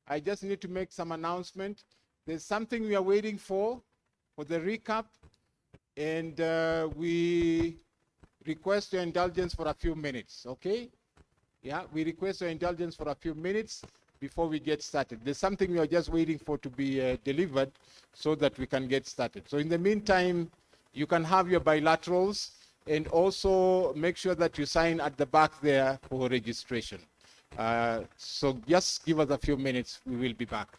I just need to make some announcement. There's something we are waiting for the recap, and we request your indulgence for a few minutes, okay? Yeah, we request your indulgence for a few minutes before we get started. There's something we are just waiting for to be delivered so that we can get started. So in the meantime, you can have your bilaterals, and also make sure that you sign at the back there for registration. So just give us a few minutes, we will be back.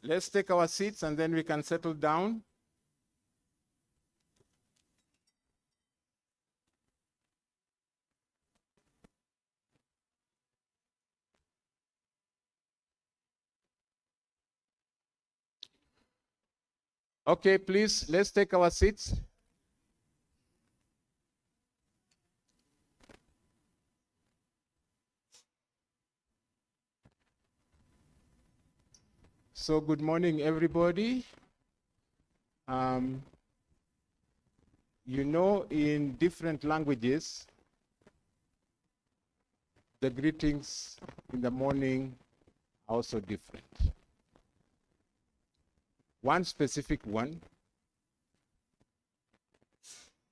Let's take our seats and then we can settle down. Okay, please, let's take our seats. So good morning, everybody. You know, in different languages, the greetings in the morning are also different. One specific one,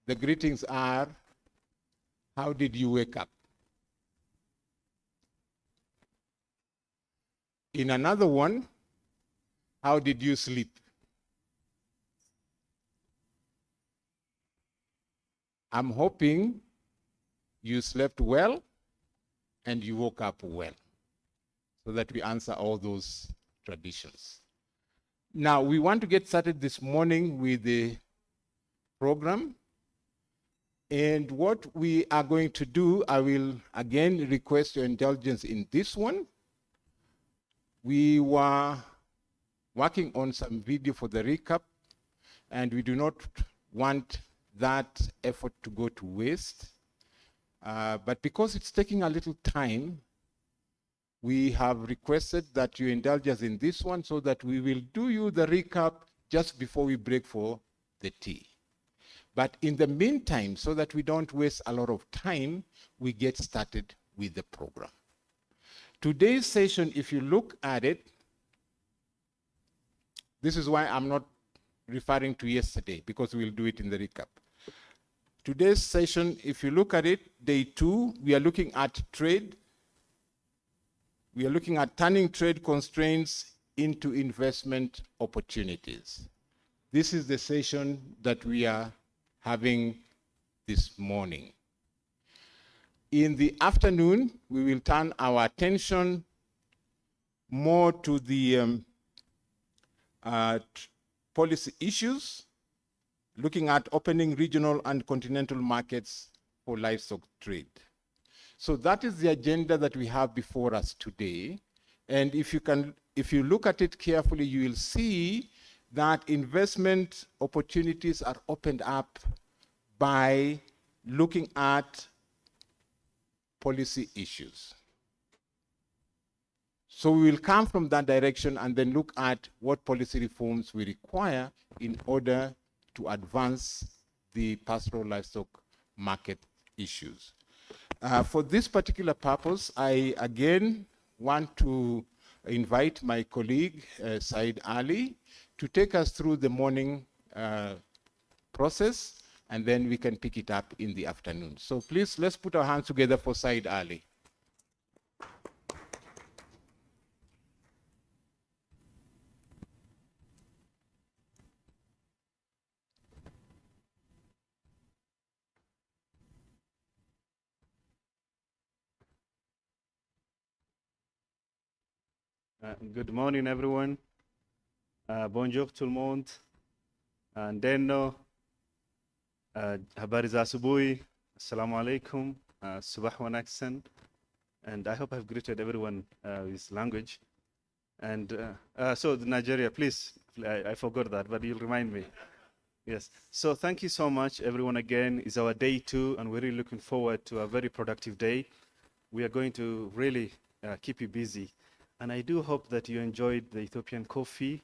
the greetings are, how did you wake up? In another one, how did you sleep? I'm hoping you slept well and you woke up well, so that we answer all those traditions. Now, we want to get started this morning with the program. And what we are going to do, I will again request your indulgence in this one. We were working on some video for the recap, and we do not want that effort to go to waste. But because it's taking a little time, we have requested that you indulge us in this one so that we will do you the recap just before we break for the tea. But in the meantime, so that we don't waste a lot of time, we get started with the program. Today's session, if you look at it, this is why I'm not referring to yesterday, because we'll do it in the recap. Today's session, if you look at it, day 2, we are looking at trade. We are looking at turning trade constraints into investment opportunities. This is the session that we are having this morning. In the afternoon, we will turn our attention more to the policy issues, looking at opening regional and continental markets for livestock trade. So that is the agenda that we have before us today. And if you look at it carefully, you will see that investment opportunities are opened up by looking at policy issues. So we will come from that direction and then look at what policy reforms we require in order to advance the pastoral livestock market issues. For this particular purpose, I again want to invite my colleague, Said Ali, to take us through the morning process, and then we can pick it up in the afternoon. So please, let's put our hands together for Said Ali. Good morning, everyone. Bonjour tout le monde. Ndeno, habari za asubuhi, assalamu alaikum, subah wanaksan. And I hope I've greeted everyone with language. And so Nigeria, please, I forgot that, but you'll remind me. Yes, so thank you so much, everyone. Again, it's our day 2, and we're really looking forward to a very productive day. We are going to really keep you busy. And I do hope that you enjoyed the Ethiopian coffee,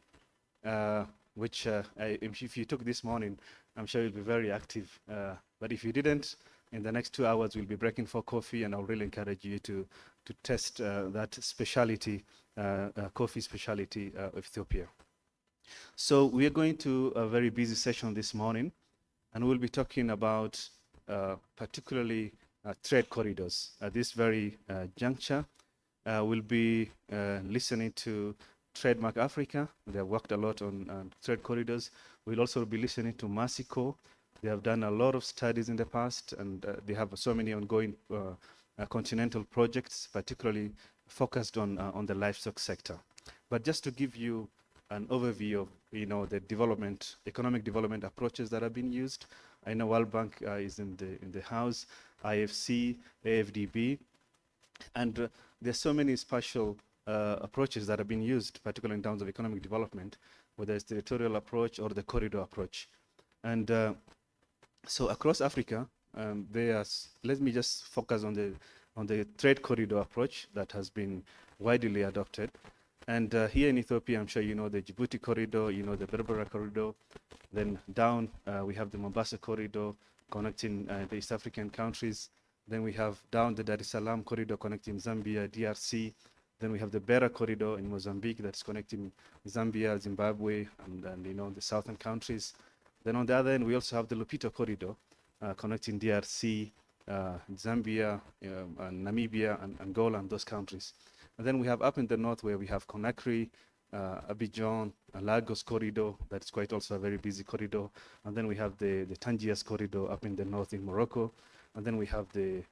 which if you took this morning, I'm sure you'll be very active. But if you didn't, in the next 2 hours, we'll be breaking for coffee, and I'll really encourage you to test that specialty, coffee specialty of Ethiopia. So we are going to a very busy session this morning, and we'll be talking about particularly trade corridors. At this very juncture, we'll be listening to Trademark Africa. They have worked a lot on trade corridors. We'll also be listening to Mexico. They have done a lot of studies in the past, and they have so many ongoing continental projects, particularly focused on the livestock sector. But just to give you an overview of, the economic development approaches that have been used. I know World Bank is in the house, IFC, AFDB, and there's so many spatial approaches that have been used, particularly in terms of economic development, whether it's the territorial approach or the corridor approach. And so across Africa, let me just focus on the trade corridor approach that has been widely adopted. And here in Ethiopia, I'm sure you know the Djibouti corridor, you know the Berbera corridor. Then down, we have the Mombasa corridor connecting the East African countries. Then we have down the Dar es Salaam corridor connecting Zambia, DRC. Then we have the Beira corridor in Mozambique that's connecting Zambia, Zimbabwe, and the southern countries. Then on the other end, we also have the Lupito corridor connecting DRC, Zambia, and Namibia, and Angola, and those countries. And then we have up in the north where we have Conakry, Abidjan, Lagos corridor. That's quite also a very busy corridor. And then we have the Tangiers corridor up in the north in Morocco. And then we have the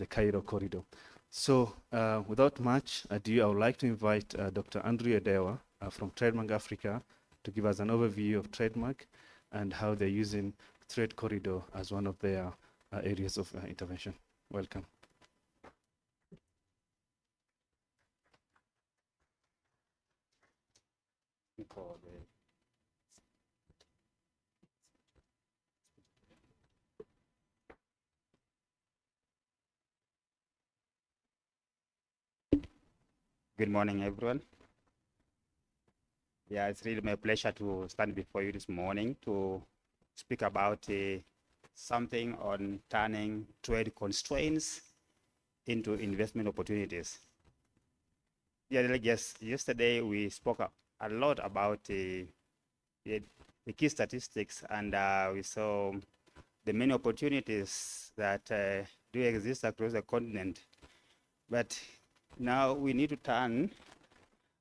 Cairo corridor. So without much ado, I would like to invite Dr. Andrew Edewa from Trademark Africa to give us an overview of Trademark and how they're using trade corridor as one of their areas of intervention. Welcome. Good morning, everyone. Yeah, it's really my pleasure to stand before you this morning to speak about something on turning trade constraints into investment opportunities. Yeah, yes, yesterday we spoke a lot about the key statistics, and we saw the many opportunities that do exist across the continent. But now we need to turn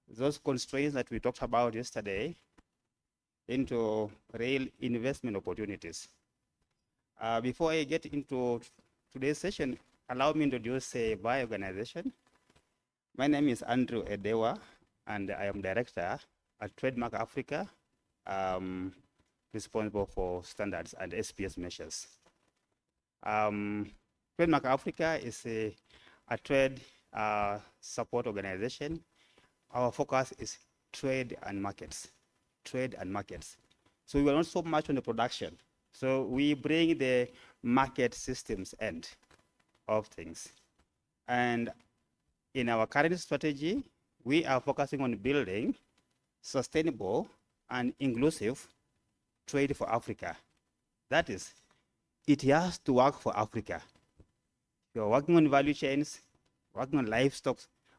those constraints that we talked about yesterday into real investment opportunities. Before I get into today's session, allow me to introduce my organization. My name is Andrew Edewa, and I am director at Trademark Africa, responsible for standards and SPS measures. Trademark Africa is a trade support organization. Our focus is trade and markets. So we are not so much on the production. So we bring the market systems end of things. And in our current strategy, we are focusing on building sustainable and inclusive trade for Africa. That is, it has to work for Africa. If you're working on value chains, working on livestock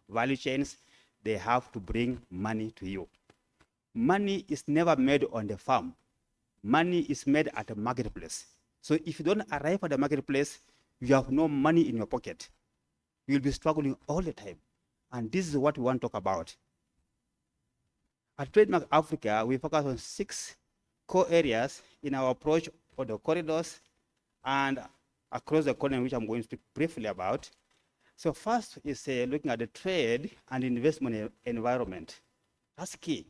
value chains, they have to bring money to you. Money is never made on the farm. Money is made at the marketplace. So if you don't arrive at the marketplace, you have no money in your pocket. You'll be struggling all the time. And this is what we want to talk about. At Trademark Africa, we focus on 6 core areas in our approach for the corridors and across the continent, which I'm going to speak briefly about. So first is looking at the trade and investment environment. That's key.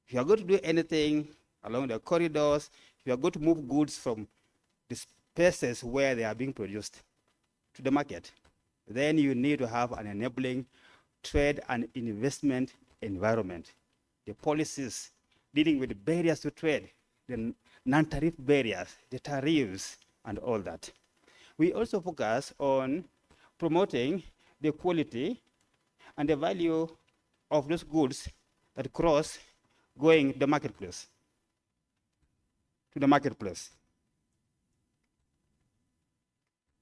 If you are going to do anything along the corridors, if you are going to move goods from the spaces where they are being produced to the market, then you need to have an enabling trade and investment environment. The policies dealing with the barriers to trade, the non-tariff barriers, the tariffs, and all that. We also focus on promoting the quality and the value of those goods that cross going to the marketplace.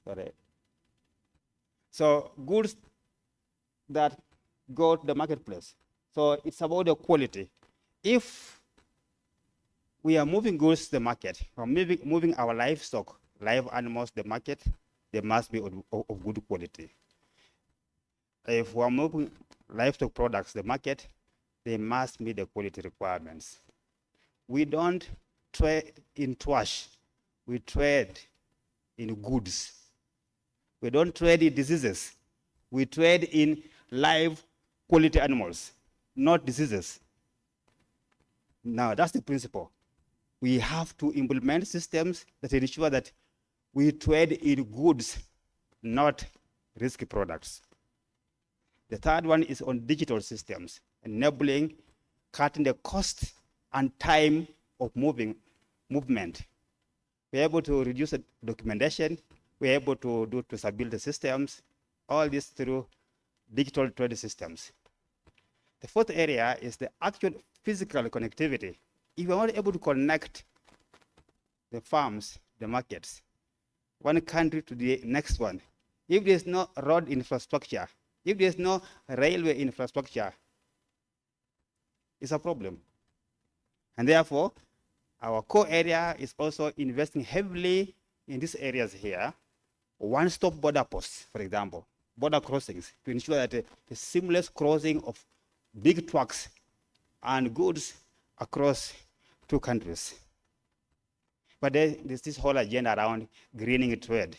Sorry. So goods that go to the marketplace. So it's about the quality. If we are moving goods to the market, or moving our livestock, live animals to the market, they must be of good quality. If we are moving livestock products to the market, they must meet the quality requirements. We don't trade in trash. We trade in goods. We don't trade in diseases. We trade in live quality animals, not diseases. Now, that's the principle. We have to implement systems that ensure that we trade in goods, not risky products. The third one is on digital systems, enabling cutting the cost and time of movement. We're able to reduce the documentation. We're able to do traceability systems, all this through digital trade systems. The fourth area is the actual physical connectivity. If we're not able to connect the farms, the markets, one country to the next one, if there's no road infrastructure, if there's no railway infrastructure, it's a problem. And therefore, our core area is also investing heavily in these areas here. One-stop border posts, for example, border crossings, to ensure that the seamless crossing of big trucks and goods across two countries. But there's this whole agenda around greening trade,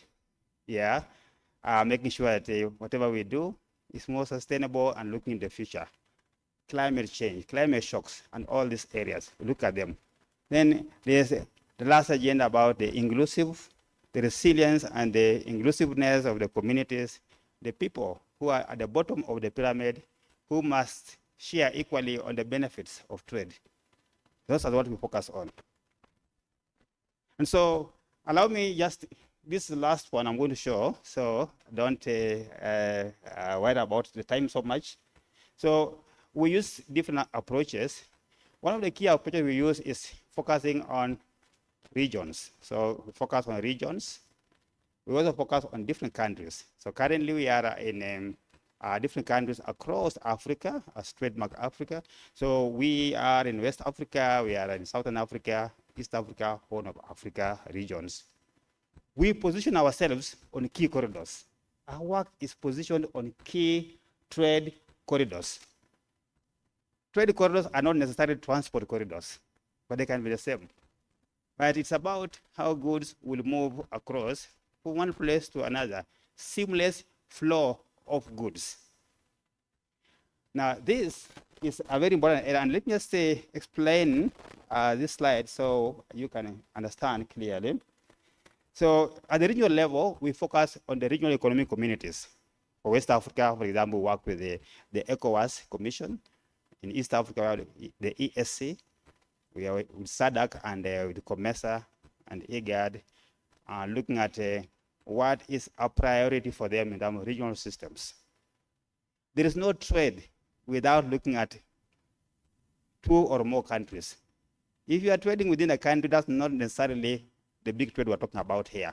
making sure that whatever we do is more sustainable and looking in the future. Climate change, climate shocks, and all these areas, look at them. Then there's the last agenda about the resilience and the inclusiveness of the communities, the people who are at the bottom of the pyramid, who must share equally on the benefits of trade. Those are what we focus on. And so allow me just, this last one I'm going to show, so don't worry about the time so much. So we use different approaches. One of the key approaches we use is focusing on regions. So we focus on regions. We also focus on different countries. So currently we are in different countries across Africa, as trademark Africa. So we are in West Africa, we are in Southern Africa, East Africa, Horn of Africa regions. We position ourselves on key corridors. Our work is positioned on key trade corridors. Trade corridors are not necessarily transport corridors, but they can be the same. But it's about how goods will move across from one place to another, seamless flow of goods. Now, this is a very important area, and let me just explain this slide so you can understand clearly. So at the regional level, we focus on the regional economic communities. For West Africa, for example, we work with the ECOWAS Commission. In East Africa, the ESC. We are with SADC and with COMESA and IGAD, looking at what is a priority for them in terms of regional systems. There is no trade without looking at 2 or more countries. If you are trading within a country, that's not necessarily the big trade we're talking about here.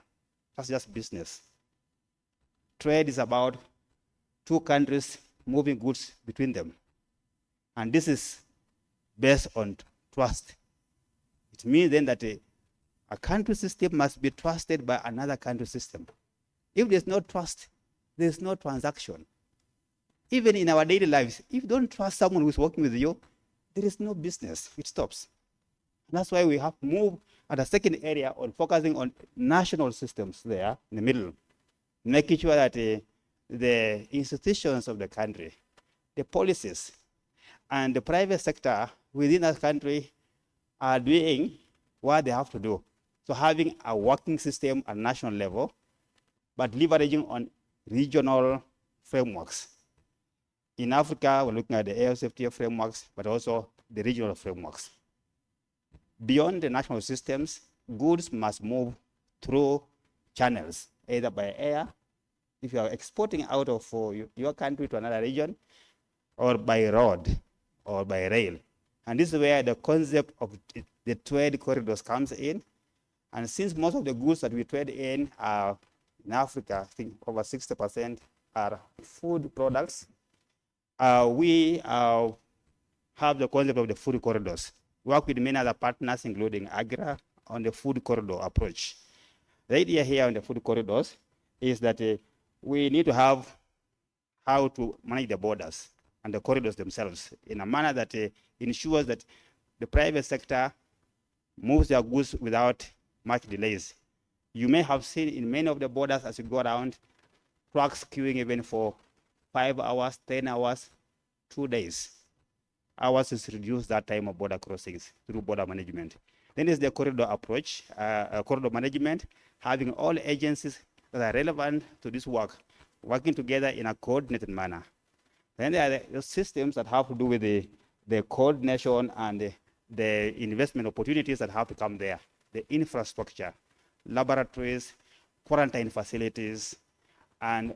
That's just business. Trade is about 2 countries moving goods between them. And this is based on trust. It means then that a country system must be trusted by another country system. If there's no trust, there's no transaction. Even in our daily lives, if you don't trust someone who's working with you, there is no business, it stops. And that's why we have moved at a second area on focusing on national systems there in the middle, making sure that the institutions of the country, the policies, and the private sector within that country are doing what they have to do. So having a working system at national level, but leveraging on regional frameworks. In Africa, we're looking at the AFCFTA frameworks, but also the regional frameworks. Beyond the national systems, goods must move through channels, either by air, if you are exporting out of your country to another region, or by road, or by rail. And this is where the concept of the trade corridors comes in. And since most of the goods that we trade in Africa, I think over 60% are food products, we have the concept of the food corridors. We work with many other partners, including AGRA, on the food corridor approach. The idea here on the food corridors is that we need to have how to manage the borders and the corridors themselves in a manner that ensures that the private sector moves their goods without much delays. You may have seen in many of the borders as you go around, trucks queuing even for 5 hours, 10 hours, 2 days. Ours is reduce that time of border crossings through border management. Then is the corridor approach, corridor management, having all agencies that are relevant to this work working together in a coordinated manner. Then there are the systems that have to do with the coordination and the investment opportunities that have to come there. The infrastructure, laboratories, quarantine facilities, and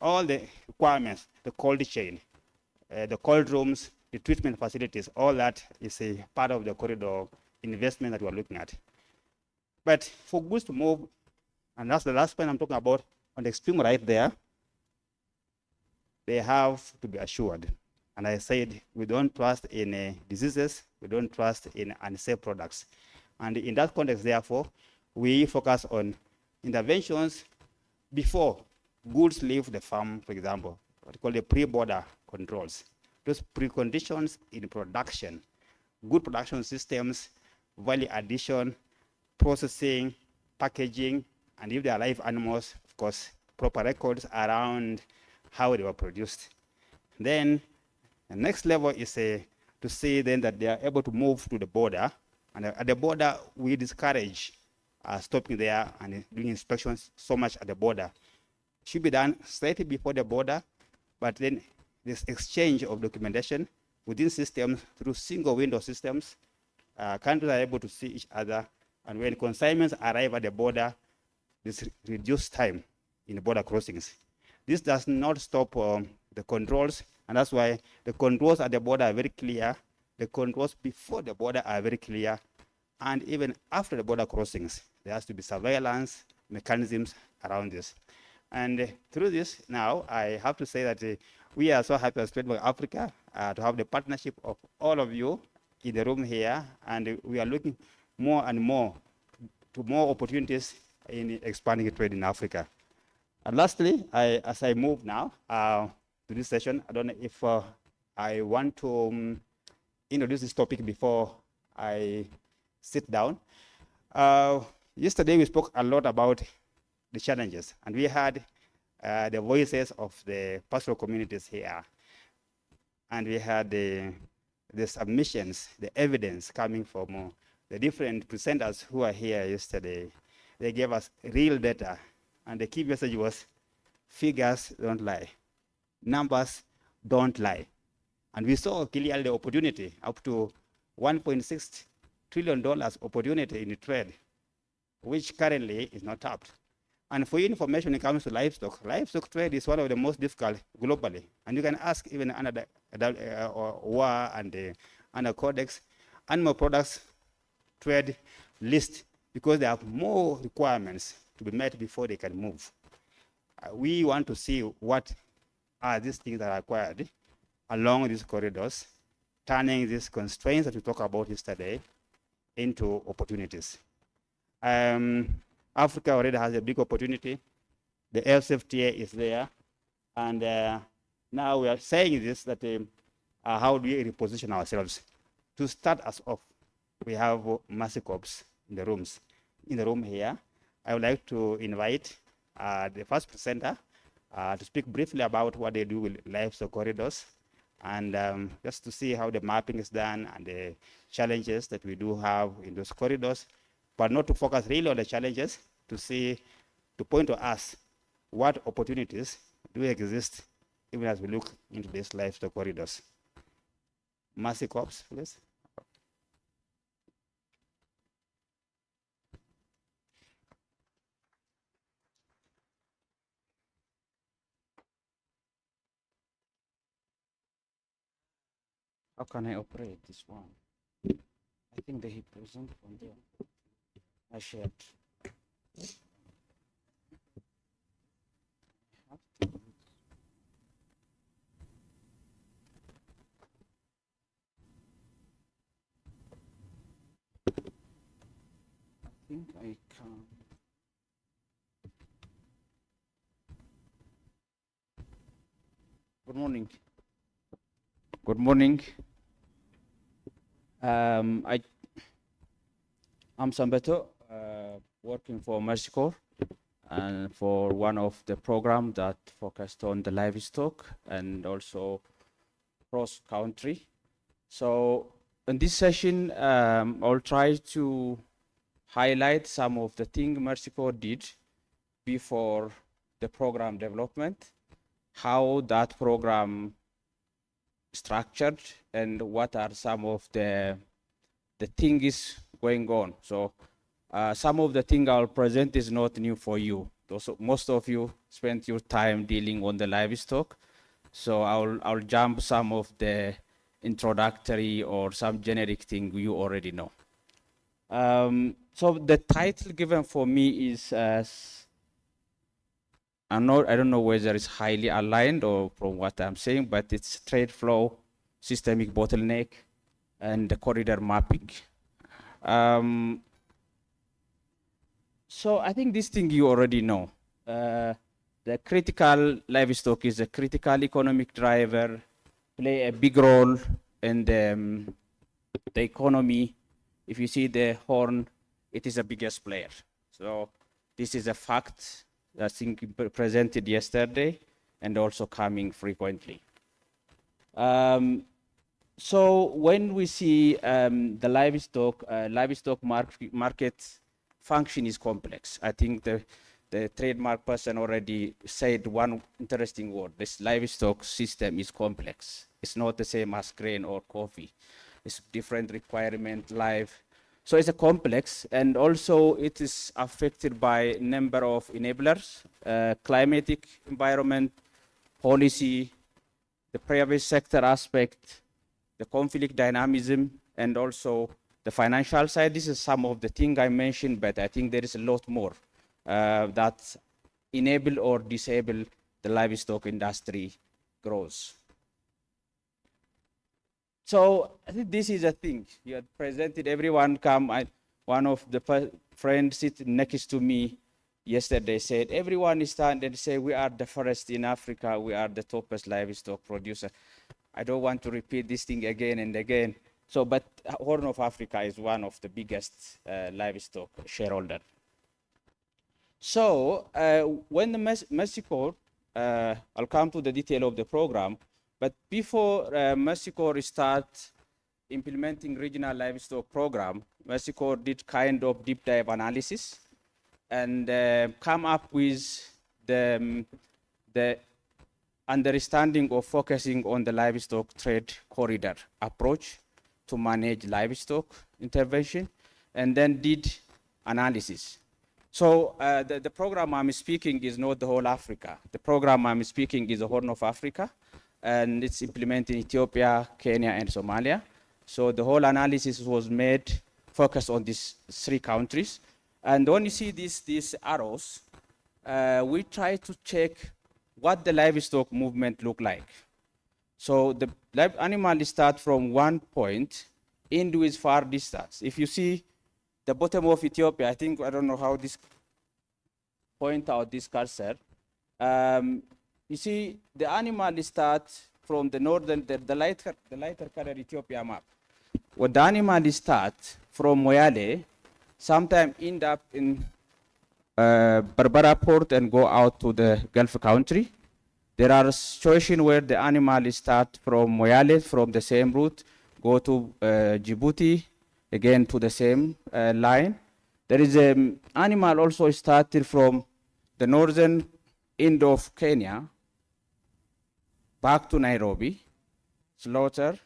all the requirements, the cold chain, the cold rooms, the treatment facilities, all that is a part of the corridor investment that we're looking at. But for goods to move, and that's the last point I'm talking about, on the extreme right there, they have to be assured. And I said, we don't trust in diseases, we don't trust in unsafe products. And in that context, therefore, we focus on interventions before goods leave the farm, for example, what we call the pre-border controls. Those preconditions in production, good production systems, value addition, processing, packaging, and if they are live animals, of course, proper records around how they were produced. Then the next level is to see then that they are able to move to the border. And at the border, we discourage stopping there and doing inspections so much at the border. It should be done slightly before the border, but then this exchange of documentation within systems through single window systems, countries are able to see each other. And when consignments arrive at the border, this reduces time in the border crossings. This does not stop the controls, and that's why the controls at the border are very clear. The controls before the border are very clear, and even after the border crossings, there has to be surveillance mechanisms around this. And through this, now, I have to say that we are so happy as Trademark Africa to have the partnership of all of you in the room here, and we are looking more and more to more opportunities in expanding trade in Africa. And lastly, as I move now to this session, I don't know if I want to introduce this topic before I sit down. Yesterday, we spoke a lot about the challenges, and we had the voices of the pastoral communities here. And we had the submissions, the evidence coming from the different presenters who are here yesterday. They gave us real data. And the key message was, figures don't lie. Numbers don't lie. And we saw clearly the opportunity, up to $1.6 trillion opportunity in the trade, which currently is not tapped. And for your information, when it comes to livestock trade is one of the most difficult globally. And you can ask even under WA and under Codex, animal products trade list, because they have more requirements to be met before they can move. We want to see what are these things that are required along these corridors, turning these constraints that we talked about yesterday into opportunities. Africa already has a big opportunity. The LCFTA is there. And now we are saying this, that how do we reposition ourselves? To start us off, we have Mercy Corps in the room here. I would like to invite the first presenter to speak briefly about what they do with livestock corridors, and just to see how the mapping is done and the challenges that we do have in those corridors, but not to focus really on the challenges, to point to us what opportunities do exist even as we look into these livestock corridors. Mercy Corps, please. How can I operate this one? I think they present from there. I shared. I think I can. Good morning. Good morning. I'm Sambeto, working for Mercy Corps and for one of the programs that focused on the livestock and also cross country. So in this session, I'll try to highlight some of the things Mercy Corps did before the program development, how that program structured, and what are some of the things going on. So some of the things I'll present is not new for you. Also, most of you spent your time dealing on the livestock. So I'll jump some of the introductory or some generic thing you already know. So the title given for me is I don't know whether it's highly aligned or from what I'm saying, but it's trade flow, systemic bottleneck, and the corridor mapping. So I think this thing you already know. The critical livestock is a critical economic driver, play a big role in the economy. If you see the horn, it is the biggest player. So this is a fact I think presented yesterday and also coming frequently. So when we see the livestock market function is complex. I think the trademark person already said one interesting word. This livestock system is complex. It's not the same as grain or coffee. It's different requirement, life. So it's a complex, and also it is affected by number of enablers, climatic environment, policy, the private sector aspect, the conflict dynamism, and also the financial side. This is some of the things I mentioned, but I think there is a lot more that enable or disable the livestock industry grows. So I think this is a thing you had presented. Everyone come. One of the friends sitting next to me yesterday said, everyone is standing and say, we are the first in Africa. We are the toppest livestock producer. I don't want to repeat this thing again and again. So, but Horn of Africa is one of the biggest livestock shareholder. So when the Mercy Corps, I'll come to the detail of the program, but before Mercy Corps start implementing regional livestock program, Mercy Corps did kind of deep dive analysis and come up with the understanding of focusing on the livestock trade corridor approach to manage livestock intervention, and then did analysis. So the program I'm speaking is not the whole Africa. The program I'm speaking is the Horn of Africa, and it's implemented in Ethiopia, Kenya, and Somalia. So the whole analysis was made focused on these 3 countries. And when you see these arrows, we try to check what the livestock movement look like. So the animal start from one point into its far distance. If you see the bottom of Ethiopia, I think, I don't know how this point out this cursor. You see the animal starts from the northern, the lighter color Ethiopia map. When the animal starts from Moyale, sometimes end up in Berbera port and go out to the Gulf country. There are situations where the animal start from Moyale, from the same route, go to Djibouti, again to the same line. There is an animal also started from the northern end of Kenya, back to Nairobi, slaughter,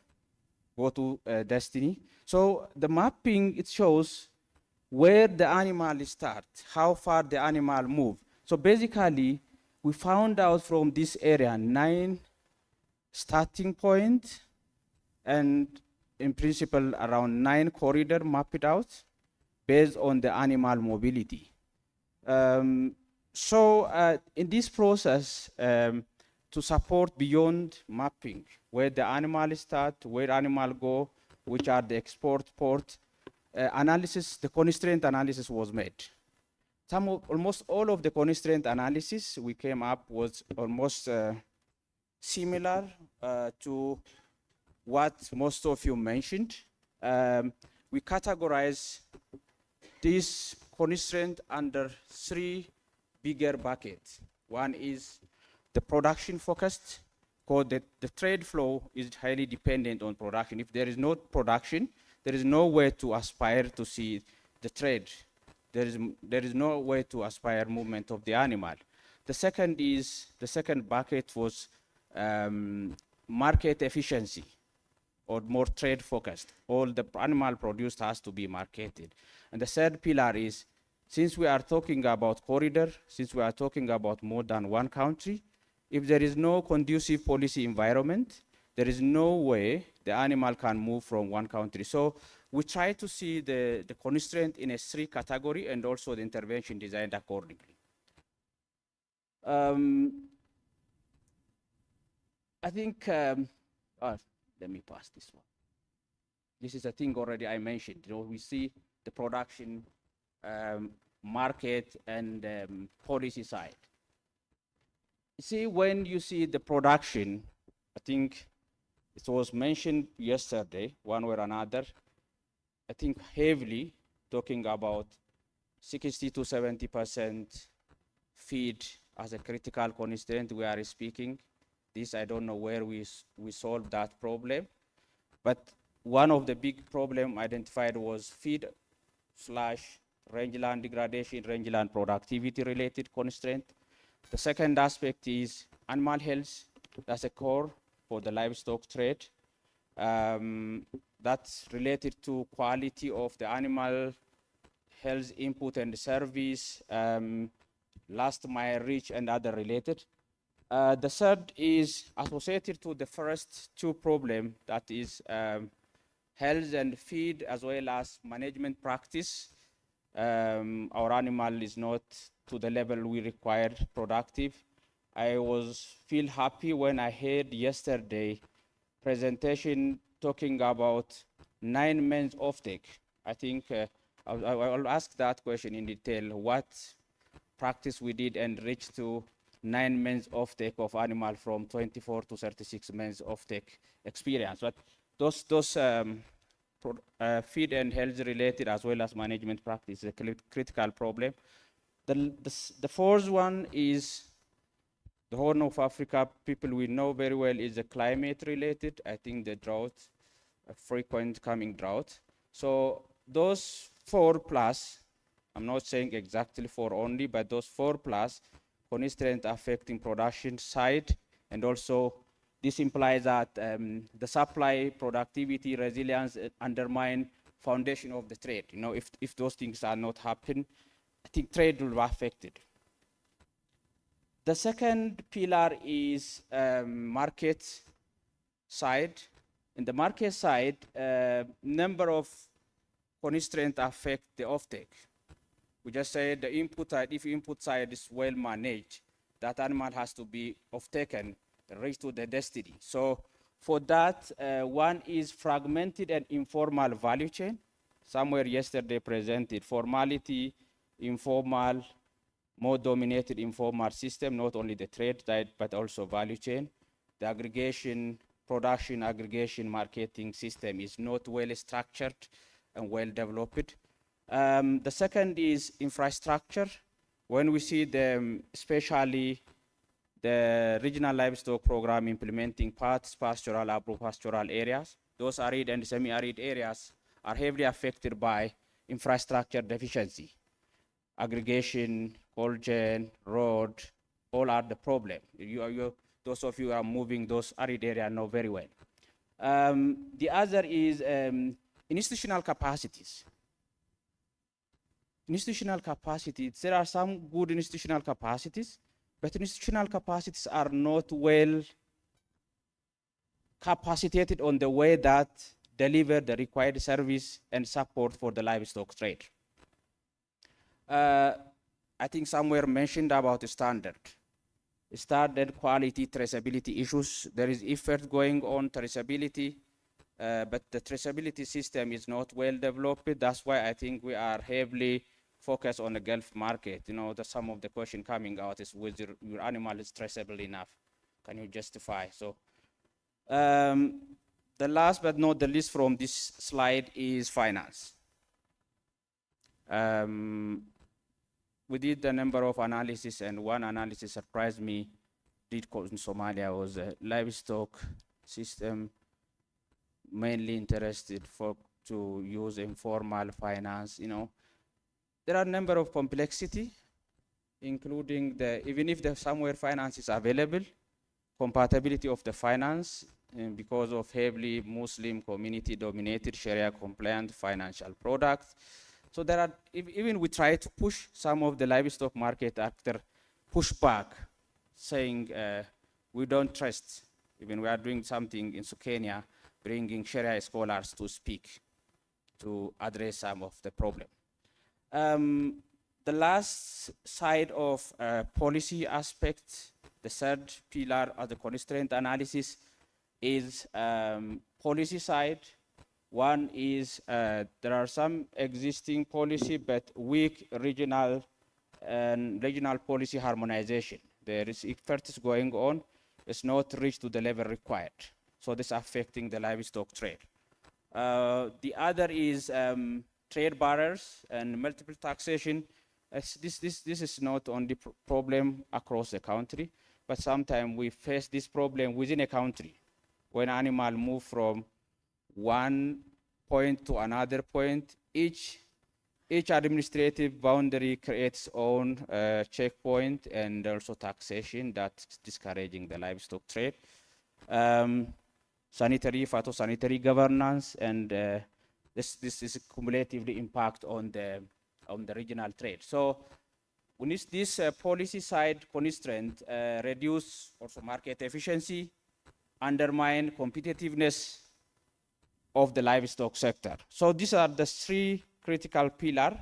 go to Destiny. So the mapping, it shows where the animal starts, how far the animal moves. So basically, we found out from this area 9 starting points, and in principle around 9 corridor mapped out based on the animal mobility. So in this process, to support beyond mapping, where the animal start, where animal go, which are the export port, analysis, the constraint analysis was made. Almost all of the constraint analysis we came up was almost similar to what most of you mentioned. We categorize this constraint under 3 bigger buckets. One is the production focused, because the trade flow is highly dependent on production. If there is no production, there is no way to aspire to see the trade. There is no way to aspire movement of the animal. The second bucket was market efficiency, or more trade focused. All the animal produced has to be marketed. And the third pillar is, since we are talking about corridor, since we are talking about more than one country, if there is no conducive policy environment, there is no way the animal can move from one country. So we try to see the constraint in a three category and also the intervention designed accordingly. I think, let me pass this one. This is a thing already I mentioned. You know, we see the production, market, and policy side. See, when you see the production, I think it was mentioned yesterday, one way or another, I think heavily talking about 60 to 70% feed as a critical constraint we are speaking. This, I don't know where we solve that problem, but one of the big problem identified was feed / rangeland degradation, rangeland productivity related constraint. The second aspect is animal health. That's a core for the livestock trade. That's related to quality of the animal health input and service, last mile reach, and other related. The third is associated to the first two problems, that is health and feed, as well as management practice. Our animal is not to the level we require productive. I feel happy when I heard yesterday presentation talking about 9 months offtake. I think I'll ask that question in detail, what practice we did and reached to 9 months offtake of animal from 24 to 36 months offtake experience. But those feed and health related as well as management practice is a critical problem. The fourth one is the Horn of Africa. People we know very well is the climate related. I think the drought, a frequent coming drought. So those 4+, I'm not saying exactly 4 only, but those 4+ constraints affecting production side, and also this implies that the supply, productivity, resilience undermine foundation of the trade. You know, if those things are not happen, I think trade will be affected. The second pillar is market side. In the market side, number of constraints affect the offtake. We just said the input side, if input side is well managed, that animal has to be off-taken, reach to the destiny. So for that, one is fragmented and informal value chain. Somewhere yesterday presented formality, informal, more dominated informal system, not only the trade side, but also value chain. The aggregation, production, aggregation, marketing system is not well structured and well developed. The second is infrastructure. When we see them, especially the regional livestock program implementing pastoral, agro-pastoral areas, those arid and semi-arid areas are heavily affected by infrastructure deficiency. Aggregation, cold chain, road, all are the problem. Those of you who are moving those arid areas know very well. The other is institutional capacities. Institutional capacities, there are some good institutional capacities, but institutional capacities are not well capacitated on the way that deliver the required service and support for the livestock trade. I think somewhere mentioned about the standard quality, traceability issues. There is effort going on traceability, but the traceability system is not well developed. That's why I think we are heavily focused on the Gulf market. You know, some of the question coming out is whether your animal is traceable enough. Can you justify? So the last but not the least from this slide is finance. We did a number of analysis, and one analysis surprised me. in Somalia was a livestock system, mainly interested to use informal finance. There are a number of complexity, including even if the somewhere finance is available, compatibility of the finance because of heavily Muslim community dominated Sharia compliant financial products. So there are, even we try to push some of the livestock market actor push back, saying we don't trust, even we are doing something in Kenya, bringing Sharia scholars to speak to address some of the problem. The last side of policy aspect, the third pillar of the constraint analysis is policy side. One is there are some existing policy but weak regional policy harmonization. There is efforts going on, it's not reached to the level required. So this is affecting the livestock trade. The other is trade barriers and multiple taxation. This is not only problem across the country, but sometimes we face this problem within a country. When animal move from one point to another point, each administrative boundary creates own checkpoint and also taxation that's discouraging the livestock trade. Phytosanitary governance, and this is cumulatively impact on the regional trade. So when this policy side constraint reduce also market efficiency, undermine competitiveness of the livestock sector. So these are the three critical pillars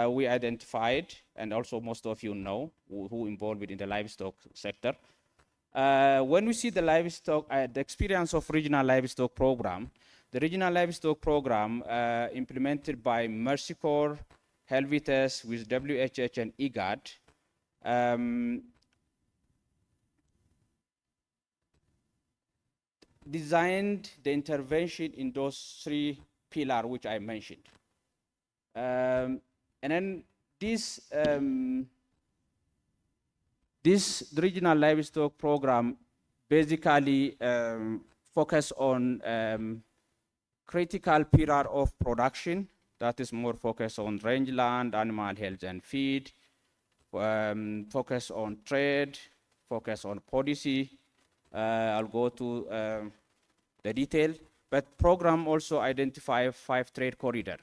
we identified, and also most of you know who involved in the livestock sector. When we see the livestock, the experience of regional livestock program, the regional livestock program implemented by Mercy Corps, Helvetes with WHH and IGAD, designed the intervention in those three pillars which I mentioned. And then this regional livestock program basically focus on critical pillar of production, that is more focused on rangeland, animal health and feed, focus on trade, focus on policy. I'll go to the detail, but program also identify 5 trade corridor.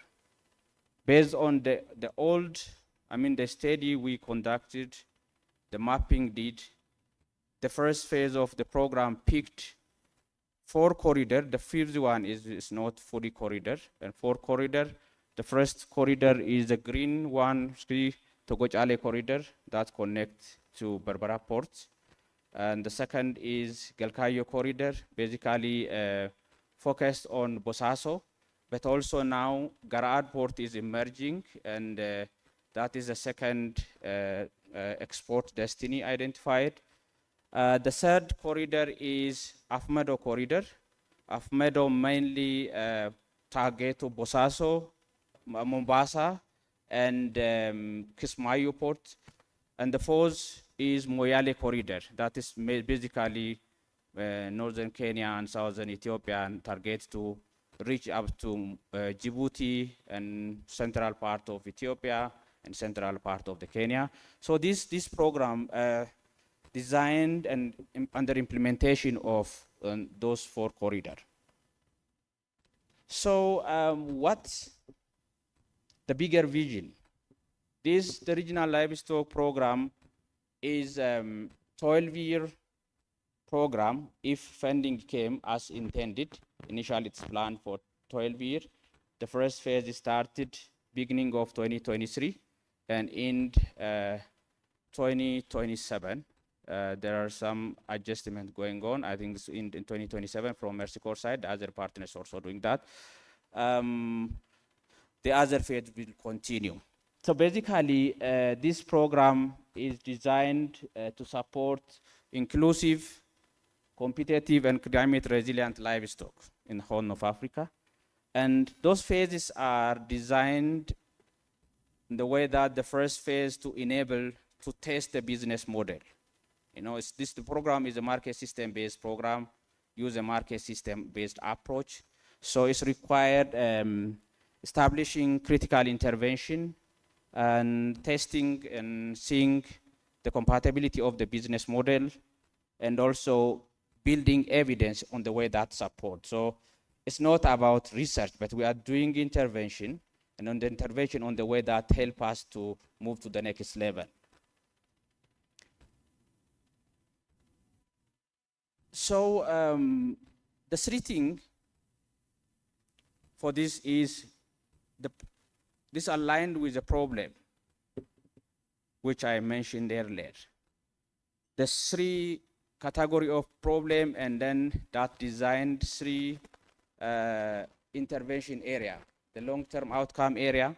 Based on the study we conducted, the mapping did, the first phase of the program picked 4 corridor. The fifth one is not fully corridor, and 4 corridor. The first corridor is the green one, Togochale corridor that connects to Berbera Port. And the second is Galkayo corridor, basically focused on Bosaso, but also now Garad port is emerging, and that is the second export destiny identified. The third corridor is Afmedo corridor. Afmedo mainly target to Bosaso, Mombasa, and Kismayo port. And the fourth is Moyale corridor. That is basically northern Kenya and southern Ethiopia, and targets to reach up to Djibouti and central part of Ethiopia and central part of the Kenya. So this program designed and under implementation of those 4 corridors. So what's the bigger vision? The regional livestock program is 12-year program if funding came as intended. Initially, it's planned for 12 years. The first phase started beginning of 2023 and end 2027. There are some adjustments going on. I think in 2027 from Mercy Corps side, the other partners also doing that. The other phase will continue. So basically, this program is designed to support inclusive, competitive, and climate resilient livestock in the Horn of Africa. And those phases are designed in the way that the first phase to enable to test the business model. You know, the program is a market system-based program, use a market system-based approach. So it's required establishing critical intervention and testing and seeing the compatibility of the business model, and also building evidence on the way that support. So it's not about research, but we are doing intervention, and on the intervention on the way that help us to move to the next level. So the three things for this is this aligned with the problem, which I mentioned earlier. The three category of problem, and then that designed three intervention area, the long-term outcome area.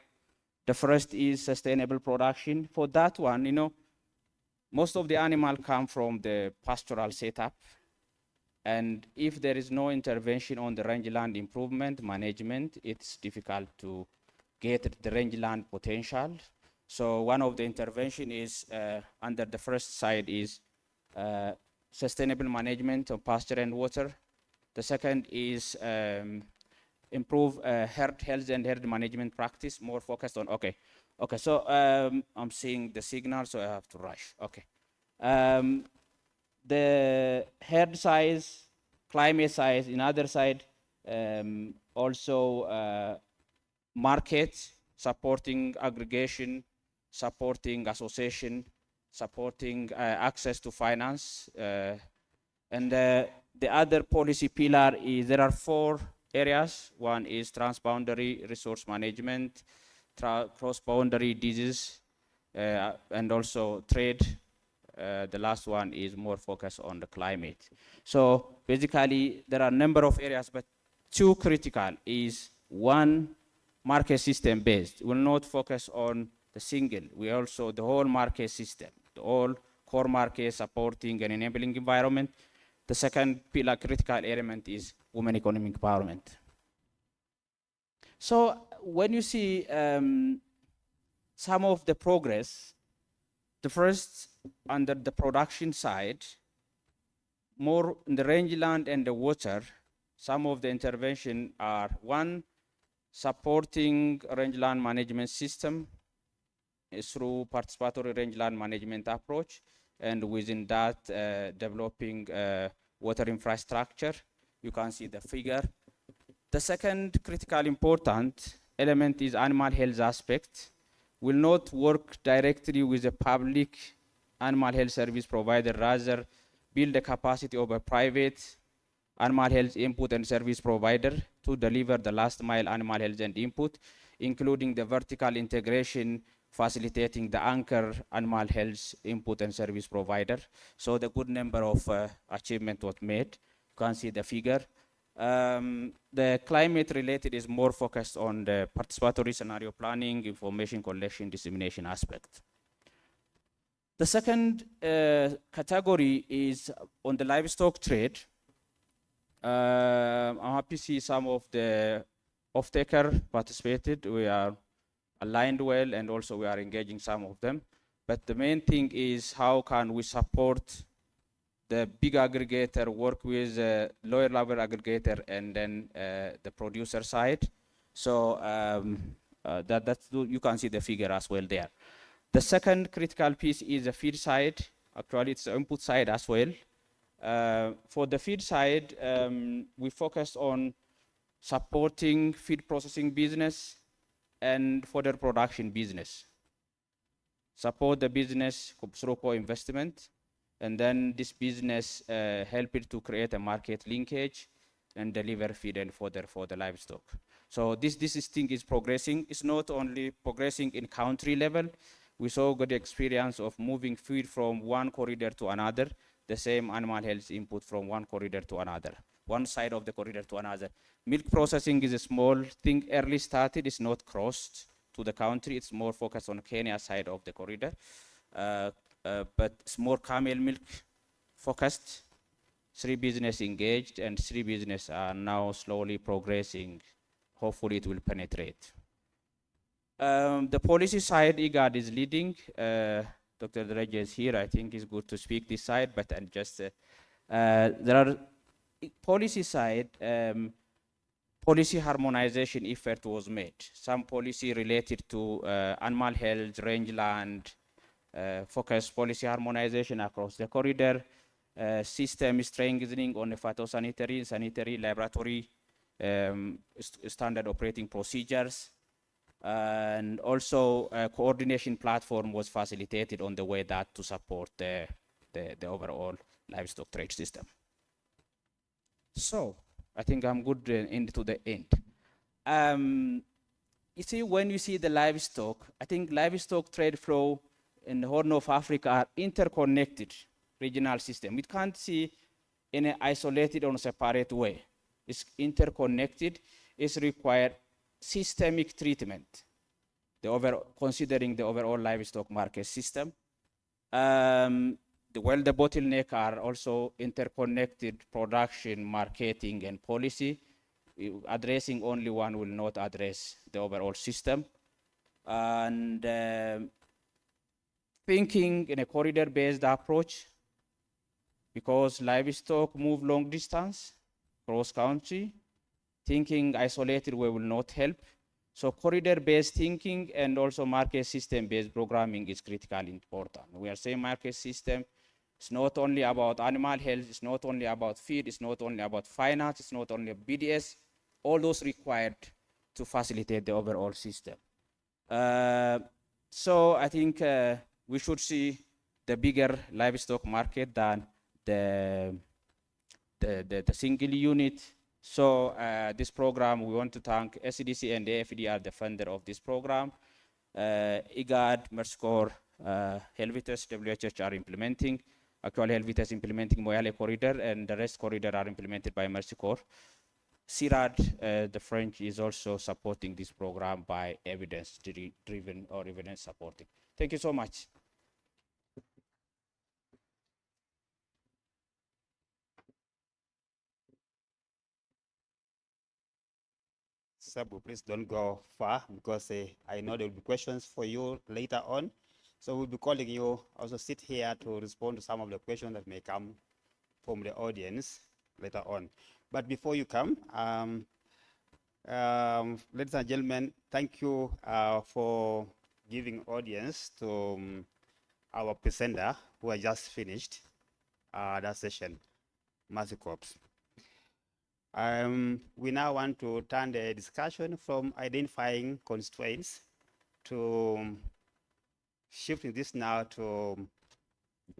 The first is sustainable production. For that one, you know, most of the animal come from the pastoral setup. And if there is no intervention on the rangeland improvement management, it's difficult to get the rangeland potential. So one of the intervention is under the first side is sustainable management of pasture and water. The second is improve herd health and herd management practice, more focused on, okay, so I'm seeing the signal, so I have to rush, okay. The herd size, climate size, in other side, also market, supporting aggregation, supporting association, supporting access to finance. And the other policy pillar is, there are 4 areas. One is transboundary resource management, cross-boundary disease, and also trade. The last one is more focused on the climate. So basically, there are a number of areas, but 2 critical is, one, market system based. We will not focus on the single. We also, the whole market system, the whole core market supporting and enabling environment. The second pillar critical element is women economic empowerment. So when you see some of the progress, the first, under the production side, more in the rangeland and the water, some of the intervention are, one, supporting rangeland management system is through participatory rangeland management approach, and within that, developing water infrastructure. You can see the figure. The second critical important element is animal health aspect. Will not work directly with a public animal health service provider, rather build the capacity of a private animal health input and service provider to deliver the last mile animal health and input, including the vertical integration, facilitating the anchor animal health input and service provider. So the good number of achievement was made. You can see the figure. The climate related is more focused on the participatory scenario planning, information collection, dissemination aspect. The second category is on the livestock trade. I'm happy to see some of the off-taker participated. We are aligned well, and also we are engaging some of them. But the main thing is, how can we support the big aggregator, work with lower level aggregator, and then the producer side. So that's, you can see the figure as well there. The second critical piece is the feed side. Actually, it's the input side as well. For the feed side, we focus on supporting feed processing business and fodder production business. Support the business through co-investment, and then this business help it to create a market linkage and deliver feed and fodder for the livestock. So this thing is progressing. It's not only progressing in country level. We saw good experience of moving feed from one corridor to another, the same animal health input from one corridor to another, one side of the corridor to another. Milk processing is a small thing, early started, it's not crossed to the country, it's more focused on Kenya side of the corridor. But it's more camel milk focused. 3 business engaged, and 3 business are now slowly progressing. Hopefully it will penetrate. The policy side, IGAD is leading. The Dr. Dereje is here. I think it's good to speak this side, but and just there are policy side. Policy harmonization effort was made. Some policy related to animal health, rangeland, focused policy harmonization across the corridor, system strengthening on the phytosanitary, sanitary laboratory standard operating procedures, and also a coordination platform was facilitated on the way that to support the overall livestock trade system. So I think I'm good into the end. You see, when you see the livestock, I think livestock trade flow in the Horn of Africa are interconnected regional system. We can't see in an isolated or separate way. It's interconnected. It's required systemic treatment, considering the overall livestock market system. The bottleneck are also interconnected production, marketing, and policy. Addressing only one will not address the overall system. And thinking in a corridor-based approach, because livestock move long distance, cross-country, thinking isolated way will not help. So corridor-based thinking and also market system-based programming is critically important. We are saying market system, it's not only about animal health, it's not only about feed, it's not only about finance, it's not only BDS, all those required to facilitate the overall system. So I think we should see the bigger livestock market than the single unit. So this program, we want to thank SCDC and the AFD are the funder of this program. IGAD, MERSCOR, Helvetes, WHH are implementing. Actually, Helvetes implementing Moyale corridor, and the rest corridor are implemented by MERSCOR. CIRAD, the French, is also supporting this program by evidence-driven or evidence supporting. Thank you so much. Sabu, please don't go far because I know there will be questions for you later on. So we'll be calling you also sit here to respond to some of the questions that may come from the audience later on. But before you come, ladies and gentlemen, thank you for giving audience to our presenter who has just finished that session, Mercy Corps. We now want to turn the discussion from identifying constraints to shifting this now to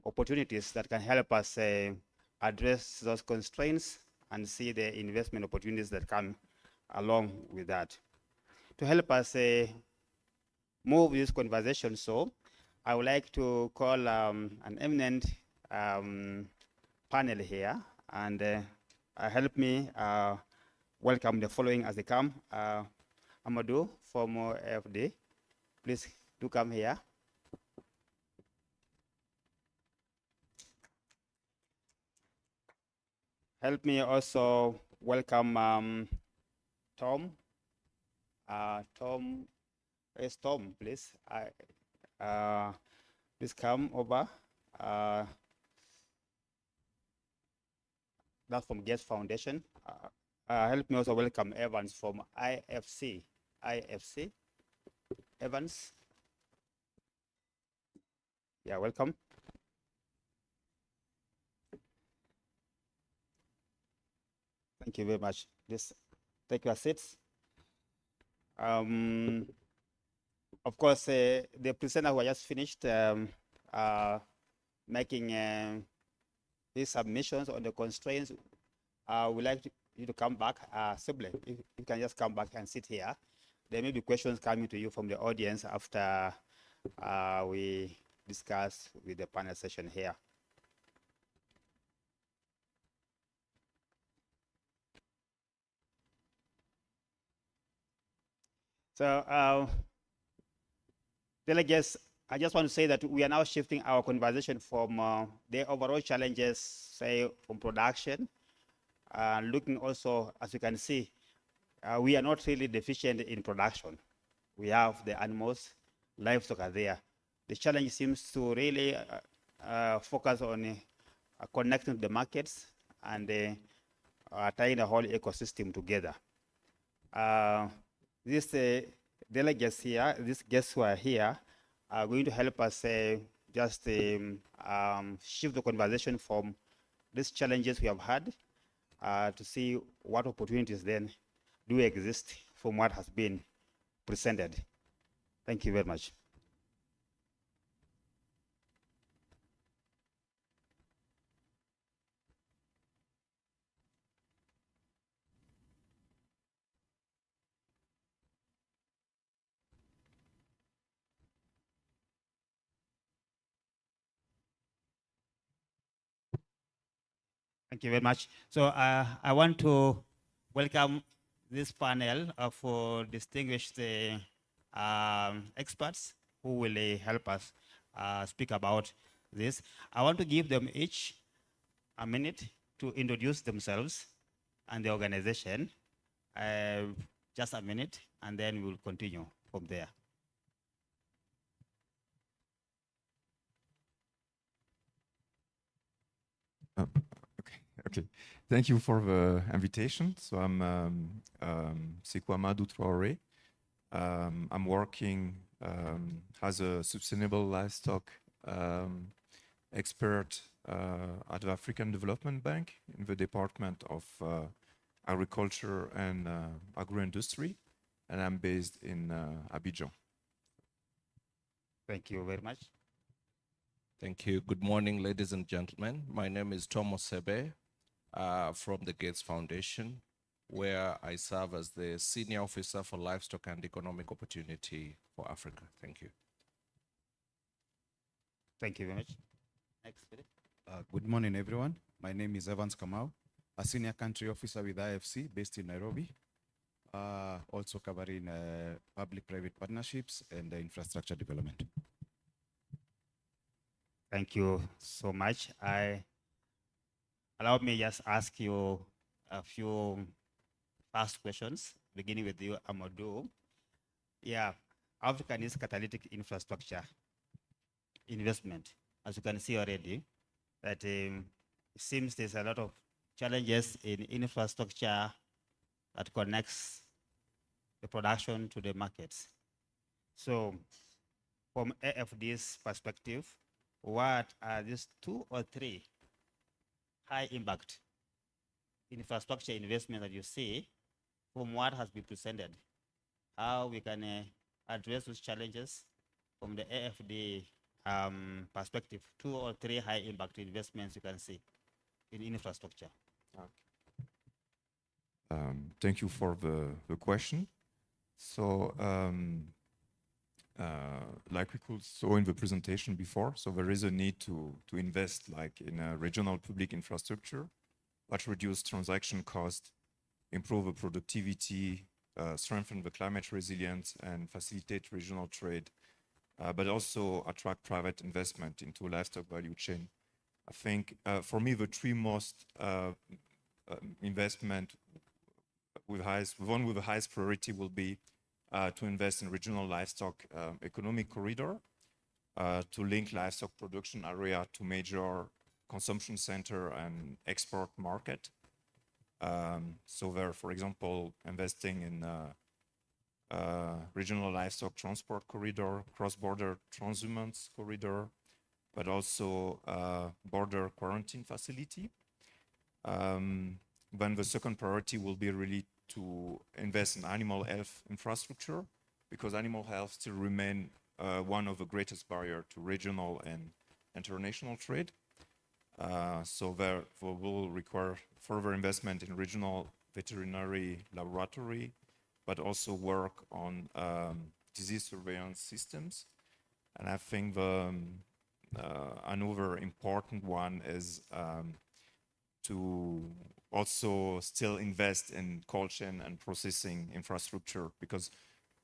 opportunities that can help us address those constraints and see the investment opportunities that come along with that. To help us move this conversation, so I would like to call an eminent panel here, and help me welcome the following as they come. Amadou from AFD, please do come here. Help me also welcome Tom. Tom, where's Tom, please? Please come over. That's from Gates Foundation. Help me also welcome Evans from IFC. IFC, Evans. Yeah, welcome. Thank you very much. Just take your seats. Of course, the presenter who just finished making his submissions on the constraints, we'd like you to come back. Sibley, if you can just come back and sit here. There may be questions coming to you from the audience after we discuss with the panel session here. So, delegates, I just want to say that we are now shifting our conversation from the overall challenges, say, from production, looking also, as you can see, we are not really deficient in production. We have the animals, livestock are there. the challenge seems to really focus on connecting the markets and tying the whole ecosystem together. These delegates here, these guests who are here, are going to help us just shift the conversation from these challenges we have had to see what opportunities then do exist from what has been presented. Thank you very much. Thank you very much. So I want to welcome this panel of distinguished experts who will help us speak about this. I want to give them each a minute to introduce themselves and the organization. Just a minute, and then we'll continue from there. Okay. Thank you for the invitation. So I'm Sekou Amadou Traoré. I'm working as a sustainable livestock expert at the African Development Bank in the Department of Agriculture and Agro-Industry, and I'm based in Abidjan. Thank you very much. Thank you. Good morning, ladies and gentlemen. My name is Thomas Sebe from the Gates Foundation, where I serve as the Senior Officer for Livestock and Economic Opportunity for Africa. Thank you. Thank you very much. Next, please. Good morning, everyone. My name is Evans Kamau, a Senior Country Officer with IFC based in Nairobi, also covering public-private partnerships and infrastructure development. Thank you so much. Allow me just ask you a few fast questions, beginning with you, Amadou. Yeah, Africa needs catalytic infrastructure investment. As you can see already, that it seems there's a lot of challenges in infrastructure that connects the production to the markets. So from AFD's perspective, what are these 2 or 3 high impact infrastructure investment that you see from what has been presented? How we can address those challenges from the AFD perspective? 2 or 3 high impact investments you can see in infrastructure. Thank you for the question. So, like we could saw in the presentation before, so there is a need to invest like in a regional public infrastructure, that reduce transaction cost, improve the productivity, strengthen the climate resilience, and facilitate regional trade, but also attract private investment into livestock value chain. I think for me, the 3 most investment with one with the highest priority will be to invest in regional livestock economic corridor, to link livestock production area to major consumption center and export market. So there, for example, investing in regional livestock transport corridor, cross-border transhumance corridor, but also border quarantine facility. Then the second priority will be really to invest in animal health infrastructure, because animal health still remain one of the greatest barrier to regional and international trade. So there will require further investment in regional veterinary laboratory, but also work on disease surveillance systems. And I think another important one is to also still invest in cold chain and processing infrastructure, because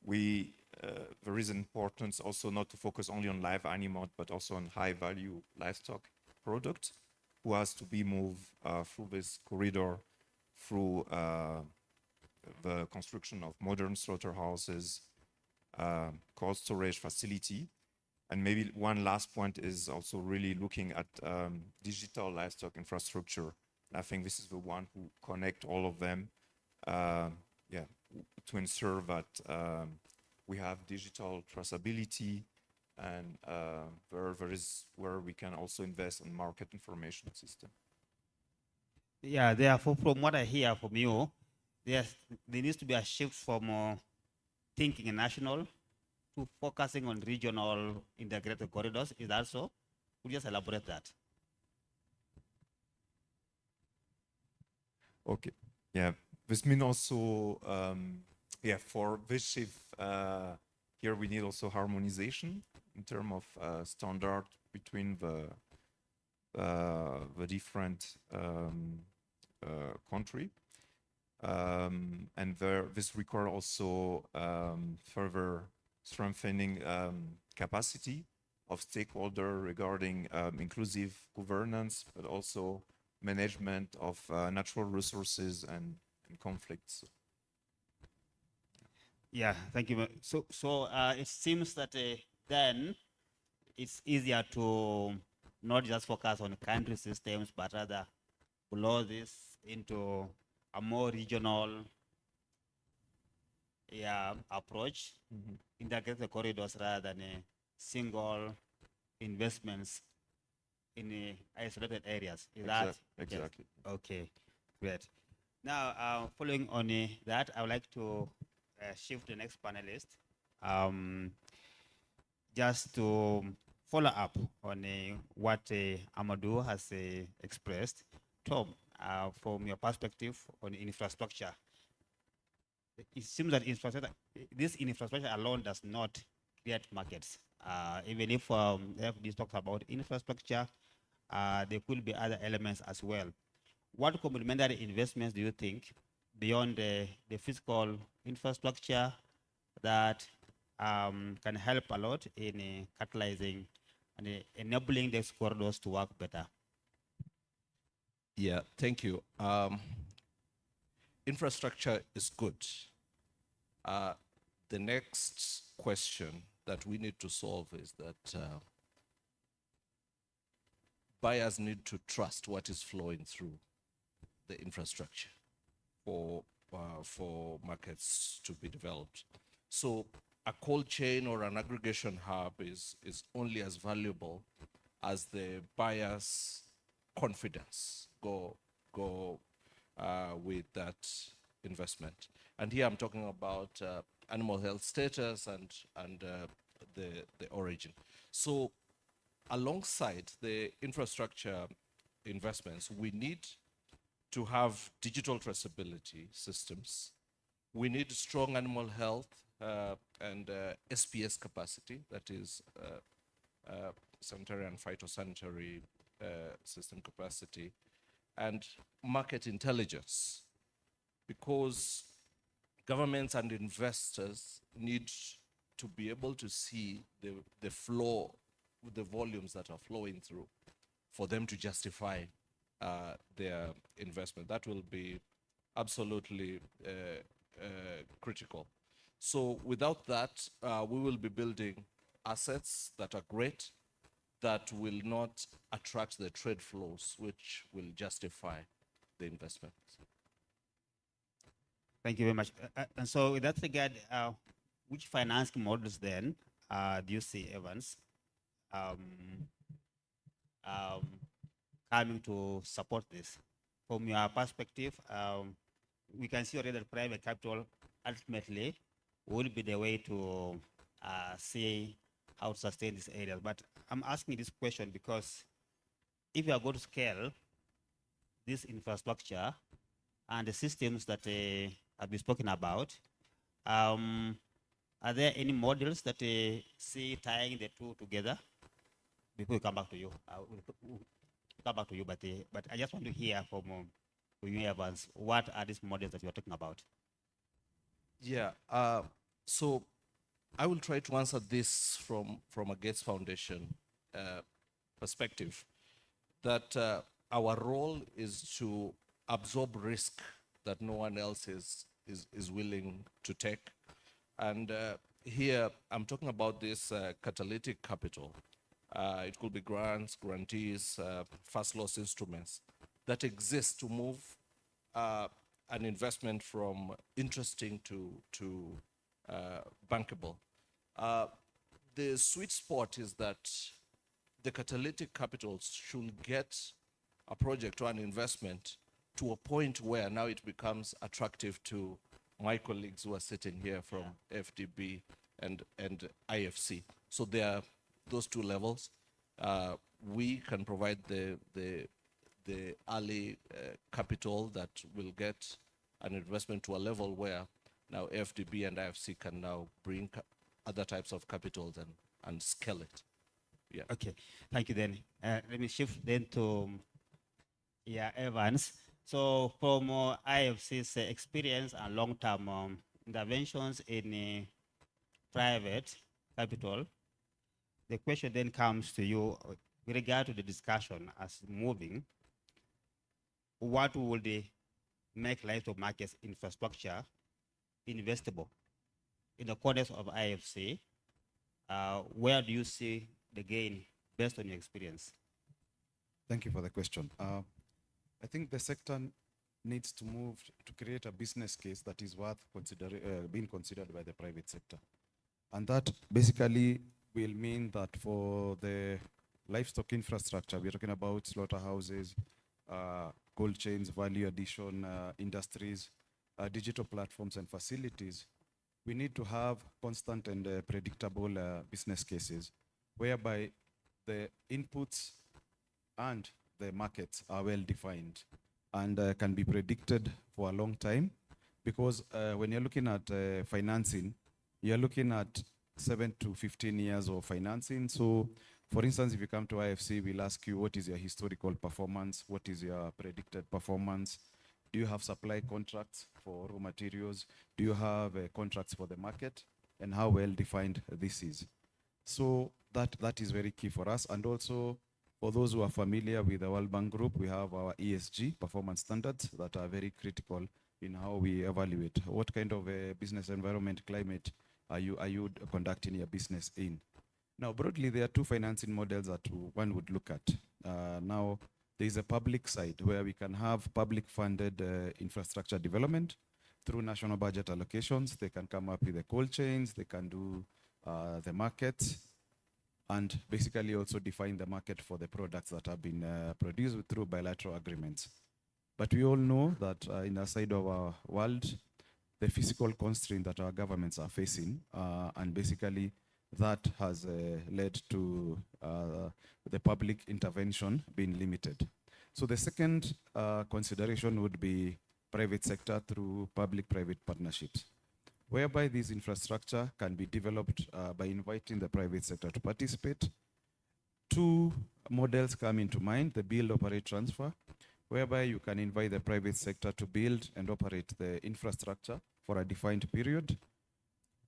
there is an importance also not to focus only on live animal, but also on high value livestock product, who has to be moved through this corridor, through the construction of modern slaughterhouses, cold storage facility, And maybe one last point is also really looking at digital livestock infrastructure. I think this is the one who connect all of them, yeah, to ensure that we have digital traceability and where we can also invest in market information system. Yeah, therefore, from what I hear from you, there needs to be a shift from thinking national to focusing on regional integrated corridors. Is that so? Could you just elaborate that? Okay. Yeah. This means also, yeah, for this shift, here we need also harmonization in terms of standard between the different country. And this requires also further strengthening capacity of stakeholder regarding inclusive governance, but also management of natural resources and conflicts. Yeah, thank you. So it seems that then it's easier to not just focus on country systems, but rather blow this into a more regional approach, integrate the corridors rather than a single investments in isolated areas. Is that Exactly. yes. Okay, great. Now, following on that, I would like to shift to the next panelist. Just to follow up on what Amadou has expressed. Tom, from your perspective on infrastructure, it seems that this infrastructure alone does not create markets. Even if this talks about infrastructure, there could be other elements as well. What complementary investments do you think beyond the physical infrastructure that can help a lot in catalyzing and enabling these corridors to work better? Yeah, thank you. Infrastructure is good. The next question that we need to solve is that buyers need to trust what is flowing through the infrastructure for markets to be developed. So a cold chain or an aggregation hub is only as valuable as the buyer's confidence go with that investment. And here I'm talking about animal health status and the origin. So alongside the infrastructure investments, we need to have digital traceability systems. We need strong animal health and SPS capacity, that is sanitary and phytosanitary system capacity, and market intelligence, because governments and investors need to be able to see the flow, the volumes that are flowing through for them to justify their investment. That will be absolutely critical. So without that, we will be building assets that are great, that will not attract the trade flows, which will justify the investment. Thank you very much. And so in that regard, which financing models then do you see, Evans, coming to support this? From your perspective, we can see already that private capital ultimately will be the way to see how to sustain this area. But I'm asking this question because if you are going to scale this infrastructure and the systems that have been spoken about, are there any models that see tying the two together? Before we come back to you, we'll come back to you, but I just want to hear from you, Evans, what are these models that you're talking about? Yeah, so I will try to answer this from a Gates Foundation perspective, that our role is to absorb risk that no one else is willing to take. And here I'm talking about this catalytic capital. It could be grants, grantees, first loss instruments that exist to move an investment from interesting to bankable. The sweet spot is that the catalytic capitals should get a project or an investment to a point where now it becomes attractive to my colleagues who are sitting here from FDB and IFC. So there are those two levels. We can provide the early capital that will get an investment to a level where now FDB and IFC can now bring other types of capitals and scale it. Yeah. Okay, thank you then. Let me shift then to Evans. So from IFC's experience and long-term interventions in private capital, the question then comes to you with regard to the discussion as moving, what would make livestock markets infrastructure investable in the context of IFC? Where do you see the gain based on your experience? Thank you for the question. I think the sector needs to move to create a business case that is worth being considered by the private sector. And that basically will mean that for the livestock infrastructure, we're talking about slaughterhouses, cold chains, value addition industries, digital platforms and facilities, we need to have constant and predictable business cases whereby the inputs and the markets are well defined and can be predicted for a long time, because when you're looking at financing, you're looking at 7 to 15 years of financing. So for instance, if you come to IFC, we'll ask you, what is your historical performance? What is your predicted performance? Do you have supply contracts for raw materials? Do you have contracts for the market? And how well defined this is. So that is very key for us. And also, for those who are familiar with the World Bank Group, we have our ESG performance standards that are very critical in how we evaluate what kind of a business environment climate are you conducting your business in. Now, broadly, there are two financing models that one would look at. Now, there is a public side where we can have public funded infrastructure development through national budget allocations. They can come up with the cold chains, they can do the markets, and basically also define the market for the products that have been produced through bilateral agreements. But we all know that in the side of our world, the physical constraint that our governments are facing, and basically that has led to the public intervention being limited. So the second consideration would be private sector through public-private partnerships, whereby this infrastructure can be developed by inviting the private sector to participate. Two models come into mind: the build, operate, transfer, whereby you can invite the private sector to build and operate the infrastructure for a defined period,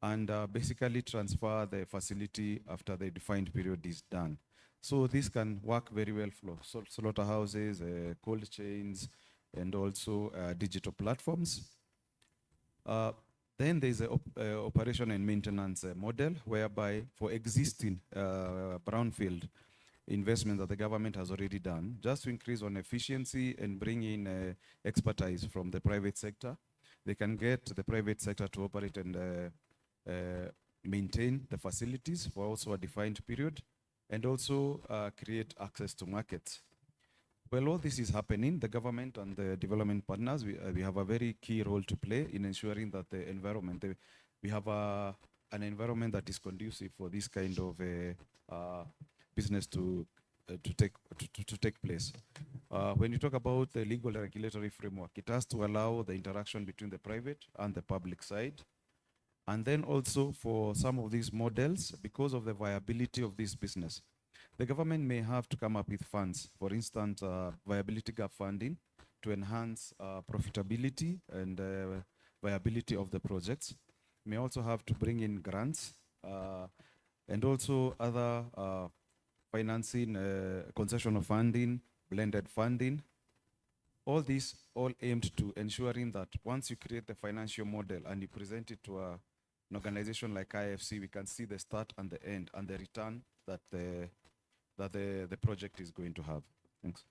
and basically transfer the facility after the defined period is done. So this can work very well for slaughterhouses, cold chains, and also digital platforms. Then there's an operation and maintenance model, whereby for existing brownfield investment that the government has already done, just to increase on efficiency and bring in expertise from the private sector, they can get the private sector to operate and maintain the facilities for also a defined period, and also create access to markets. Well, all this is happening. The government and the development partners, we have a very key role to play in ensuring that the environment, we have an environment that is conducive for this kind of business to take place. When you talk about the legal and regulatory framework, it has to allow the interaction between the private and the public side. And then also for some of these models, because of the viability of this business, the government may have to come up with funds, for instance, viability gap funding, to enhance profitability and viability of the projects. May also have to bring in grants and also other financing, concessional funding, blended funding. All these all aimed to ensuring that once you create the financial model and you present it to an organization like IFC, we can see the start and the end and the return that the project is going to have. Thanks.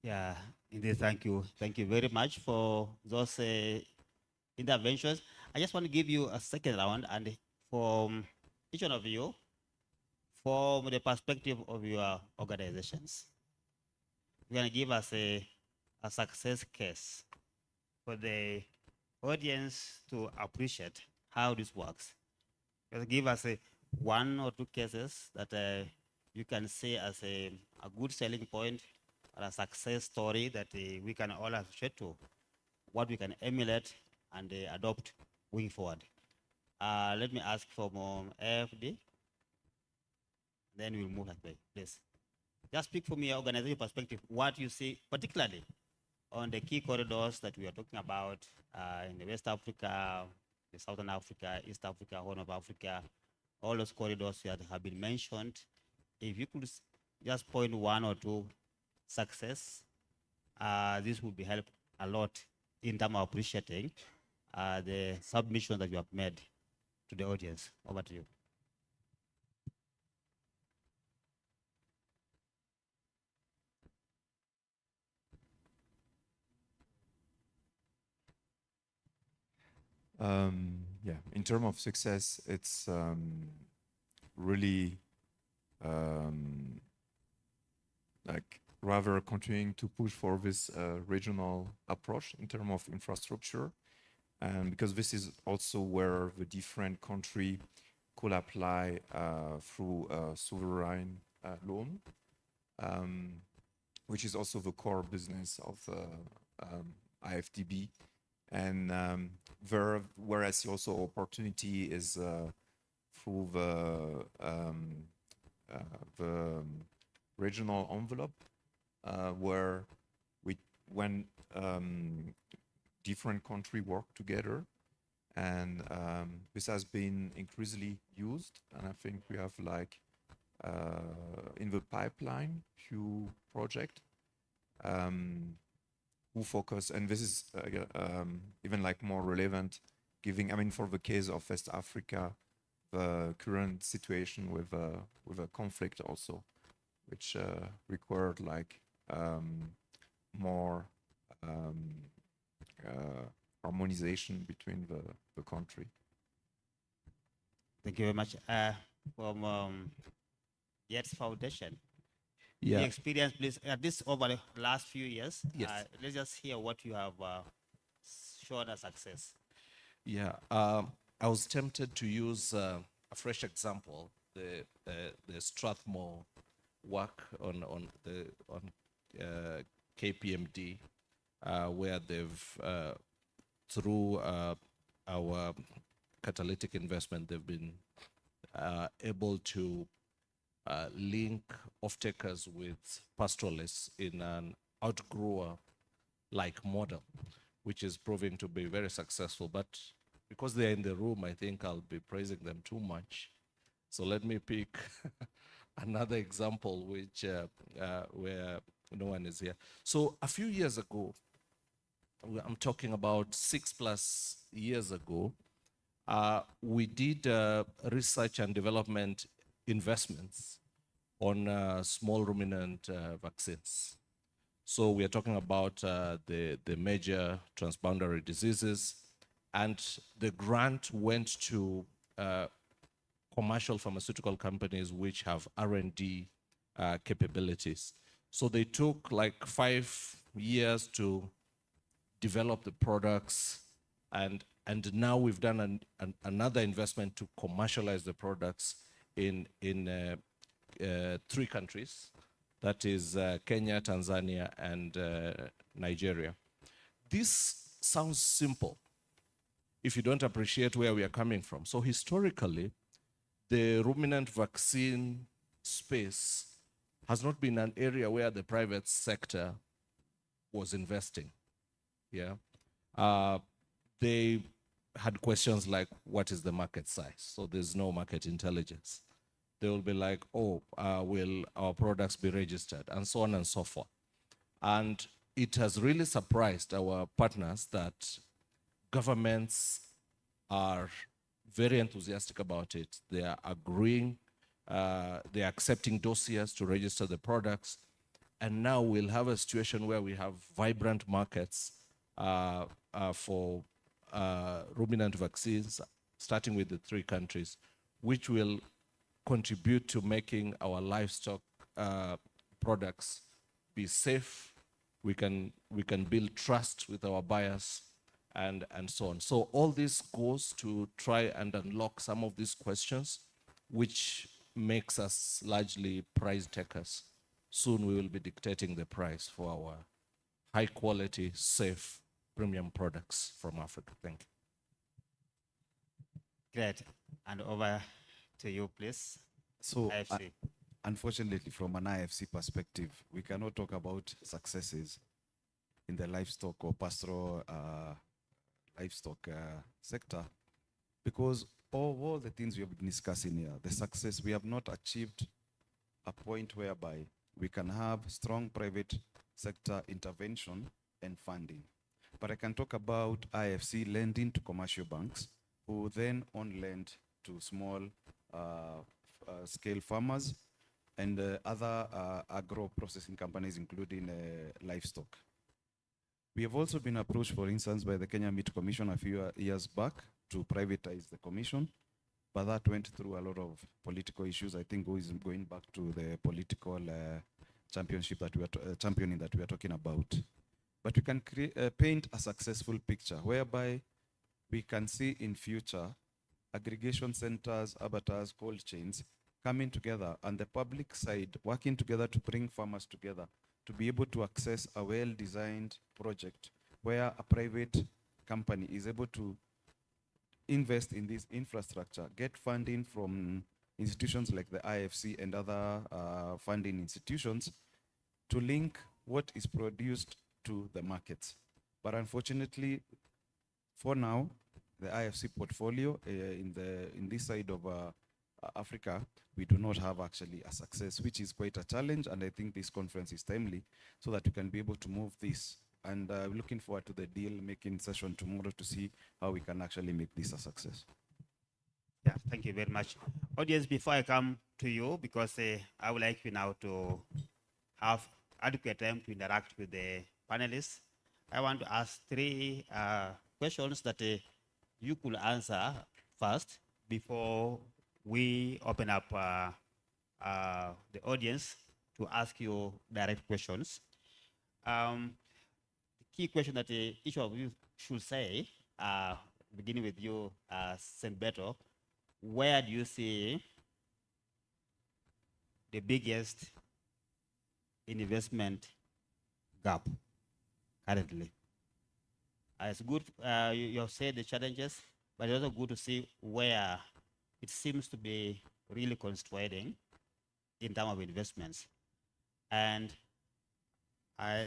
Yeah, indeed, thank you. Thank you very much for those interventions. I just want to give you a second round, and from each one of you, from the perspective of your organizations, you're going to give us a success case for the audience to appreciate how this works. Just give us one or two cases that you can see as a good selling point or a success story that we can all associate to, what we can emulate and adopt going forward. Let me ask from AFD, then we'll move that way, please. Just speak from your organization perspective, what you see particularly on the key corridors that we are talking about in the West Africa, the Southern Africa, East Africa, Horn of Africa, all those corridors that have been mentioned. If you could just point one or two success, this would be help a lot in terms of appreciating the submission that you have made to the audience. Over to you. Yeah, in terms of success, it's really like rather continuing to push for this regional approach in terms of infrastructure, and because this is also where the different country could apply through a sovereign loan, which is also the core business of IFTB. And where I see also opportunity is through the regional envelope, where when different countries work together, and this has been increasingly used, and I think we have like in the pipeline few projects who focus, and this is even like more relevant, giving, I mean, for the case of West Africa, the current situation with a conflict also, which required like more harmonization between the country. Thank you very much. From Yates Foundation. The Yeah. experience, please, this over the last few years. Yes. Let's just hear what you have shown as success. Yeah, I was tempted to use a fresh example, the Strathmore work on KPMD, where they've through our catalytic investment, they've been able to link off-takers with pastoralists in an outgrower-like model, which is proving to be very successful. But because they're in the room, I think I'll be praising them too much. So let me pick another example, which where no one is here. So a few years ago, I'm talking about 6+ years ago, we did research and development investments on small ruminant vaccines. So we are talking about the major transboundary diseases, and the grant went to commercial pharmaceutical companies which have R&D capabilities. So they took like 5 years to develop the products, and now we've done another investment to commercialize the products in 3 countries, that is Kenya, Tanzania, and Nigeria. This sounds simple if you don't appreciate where we are coming from. So historically, the ruminant vaccine space has not been an area where the private sector was investing. Yeah, they had questions like, what is the market size? So there's no market intelligence. They will be like, oh, will our products be registered? And so on and so forth. And it has really surprised our partners that governments are very enthusiastic about it. They are agreeing, they are accepting dossiers to register the products. And now we'll have a situation where we have vibrant markets for ruminant vaccines, starting with the 3 countries, which will contribute to making our livestock products be safe. We can build trust with our buyers and so on. So all this goes to try and unlock some of these questions, which makes us largely price takers. Soon we will be dictating the price for our high quality, safe, premium products from Africa. Thank you. Great. And over to you, please. So, IFC. unfortunately, from an IFC perspective, we cannot talk about successes in the livestock or pastoral livestock sector because all the things we have been discussing here, the success, we have not achieved a point whereby we can have strong private sector intervention and funding. But I can talk about IFC lending to commercial banks who then on lend to small scale farmers and other agro processing companies, including livestock. We have also been approached, for instance, by the Kenya Meat Commission a few years back to privatize the commission, but that went through a lot of political issues. I think going back to the political championship that we are championing that we are talking about. But we can paint a successful picture whereby we can see in future aggregation centers, abattoirs, cold chains coming together and the public side working together to bring farmers together to be able to access a well-designed project where a private company is able to invest in this infrastructure, get funding from institutions like the IFC and other funding institutions to link what is produced to the markets. But unfortunately, for now, the IFC portfolio in this side of Africa, we do not have actually a success, which is quite a challenge. And I think this conference is timely so that we can be able to move this. And we're looking forward to the deal making session tomorrow to see how we can actually make this a success. Yeah, thank you very much. Audience, before I come to you, because I would like you now to have adequate time to interact with the panelists, I want to ask 3 questions that you could answer first before we open up the audience to ask you direct questions. The key question that each of you should say, beginning with you, St. Beto, where do you see the biggest investment gap currently? It's good, you have said the challenges, but it's also good to see where it seems to be really constraining in terms of investments. And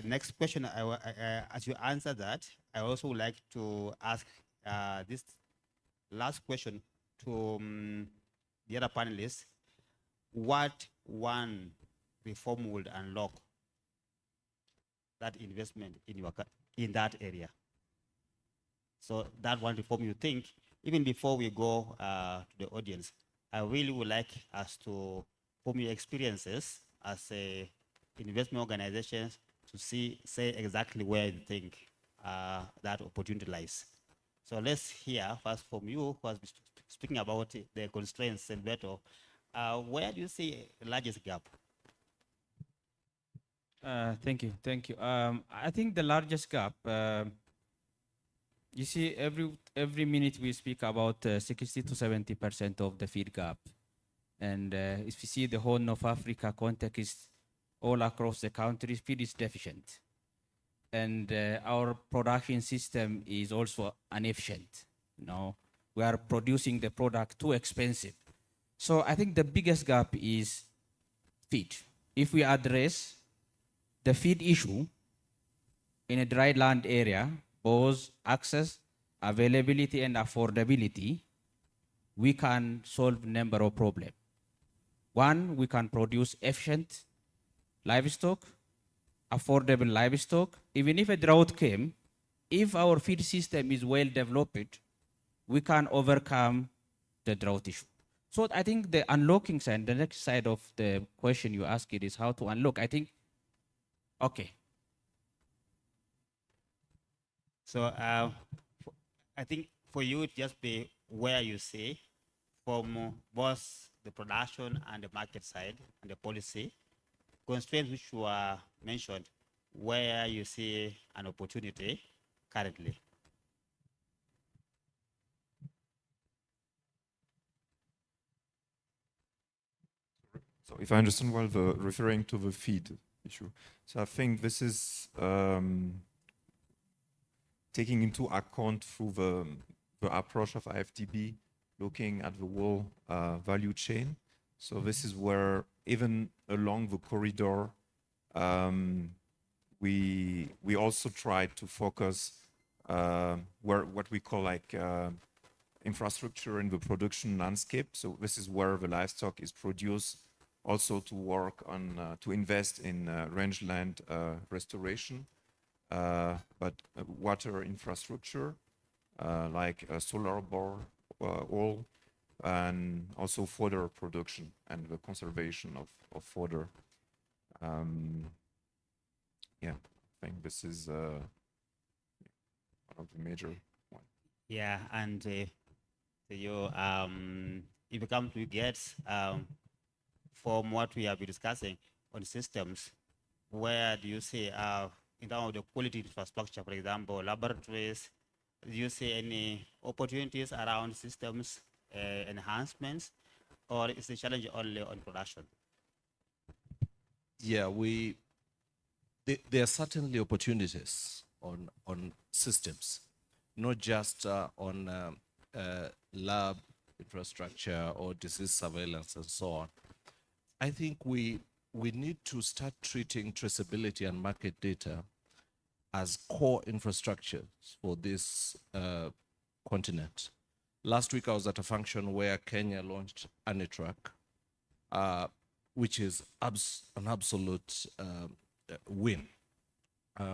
next question, as you answer that, I also would like to ask this last question to the other panelists. What one reform would unlock that investment in that area? So that one reform you think, even before we go to the audience, I really would like us to, from your experiences as a investment organizations, to say exactly where you think that opportunity lies. So let's hear first from you, who has been speaking about the constraints, Beto. Where do you see the largest gap? Thank you. I think the largest gap, you see, every minute we speak about 60 to 70% of the feed gap. And if you see the Horn of Africa context all across the country, feed is deficient. And our production system is also inefficient. We are producing the product too expensive. So I think the biggest gap is feed. If we address the feed issue in a dry land area, both access, availability, and affordability, we can solve a number of problems. One, we can produce efficient livestock, affordable livestock. Even if a drought came, if our feed system is well developed, we can overcome the drought issue. So I think the unlocking side, the next side of the question you ask it is how to unlock. I think, okay. So I think for you, it just be where you see from both the production and the market side and the policy constraints which were mentioned, where you see an opportunity currently. So if I understand well, referring to the feed issue. So I think this is taking into account through the approach of IFTB, looking at the whole value chain. So this is where even along the corridor, we also try to focus where what we call like infrastructure in the production landscape. So this is where the livestock is produced, also to work on to invest in rangeland restoration, but water infrastructure like solar bore oil, and also fodder production and the conservation of fodder. Yeah, I think this is one of the major ones. Yeah, and so you if you come to get from what we have been discussing on systems, where do you see in terms of the quality infrastructure, for example, laboratories, do you see any opportunities around systems enhancements, or is the challenge only on production? Yeah, there are certainly opportunities on systems, not just on lab infrastructure or disease surveillance and so on. I think we need to start treating traceability and market data as core infrastructures for this continent. Last week I was at a function where Kenya launched AniTrack, which is an absolute win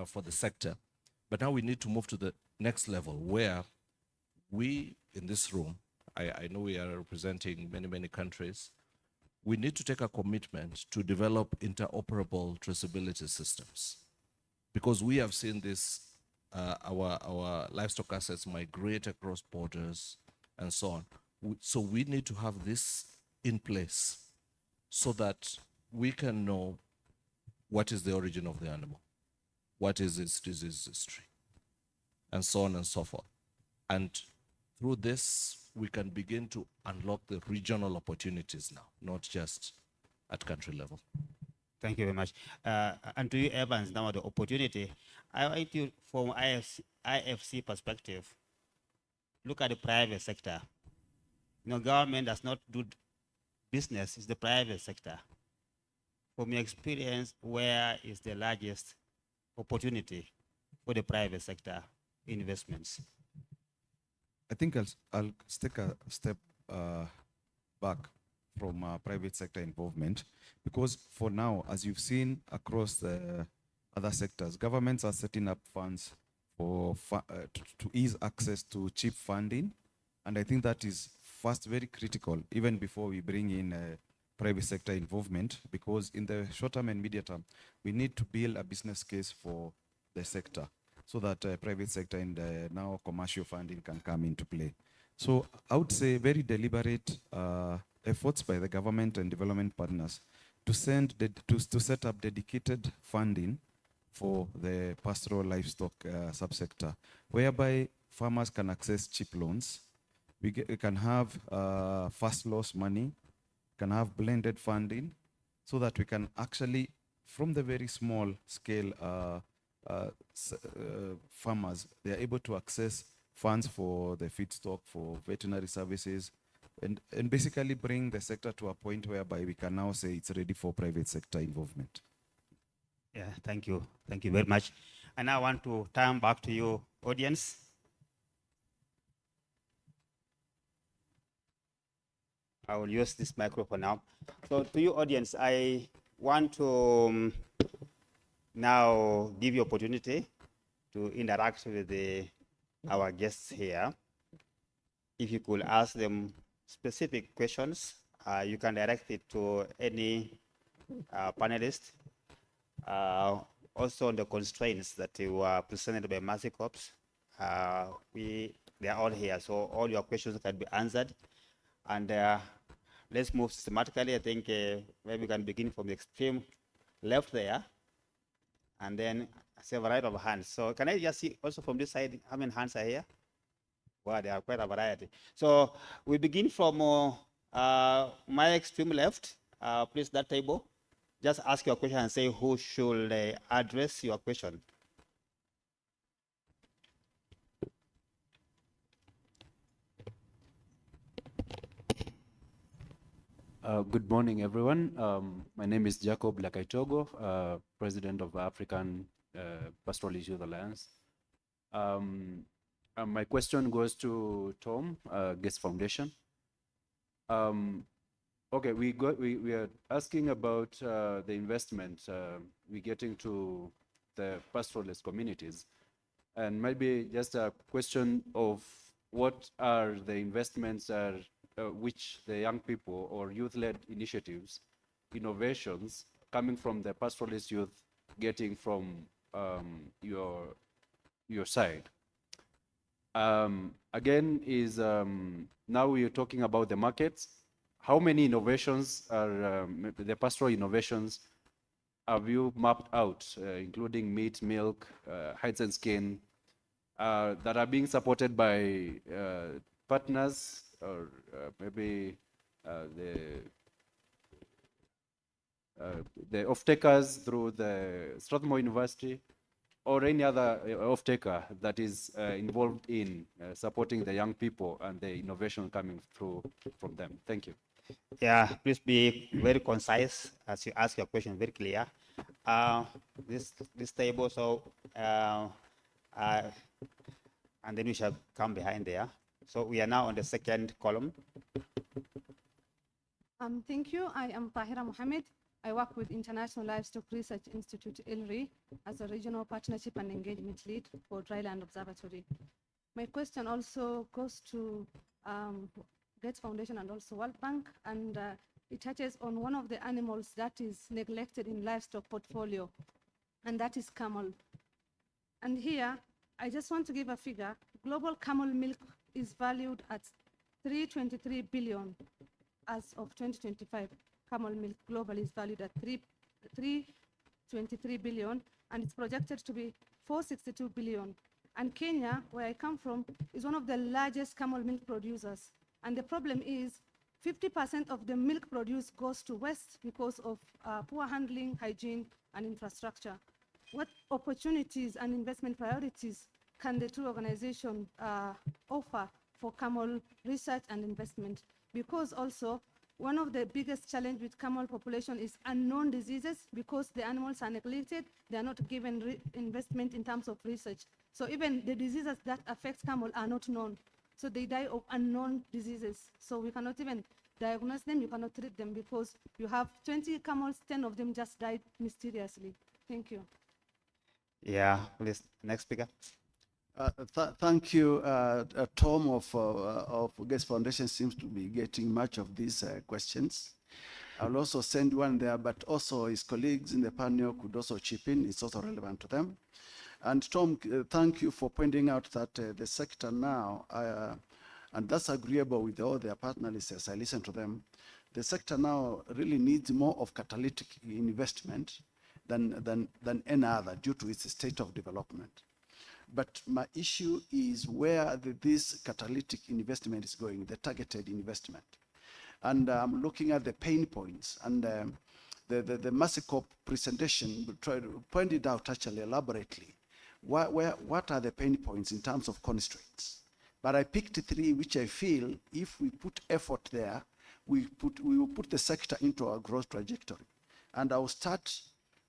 for the sector. But now we need to move to the next level where we in this room, I know we are representing many countries, we need to take a commitment to develop interoperable traceability systems, because we have seen this, our livestock assets migrate across borders and so on. So we need to have this in place so that we can know what is the origin of the animal, what is its disease history, and so on and so forth. And through this, we can begin to unlock the regional opportunities now, not just at country level. Thank you very much. And to you, Evans, now the opportunity. I want you from IFC perspective, look at the private sector. You know, government does not do business, it's the private sector. From your experience, where is the largest opportunity for the private sector investments? I think I'll take a step back from private sector involvement, because for now, as you've seen across the other sectors, governments are setting up funds for to ease access to cheap funding, and I think that is first very critical even before we bring in private sector involvement, because in the short term and medium term, we need to build a business case for the sector so that private sector and now commercial funding can come into play. So I would say very deliberate efforts by the government and development partners to set up dedicated funding for the pastoral livestock subsector, whereby farmers can access cheap loans. We can have fast loss money, can have blended funding, so that we can actually, from the very small scale farmers, they are able to access funds for the feedstock, for veterinary services, and basically bring the sector to a point whereby we can now say it's ready for private sector involvement. Yeah, thank you. Thank you very much. And I want to turn back to you, audience. I will use this microphone now. So to you, audience, I want to now give you opportunity to interact with our guests here. If you could ask them specific questions, you can direct it to any panelist. Also on the constraints that were presented by Mercy Corps, they are all here, so all your questions can be answered. And let's move systematically. I think maybe we can begin from the extreme left there, and then several right of hands. So can I just see also from this side how many hands are here? Wow, there are quite a variety. So we begin from my extreme left. Please, that table. Just ask your question and say who should address your question. Good morning, everyone. My name is Jacob Lakaitogo, President of African Pastoral Youth Alliance. My question goes to Tom, Gates Foundation. Okay, we are asking about the investment we're getting to the pastoralist communities, and maybe just a question of what are the investments which the young people or youth-led initiatives, innovations coming from the pastoralist youth getting from your side. Again, now we are talking about the markets. How many innovations are the pastoral innovations have you mapped out, including meat, milk, hides and skin, that are being supported by partners or maybe the off-takers through the Strathmore University or any other off-taker that is involved in supporting the young people and the innovation coming through from them? Thank you. Yeah, please be very concise as you ask your question, very clear. This table, so and then we shall come behind there. So we are now on the second column. Thank you. I am Tahira Mohammed. I work with International Livestock Research Institute, ILRI, as a regional partnership and engagement lead for Dryland Observatory. My question also goes to Gates Foundation and also World Bank, and it touches on one of the animals that is neglected in livestock portfolio, and that is camel. And here, I just want to give a figure. Global camel milk is valued at 323 billion as of 2025. Camel milk globally is valued at 323 billion, and it's projected to be 462 billion. And Kenya, where I come from, is one of the largest camel milk producers. And the problem is 50% of the milk produced goes to waste because of poor handling, hygiene, and infrastructure. What opportunities and investment priorities can the two organizations offer for camel research and investment? Because also, one of the biggest challenge with camel population is unknown diseases. Because the animals are neglected, they are not given investment in terms of research. So even the diseases that affect camel are not known. So they die of unknown diseases. So we cannot even diagnose them, you cannot treat them, because you have 20 camels, 10 of them just died mysteriously. Thank you. Yeah, please, next speaker. Thank you. Tom of Gates Foundation seems to be getting much of these questions. I'll also send one there, but also his colleagues in the panel could also chip in. It's also relevant to them. And Tom, thank you for pointing out that the sector now, and that's agreeable with all their partners as I listen to them, the sector now really needs more of catalytic investment than any other due to its state of development. But my issue is where this catalytic investment is going, the targeted investment. And I'm looking at the pain points, and the Mercy Corps presentation pointed out actually elaborately what are the pain points in terms of constraints. But I picked three which I feel if we put effort there, we will put the sector into a growth trajectory. And I'll start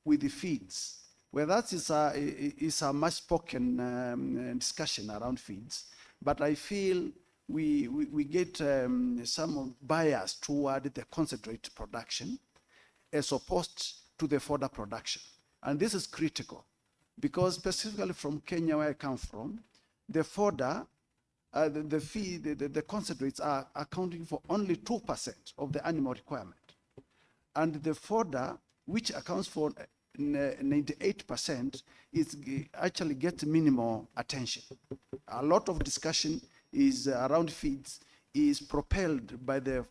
with the feeds. Well, that is a much spoken discussion around feeds, but I feel we get some bias toward the concentrate production as opposed to the fodder production. And this is critical because specifically from Kenya, where I come from, the fodder the feed, the concentrates are accounting for only 2% of the animal requirement. And the fodder, which accounts for 98%, actually gets minimal attention. A lot of discussion is around feeds is propelled by the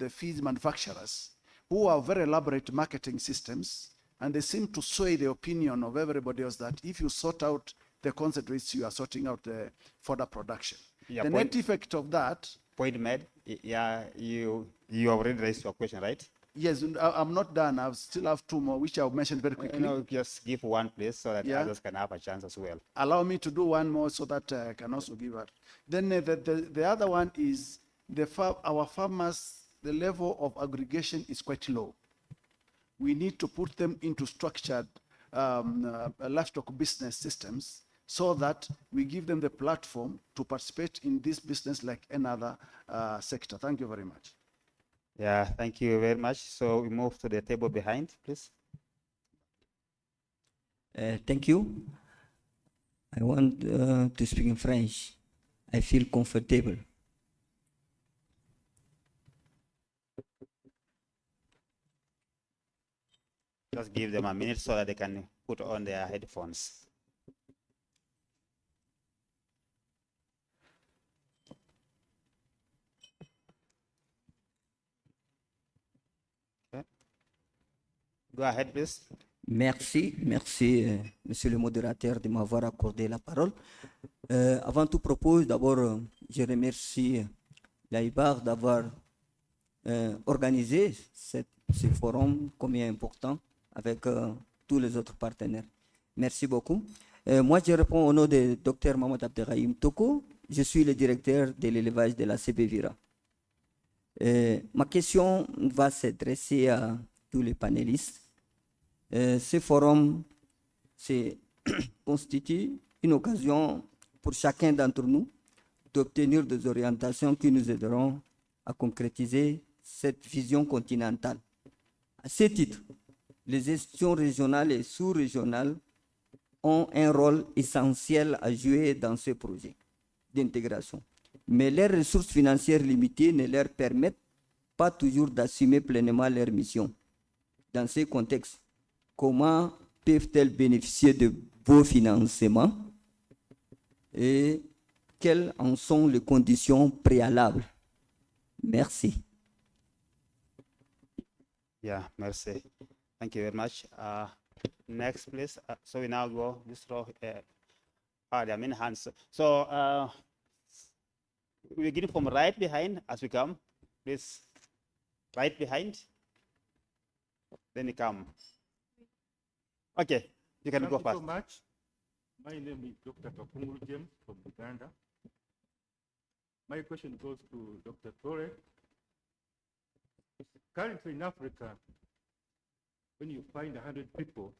feed manufacturers, who have very elaborate marketing systems, and they seem to sway the opinion of everybody else that if you sort out the concentrates, you are sorting out the fodder production. Yeah, the net effect of that. Point made. Yeah, you already raised your question, right? Yes, I'm not done. I still have two more, which I'll mention very quickly. No, just give one, please, so that Yeah. others can have a chance as well. Allow me to do one more so that I can also give her. Then the other one is our farmers, the level of aggregation is quite low. We need to put them into structured livestock business systems so that we give them the platform to participate in this business like another sector. Thank you very much. Yeah, thank you very much. So we move to the table behind, please. Thank you. I want to speak in French. I feel comfortable. Just give them a minute so that they can put on their headphones. Okay. Go ahead, please. Merci, monsieur le modérateur, de m'avoir accordé la parole. Avant tout propos, d'abord, je remercie l'AIBAR d'avoir organisé ce forum combien important avec tous les autres partenaires. Merci beaucoup. Moi, je réponds au nom de Dr Mahmoud Abderrahim Toko. Je suis le directeur de l'élevage de la CBVIRA. Ma question va s'adresser à tous les panélistes. Ce forum constitue une occasion pour chacun d'entre nous d'obtenir des orientations qui nous aideront à concrétiser cette vision continentale. À ce titre, les gestions régionales et sous-régionales ont un rôle essentiel à jouer dans ce projet d'intégration. Mais leurs ressources financières limitées ne leur permettent pas toujours d'assumer pleinement leur mission. Dans ce contexte, comment peuvent-elles bénéficier de vos financements et quelles en sont les conditions préalables? Merci. Yeah, merci. Thank you very much. Next, please. So we now go this row. There are many hands. So we begin from right behind as we come. Please, right behind. Then you come. Okay, you can go first. Thank you so much. My name is Dr. Kakungulu James from Uganda. My question goes to Dr. Tore. Currently in Africa, when you find 100 people,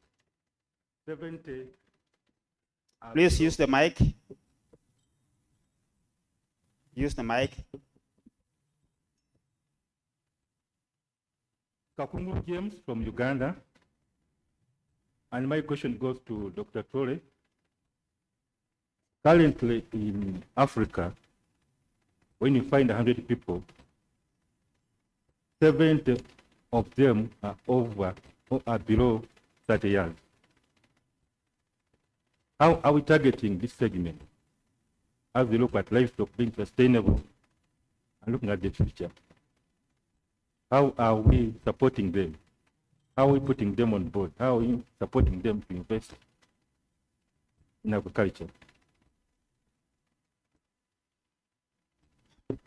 70 are Please use the mic. Use the mic. Kakungulu James from Uganda. And my question goes to Dr. Tore. Currently in Africa, when you find 100 people, 70 of them are over or are below 30 years. How are we targeting this segment as we look at livestock being sustainable and looking at the future? How are we supporting them? How are we putting them on board? How are we supporting them to invest in agriculture?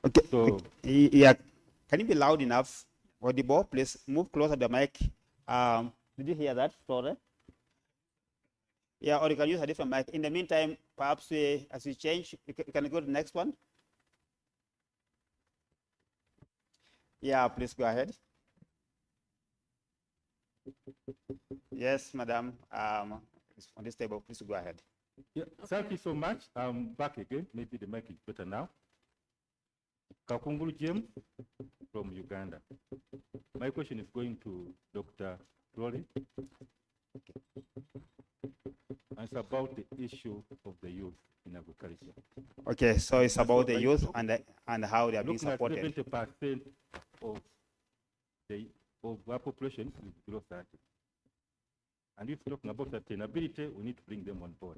Okay. So, yeah, can you be loud enough? Audible, please move closer to the mic. Did you hear that, Tore? Yeah, or you can use a different mic. In the meantime, perhaps as we change, you can go to the next one. Yeah, please go ahead. Yes, madam. On this table, please go ahead. yeah, thank you so much. I'm back again. Maybe the mic is better now. Kakungulu James from Uganda. My question is going to Dr. Tore. And it's about the issue of the youth in agriculture. Okay, so it's about the what youth livestock. and how they are being Looking at supported. 70% of our population is below 30. And if talking about sustainability, we need to bring them on board.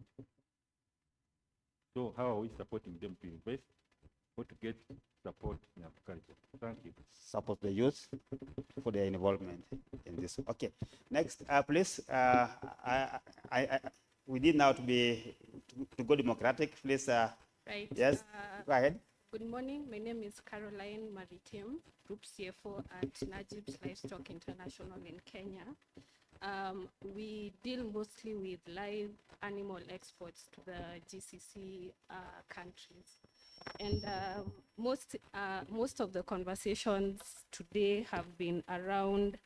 So how are we supporting them to invest or to get support in agriculture? Thank you. Support the youth for their involvement in this. Okay, next, please. We need now to go democratic. Please. Right. Yes. Go ahead. Good morning. My name is Caroline Maritim, Group CFO at Najib's Livestock International in Kenya. We deal mostly with live animal exports to the GCC countries. And most of the conversations today have been around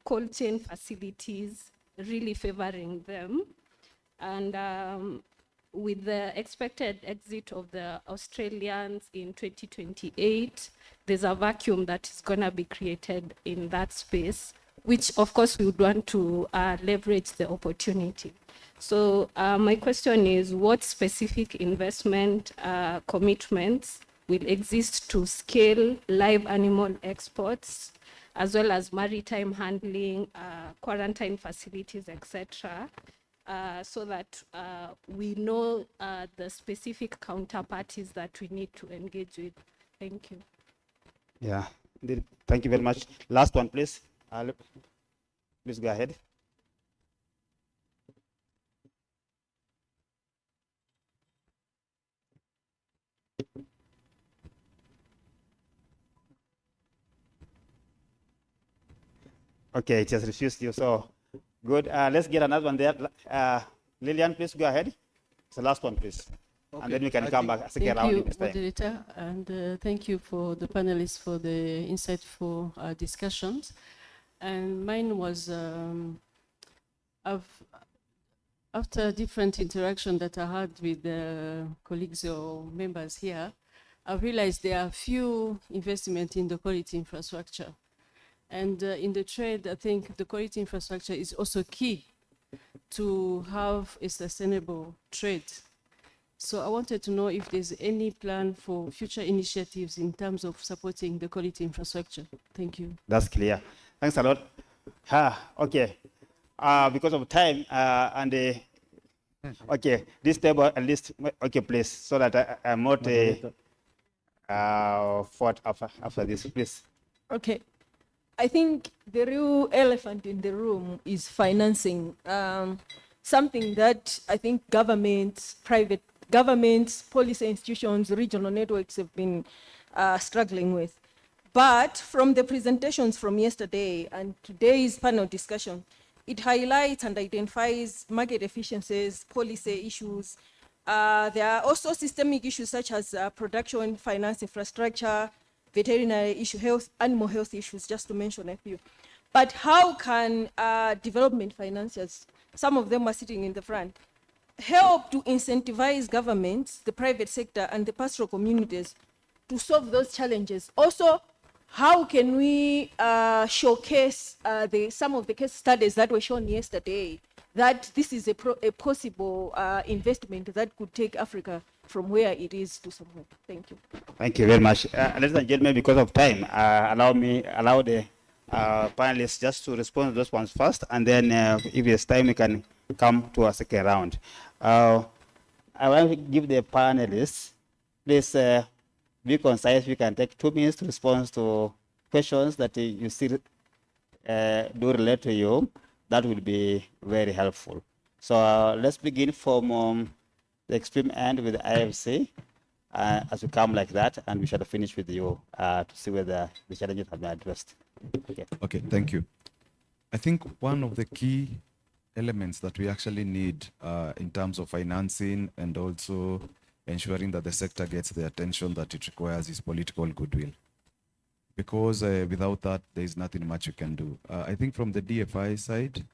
cold chain facilities, really favoring them. And with the expected exit of the Australians in 2028, there's a vacuum that is going to be created in that space, which of course we would want to leverage the opportunity. So my question is, what specific investment commitments will exist to scale live animal exports, as well as maritime handling, quarantine facilities, etc., so that we know the specific counterparties that we need to engage with? Thank you. Yeah, thank you very much. Last one, please. Please go ahead. Okay, it has refused you, so good. Let's get another one there. Lillian, please go ahead. It's the last one, please. Okay. And then we can come back a second round. Thank you, moderator, and thank you for the panelists for the insightful discussions. And mine was, after different interaction that I had with the colleagues or members here, I've realized there are few investment in the quality infrastructure. And in the trade, I think the quality infrastructure is also key to have a sustainable trade. So I wanted to know if there's any plan for future initiatives in terms of supporting the quality infrastructure. Thank you. That's clear. Thanks a lot. Okay. Because of time okay, this table at least, okay, please, so that I'm not fought after this, please. Okay. I think the real elephant in the room is financing. Something that I think governments, private governments, policy institutions, regional networks have been struggling with. But from the presentations from yesterday and today's panel discussion, it highlights and identifies market efficiencies, policy issues. There are also systemic issues such as production, finance, infrastructure, veterinary issue, health, animal health issues, just to mention a few. But how can development financiers, some of them are sitting in the front, help to incentivize governments, the private sector, and the pastoral communities to solve those challenges? Also, how can we showcase some of the case studies that were shown yesterday, that this is a possible investment that could take Africa from where it is to somewhere? Thank you. Thank you very much. Ladies and gentlemen, because of time, allow the panelists just to respond to those ones first, and then if there's time, we can come to a second round. I want to give the panelists, please be concise. We can take 2 minutes to respond to questions that you see do relate to you. That will be very helpful. So let's begin from the extreme end with the IFC as we come like that, and we shall finish with you to see whether the challenges have been addressed. Okay. Okay, thank you. I think one of the key elements that we actually need in terms of financing and also ensuring that the sector gets the attention that it requires is political goodwill. Because without that, there is nothing much you can do. I think from the DFI side,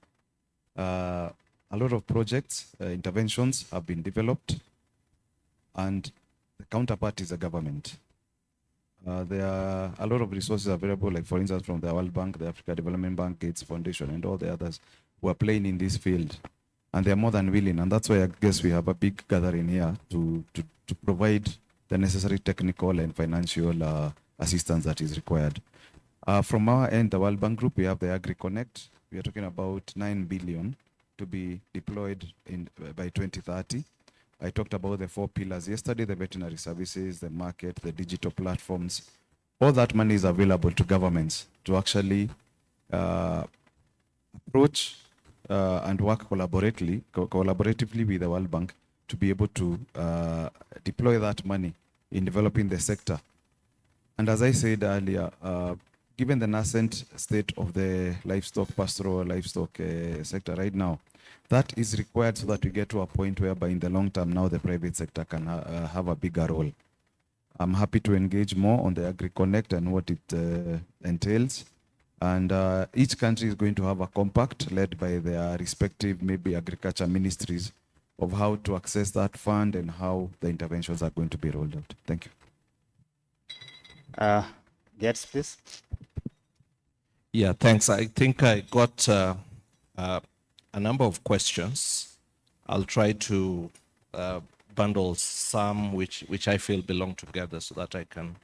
a lot of projects, interventions have been developed, and the counterpart is the government. There are a lot of resources available, like for instance, from the World Bank, the Africa Development Bank, Gates Foundation, and all the others who are playing in this field. and they're more than willing. And that's why I guess we have a big gathering here to provide the necessary technical and financial assistance that is required. From our end, the World Bank Group, we have the AgriConnect. We are talking about 9 billion to be deployed by 2030. I talked about the 4 pillars yesterday: the veterinary services, the market, the digital platforms. All that money is available to governments to actually approach and work collaboratively with the World Bank to be able to deploy that money in developing the sector. And as I said earlier, given the nascent state of the pastoral livestock sector right now, that is required so that we get to a point whereby in the long term now the private sector can have a bigger role. I'm happy to engage more on the AgriConnect and what it entails. And each country is going to have a compact led by their respective maybe agriculture ministries of how to access that fund and how the interventions are going to be rolled out. Thank you. Gets, please. Yeah, thanks. I think I got a number of questions. I'll try to bundle some which I feel belong together so that I can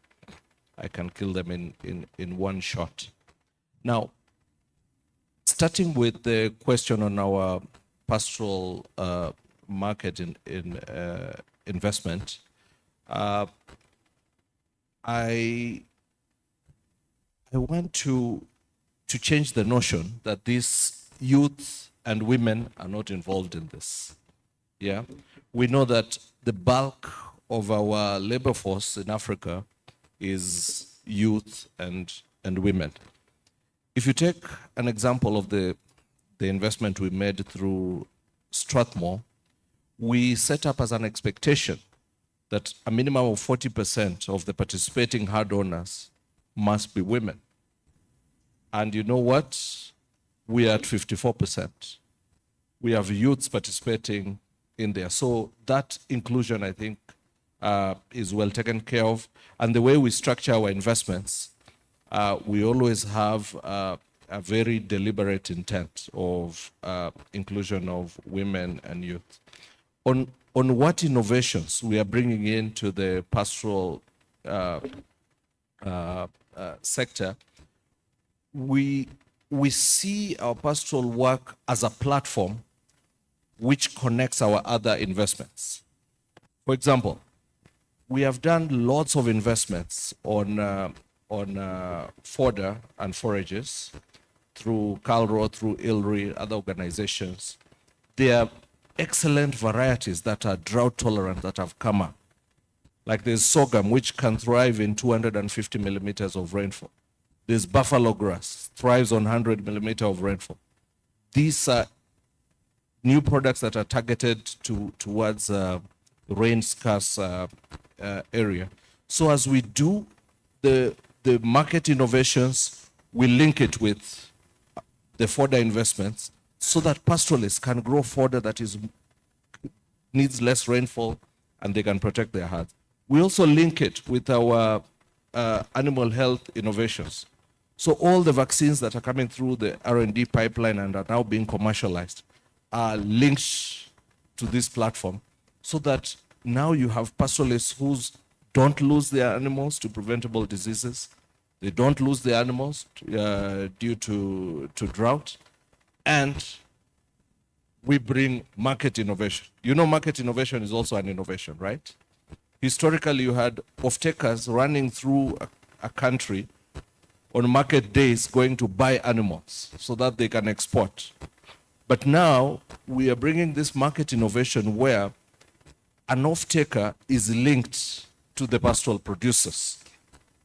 kill them in one shot. Now, starting with the question on our pastoral market in investment, I want to change the notion that these youth and women are not involved in this. Yeah, we know that the bulk of our labor force in Africa is youth and women. If you take an example of the investment we made through Strathmore, we set up as an expectation that a minimum of 40% of the participating herd owners must be women. And you know what? We are at 54%. We have youths participating in there. So that inclusion, I think, is well taken care of. And the way we structure our investments, we always have a very deliberate intent of inclusion of women and youth. On what innovations we are bringing into the pastoral sector, we see our pastoral work as a platform which connects our other investments. For example, we have done lots of investments on fodder and forages through Calro, through ILRI, other organizations. They are excellent varieties that are drought tolerant that have come up. Like there's sorghum, which can thrive in 250 millimeters of rainfall. There's buffalo grass, thrives on 100 millimeters of rainfall. These are new products that are targeted towards rain-scarce area. So as we do the market innovations, we link it with the fodder investments so that pastoralists can grow fodder that needs less rainfall and they can protect their herds. We also link it with our animal health innovations. So all the vaccines that are coming through the R&D pipeline and are now being commercialized are linked to this platform so that now you have pastoralists who don't lose their animals to preventable diseases. They don't lose their animals due to drought. And we bring market innovation. You know, market innovation is also an innovation, right? Historically, you had off-takers running through a country on market days going to buy animals so that they can export. But now we are bringing this market innovation where an off-taker is linked to the pastoral producers.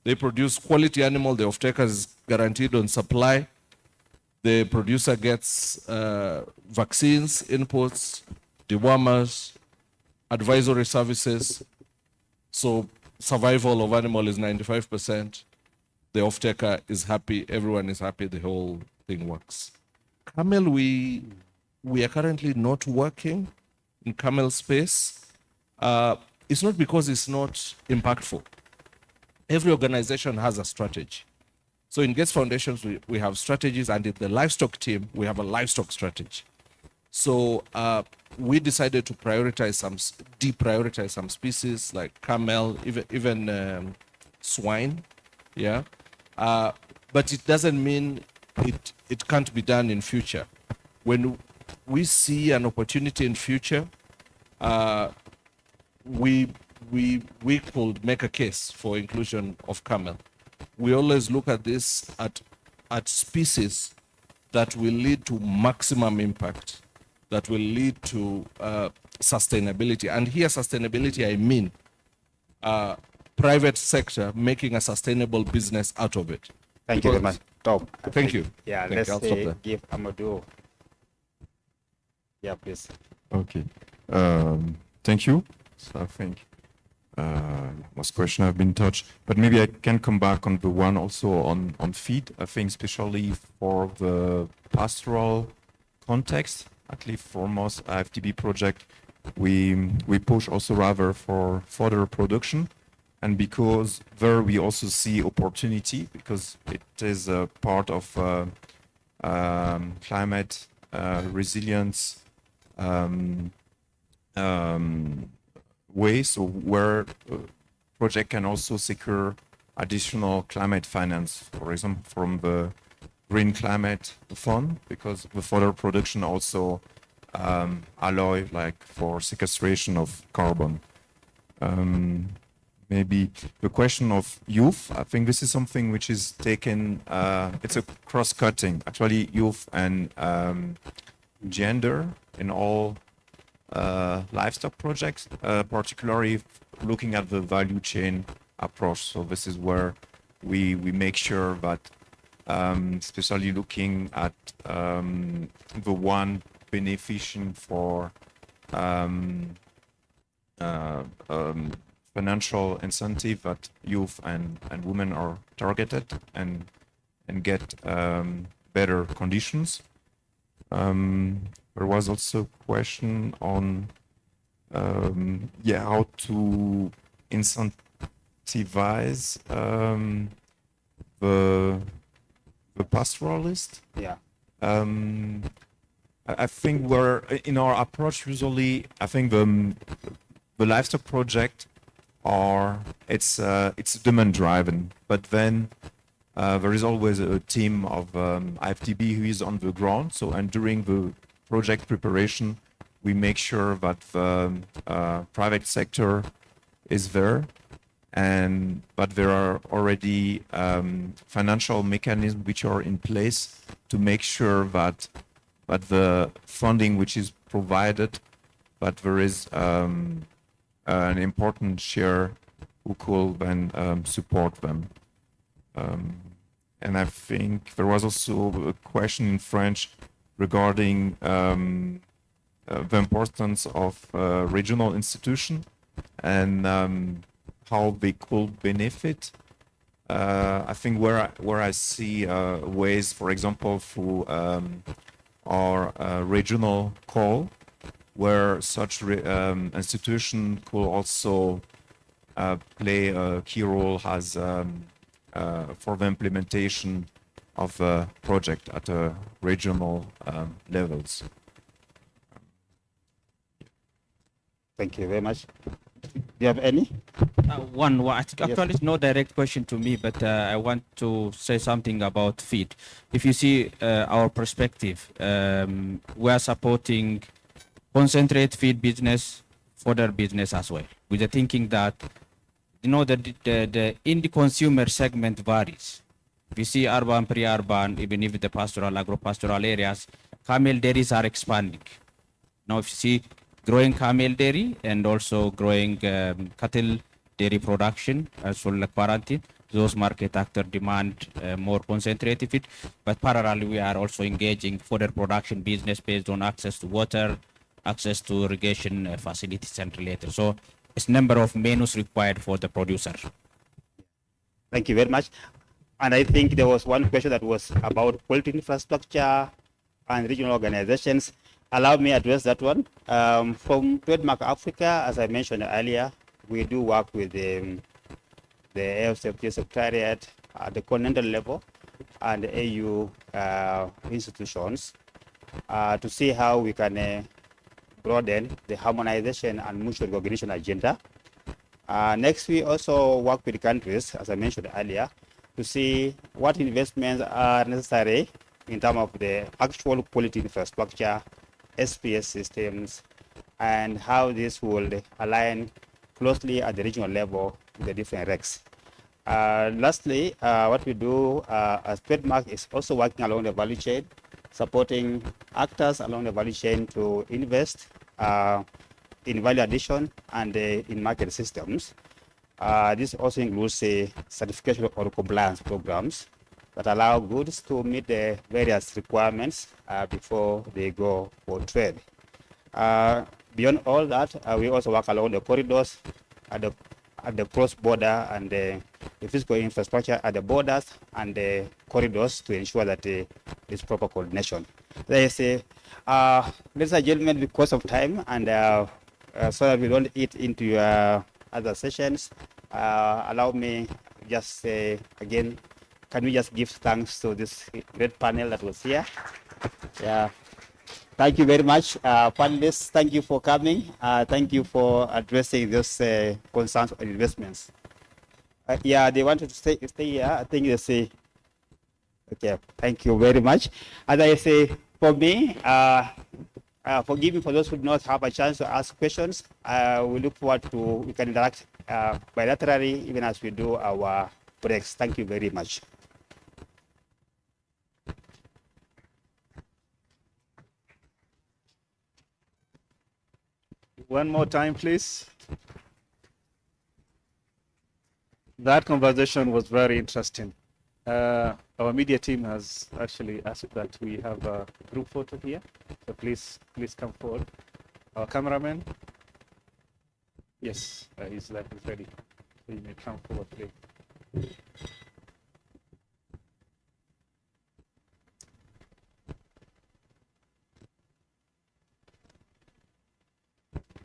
They produce quality animal, the off-taker is guaranteed on supply. The producer gets vaccines, inputs, dewormers, advisory services. So survival of animal is 95%. The off-taker is happy, everyone is happy, the whole thing works. Camel, we are currently not working in camel space. It's not because it's not impactful. Every organization has a strategy. So in Gates Foundations, we have strategies, and in the livestock team, we have a livestock strategy. So we decided to prioritize deprioritize some species like camel, even swine, yeah. But it doesn't mean it can't be done in future. When we see an opportunity in future, we could make a case for inclusion of camel. We always look at this at species that will lead to maximum impact, that will lead to sustainability. And here, sustainability, I mean private sector making a sustainable business out of it. Thank you very much, Tom. Thank you. Yeah, Thank let's you. I'll stop there. give Amadou. Yeah, please. Okay. Thank you. So I think most questions have been touched, but maybe I can come back on the one also on feed. I think especially for the pastoral context, at least for most IFTB project, we push also rather for further production, and because there we also see opportunity because it is a part of climate resilience way, so where project can also secure additional climate finance, for example, from the Green Climate Fund, because the further production also allow like for sequestration of carbon. Maybe the question of youth, I think this is something which is taken, it's a cross-cutting, actually youth and gender in all livestock projects, particularly looking at the value chain approach. So this is where we make sure that, especially looking at the one benefiting for financial incentive that youth and women are targeted and get better conditions. There was also a question on how to incentivize the pastoralist. Yeah. I think we're in our approach usually. I think the livestock project it's demand driven, but then there is always a team of IFTB who is on the ground. So and during the project preparation, we make sure that the private sector is there, but there are already financial mechanisms which are in place to make sure that the funding which is provided, that there is an important share who could then support them. And I think there was also a question in French regarding the importance of regional institutions and how they could benefit. I think where I see ways, for example, through our regional call, where such institution could also play a key role as for the implementation of a project at a regional levels. Thank you very much. Do you have any? Actually, it's no direct question to me, but I want to say something about feed. If you see our perspective, we are supporting concentrate feed business, fodder business as well, with the thinking that, you know, the in the consumer segment varies. If you see urban, pre-urban, even if the pastoral, agro-pastoral areas, camel dairies are expanding. Now, if you see growing camel dairy and also growing cattle dairy production as well as quarantine, those market actors demand more concentrated feed. But parallelly, we are also engaging fodder production business based on access to water, access to irrigation facilities and related. So it's number of menus required for the producer. Thank you very much. And I think there was one question that was about quality infrastructure and regional organizations. Allow me to address that one. From Trademark Africa, as I mentioned earlier, we do work with the AFCFTA Secretariat at the continental level and the AU institutions. to see how we can broaden the harmonization and mutual recognition agenda. Next, we also work with countries, as I mentioned earlier, to see what investments are necessary in terms of the actual quality infrastructure, SPS systems, and how this will align closely at the regional level with the different regs. Lastly, what we do as Trademark is also working along the value chain, supporting actors along the value chain to invest in value addition and in market systems. This also includes certification or compliance programs that allow goods to meet the various requirements before they go for trade. Beyond all that, we also work along the corridors at the cross-border and the physical infrastructure at the borders and the corridors to ensure that there's proper coordination. They say, ladies and gentlemen, because of time and so that we don't eat into your other sessions, allow me just say again, can we just give thanks to this great panel that was here? Yeah. Thank you very much, panelists. Thank you for coming. Thank you for addressing those concerns on investments. Yeah, they wanted to stay here. I think they say, okay, thank you very much. As I say, for me, forgive me for those who do not have a chance to ask questions. We look forward to, we can interact bilaterally even as we do our breaks. Thank you very much. One more time, please. That conversation was very interesting. Our media team has actually asked that we have a group photo here. So please come forward. Our cameraman. Yes, he's ready. So you may come forward, please.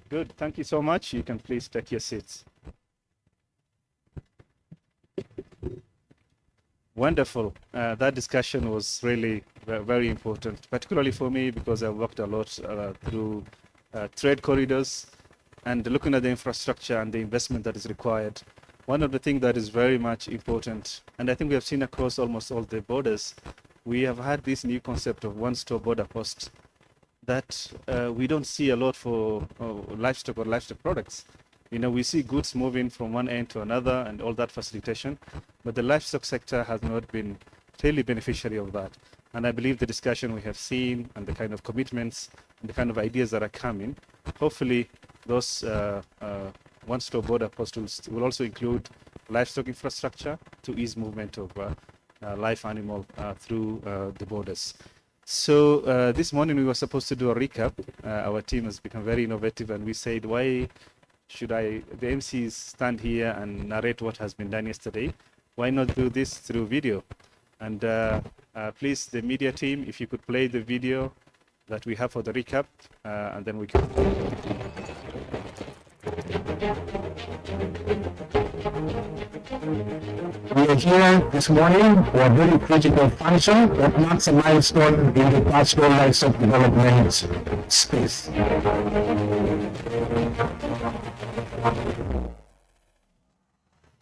Good, thank you so much. You can please take your seats. Wonderful. That discussion was really very important, particularly for me because I worked a lot through trade corridors and looking at the infrastructure and the investment that is required. One of the things that is very much important, and I think we have seen across almost all the borders, we have had this new concept of one-stop border post that we don't see a lot for livestock or livestock products. You know, we see goods moving from one end to another and all that facilitation, but the livestock sector has not been really beneficiary of that. And I believe the discussion we have seen and the kind of commitments and the kind of ideas that are coming, hopefully those one-stop border posts will also include livestock infrastructure to ease movement of live animal through the borders. So this morning we were supposed to do a recap. Our team has become very innovative and we said, why should the MCs stand here and narrate what has been done yesterday? Why not do this through video? And please, the media team, if you could play the video that we have for the recap, and then we can. We are here this morning for a very critical function that marks a milestone in the pastoral livestock development space.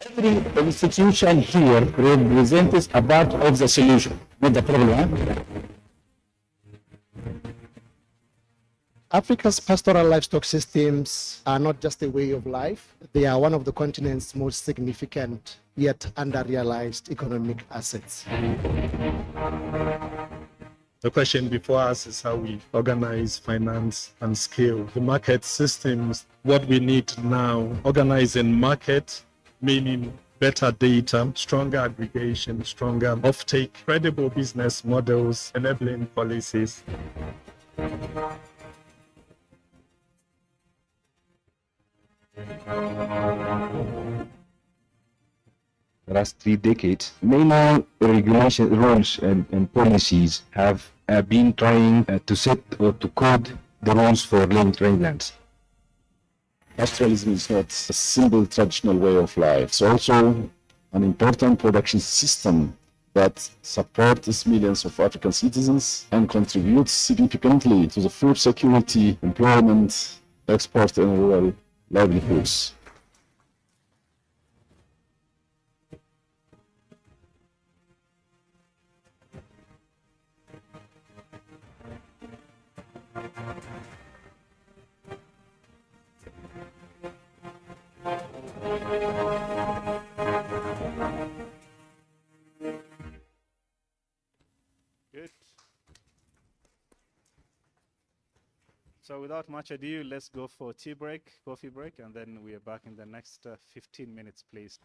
Every institution here represents a part of the solution, not the problem. Africa's pastoral livestock systems are not just a way of life, they are one of the continent's most significant yet under-realized economic assets. The question before us is how we organize, finance, and scale the market systems. What we need now, organizing market, meaning better data, stronger aggregation, stronger offtake, credible business models, enabling policies. The last 3 decades, many regulation rules and policies have been trying to set or to code the rules for linked rangelands. Pastoralism is not a simple traditional way of life. It's also an important production system that supports millions of African citizens and contributes significantly to the food security, employment, export, and rural livelihoods. Good. So without much ado, let's go for tea break, coffee break, and then we are back in the next 15 minutes, please.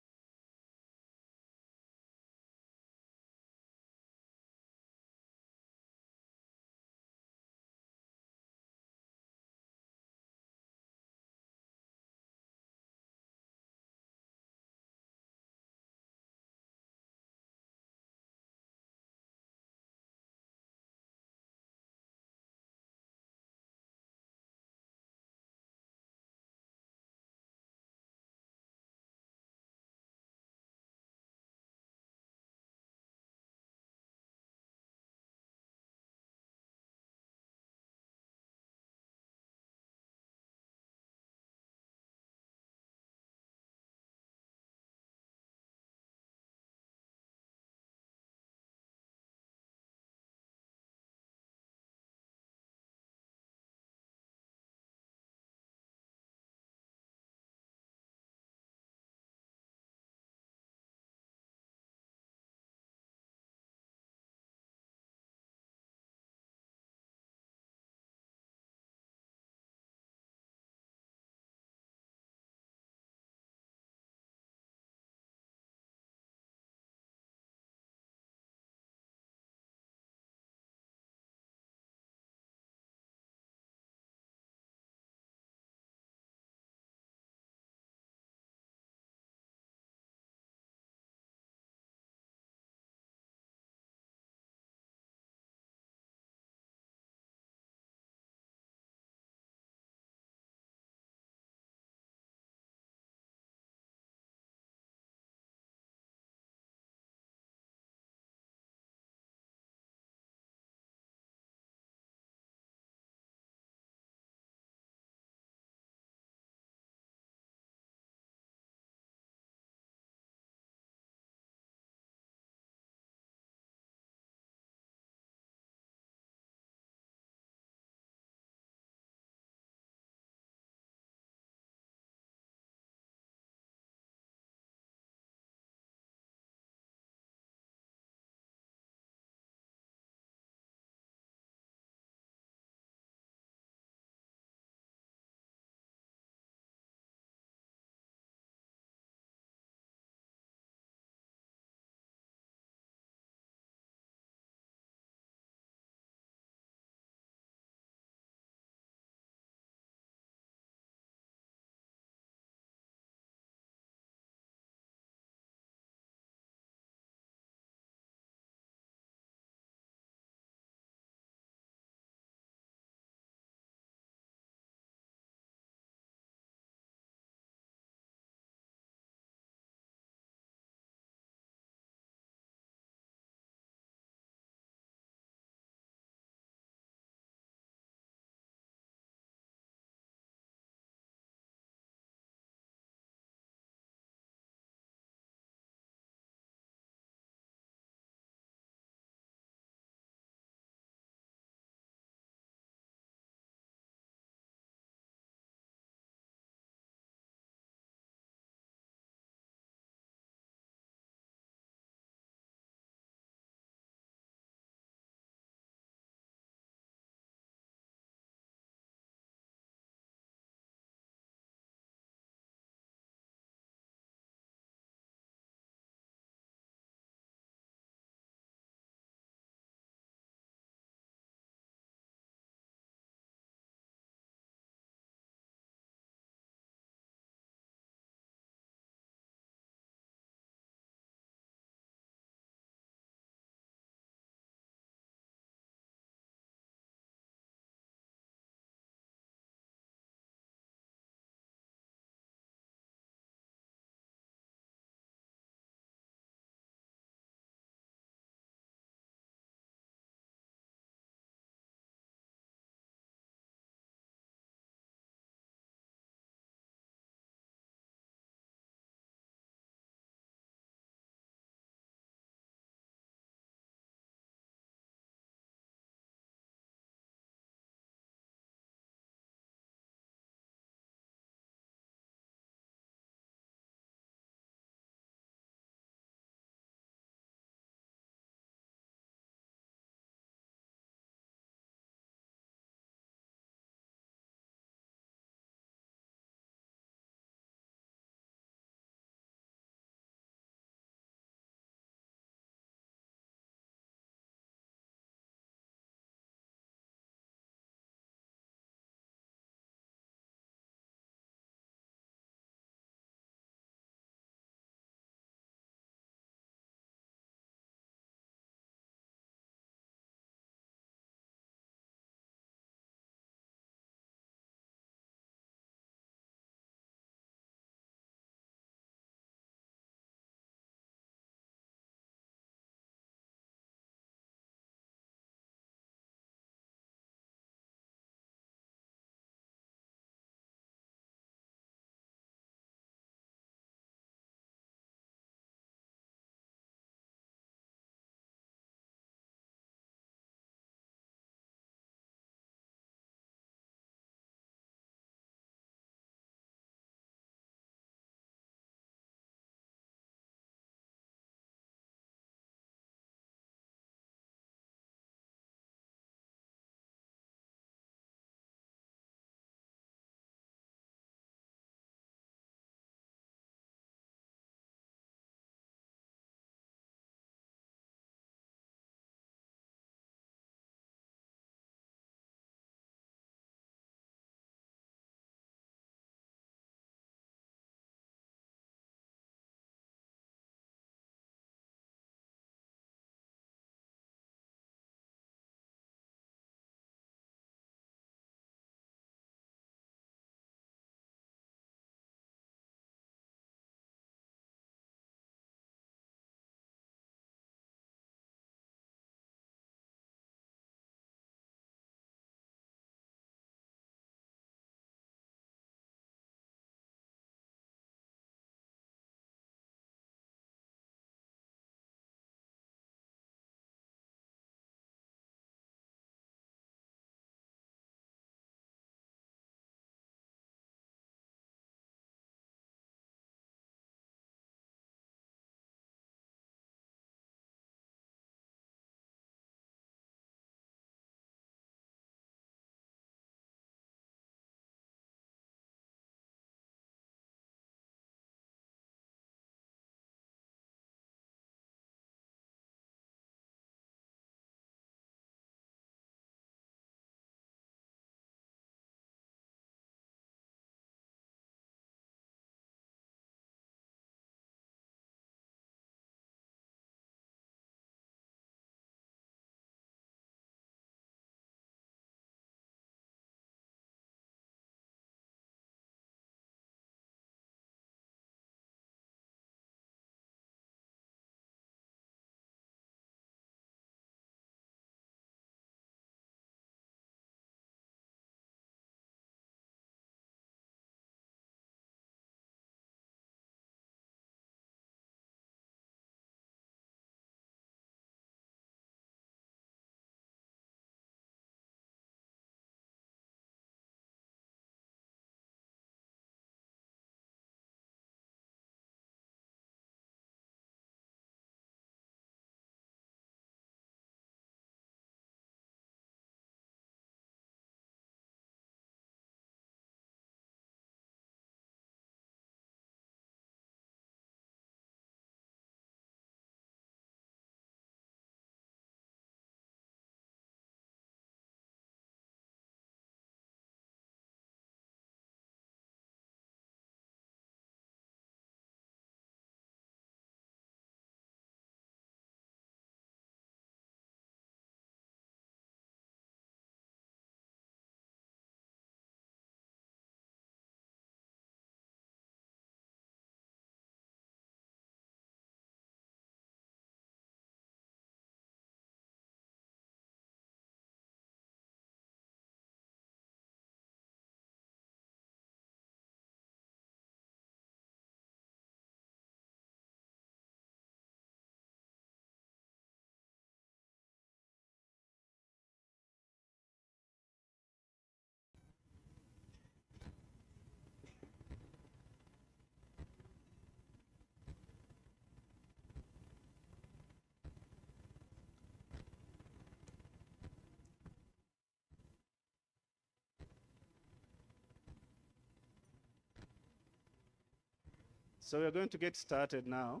So we're going to get started now.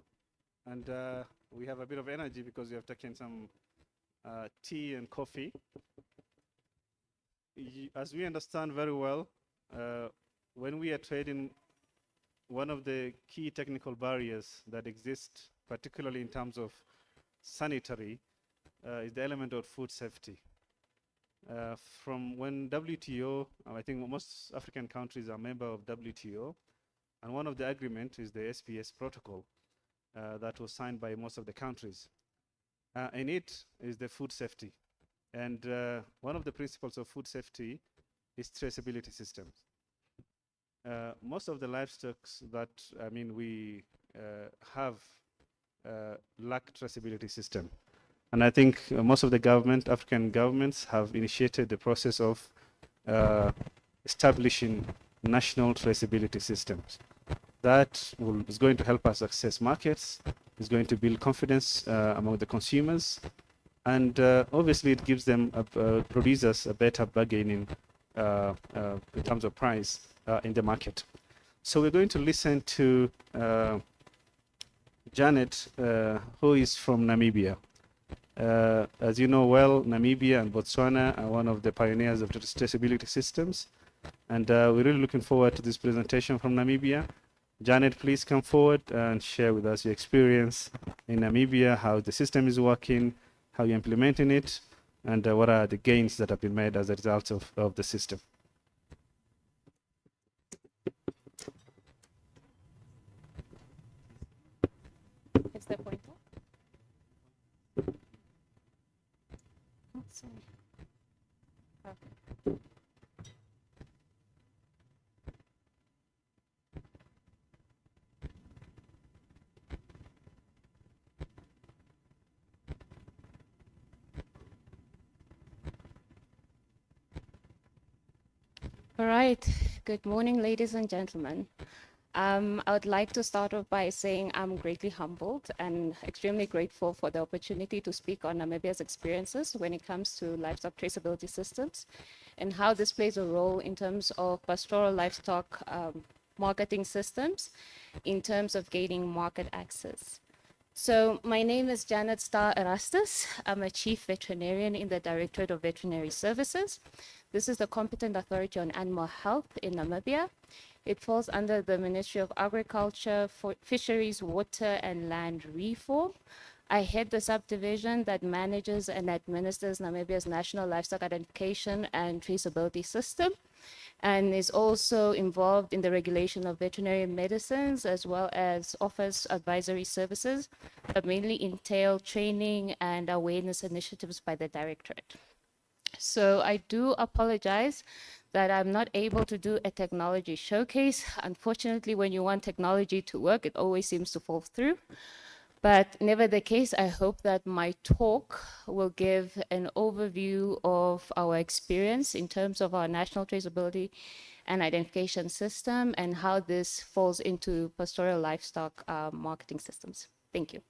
And we have a bit of energy because we have taken some tea and coffee. As we understand very well, when we are trading, one of the key technical barriers that exist, particularly in terms of sanitary, is the element of food safety. From when WTO, I think most African countries are member of WTO, and one of the agreements is the SPS protocol that was signed by most of the countries. In it is the food safety. And one of the principles of food safety is traceability systems. Most of the livestock that we have lack traceability system. And I think most of the African governments have initiated the process of establishing national traceability systems. That is going to help us access markets, is going to build confidence among the consumers, and obviously it gives them producers a better bargaining in terms of price in the market. So we're going to listen to Janet, who is from Namibia. As you know well, Namibia and Botswana are one of the pioneers of traceability systems, and we're really looking forward to this presentation from Namibia. Janet, please come forward and share with us your experience in Namibia, how the system is working, how you're implementing it, and what are the gains that have been made as a result of the system. Is the pointer? Oh, sorry. Okay. All right. Good morning, ladies and gentlemen. I would like to start off by saying I'm greatly humbled and extremely grateful for the opportunity to speak on Namibia's experiences when it comes to livestock traceability systems and how this plays a role in terms of pastoral livestock marketing systems in terms of gaining market access. So my name is Janet Starr Erastus. I'm a chief veterinarian in the Directorate of Veterinary Services. This is the competent authority on animal health in Namibia. It falls under the Ministry of Agriculture, Fisheries, Water and Land Reform. I head the subdivision that manages and administers Namibia's national livestock identification and traceability system, and is also involved in the regulation of veterinary medicines, as well as offers advisory services that mainly entail training and awareness initiatives by the Directorate. So I do apologize that I'm not able to do a technology showcase. Unfortunately, when you want technology to work, it always seems to fall through. But never the case, I hope that my talk will give an overview of our experience in terms of our national traceability and identification system and how this falls into pastoral livestock marketing systems. Thank you.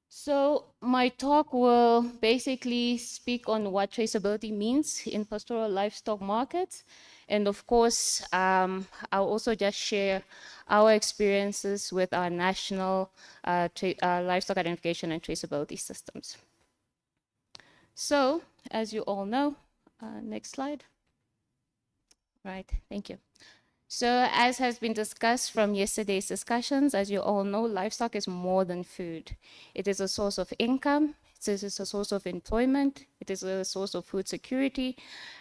So my talk will basically speak on what traceability means in pastoral livestock markets. And of course, I'll also just share our experiences with our national livestock identification and traceability systems. So, as you all know, next slide. Right, thank you. So as has been discussed from yesterday's discussions, as you all know, livestock is more than food. It is a source of income, it is a source of employment, it is a source of food security,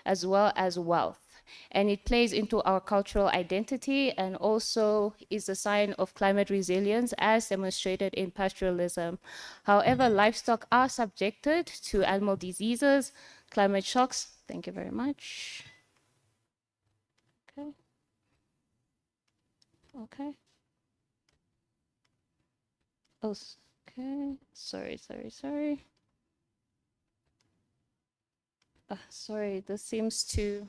as well as wealth. And it plays into our cultural identity and also is a sign of climate resilience as demonstrated in pastoralism. However, livestock are subjected to animal diseases, climate shocks. Thank you very much. Okay. Okay. Oh, okay. Sorry. Sorry, this seems to,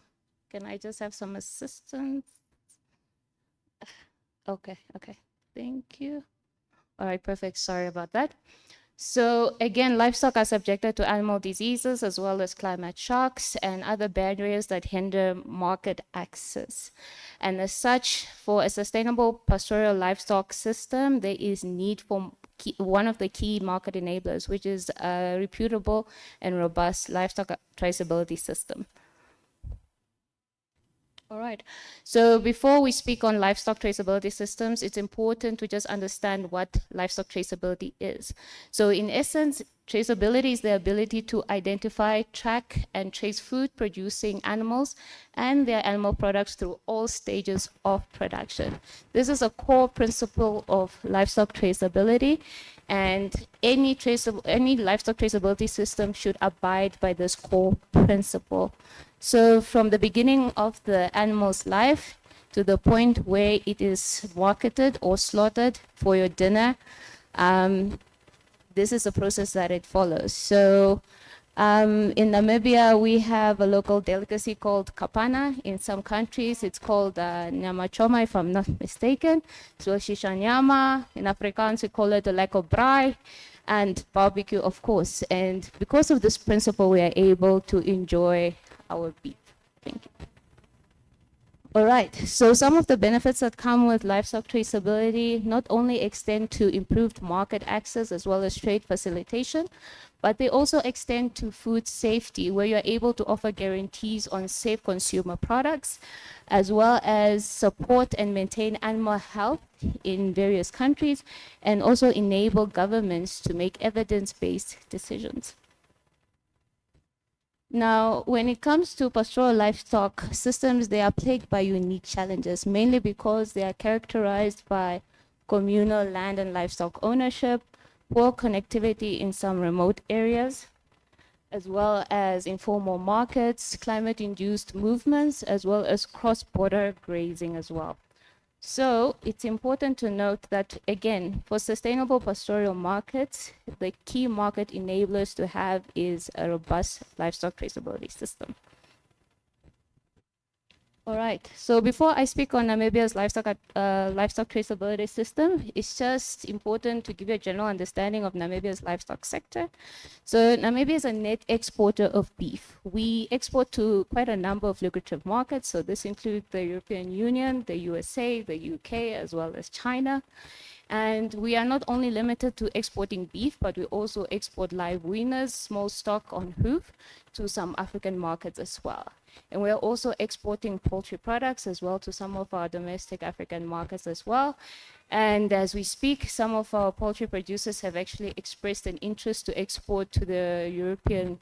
can I just have some assistance? Okay. Thank you. All right, perfect. Sorry about that. So again, livestock are subjected to animal diseases as well as climate shocks and other barriers that hinder market access. And as such, for a sustainable pastoral livestock system, there is need for one of the key market enablers, which is a reputable and robust livestock traceability system. All right. So before we speak on livestock traceability systems, it's important to just understand what livestock traceability is. So in essence, traceability is the ability to identify, track, and trace food producing animals and their animal products through all stages of production. This is a core principle of livestock traceability, and any livestock traceability system should abide by this core principle. So from the beginning of the animal's life to the point where it is marketed or slaughtered for your dinner, this is the process that it follows. So in Namibia, we have a local delicacy called kapana. In some countries, it's called nyama choma, if I'm not mistaken. So shisha nyama, in Afrikaans, we call it a lekker braai, and barbecue, of course. And because of this principle, we are able to enjoy our beef. Thank you. All right, so some of the benefits that come with livestock traceability not only extend to improved market access as well as trade facilitation, but they also extend to food safety, where you're able to offer guarantees on safe consumer products, as well as support and maintain animal health in various countries, and also enable governments to make evidence-based decisions. Now, when it comes to pastoral livestock systems, they are plagued by unique challenges, mainly because they are characterized by communal land and livestock ownership, poor connectivity in some remote areas, as well as informal markets, climate-induced movements, as well as cross-border grazing as well. So it's important to note that, again, for sustainable pastoral markets, the key market enablers to have is a robust livestock traceability system. All right, so before I speak on Namibia's livestock traceability system, it's just important to give you a general understanding of Namibia's livestock sector. So Namibia is a net exporter of beef. We export to quite a number of lucrative markets. So this includes the European Union, the USA, the UK, as well as China. And we are not only limited to exporting beef, but we also export live weaners, small stock on hoof, to some African markets as well. And we're also exporting poultry products as well to some of our domestic African markets as well. And as we speak, some of our poultry producers have actually expressed an interest to export to the European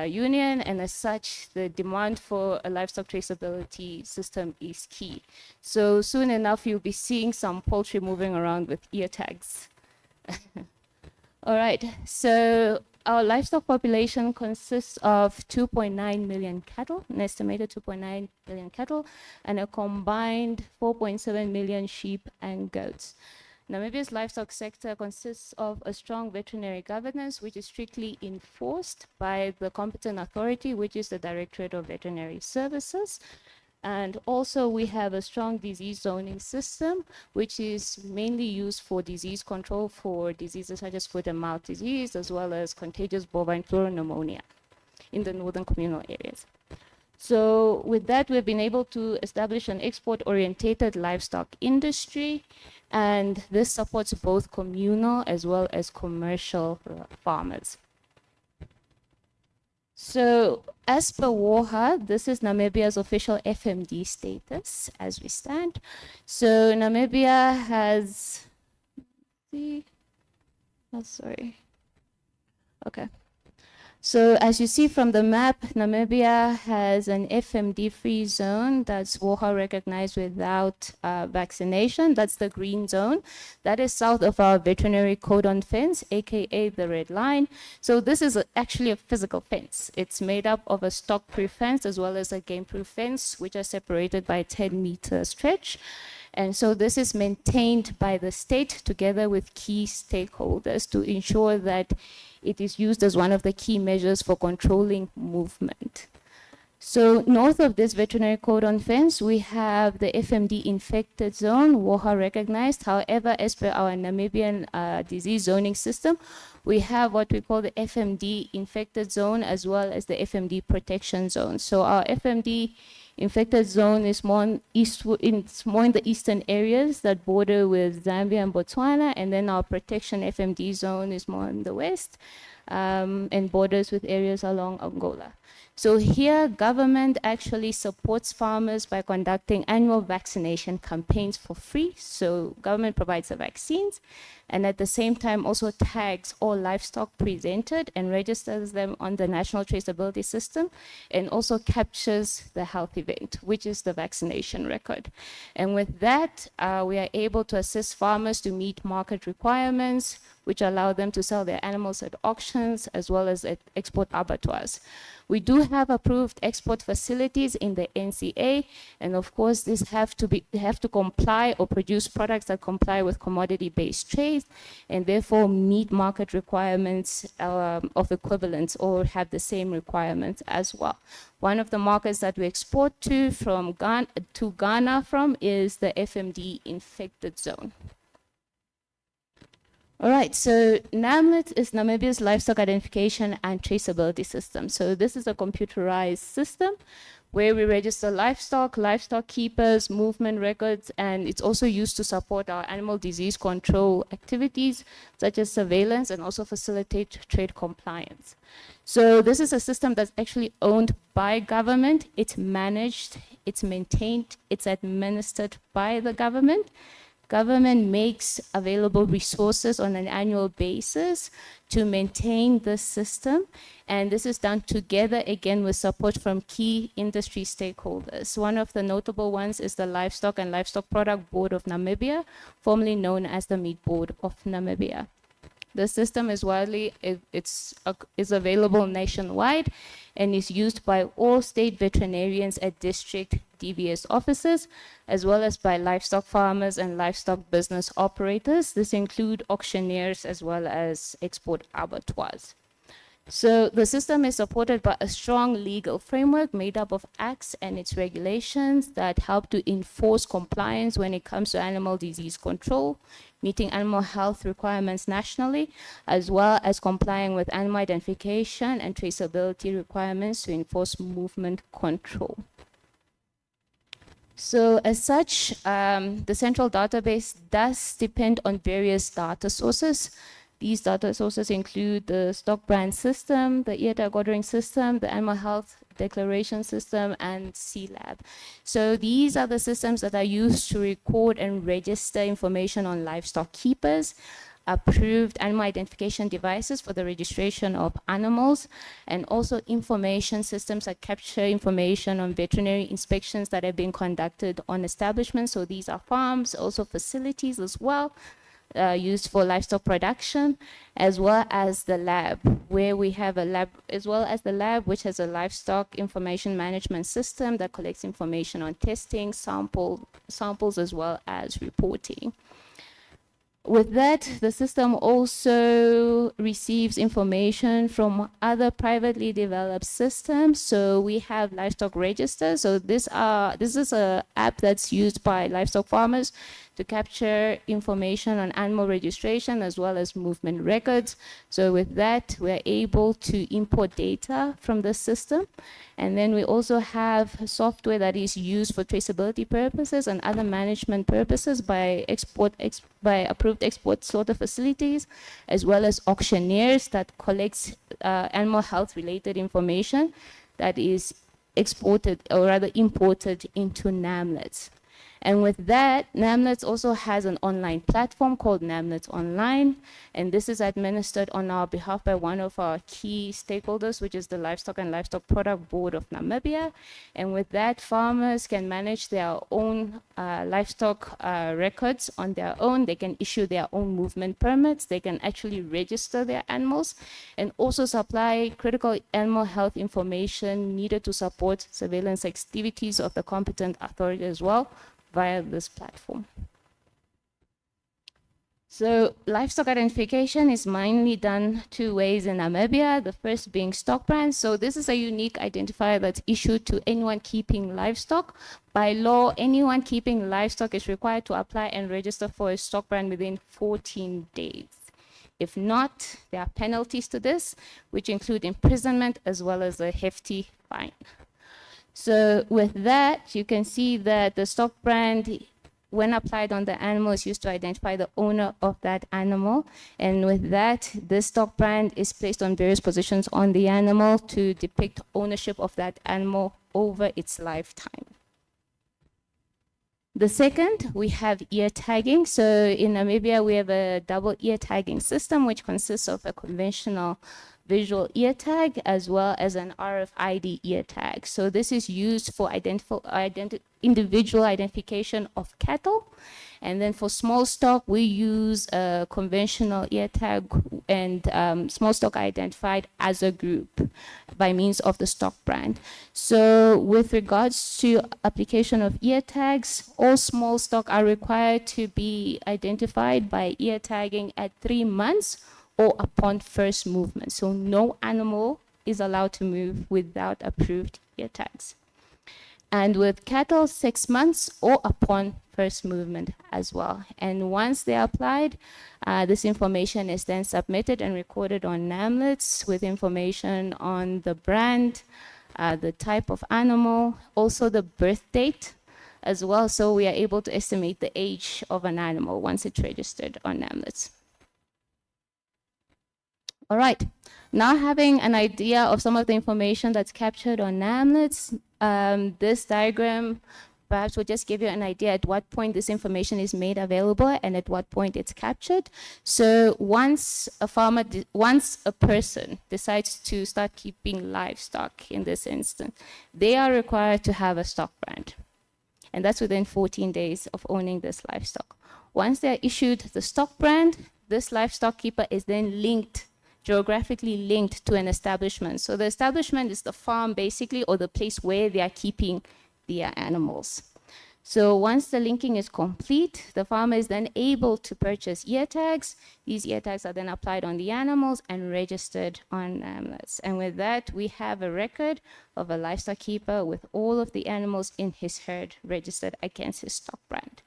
Union, and as such, the demand for a livestock traceability system is key. So soon enough, you'll be seeing some poultry moving around with ear tags. All right, so our livestock population consists of 2.9 million cattle, an estimated 2.9 million cattle, and a combined 4.7 million sheep and goats. Namibia's livestock sector consists of a strong veterinary governance, which is strictly enforced by the competent authority, which is the Directorate of Veterinary Services. And also we have a strong disease zoning system, which is mainly used for disease control for diseases such as foot and mouth disease, as well as contagious bovine pleural pneumonia in the northern communal areas. So with that, we've been able to establish an export-orientated livestock industry, and this supports both communal as well as commercial farmers. So as per WOHA, this is Namibia's official FMD status as we stand. So Namibia has, So as you see from the map, Namibia has an FMD-free zone that's WOHA recognized without vaccination. That's the green zone. That is south of our veterinary cordon fence, AKA the red line. So this is actually a physical fence. It's made up of a stock-proof fence as well as a game-proof fence, which are separated by a 10-meter stretch. And so this is maintained by the state together with key stakeholders to ensure that it is used as one of the key measures for controlling movement. So north of this veterinary cordon fence, we have the FMD infected zone, WOHA recognized. However, as per our Namibian disease zoning system, we have what we call the FMD infected zone as well as the FMD protection zone. So our FMD infected zone is more in the eastern areas that border with Zambia and Botswana, and then our protection FMD zone is more in the west and borders with areas along Angola. So here, government actually supports farmers by conducting annual vaccination campaigns for free. So government provides the vaccines, and at the same time also tags all livestock presented and registers them on the national traceability system, and also captures the health event, which is the vaccination record. And with that, we are able to assist farmers to meet market requirements, which allow them to sell their animals at auctions as well as at export abattoirs. We do have approved export facilities in the NCA, and of course, these have to comply or produce products that comply with commodity-based trade, and therefore meet market requirements of equivalence or have the same requirements as well. One of the markets that we export to Ghana from is the FMD infected zone. All right, so NAMLIT is Namibia's livestock identification and traceability system. So this is a computerized system where we register livestock keepers, movement records, and it's also used to support our animal disease control activities, such as surveillance, and also facilitate trade compliance. So this is a system that's actually owned by government. It's managed, it's maintained, it's administered by the government. Government makes available resources on an annual basis to maintain the system, and this is done together again with support from key industry stakeholders. One of the notable ones is the Livestock and Livestock Product Board of Namibia, formerly known as the Meat Board of Namibia. The system is is available nationwide and is used by all state veterinarians at district DVS offices, as well as by livestock farmers and livestock business operators. This include auctioneers as well as export abattoirs. So the system is supported by a strong legal framework made up of acts and its regulations that help to enforce compliance when it comes to animal disease control, meeting animal health requirements nationally, as well as complying with animal identification and traceability requirements to enforce movement control. So as such, the central database does depend on various data sources. These data sources include the stock brand system, the ear tag ordering system, the animal health declaration system, and CLAB. So these are the systems that are used to record and register information on livestock keepers, approved animal identification devices for the registration of animals, and also information systems that capture information on veterinary inspections that have been conducted on establishments. So these are farms, also facilities as well, used for livestock production, as well as the lab, where we have a lab, as well as the lab, which has a livestock information management system that collects information on testing, samples, as well as reporting. With that, the system also receives information from other privately developed systems. So we have livestock registers. So this is an app that's used by livestock farmers to capture information on animal registration as well as movement records. So with that, we're able to import data from the system. And then we also have software that is used for traceability purposes and other management purposes by approved export slaughter facilities, as well as auctioneers that collects animal health related information that is exported or rather imported into NAMLIT. And with that, NAMLIT also has an online platform called NAMLIT Online, and this is administered on our behalf by one of our key stakeholders, which is the Livestock and Livestock Product Board of Namibia. And with that, farmers can manage their own livestock records on their own. They can issue their own movement permits. They can actually register their animals and also supply critical animal health information needed to support surveillance activities of the competent authority as well via this platform. So livestock identification is mainly done two ways in Namibia, the first being stock brand. So this is a unique identifier that's issued to anyone keeping livestock. By law, anyone keeping livestock is required to apply and register for a stock brand within 14 days. If not, there are penalties to this, which include imprisonment as well as a hefty fine. So with that, you can see that the stock brand, when applied on the animal, is used to identify the owner of that animal. And with that, this stock brand is placed on various positions on the animal to depict ownership of that animal over its lifetime. The second, we have ear tagging. So in Namibia, we have a double ear tagging system, which consists of a conventional visual ear tag as well as an RFID ear tag. So this is used for individual identification of cattle. And then for small stock, we use a conventional ear tag, and small stock identified as a group by means of the stock brand. So with regards to application of ear tags, all small stock are required to be identified by ear tagging at 3 months or upon first movement. So no animal is allowed to move without approved ear tags. And with cattle, 6 months or upon first movement as well. And once they're applied, this information is then submitted and recorded on NAMLETs with information on the brand, the type of animal, also the birth date as well. So we are able to estimate the age of an animal once it's registered on NAMLETs. All right, now having an idea of some of the information that's captured on NAMLETs, this diagram perhaps will just give you an idea at what point this information is made available and at what point it's captured. So once a person decides to start keeping livestock in this instance, they are required to have a stock brand. And that's within 14 days of owning this livestock. Once they're issued the stock brand, this livestock keeper is then linked, geographically linked to an establishment. So the establishment is the farm basically, or the place where they are keeping their animals. So once the linking is complete, the farmer is then able to purchase ear tags. These ear tags are then applied on the animals and registered on NAMLETs. And with that, we have a record of a livestock keeper with all of the animals in his herd registered against his stock brand.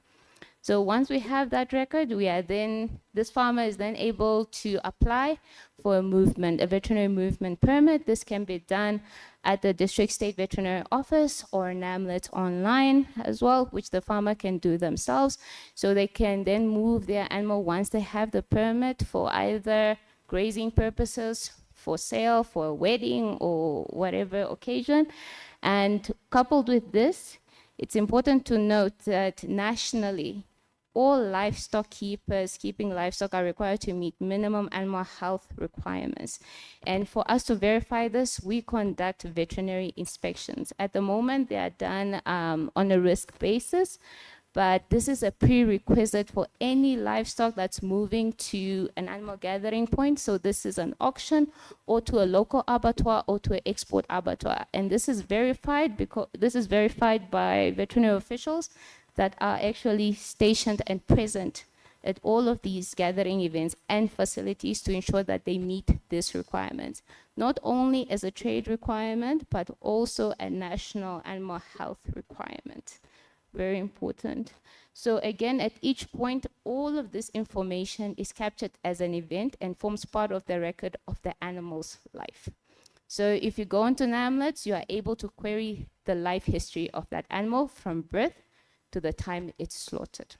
So once we have that record, this farmer is then able to apply for a veterinary movement permit. This can be done at the district state veterinary office or NAMLET online as well, which the farmer can do themselves. So they can then move their animal once they have the permit for either grazing purposes, for sale, for a wedding or whatever occasion. And coupled with this, it's important to note that nationally, all livestock keepers keeping livestock are required to meet minimum animal health requirements. And for us to verify this, we conduct veterinary inspections. At the moment, they are done on a risk basis, but this is a prerequisite for any livestock that's moving to an animal gathering point. So this is an auction or to a local abattoir or to an export abattoir. And this is verified by veterinary officials that are actually stationed and present at all of these gathering events and facilities to ensure that they meet these requirements, not only as a trade requirement, but also a national animal health requirement. Very important. So again, at each point, all of this information is captured as an event and forms part of the record of the animal's life. So if you go into NAMLETs, you are able to query the life history of that animal from birth to the time it's slaughtered.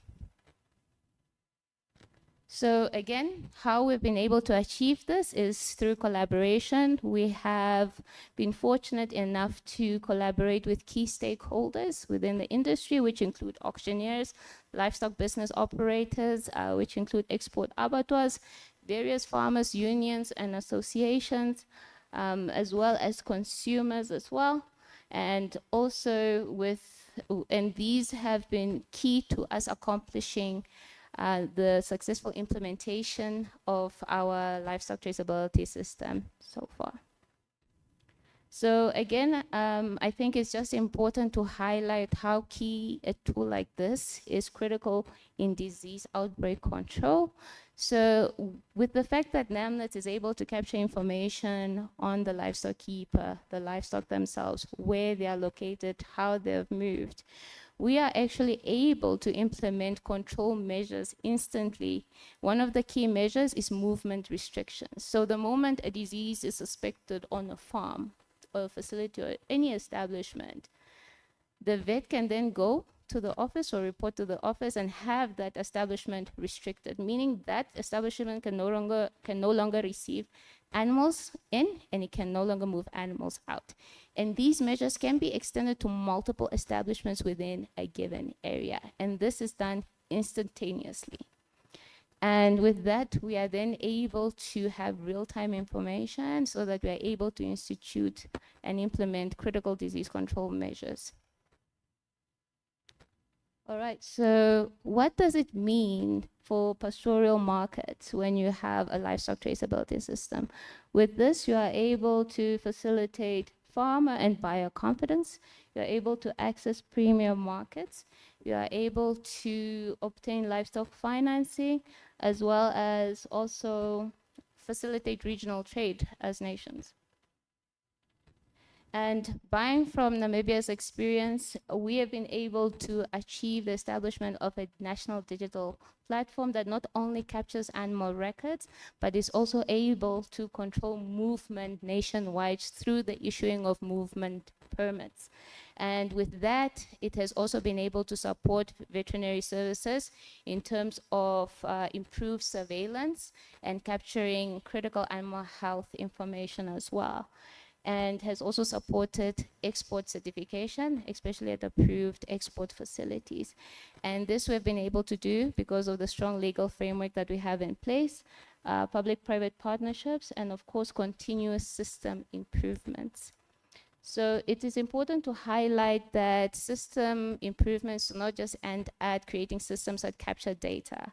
So again, how we've been able to achieve this is through collaboration. We have been fortunate enough to collaborate with key stakeholders within the industry, which include auctioneers, livestock business operators, which include export abattoirs, various farmers, unions and associations, as well as consumers as well. And also and these have been key to us accomplishing the successful implementation of our livestock traceability system so far. So again, I think it's just important to highlight how key a tool like this is critical in disease outbreak control. So with the fact that NAMNET is able to capture information on the livestock keeper, the livestock themselves, where they are located, how they've moved, we are actually able to implement control measures instantly. One of the key measures is movement restrictions. So the moment a disease is suspected on a farm or a facility or any establishment, the vet can then go to the office or report to the office and have that establishment restricted, meaning that establishment can no longer receive animals in, and it can no longer move animals out. And these measures can be extended to multiple establishments within a given area. And this is done instantaneously. And with that, we are then able to have real-time information so that we are able to institute and implement critical disease control measures. All right, so what does it mean for pastoral markets when you have a livestock traceability system? With this, you are able to facilitate farmer and buyer confidence. You're able to access premium markets. You are able to obtain livestock financing, as well as also facilitate regional trade as nations. And buying from Namibia's experience, we have been able to achieve the establishment of a national digital platform that not only captures animal records, but is also able to control movement nationwide through the issuing of movement permits. And with that, it has also been able to support veterinary services in terms of improved surveillance and capturing critical animal health information as well, and has also supported export certification, especially at approved export facilities. And this we've been able to do because of the strong legal framework that we have in place, public-private partnerships, and of course, continuous system improvements. So it is important to highlight that system improvements do not just end at creating systems that capture data,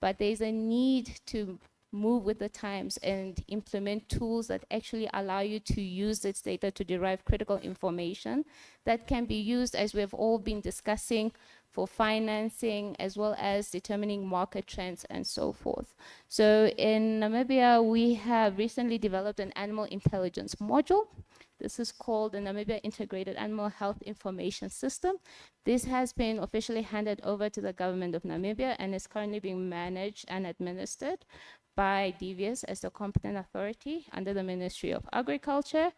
but there's a need to move with the times and implement tools that actually allow you to use this data to derive critical information that can be used, as we have all been discussing, for financing, as well as determining market trends and so forth. So in Namibia, we have recently developed an animal intelligence module. This is called the Namibia Integrated Animal Health Information System. This has been officially handed over to the government of Namibia and is currently being managed and administered by DVS as the competent authority under the Ministry of Agriculture.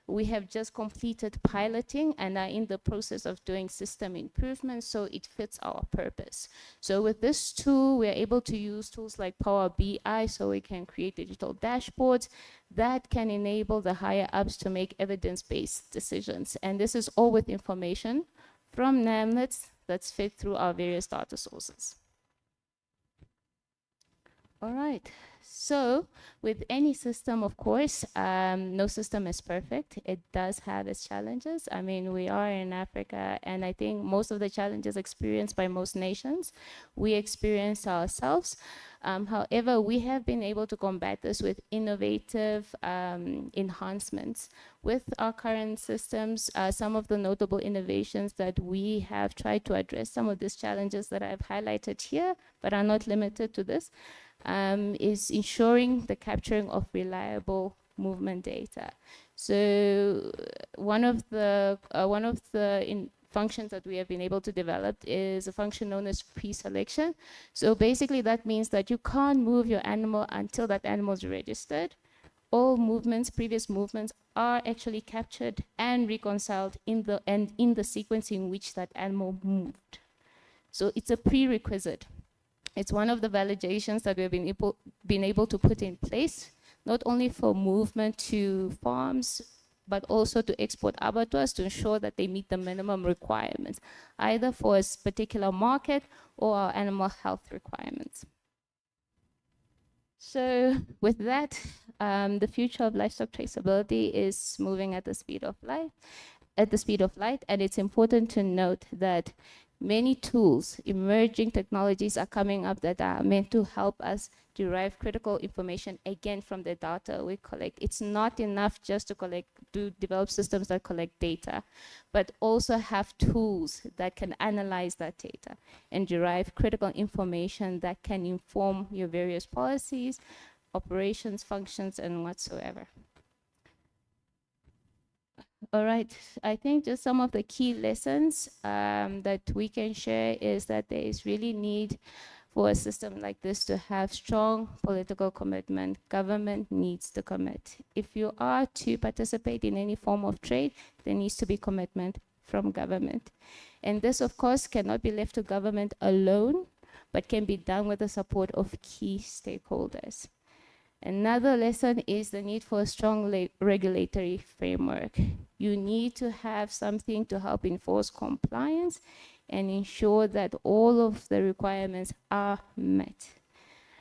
We have just completed piloting and are in the process of doing system improvements so it fits our purpose. So with this tool, we are able to use tools like Power BI so we can create digital dashboards that can enable the higher ups to make evidence-based decisions. And this is all with information from NAMNET that's fed through our various data sources. All right, so with any system, of course, no system is perfect. It does have its challenges. I mean, we are in Africa, and I think most of the challenges experienced by most nations, we experience ourselves. However, we have been able to combat this with innovative enhancements. With our current systems, some of the notable innovations that we have tried to address some of these challenges that I've highlighted here, but are not limited to this, is ensuring the capturing of reliable movement data. So one of the functions that we have been able to develop is a function known as pre-selection. So basically that means that you can't move your animal until that animal is registered. All movements, previous movements, are actually captured and reconciled in the sequence in which that animal moved. So it's a prerequisite. It's one of the validations that we've been able to put in place, not only for movement to farms, but also to export abattoirs to ensure that they meet the minimum requirements, either for a particular market or our animal health requirements. So with that, the future of livestock traceability is moving at the speed of light, and it's important to note that many tools, emerging technologies are coming up that are meant to help us derive critical information, again, from the data we collect. It's not enough just to collect develop systems that collect data, but also have tools that can analyze that data and derive critical information that can inform your various policies, operations, functions, and whatsoever. All right, I think just some of the key lessons that we can share is that there is really need for a system like this to have strong political commitment. Government needs to commit. If you are to participate in any form of trade, there needs to be commitment from government. And this, of course, cannot be left to government alone, but can be done with the support of key stakeholders. Another lesson is the need for a strong regulatory framework. You need to have something to help enforce compliance and ensure that all of the requirements are met.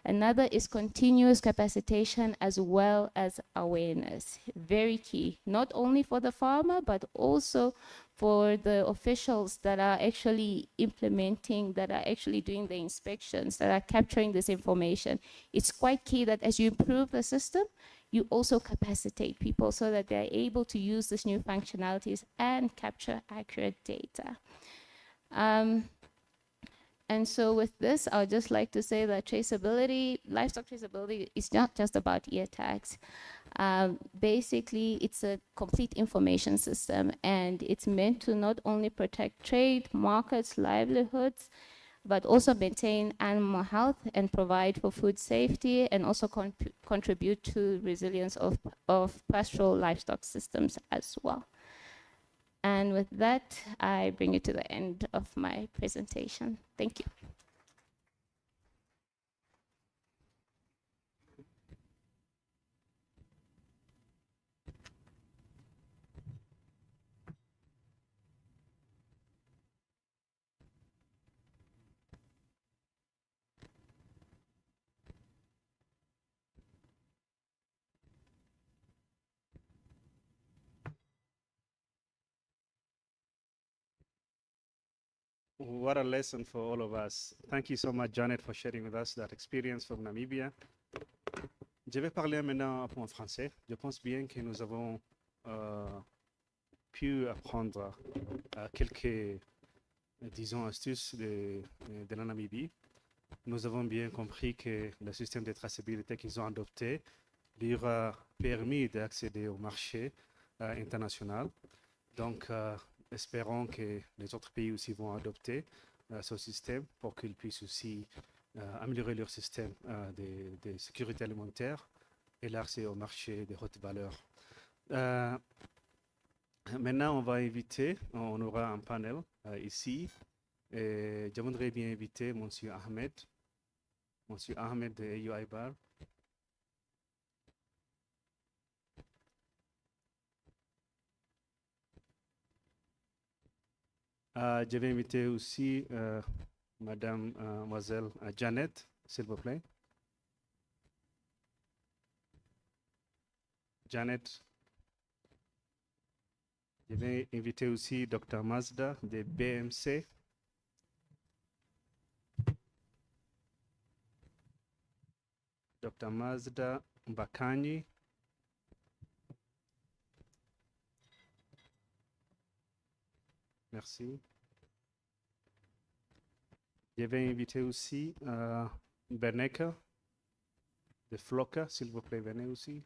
Another is continuous capacitation as well as awareness. Very key, not only for the farmer, but also for the officials that are actually implementing, that are actually doing the inspections, that are capturing this information. It's quite key that as you improve the system, you also capacitate people so that they're able to use these new functionalities and capture accurate data. And so with this, I would just like to say that traceability, livestock traceability is not just about ear tags. Basically, it's a complete information system, and it's meant to not only protect trade, markets, livelihoods, but also maintain animal health and provide for food safety, and also contribute to resilience of pastoral livestock systems as well. And with that, I bring you to the end of my presentation. Thank you. What a lesson for all of us. Thank you so much, Janet, for sharing with us that experience from Namibia. Je vais parler maintenant en français. Je pense bien que nous avons pu apprendre quelques, disons, astuces de la Namibie. Nous avons bien compris que le système de traçabilité qu'ils ont adopté leur a permis d'accéder au marché international. Donc, espérons que les autres pays aussi vont adopter ce système pour qu'ils puissent aussi améliorer leur système de sécurité alimentaire et l'accès au marché de haute valeur. Maintenant, on va inviter, on aura un panel ici. Et je voudrais bien inviter Monsieur Ahmed de EU Bar. Je vais inviter aussi Mademoiselle Janet, s'il vous plaît. Janet. Je vais inviter aussi Dr. Mazda de BMC. Dr. Mazda Mbakani. Merci. Je vais inviter aussi Berneka de Floca, s'il vous plaît, venez aussi.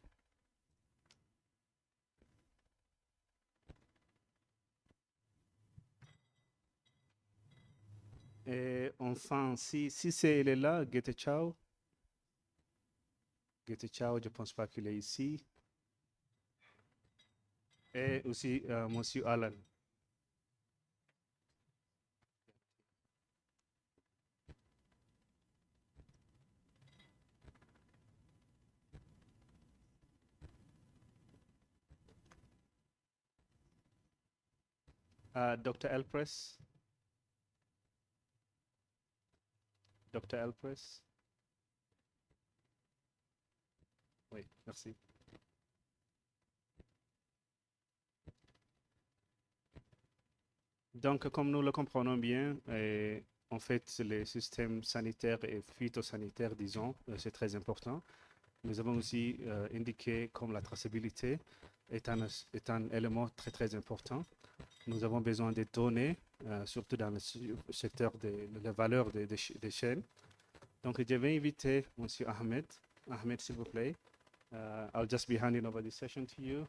Et enfin, si c'est elle est là, Gete Chao. Gete Chao, je ne pense pas qu'il est ici. Et aussi Monsieur Alan. Dr. Elpress. Dr. Elpress. Oui, merci. Donc, comme nous le comprenons bien, en fait, les systèmes sanitaires et phytosanitaires, disons, c'est très important. Nous avons aussi indiqué comme la traçabilité est un élément très très important. Nous avons besoin de données, surtout dans le secteur de la valeur des chaînes. Donc, je vais inviter M. Ahmed. Ahmed, s'il vous plaît. I'll just be handing over the session to you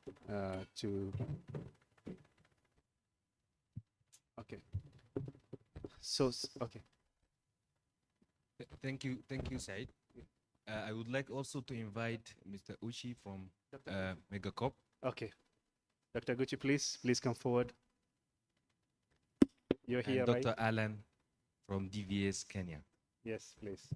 Okay. So, okay. Thank you, Said. I would like also to invite Mr. Uchi from Megacorp. Okay. Dr. Gucci, please come forward. You're And here, Dr. right? Alan from DVS Kenya. Yes, please.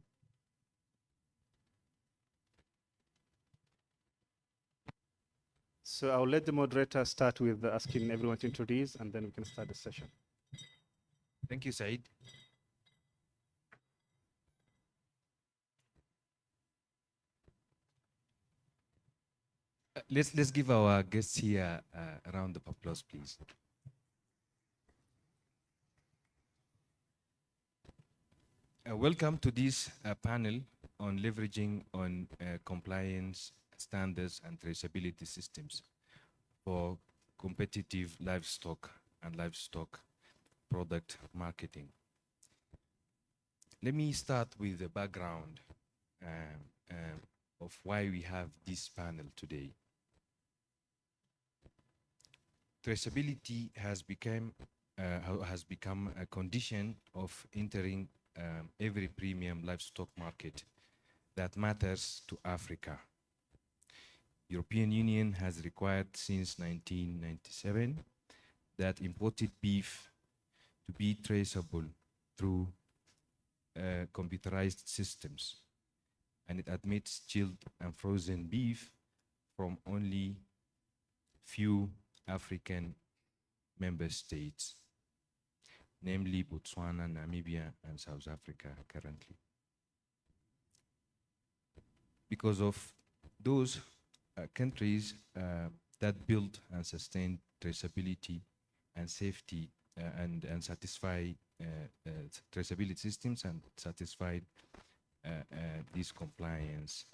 So I'll let the moderator start with asking everyone to introduce, and then we can start the session. Thank you, Said. Let's give our guests here a round of applause, please. Welcome to this panel on leveraging on compliance standards and traceability systems for competitive livestock and livestock product marketing. Let me start with the background of why we have this panel today. Traceability has become a condition of entering every premium livestock market that matters to Africa. European Union has required since 1997 that imported beef to be traceable through computerized systems, and it admits chilled and frozen beef from only few African member states, namely Botswana, Namibia, and South Africa currently. Because of those countries that build and sustain traceability and safety and satisfy traceability systems and satisfy this compliance.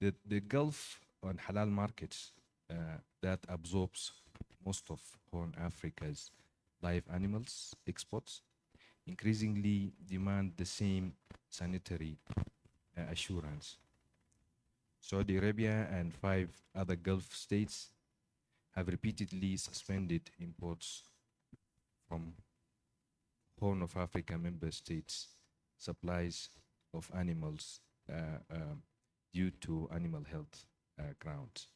The Gulf on halal markets that absorbs most of Horn Africa's live animals exports increasingly demand the same sanitary assurance. Saudi Arabia and 5 other Gulf states have repeatedly suspended imports from Horn of Africa member states supplies of animals due to animal health grounds.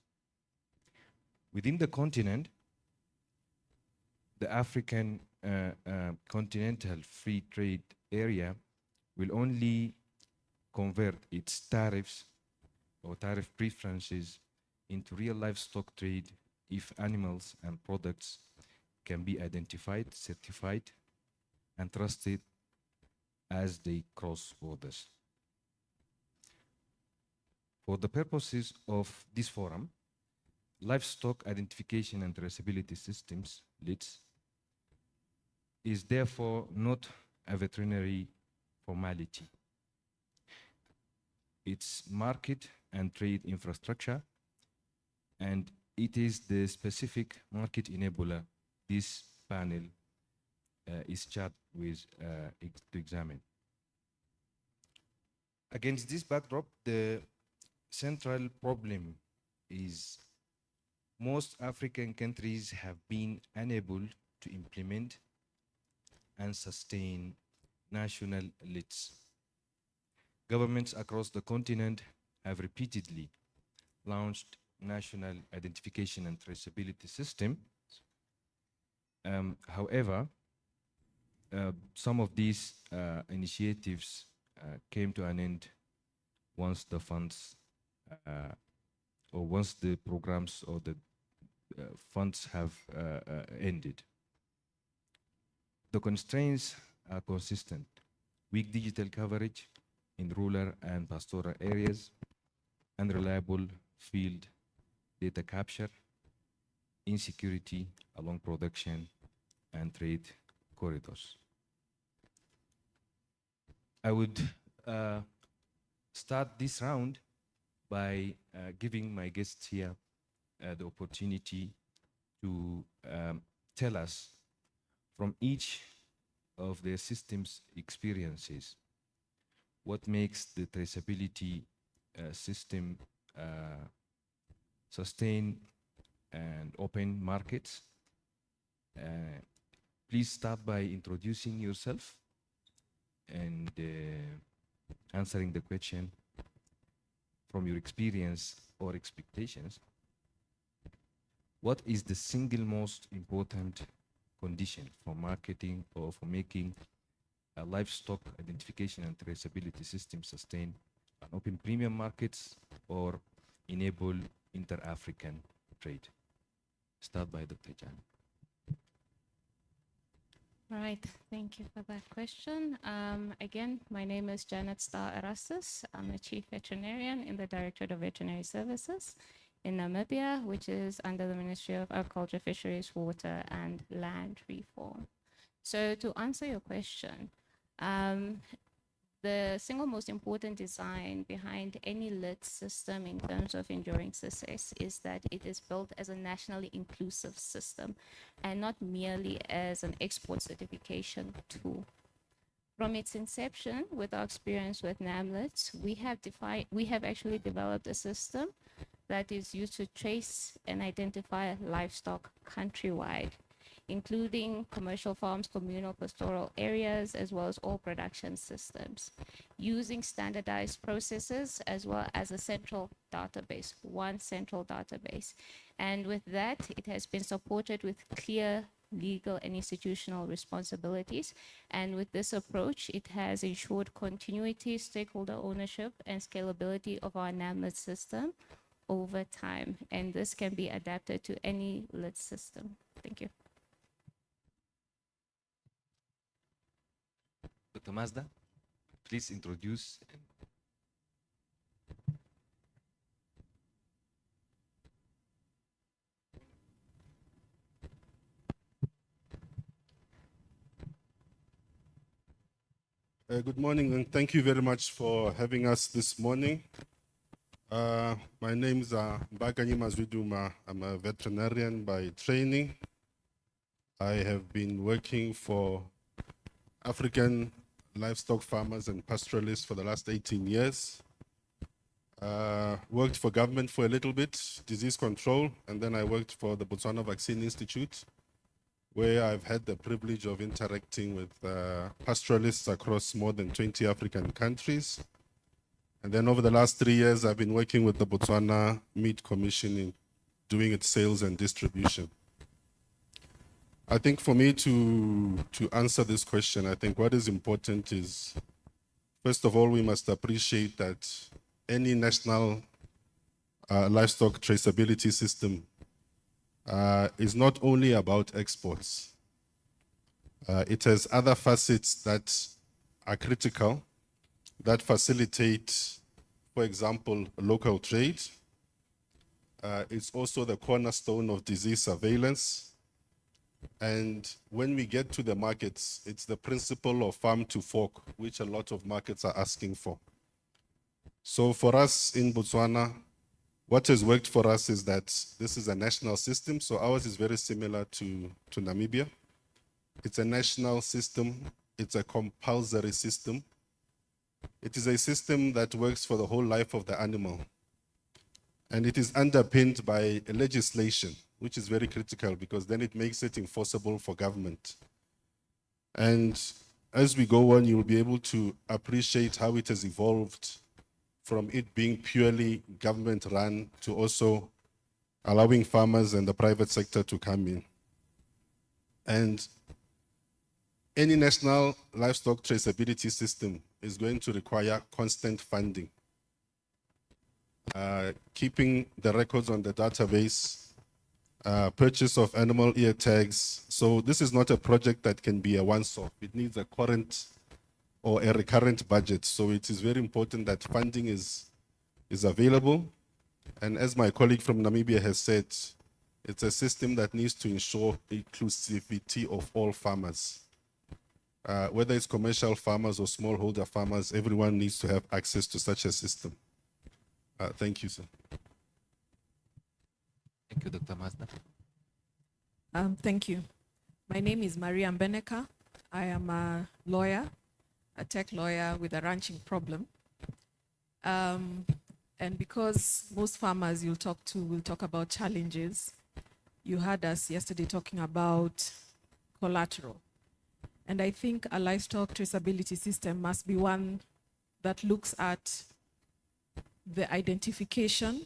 Within the continent, the African continental free trade area will only convert its tariffs or tariff preferences into real livestock trade if animals and products can be identified, certified, and trusted as they cross borders. For the purposes of this forum, livestock identification and traceability systems, LITS, is therefore not a veterinary formality. It's market and trade infrastructure, and it is the specific market enabler this panel is charged with to examine. Against this backdrop, the central problem is most African countries have been unable to implement and sustain national LITs. Governments across the continent have repeatedly launched national identification and traceability system. However, some of these initiatives came to an end once the funds or once the programs or the funds have ended. The constraints are consistent: weak digital coverage in rural and pastoral areas, unreliable field data capture, insecurity along production and trade corridors. I would start this round by giving my guests here the opportunity to tell us from each of their systems experiences what makes the traceability system sustain and open markets. Please start by introducing yourself and answering the question from your experience or expectations. What is the single most important condition for marketing or for making a livestock identification and traceability system sustain an open premium markets or enable inter-African trade? Start by Dr. Jan. All right, thank you for that question. Again, my name is Janet Starr Erastus. I'm a chief veterinarian in the Directorate of Veterinary Services in Namibia, which is under the Ministry of Agriculture, Fisheries, Water, and Land Reform. So to answer your question, the single most important design behind any lit system in terms of enduring success is that it is built as a nationally inclusive system and not merely as an export certification tool. From its inception, with our experience with NAMLETs, we have actually developed a system that is used to trace and identify livestock countrywide, including commercial farms, communal pastoral areas, as well as all production systems, using standardized processes as well as a central database, one central database. And with that, it has been supported with clear legal and institutional responsibilities. And with this approach, it has ensured continuity, stakeholder ownership, and scalability of our NAMLET system over time. And this can be adapted to any lit system. Thank you. Dr. Mazda, please introduce. Good morning, and thank you very much for having us this morning. My name is Mbakanyi Mazwiduma. I'm a veterinarian by training. I have been working for African livestock farmers and pastoralists for the last 18 years. Worked for government for a little bit, disease control, and then I worked for the Botswana Vaccine Institute, where I've had the privilege of interacting with pastoralists across more than 20 African countries. And then over the last 3 years, I've been working with the Botswana Meat Commission in doing its sales and distribution. I think for me to answer this question, I think what is important is, first of all, we must appreciate that any national livestock traceability system is not only about exports. It has other facets that are critical, that facilitate, for example, local trade. It's also the cornerstone of disease surveillance. And when we get to the markets, it's the principle of farm to fork, which a lot of markets are asking for. So for us in Botswana, what has worked for us is that this is a national system. So ours is very similar to Namibia. It's a national system. It's a compulsory system. It is a system that works for the whole life of the animal. And it is underpinned by a legislation, which is very critical because then it makes it enforceable for government. And as we go on, you'll be able to appreciate how it has evolved from it being purely government run to also allowing farmers and the private sector to come in. And any national livestock traceability system is going to require constant funding. Keeping the records on the database, purchase of animal ear tags. So this is not a project that can be a once-off. It needs a current or a recurrent budget. So it is very important that funding is available. And as my colleague from Namibia has said, it's a system that needs to ensure inclusivity of all farmers. Whether it's commercial farmers or smallholder farmers, everyone needs to have access to such a system. Thank you, sir. Thank you, Dr. Mazda. Thank you. My name is Maria Mbeneka. I am a lawyer, a tech lawyer with a ranching problem. And because most farmers you'll talk to will talk about challenges, you heard us yesterday talking about collateral. And I think a livestock traceability system must be one that looks at the identification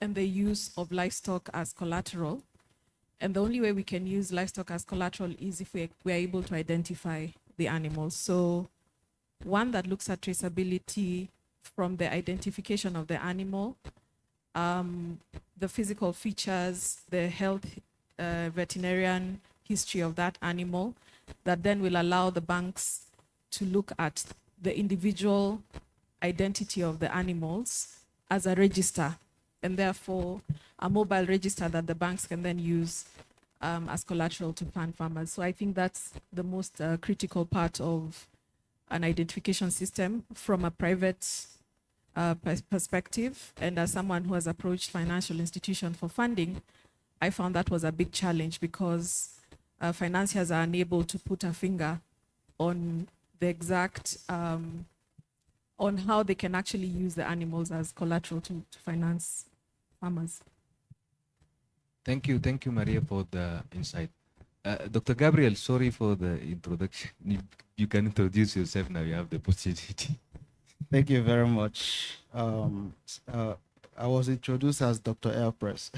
and the use of livestock as collateral. And the only way we can use livestock as collateral is if we're able to identify the animals. So one that looks at traceability from the identification of the animal, the physical features, the health, veterinarian history of that animal, that then will allow the banks to look at the individual identity of the animals as a register, and therefore a mobile register that the banks can then use as collateral to fund farmers. So I think that's the most critical part of an identification system from a private perspective. And as someone who has approached financial institutions for funding, I found that was a big challenge because financiers are unable to put a finger on the exact, on how they can actually use the animals as collateral to finance farmers. Thank you, Maria, for the insight. Dr. Gabriel, sorry for the introduction. You can introduce yourself now, you have the opportunity. Thank you very much. I was introduced as Dr. Elpress.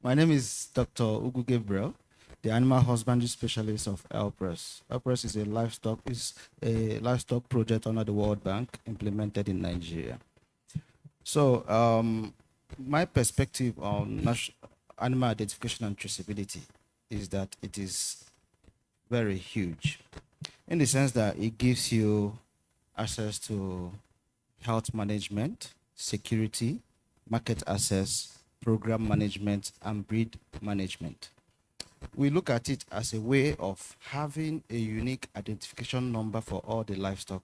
My name is Dr. Ugu Gabriel, the animal husbandry specialist of Elpress. Elpress is a livestock project under the World Bank implemented in Nigeria. So my perspective on animal identification and traceability is that it is very huge in the sense that it gives you access to health management, security, market access, program management, and breed management. We look at it as a way of having a unique identification number for all the livestock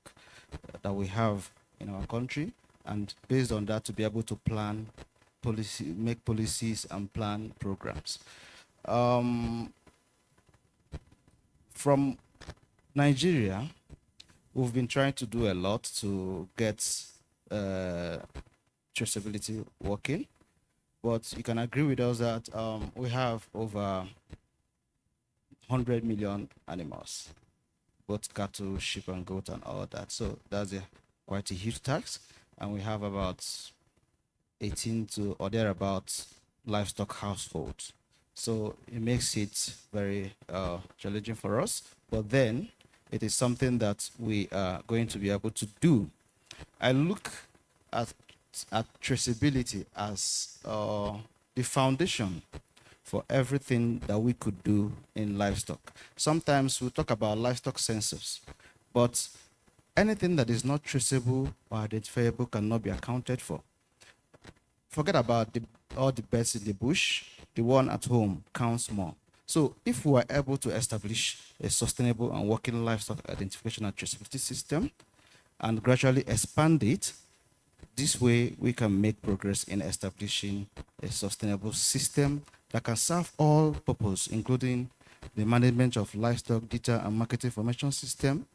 that we have in our country, and based on that to be able to plan policy, make policies and plan programs. From Nigeria, we've been trying to do a lot to get traceability working, but you can agree with us that we have over 100 million animals, both cattle, sheep, and goat, and all that. So that's quite a huge task, and we have about 18 to or thereabouts livestock households. So it makes it very challenging for us, but then it is something that we are going to be able to do. I look at traceability as the foundation for everything that we could do in livestock. Sometimes we talk about livestock sensors, but anything that is not traceable or identifiable cannot be accounted for. Forget about all the birds in the bush, the one at home counts more. So if we are able to establish a sustainable and working livestock identification and traceability system and gradually expand it, this way we can make progress in establishing a sustainable system that can serve all purposes, including the management of livestock data and market information system,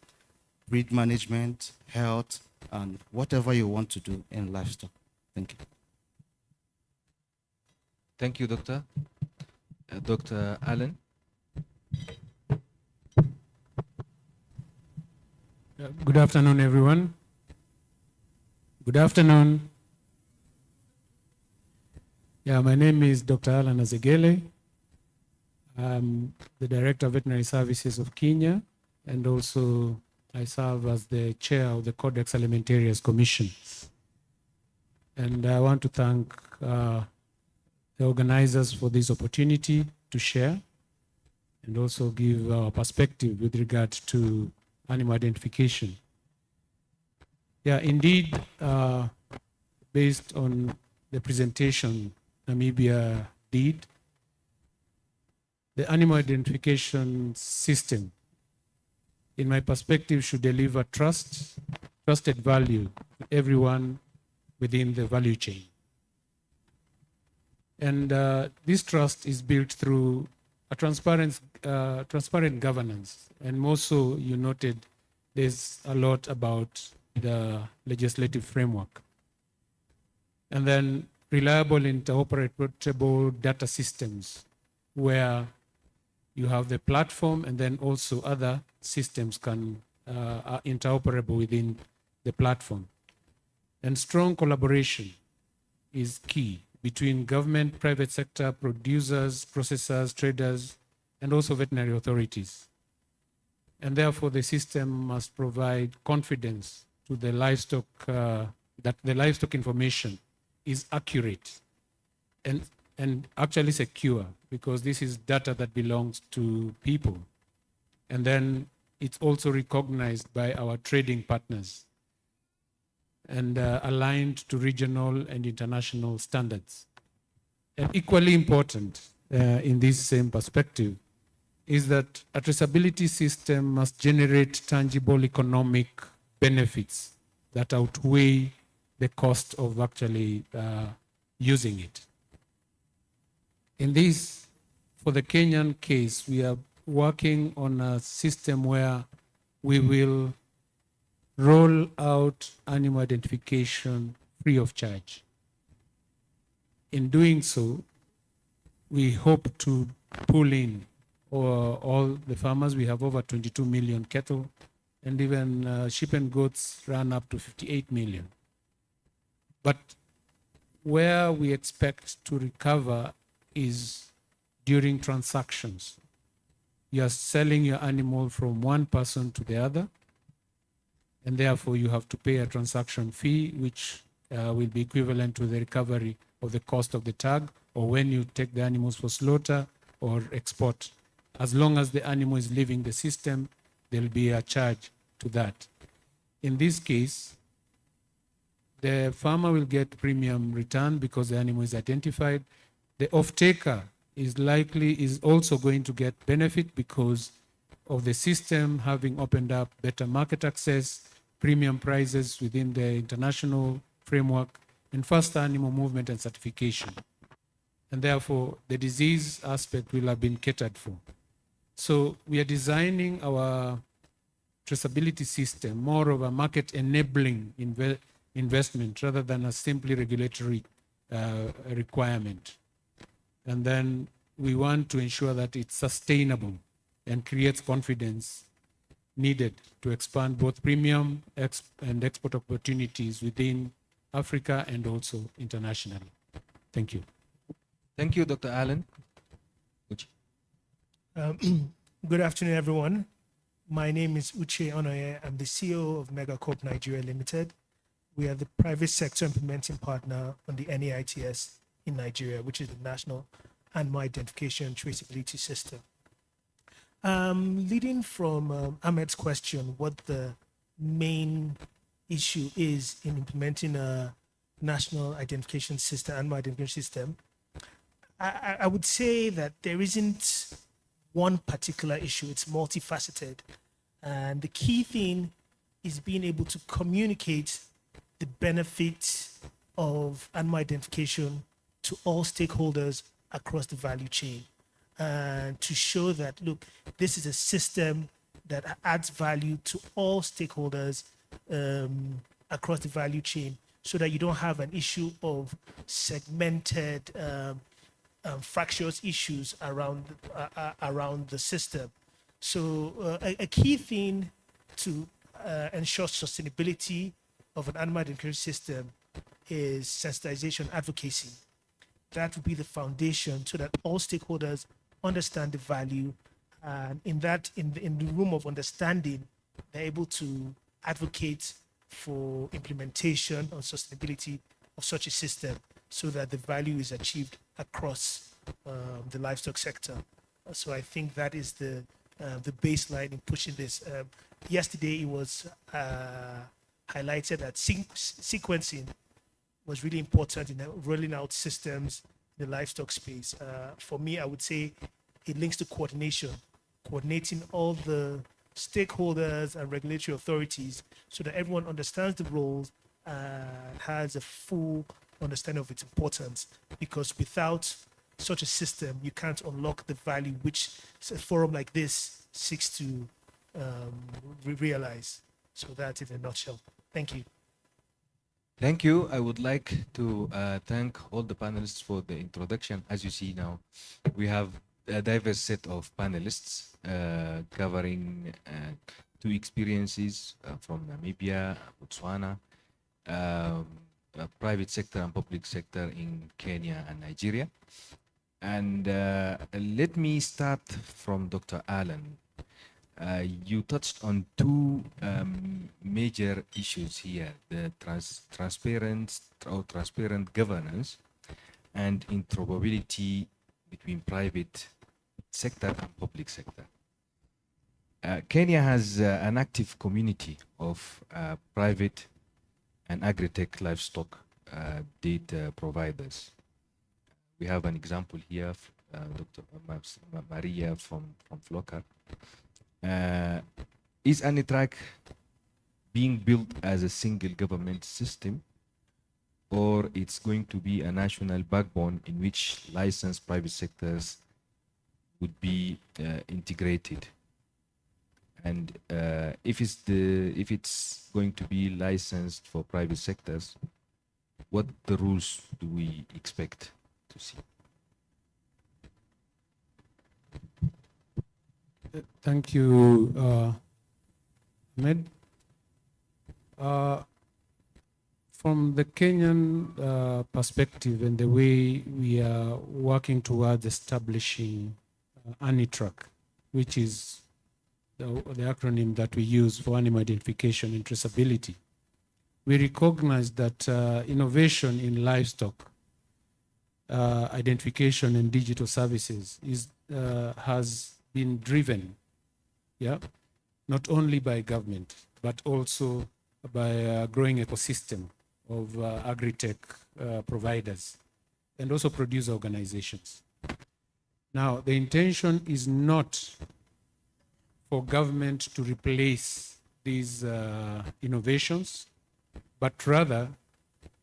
breed management, health, and whatever you want to do in livestock. Thank you. Thank you, Doctor. Dr. Allen. Good afternoon, everyone. Good afternoon. Yeah, my name is Dr. Alan Azegele. I'm the Director of Veterinary Services of Kenya, and also I serve as the Chair of the Codex Alimentarius Commission. And I want to thank the organizers for this opportunity to share and also give our perspective with regard to animal identification. Yeah, indeed, based on the presentation Namibia did, the animal identification system, in my perspective, should deliver trusted value to everyone within the value chain. And this trust is built through a transparent governance. And more so, you noted there's a lot about the legislative framework. And then reliable interoperable data systems where you have the platform and then also other systems are interoperable within the platform. And strong collaboration is key between government, private sector, producers, processors, traders, and also veterinary authorities. And therefore, the system must provide confidence to the livestock, that the livestock information is accurate and actually secure, because this is data that belongs to people. And then it's also recognized by our trading partners and aligned to regional and international standards. And equally important in this same perspective is that a traceability system must generate tangible economic benefits that outweigh the cost of actually using it. In this, for the Kenyan case, we are working on a system where we will roll out animal identification free of charge. In doing so, we hope to pull in all the farmers. We have over 22 million cattle, and even sheep and goats run up to 58 million. But where we expect to recover is during transactions. You are selling your animal from one person to the other, and therefore you have to pay a transaction fee, which will be equivalent to the recovery of the cost of the tag, or when you take the animals for slaughter or export. As long as the animal is leaving the system, there'll be a charge to that. In this case, the farmer will get premium return because the animal is identified. The off-taker is also going to get benefit because of the system having opened up better market access, premium prices within the international framework, and faster animal movement and certification. And therefore, the disease aspect will have been catered for. So we are designing our traceability system more of a market enabling investment rather than a simply regulatory requirement. And then we want to ensure that it's sustainable and creates confidence needed to expand both premium and export opportunities within Africa and also internationally. Thank you. Thank you, Dr. Allen. Good afternoon, everyone. My name is Uche Onoye. I'm the CEO of Megacorp Nigeria Limited. We are the private sector implementing partner on the NAITS in Nigeria, which is the National Animal Identification and Traceability System. Leading from Ahmed's question, what the main issue is in implementing a national identification system, animal identification system, I would say that there isn't one particular issue. It's multifaceted. And the key thing is being able to communicate the benefits of animal identification to all stakeholders across the value chain, and to show that, look, this is a system that adds value to all stakeholders across the value chain, so that you don't have an issue of segmented fractious issues around the system. So a key thing to ensure sustainability of an animal identification system is sensitization advocacy. That would be the foundation so that all stakeholders understand the value, and in the room of understanding, they're able to advocate for implementation on sustainability of such a system, so that the value is achieved across the livestock sector. So I think that is the baseline in pushing this. Yesterday, it was highlighted that sequencing was really important in rolling out systems in the livestock space. For me, I would say it links to coordinating all the stakeholders and regulatory authorities so that everyone understands the roles has a full understanding of its importance, because without such a system, you can't unlock the value which a forum like this seeks to realize. So that's it in a nutshell. Thank you. Thank you. I would like to thank all the panelists for the introduction. As you see now, we have a diverse set of panelists covering two experiences from Namibia, Botswana, private sector and public sector in Kenya and Nigeria. And let me start from Dr. Allen. You touched on two major issues here: the transparent governance and interoperability between private sector and public sector. Kenya has an active community of private and agri-tech livestock data providers. We have an example here, Dr. Maria from Flocker. Is Anitrack being built as a single government system, or it's going to be a national backbone in which licensed private sectors would be integrated? And if it's going to be licensed for private sectors, what the rules do we expect to see? Thank you, Ahmed. From the Kenyan perspective and the way we are working towards establishing ANITRAC, which is the acronym that we use for animal identification and traceability, we recognize that innovation in livestock identification and digital services has been driven, not only by government, but also by a growing ecosystem of agri-tech providers and also producer organizations. Now, the intention is not for government to replace these innovations, but rather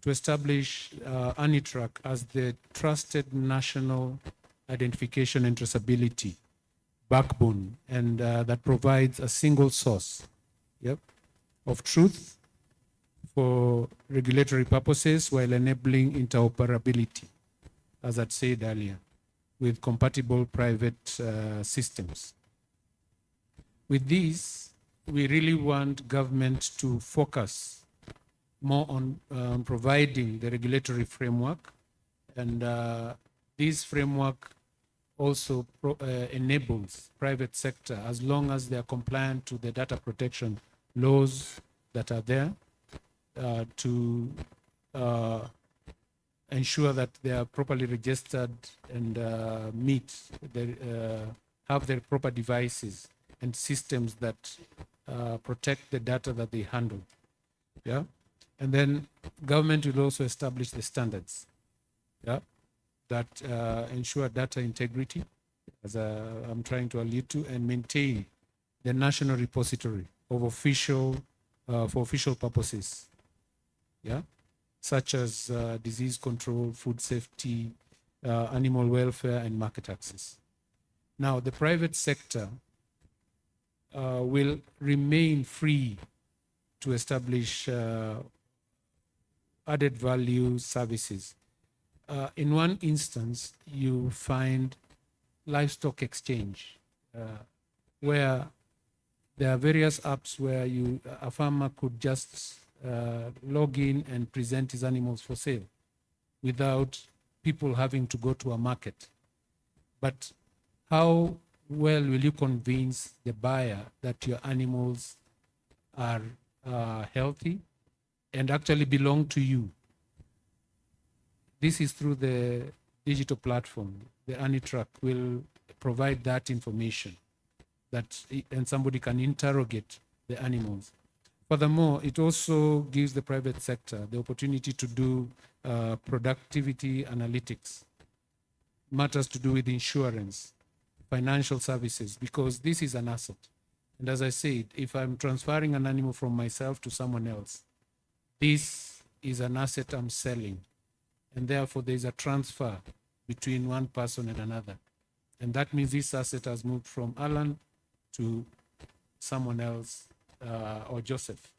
to establish ANITRAC as the trusted national identification and traceability backbone, and that provides a single source of truth for regulatory purposes while enabling interoperability, as I said earlier, with compatible private systems. With this, we really want government to focus more on providing the regulatory framework, and this framework also enables private sector, as long as they are compliant to the data protection laws that are there, to ensure that they are properly registered and have their proper devices and systems that protect the data that they handle. And then government will also establish the standards that ensure data integrity, as I'm trying to allude to, and maintain the national repository of for official purposes, such as disease control, food safety, animal welfare, and market access. Now, the private sector will remain free to establish added value services. In one instance, you find livestock exchange, where there are various apps where a farmer could just log in and present his animals for sale without people having to go to a market. But how well will you convince the buyer that your animals are healthy and actually belong to you? This is through the digital platform. The ANITRAC will provide that information, and somebody can interrogate the animals. Furthermore, it also gives the private sector the opportunity to do productivity analytics, matters to do with insurance, financial services, because this is an asset. And as I said, if I'm transferring an animal from myself to someone else, this is an asset I'm selling. And therefore, there's a transfer between one person and another. And that means this asset has moved from Alan to someone else or Joseph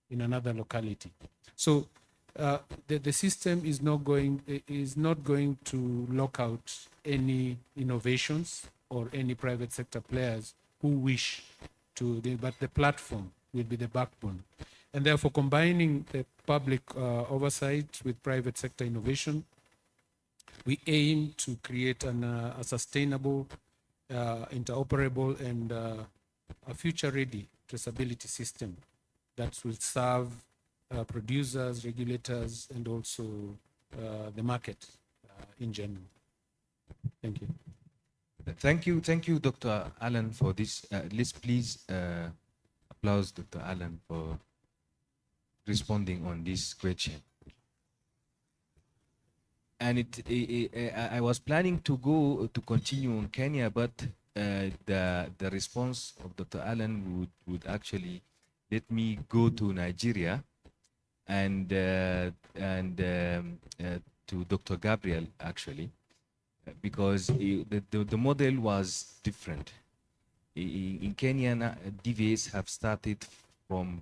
in another locality. So the system is not going to lock out any innovations or any private sector players who wish to, but the platform will be the backbone. And therefore, combining the public oversight with private sector innovation, we aim to create a sustainable, interoperable, and a future-ready traceability system that will serve producers, regulators, and also the market in general. Thank you. Thank you, Dr. Allen, for this. Let's please applause Dr. Allen for responding on this question. And I was planning to continue on Kenya, but the response of Dr. Allen would actually let me go to Nigeria and to Dr. Gabriel actually, because the model was different. In Kenya, DVAs have started from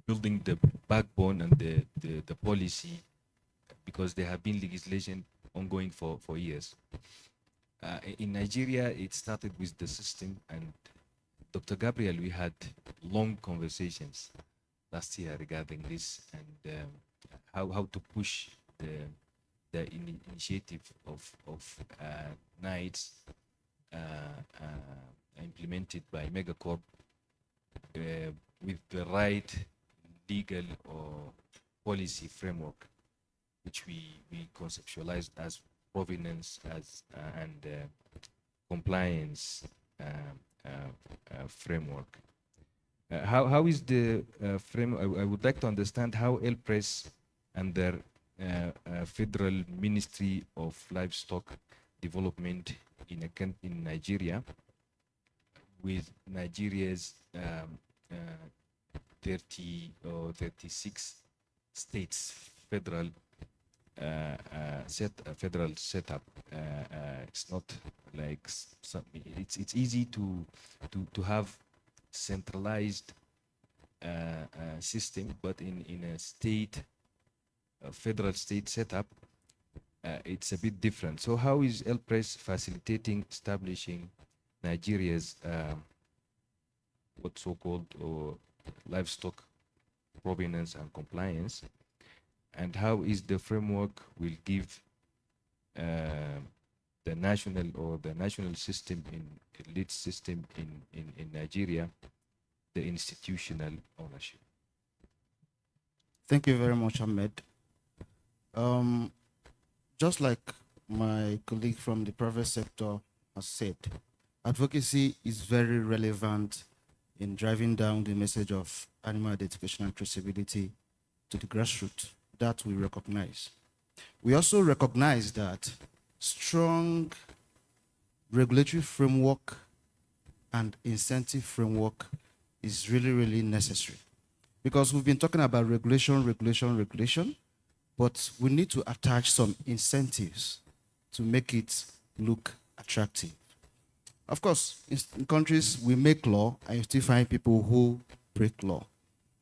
building the backbone and the policy, because there have been legislation ongoing for years. In Nigeria, it started with the system, and Dr. Gabriel, we had long conversations last year regarding this and how to push the initiative of nights implemented by Megacorp with the right legal or policy framework, which we conceptualized as provenance and compliance framework. How is the framework? I would like to understand how El-Press and their Federal Ministry of Livestock Development in Nigeria, with Nigeria's 30 or 36 states federal federal setup. It's not like it's easy to have centralized system, but in a state, federal state setup, it's a bit different. So how is El-Press facilitating establishing Nigeria's what so-called livestock provenance and compliance? And how is the framework will give the national system elite system in Nigeria the institutional ownership? Thank you very much, Ahmed. Just like my colleague from the private sector has said, advocacy is very relevant in driving down the message of animal identification and traceability to the grassroots. That we recognize. We also recognize that strong regulatory framework and incentive framework is really, really necessary, because we've been talking about regulation, but we need to attach some incentives to make it look attractive. Of course, in countries we make law and you still find people who break law,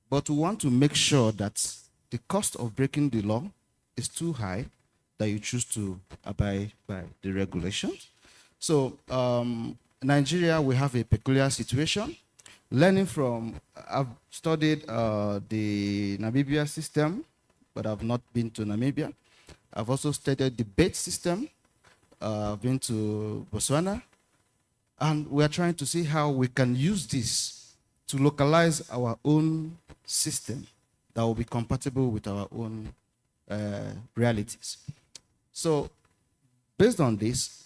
but we want to make sure that the cost of breaking the law is too high that you choose to abide by the regulations. So Nigeria, we have a peculiar situation. Learning from, I've studied the Namibia system, but I've not been to Namibia. I've also studied the BET system. I've been to Botswana. And we're trying to see how we can use this to localize our own system that will be compatible with our own realities. So based on this,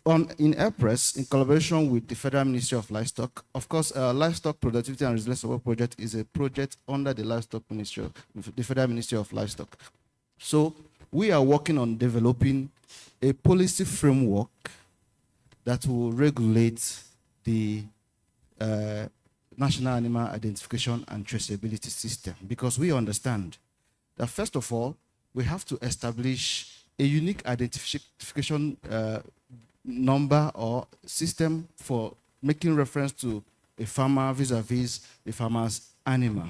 in El-Press, in collaboration with the Federal Ministry of Livestock, of course, Livestock Productivity and Resilience Support Project is a project under the Livestock Ministry, the Federal Ministry of Livestock. So we are working on developing a policy framework that will regulate the National Animal Identification and Traceability System, because we understand that first of all, we have to establish a unique identification number or system for making reference to a farmer vis-a-vis a farmer's animal.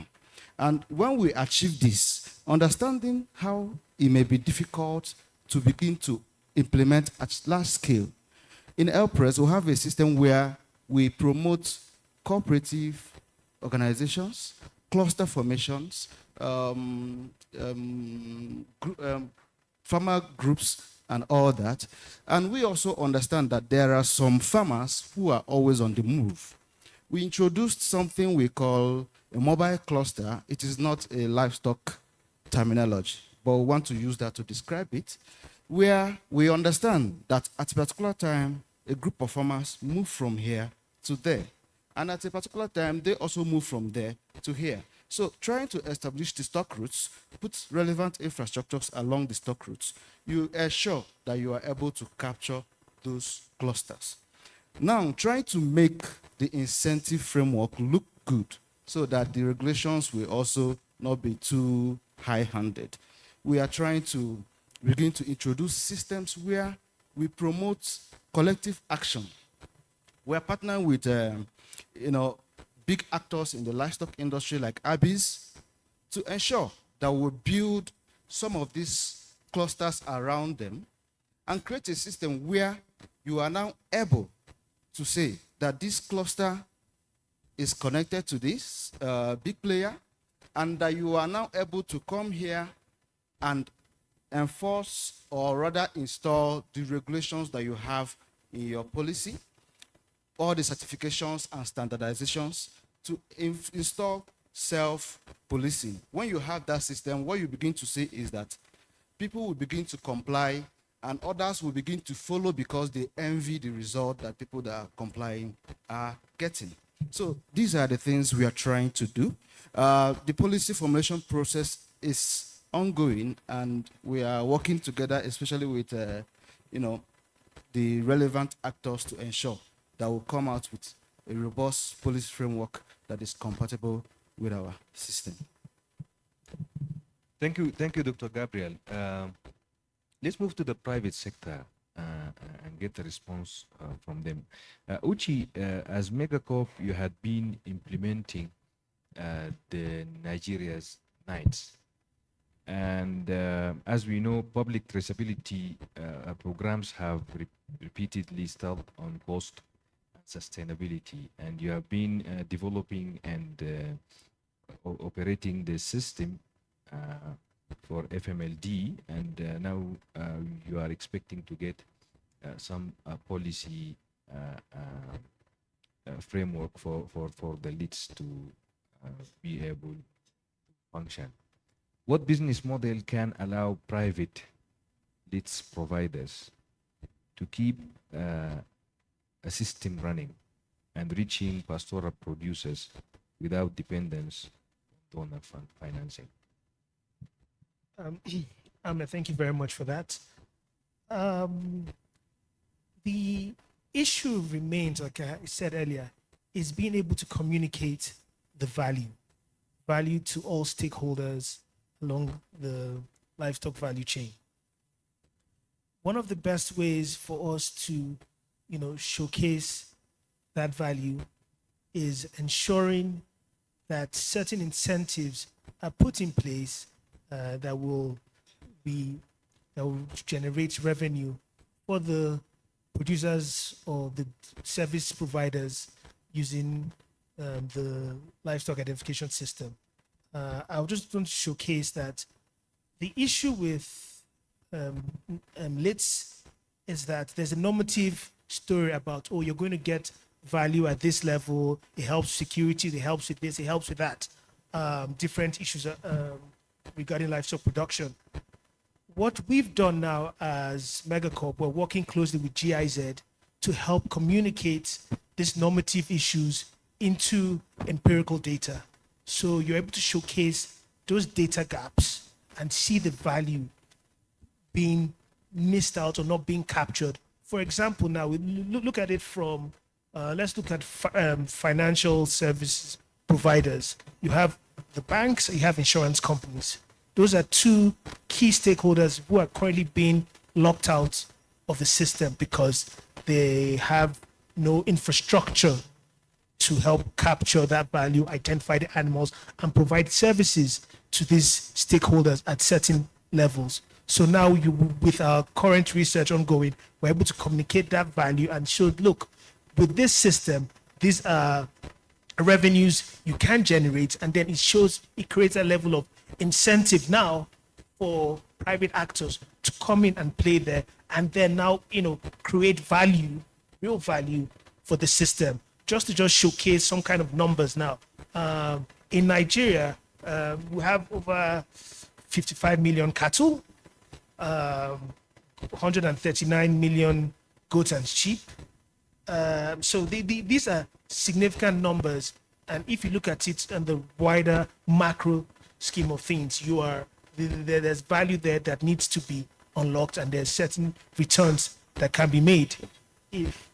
And when we achieve this, understanding how it may be difficult to begin to implement at large scale, in LPRES, we have a system where we promote cooperative organizations, cluster formations, farmer groups, and all that. And we also understand that there are some farmers who are always on the move. We introduced something we call a mobile cluster. It is not a livestock terminology, but we want to use that to describe it, where we understand that at a particular time, a group of farmers move from here to there. And at a particular time, they also move from there to here. So trying to establish the stock routes, put relevant infrastructures along the stock routes, you ensure that you are able to capture those clusters. Now, try to make the incentive framework look good so that the regulations will also not be too high-handed. We are trying to begin to introduce systems where we promote collective action. We are partnering with, big actors in the livestock industry like ABIS to ensure that we build some of these clusters around them and create a system where you are now able to say that this cluster is connected to this big player, and that you are now able to come here and enforce or rather install the regulations that you have in your policy, all the certifications and standardizations to install self-policing. When you have that system, what you begin to see is that people will begin to comply and others will begin to follow because they envy the result that people that are complying are getting. So these are the things we are trying to do. The policy formulation process is ongoing, and we are working together, especially with the relevant actors, to ensure that we'll come out with a robust policy framework that is compatible with our system. Thank you, Dr. Gabriel. Let's move to the private sector and get a response from them. Uchi, as Megacorp, you had been implementing the Nigeria's NITES. And as we know, public traceability programs have repeatedly stalled on cost and sustainability. And you have been developing and operating the system for FMLD, and now you are expecting to get some policy framework for the leads to be able to function. What business model can allow private leads providers to keep a system running and reaching pastoral producers without dependence on donor fund financing? Thank you very much for that. The issue remains, like I said earlier, is being able to communicate the value to all stakeholders along the livestock value chain. One of the best ways for us to, showcase that value is ensuring that certain incentives are put in place that will generate revenue for the producers or the service providers using the livestock identification system. I just want to showcase that the issue with LITs is that there's a normative story about, oh, you're going to get value at this level, it helps security, it helps with this, it helps with that. Different issues regarding livestock production. What we've done now as Megacorp, we're working closely with GIZ to help communicate these normative issues into empirical data. So you're able to showcase those data gaps and see the value being missed out or not being captured. For example, now we look at it from, let's look at financial services providers. You have the banks, you have insurance companies. Those are two key stakeholders who are currently being locked out of the system because they have no infrastructure to help capture that value, identify the animals, and provide services to these stakeholders at certain levels. So now, with our current research ongoing, we're able to communicate that value and show, look, with this system, these are revenues you can generate, and then it creates a level of incentive now for private actors to come in and play there, and then now create value, real value for the system. Just to showcase some kind of numbers now. In Nigeria, we have over 55 million cattle, 139 million goats and sheep. So these are significant numbers. And if you look at it in the wider macro scheme of things, there's value there that needs to be unlocked, and there's certain returns that can be made if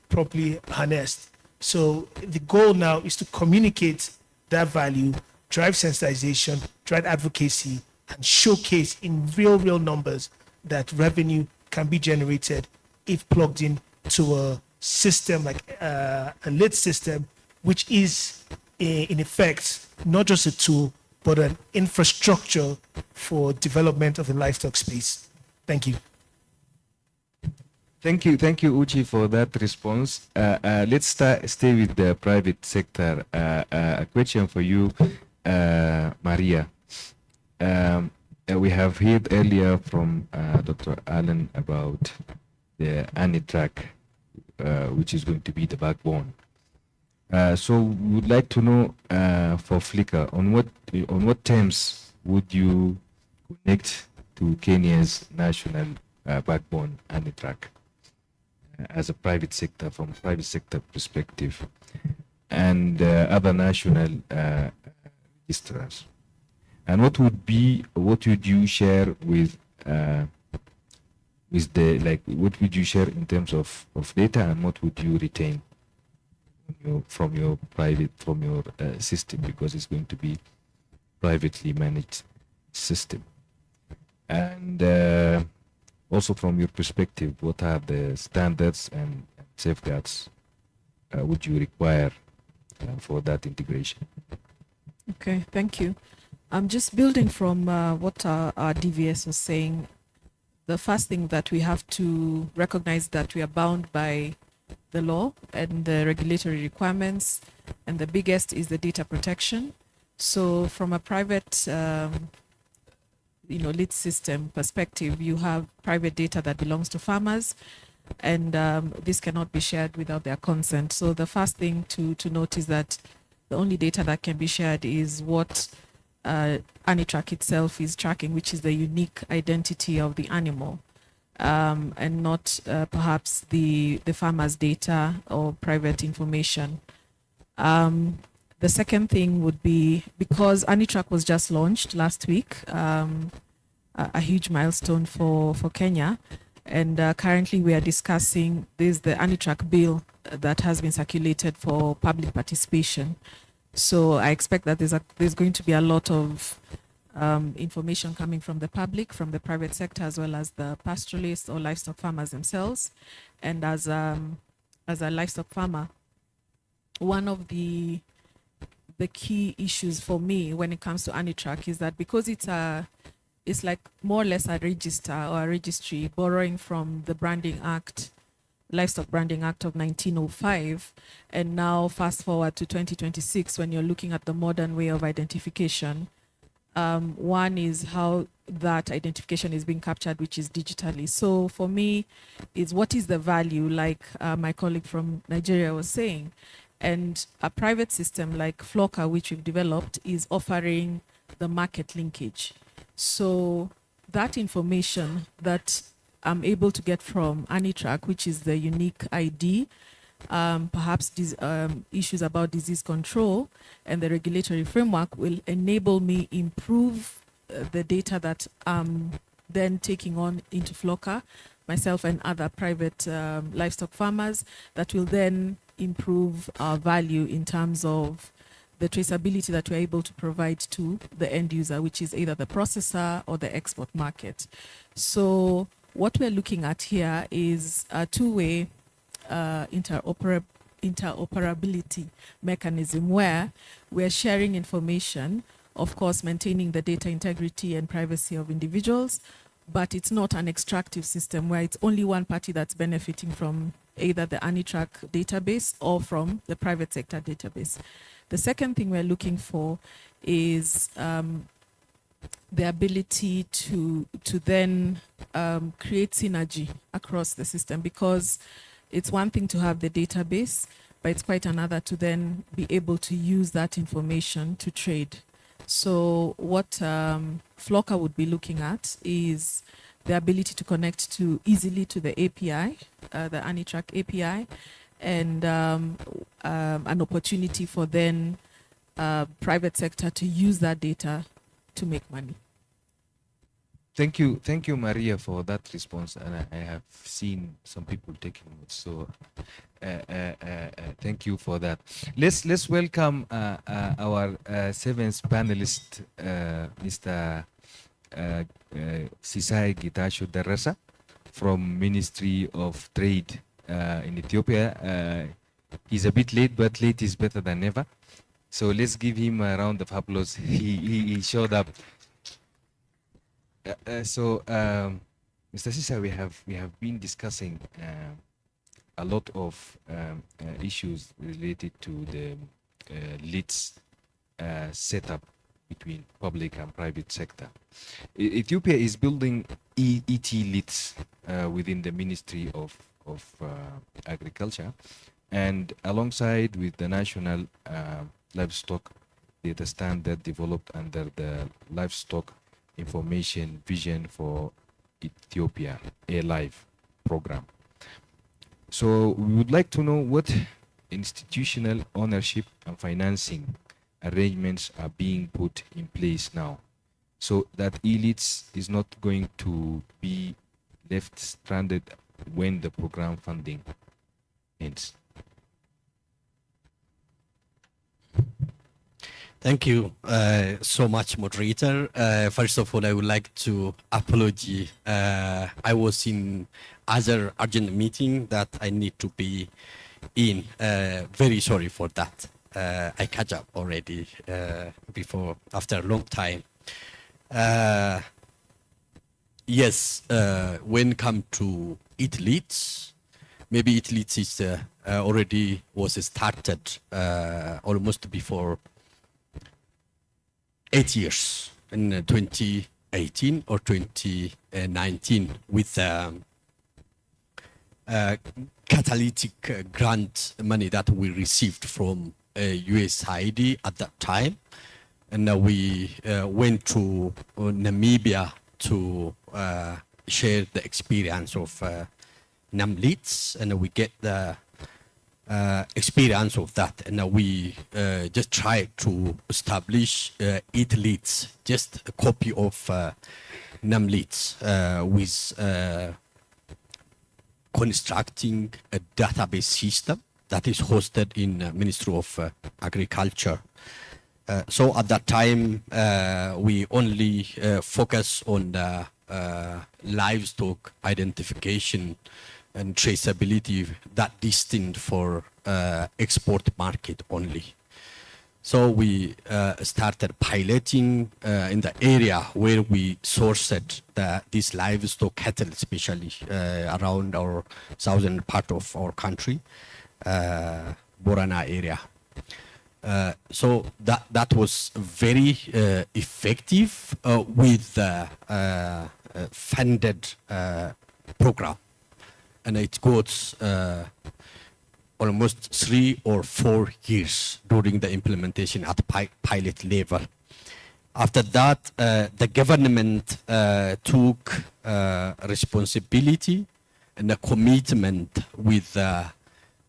properly harnessed. So the goal now is to communicate that value, drive sensitization, drive advocacy, and showcase in real numbers that revenue can be generated if plugged in to a system like a lit system, which is in effect not just a tool but an infrastructure for development of the livestock space. Thank you. Thank you, Uchi, for that response. Let's stay with the private sector. A question for you, Maria. We have heard earlier from Dr. Allen about the ANITRAC, which is going to be the backbone. So we would like to know for Flickr, on what terms would you connect to Kenya's national backbone, ANITRAC? As a private sector, from private sector perspective, and other national registrars, and what would you share with what would you share in terms of data, and what would you retain from your system, because it's going to be privately managed system, and also from your perspective, what are the standards and safeguards would you require for that integration? Okay, thank you. I'm just building from what our DVS was saying. The first thing that we have to recognize that we are bound by the law and the regulatory requirements, and the biggest is the data protection. So from a private lit system perspective, you have private data that belongs to farmers, and this cannot be shared without their consent. So the first thing to note is that the only data that can be shared is what ANITRAC itself is tracking, which is the unique identity of the animal, and not perhaps the farmer's data or private information. The second thing would be, because ANITRAC was just launched last week, a huge milestone for Kenya, and currently we are discussing the ANITRAC bill that has been circulated for public participation. So I expect that there's going to be a lot of information coming from the public, from the private sector, as well as the pastoralists or livestock farmers themselves. And as a livestock farmer, one of the key issues for me when it comes to ANITRAC is that because it's like more or less a register or a registry borrowing from the Branding Act, Livestock Branding Act of 1905, and now fast forward to 2026 when you're looking at the modern way of identification. One is how that identification is being captured, which is digitally. So for me, is what is the value, like my colleague from Nigeria was saying. And a private system like Flocker, which we've developed, is offering the market linkage. So that information that I'm able to get from ANITRAC, which is the unique ID, perhaps these issues about disease control and the regulatory framework will enable me improve the data that I'm then taking on into Flocker, myself and other private livestock farmers, that will then improve our value in terms of the traceability that we're able to provide to the end user, which is either the processor or the export market. So what we're looking at here is a two-way interoperability mechanism where we're sharing information, of course, maintaining the data integrity and privacy of individuals, but it's not an extractive system where it's only one party that's benefiting from either the ANITRAC database or from the private sector database. The second thing we're looking for is the ability to then create synergy across the system, because it's one thing to have the database, but it's quite another to then be able to use that information to trade. So what Flocker would be looking at is the ability to connect to easily to the API, the ANITRAC API, and an opportunity for then private sector to use that data to make money. Thank you, Maria, for that response. And I have seen some people taking notes. So thank you for that. Let's welcome our seventh panelist, Mr. Sisai Gitasho Darasa from Ministry of Trade in Ethiopia. He's a bit late, but late is better than never. So let's give him a round of applause. He showed up. Mr. Sisa, we have been discussing a lot of issues related to the leads setup between public and private sector. Ethiopia is building ET leads within the Ministry of Agriculture, and alongside with the national livestock data standard developed under the livestock information vision for Ethiopia, A-Live program. So we would like to know what institutional ownership and financing arrangements are being put in place now, so that elites is not going to be left stranded when the program funding ends. Thank you so much, moderator. First of all, I would like to apologize. I was in other urgent meeting that I need to be in. Very sorry for that. I catch up already before, after a long time. Yes, when come to it leads, maybe it leads is already was started almost before 8 years in 2018 or 2019 with catalytic grant money that we received from USAID at that time. And we went to Namibia to share the experience of NAMLITS, and we get the experience of that, and we just try to establish it leads, just a copy of NAMLITS with constructing a database system that is hosted in Ministry of Agriculture. So at that time, we only focus on the livestock identification and traceability that destined for export market only. So we started piloting in the area where we sourced this livestock cattle, especially around our southern part of our country, Borana area. So that was very effective with the funded program. And it goes almost 3 or 4 years during the implementation at pilot level. After that, the government took responsibility and a commitment with the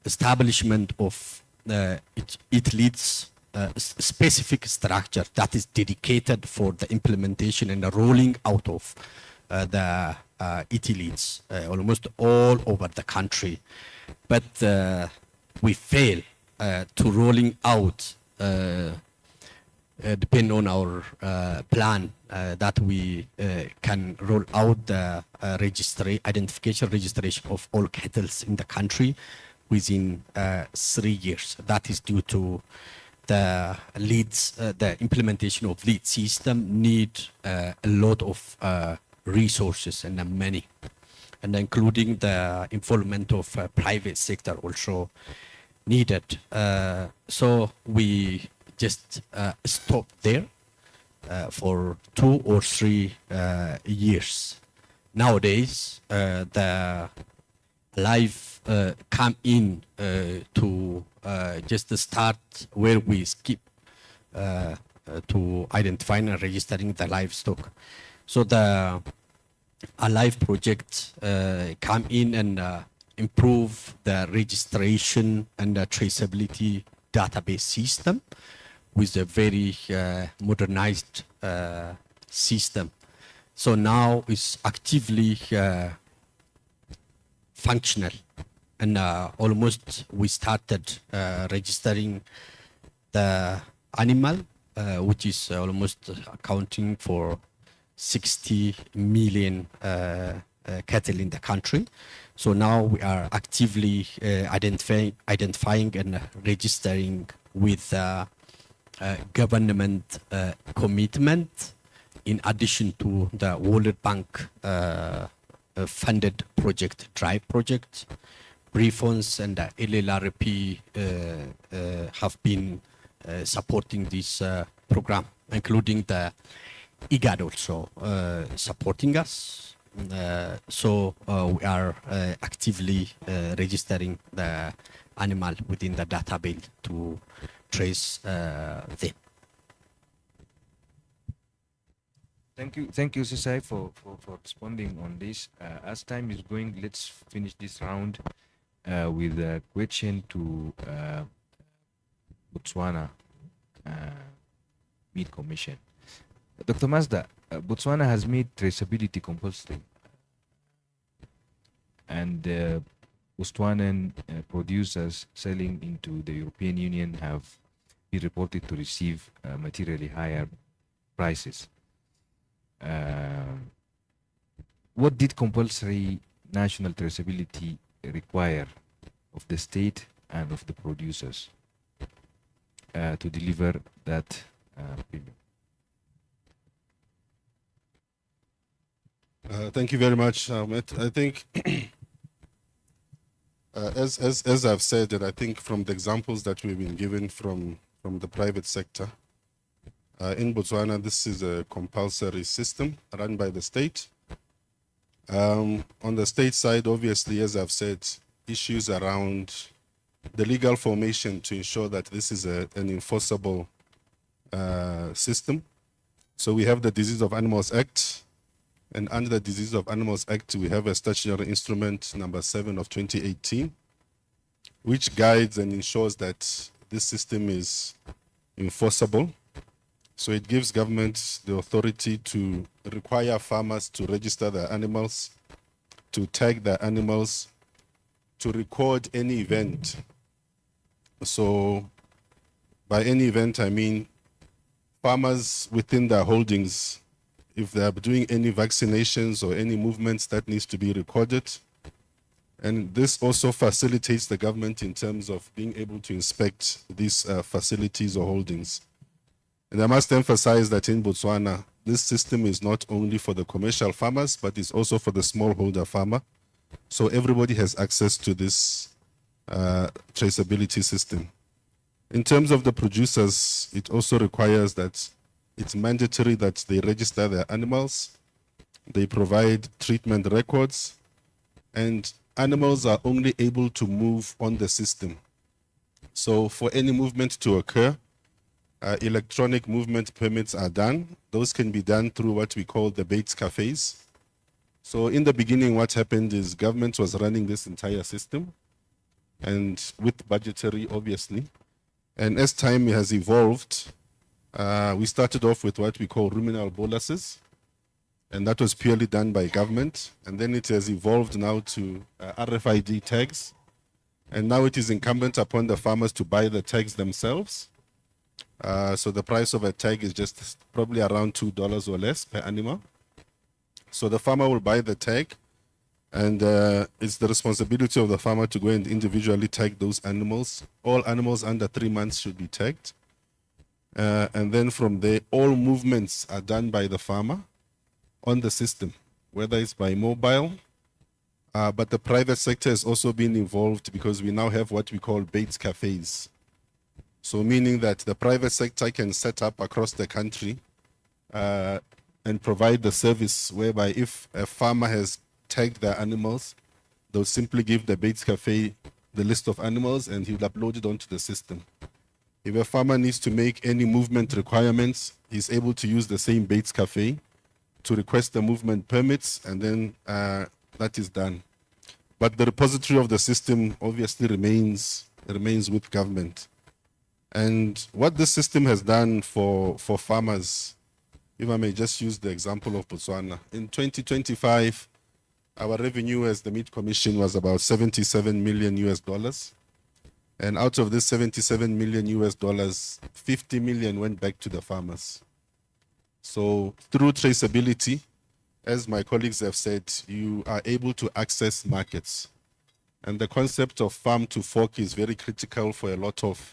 establishment of it leads specific structure that is dedicated for the implementation and the rolling out of the ET leads almost all over the country. But we fail to rolling out depend on our plan that we can roll out the identification registration of all cattle in the country within 3 years. That is due to the leads, the implementation of lead system need a lot of resources and money, and including the involvement of private sector also needed. So we just stop there for 2 or 3 years. Nowadays, the life come in to just start where we skip to identifying and registering the livestock. So the Alive project come in and improve the registration and the traceability database system with a very modernized system. So now it's actively functional, and almost we started registering the animal, which is almost accounting for 60 million cattle in the country. So now we are actively identifying and registering with government commitment, in addition to the World Bank funded project, DRIVE project. BRIFONS and the LLRP have been supporting this program, including the IGAD also supporting us. So we are actively registering the animal within the database to trace them. Thank you, Sisai, for responding on this. As time is going, let's finish this round with a question to Botswana Meat Commission. Dr. Mazda, Botswana has made traceability compulsory, and Botswanan producers selling into the European Union have been reported to receive materially higher prices. What did compulsory national traceability require of the state and of the producers to deliver that premium? Thank you very much, Ahmed. I think, as I've said, and I think from the examples that we've been given from the private sector, in Botswana, this is a compulsory system run by the state. On the state side, obviously, as I've said, issues around the legal formation to ensure that this is an enforceable system. So we have the Disease of Animals Act, and under the Disease of Animals Act, we have a statutory instrument number 7 of 2018, which guides and ensures that this system is enforceable. So it gives government the authority to require farmers to register their animals, to tag their animals, to record any event. So by any event, I mean farmers within their holdings, if they are doing any vaccinations or any movements, that needs to be recorded. And this also facilitates the government in terms of being able to inspect these facilities or holdings. And I must emphasize that in Botswana, this system is not only for the commercial farmers, but it's also for the smallholder farmer. So everybody has access to this traceability system. In terms of the producers, it also requires that it's mandatory that they register their animals, they provide treatment records, and animals are only able to move on the system. So for any movement to occur, electronic movement permits are done. Those can be done through what we call the Bates cafes. So in the beginning, what happened is government was running this entire system, and with budgetary, obviously. And as time has evolved, we started off with what we call ruminal boluses, and that was purely done by government. And then it has evolved now to RFID tags. And now it is incumbent upon the farmers to buy the tags themselves. So the price of a tag is just probably around $2 or less per animal. So the farmer will buy the tag, and it's the responsibility of the farmer to go and individually tag those animals. All animals under 3 months should be tagged. And then from there, all movements are done by the farmer on the system, whether it's by mobile, but the private sector has also been involved because we now have what we call Bates cafes. So meaning that the private sector can set up across the country and provide the service whereby if a farmer has tagged their animals, they'll simply give the Bates cafe the list of animals and he'll upload it onto the system. If a farmer needs to make any movement requirements, he's able to use the same Bates cafe to request the movement permits, and then that is done. But the repository of the system obviously remains with government. And what this system has done for farmers, if I may just use the example of Botswana, in 2025, our revenue as the Meat Commission was about $77 million US. And out of this $77 million US, 50 million went back to the farmers. So through traceability, as my colleagues have said, you are able to access markets. And the concept of farm to fork is very critical for a lot of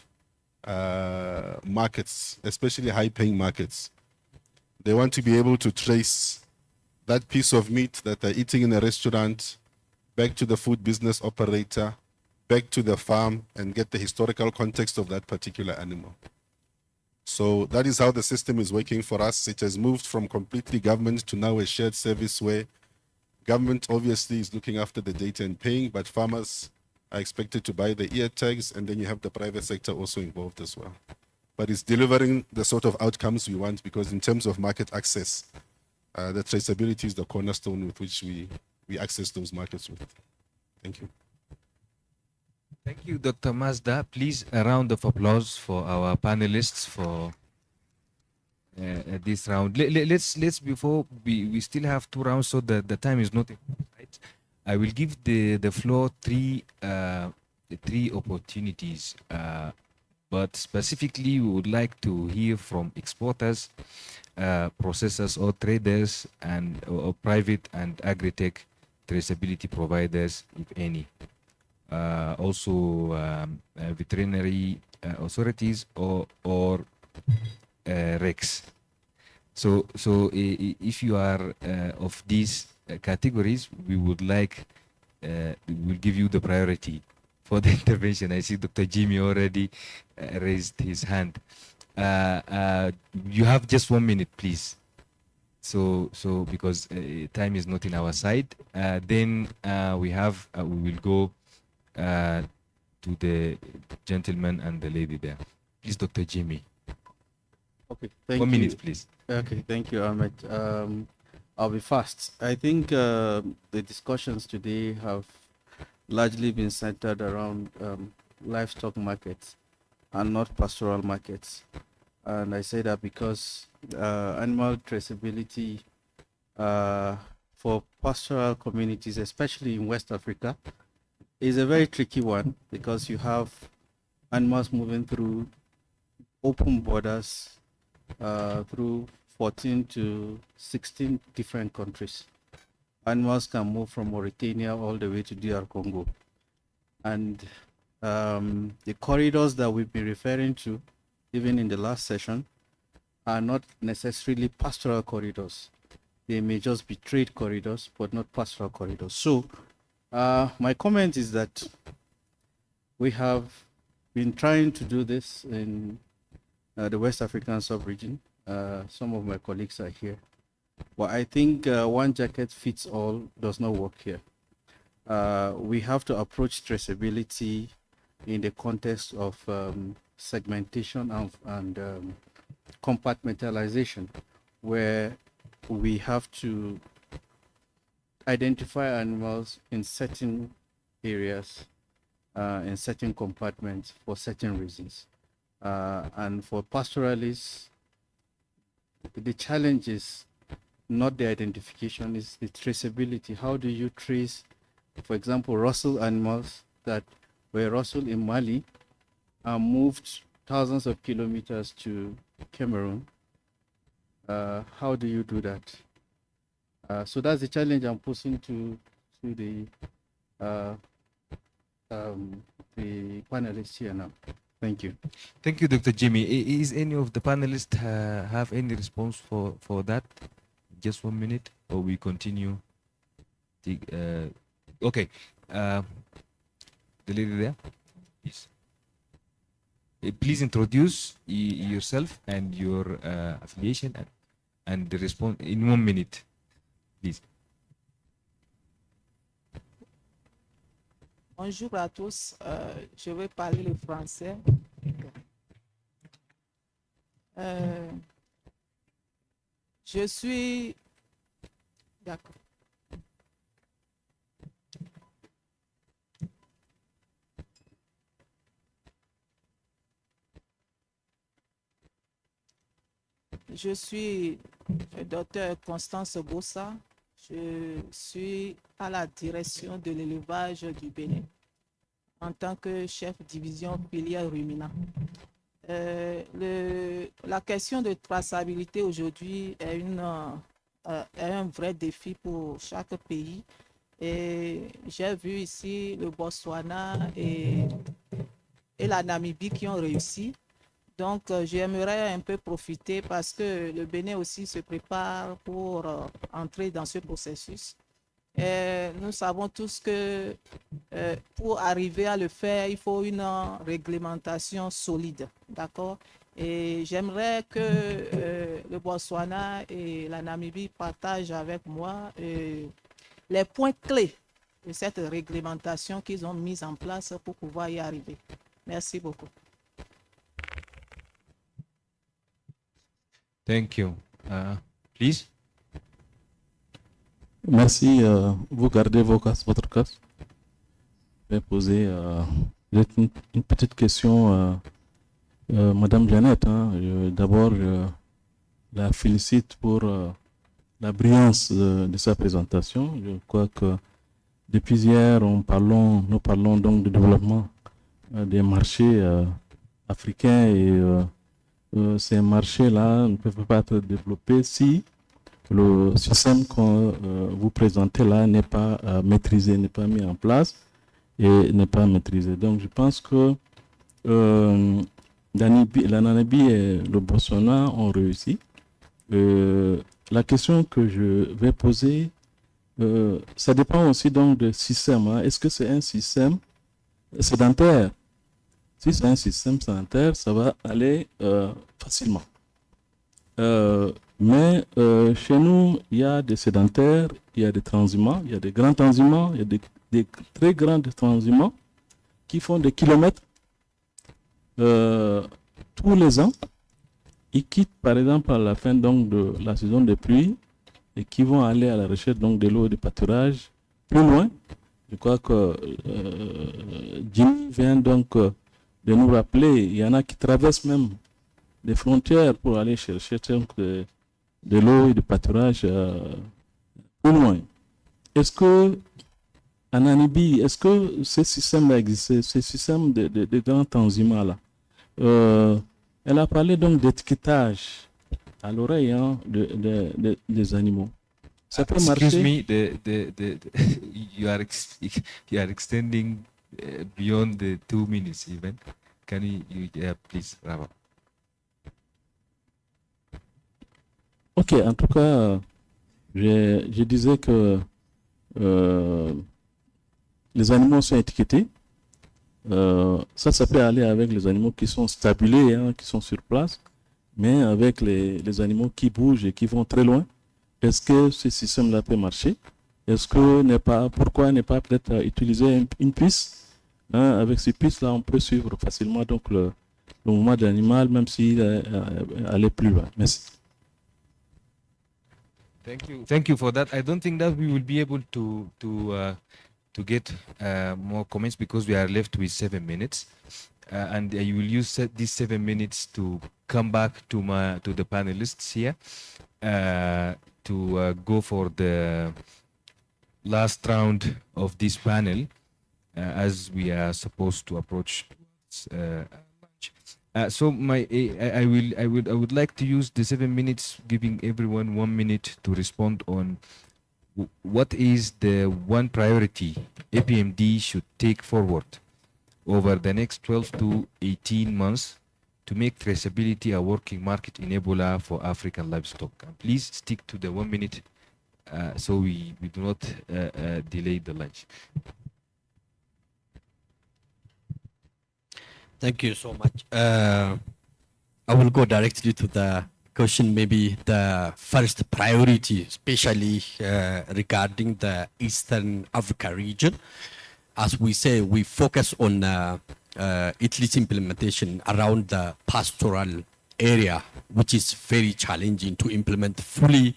markets, especially high-paying markets. They want to be able to trace that piece of meat that they're eating in a restaurant back to the food business operator, back to the farm, and get the historical context of that particular animal. So that is how the system is working for us. It has moved from completely government to now a shared service where government obviously is looking after the data and paying, but farmers are expected to buy the ear tags, and then you have the private sector also involved as well. But it's delivering the sort of outcomes we want, because in terms of market access, the traceability is the cornerstone with which we access those markets with. Thank you. Thank you, Dr. Mazda. Please, a round of applause for our panelists for this round. Let's before we still have 2 rounds, so the time is not right. I will give the floor three opportunities, but specifically we would like to hear from exporters, processors or traders, and or private and agri-tech traceability providers, if any. Also veterinary authorities or RECs. So if you are of these categories, we would like, we'll give you the priority for the intervention. I see Dr. Jimmy already raised his hand. You have just 1 minute, please. So because time is not in our side, then we will go to the gentleman and the lady there. Please, Dr. Jimmy. Okay, thank 1 you. minute, please. Okay, thank you, Ahmed. I'll be fast. I think the discussions today have largely been centered around livestock markets and not pastoral markets. And I say that because animal traceability for pastoral communities, especially in West Africa, is a very tricky one, because you have animals moving through open borders through 14 to 16 different countries. Animals can move from Mauritania all the way to DR Congo. And the corridors that we've been referring to, even in the last session, are not necessarily pastoral corridors. They may just be trade corridors, but not pastoral corridors. So my comment is that we have been trying to do this in the West African sub-region. Some of my colleagues are here. But I think one jacket fits all does not work here. We have to approach traceability in the context of segmentation and compartmentalization, where we have to identify animals in certain areas, in certain compartments for certain reasons. And for pastoralists, the challenge is not the identification, it's the traceability. How do you trace, for example, Russell animals that were Russell in Mali are moved thousands of kilometers to Cameroon. How do you do that? So that's the challenge I'm posing to the panelists here now. Thank you. Thank you, Dr. Jimmy. Is any of the panelists have any response for that? Just 1 minute, or we continue? Okay. The lady there, please. Please introduce yourself and your affiliation and the response in 1 minute, please. Bonjour à tous, je vais parler le français. Je suis... D'accord. Je suis le docteur Constance Bossa. Je suis à la direction de l'élevage du Bénin en tant que chef division filière ruminant. La question de traçabilité aujourd'hui est un vrai défi pour chaque pays. Et j'ai vu ici le Botswana et la Namibie qui ont réussi. Donc, j'aimerais un peu profiter parce que le Bénin aussi se prépare pour entrer dans ce processus. Et nous savons tous que pour arriver à le faire, il faut une réglementation solide, d'accord? Et j'aimerais que le Botswana et la Namibie partagent avec moi les points clés de cette réglementation qu'ils ont mise en place pour pouvoir y arriver. Merci beaucoup. Thank you. Please. Merci. Vous gardez votre casque. Je vais poser une petite question à Madame Jeannette. D'abord, je la félicite pour la brillance de sa présentation. Je crois que depuis hier, nous parlons donc du développement des marchés africains et ces marchés-là ne peuvent pas être développés si le système que vous présentez là n'est pas maîtrisé, n'est pas mis en place et n'est pas maîtrisé. Donc je pense que la Namibie et le Botswana ont réussi. La question que je vais poser, ça dépend aussi donc du système. Est-ce que c'est un système sédentaire? Si c'est un système sédentaire, ça va aller facilement. Mais chez nous, il y a des sédentaires, il y a des transhumants, il y a des grands transhumants, il y a des très grands transhumants qui font des kilomètres tous les ans. Ils quittent par exemple à la fin donc, de la saison des pluies et qui vont aller à la recherche donc, de l'eau de pâturage plus loin. Je crois que Jimmy vient donc de nous rappeler, il y en a qui traversent même des frontières pour aller chercher donc, de l'eau et du pâturage plus loin. Est-ce que en Namibie, est-ce que ce système-là existe, ce système de grands transhumants-là? Elle a parlé donc d'étiquetage à l'oreille hein, des animaux. Ça peut marcher. Excuse me, you are extending beyond the 2 minutes even. Can you please wrap up? Ok, en tout cas, je disais que les animaux sont étiquetés. Ça peut aller avec les animaux qui sont stabulés, hein, qui sont sur place, mais avec les animaux qui bougent et qui vont très loin. Est-ce que ce système-là peut marcher? Est-ce que pourquoi ne pas peut-être utiliser une piste hein? Avec ces pistes-là, on peut suivre facilement donc le mouvement de l'animal, même s'il allait plus loin. Merci. Thank you for that. I don't think that we will be able to get more comments because we are left with 7 minutes, and you will use these 7 minutes to come back to the panelists here to go for the last round of this panel as we are supposed to approach lunch. So I would like to use the 7 minutes, giving everyone 1 minute to respond on what is the one priority APMD should take forward over the next 12 to 18 months to make traceability a working market in Ebola for African livestock. And please stick to the 1 minute so we do not delay the lunch. Thank you so much. I will go directly to the question, maybe the first priority, especially regarding the Eastern Africa region. As we say, we focus on Italy's implementation around the pastoral area, which is very challenging to implement fully,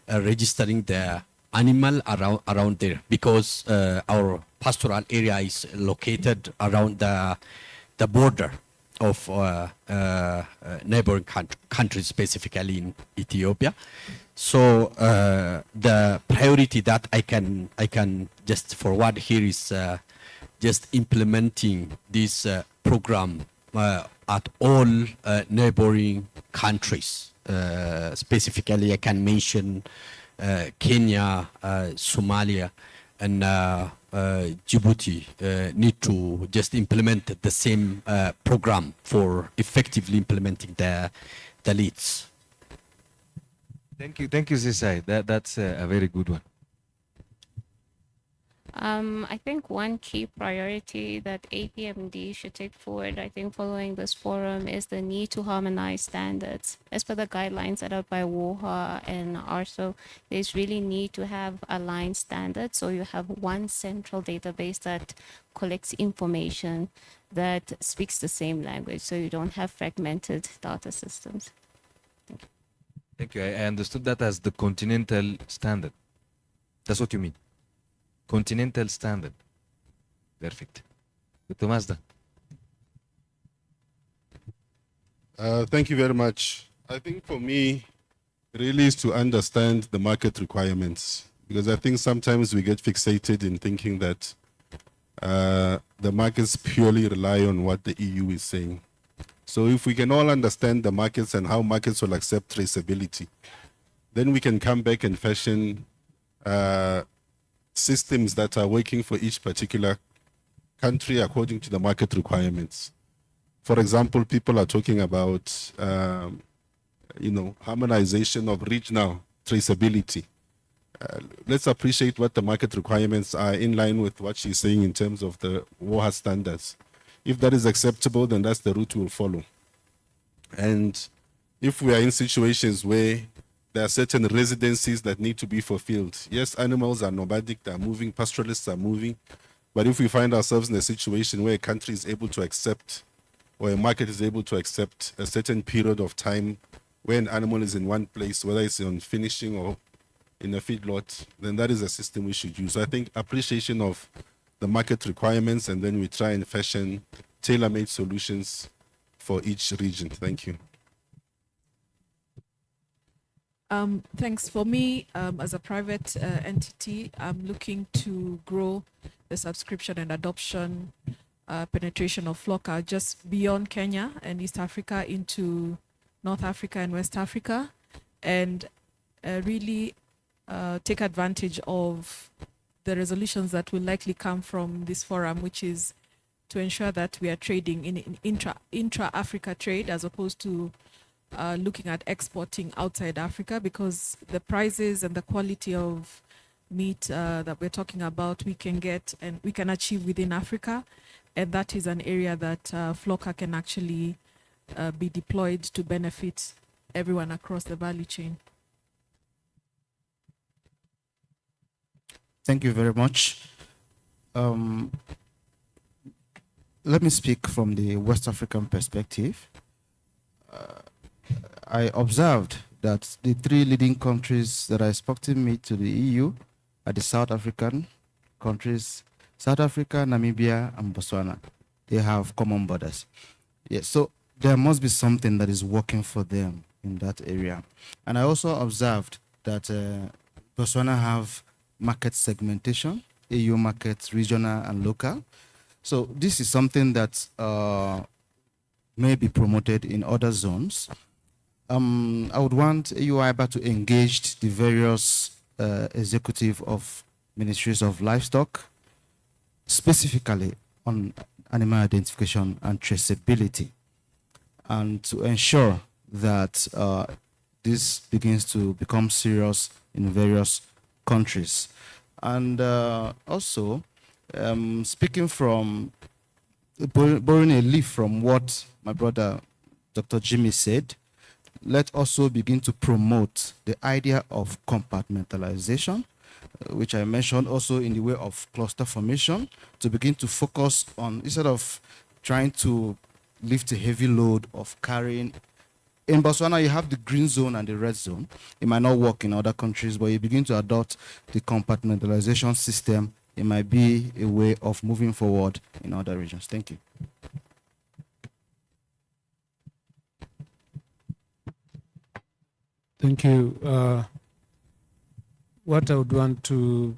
registering the animal around there, because our pastoral area is located around the border of neighboring countries, specifically in Ethiopia. So the priority that I can just forward here is just implementing this program at all neighboring countries. Specifically, I can mention Kenya, Somalia, and Djibouti need to just implement the same program for effectively implementing the leads. Thank you, Zisai. That's a very good one. I think one key priority that APMD should take forward, I think following this forum, is the need to harmonize standards. As per the guidelines set out by WOHA and ARSO, there's really need to have aligned standards. So you have one central database that collects information that speaks the same language, so you don't have fragmented data systems. Thank you. I understood that as the continental standard. That's what you mean. Continental standard. Perfect. Dr. Mazda. Thank you very much. I think for me, really is to understand the market requirements, because I think sometimes we get fixated in thinking that the markets purely rely on what the EU is saying. So if we can all understand the markets and how markets will accept traceability, then we can come back and fashion systems that are working for each particular country according to the market requirements. For example, people are talking about, harmonization of regional traceability. Let's appreciate what the market requirements are in line with what she's saying in terms of the WOHA standards. If that is acceptable, then that's the route we'll follow. And if we are in situations where there are certain residencies that need to be fulfilled, yes, animals are nomadic, they're moving, pastoralists are moving, but if we find ourselves in a situation where a country is able to accept, or a market is able to accept a certain period of time where an animal is in one place, whether it's on finishing or in a feedlot, then that is a system we should use. So I think appreciation of the market requirements, and then we try and fashion tailor-made solutions for each region. Thank you. Thanks. For me, as a private entity, I'm looking to grow the subscription and adoption penetration of Floca just beyond Kenya and East Africa into North Africa and West Africa, and really take advantage of the resolutions that will likely come from this forum, which is to ensure that we are trading in intra-Africa trade as opposed to looking at exporting outside Africa, because the prices and the quality of meat that we're talking about we can get and we can achieve within Africa, and that is an area that Floca can actually be deployed to benefit everyone across the value chain. Thank you very much. Let me speak from the West African perspective. I observed that the three leading countries that are exporting meat to the EU are the South African countries, South Africa, Namibia, and Botswana. They have common borders. Yes, so there must be something that is working for them in that area. And I also observed that Botswana have market segmentation, EU markets, regional and local. So this is something that may be promoted in other zones. I would want AUIBA to engage the various executive of ministries of livestock, specifically on animal identification and traceability, and to ensure that this begins to become serious in various countries. And also, speaking from, borrowing a leaf from what my brother Dr. Jimmy said, let's also begin to promote the idea of compartmentalization, which I mentioned also in the way of cluster formation, to begin to focus on, instead of trying to lift a heavy load of carrying. In Botswana, you have the green zone and the red zone. It might not work in other countries, but you begin to adopt the compartmentalization system. It might be a way of moving forward in other regions. Thank you. Thank you. What I would want to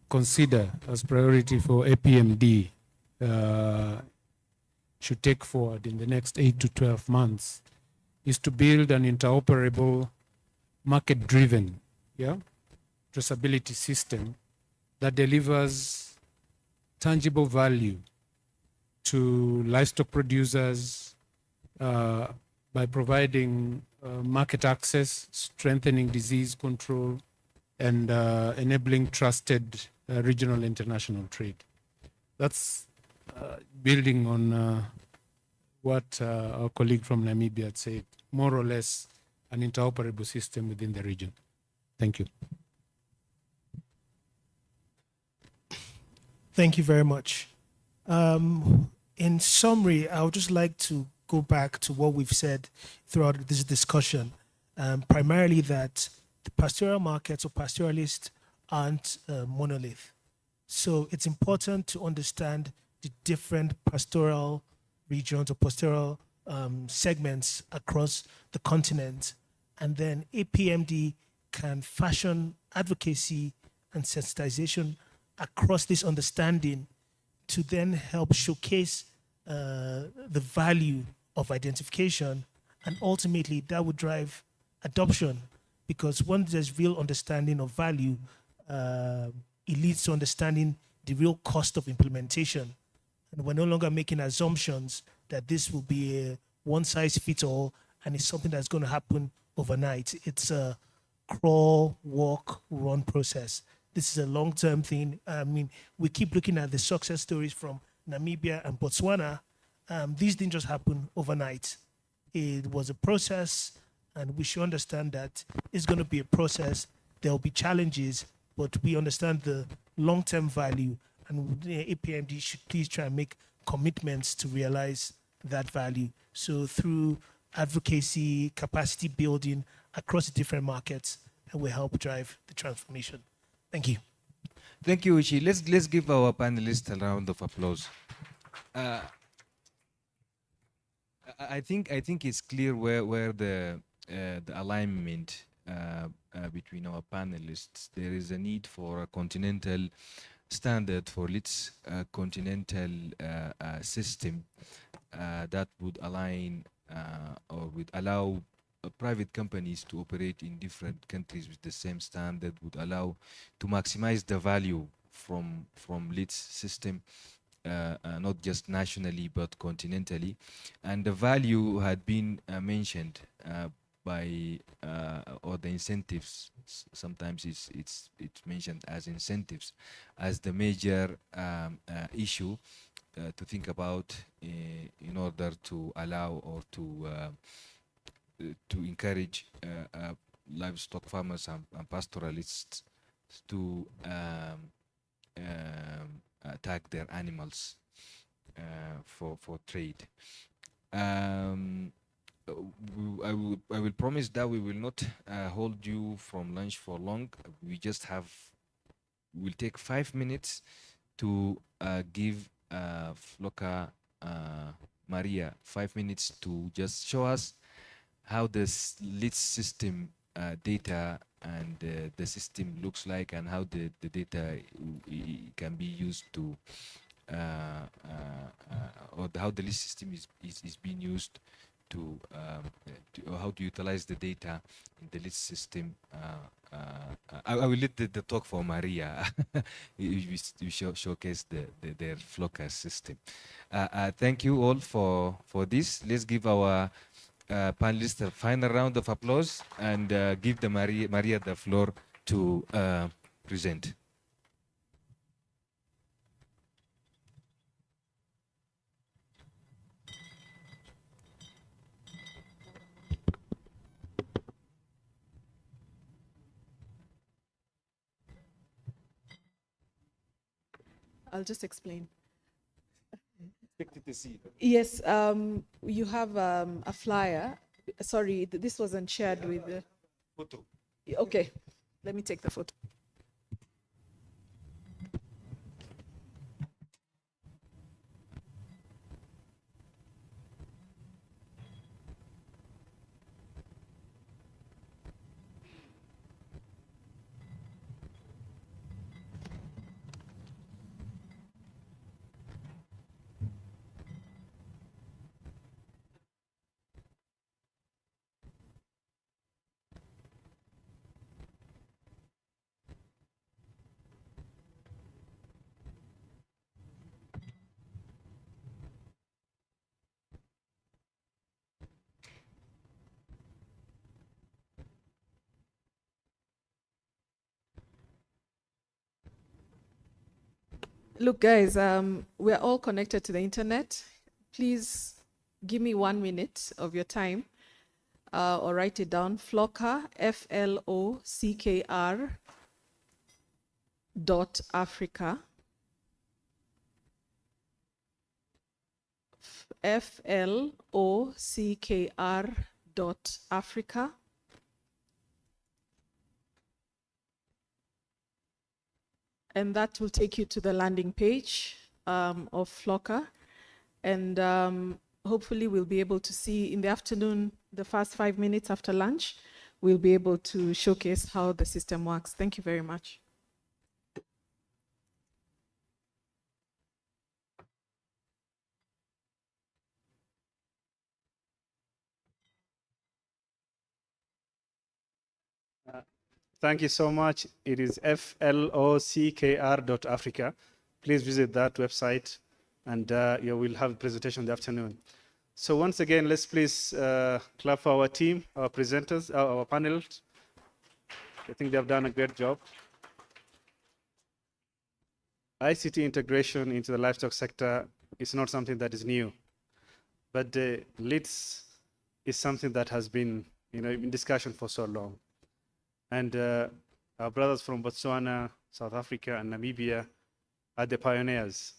consider as priority for APMD should take forward in the next 8 to 12 months is to build an interoperable, market-driven, traceability system that delivers tangible value to livestock producers by providing market access, strengthening disease control, and enabling trusted regional international trade. That's building on what our colleague from Namibia had said, more or less an interoperable system within the region. Thank you. Thank you very much. In summary, I would just like to go back to what we've said throughout this discussion, primarily that the pastoral markets or pastoralists aren't a monolith. So it's important to understand the different pastoral regions or pastoral segments across the continent. And then APMD can fashion advocacy and sensitization across this understanding to then help showcase the value of identification, and ultimately that would drive adoption, because once there's real understanding of value, it leads to understanding the real cost of implementation, and we're no longer making assumptions that this will be a one-size-fits-all and it's something that's going to happen overnight. It's a crawl, walk, run process. This is a long-term thing. I mean, we keep looking at the success stories from Namibia and Botswana. These didn't just happen overnight. It was a process, and we should understand that it's going to be a process. There will be challenges, but we understand the long-term value, and the APMD should please try and make commitments to realize that value. So through advocacy, capacity building across the different markets, and will help drive the transformation. Thank you. Thank you, Uchi. Let's give our panelists a round of applause. I think it's clear where the alignment between our panelists. There is a need for a continental standard for its continental system that would align or would allow private companies to operate in different countries with the same standard, would allow to maximize the value from LIT's system, not just nationally but continentally. And the value had been mentioned by or the incentives. Sometimes it's mentioned as incentives as the major issue to think about in order to allow or to encourage livestock farmers and pastoralists to tag their animals for trade. I will promise that we will not hold you from lunch for long. We'll take 5 minutes to give Floca Maria 5 minutes to just show us how this LIT system data and the system looks like, and how the data can be used to or how the list system is being used or how to utilize the data in the list system. I will let the talk for Maria. You showcase their Flocker system. Thank you all for this. Let's give our panelists a final round of applause and give the Maria the floor to present. I'll just explain. Expected to see. Yes, you have a flyer. Sorry, this wasn't shared with the Photo. Okay, let me take the photo. Look, guys, we're all connected to the internet. Please give me 1 minute of your time, or write it down. Flocker, FLOCKR .Africa. FLOCKR .Africa. And that will take you to the landing page of Flocker. And hopefully we'll be able to see in the afternoon, the first 5 minutes after lunch, we'll be able to showcase how the system works. Thank you very much. Thank you so much. It is flockr.africa. Please visit that website, and you will have a presentation in the afternoon. So once again, let's please clap for our team, our presenters, our panelists. I think they have done a great job. ICT integration into the livestock sector is not something that is new, but the LITS is something that has been, in discussion for so long. And our brothers from Botswana, South Africa, and Namibia are the pioneers.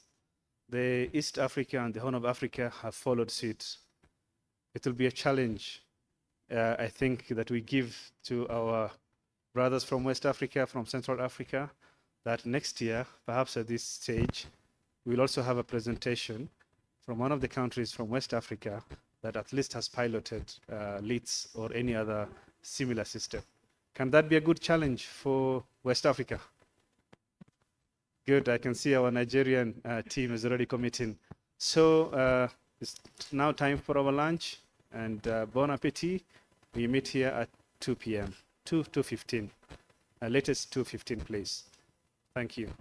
The East Africa and the Horn of Africa have followed suit. It will be a challenge, I think, that we give to our brothers from West Africa, from Central Africa, that next year, perhaps at this stage, we'll also have a presentation from one of the countries from West Africa that at least has piloted LITS or any other similar system. Can that be a good challenge for West Africa? Good, I can see our Nigerian team is already committing. So it's now time for our lunch, and bon appetit. We meet here at 2 p.m., 2:15, latest 2:15, please. Thank you.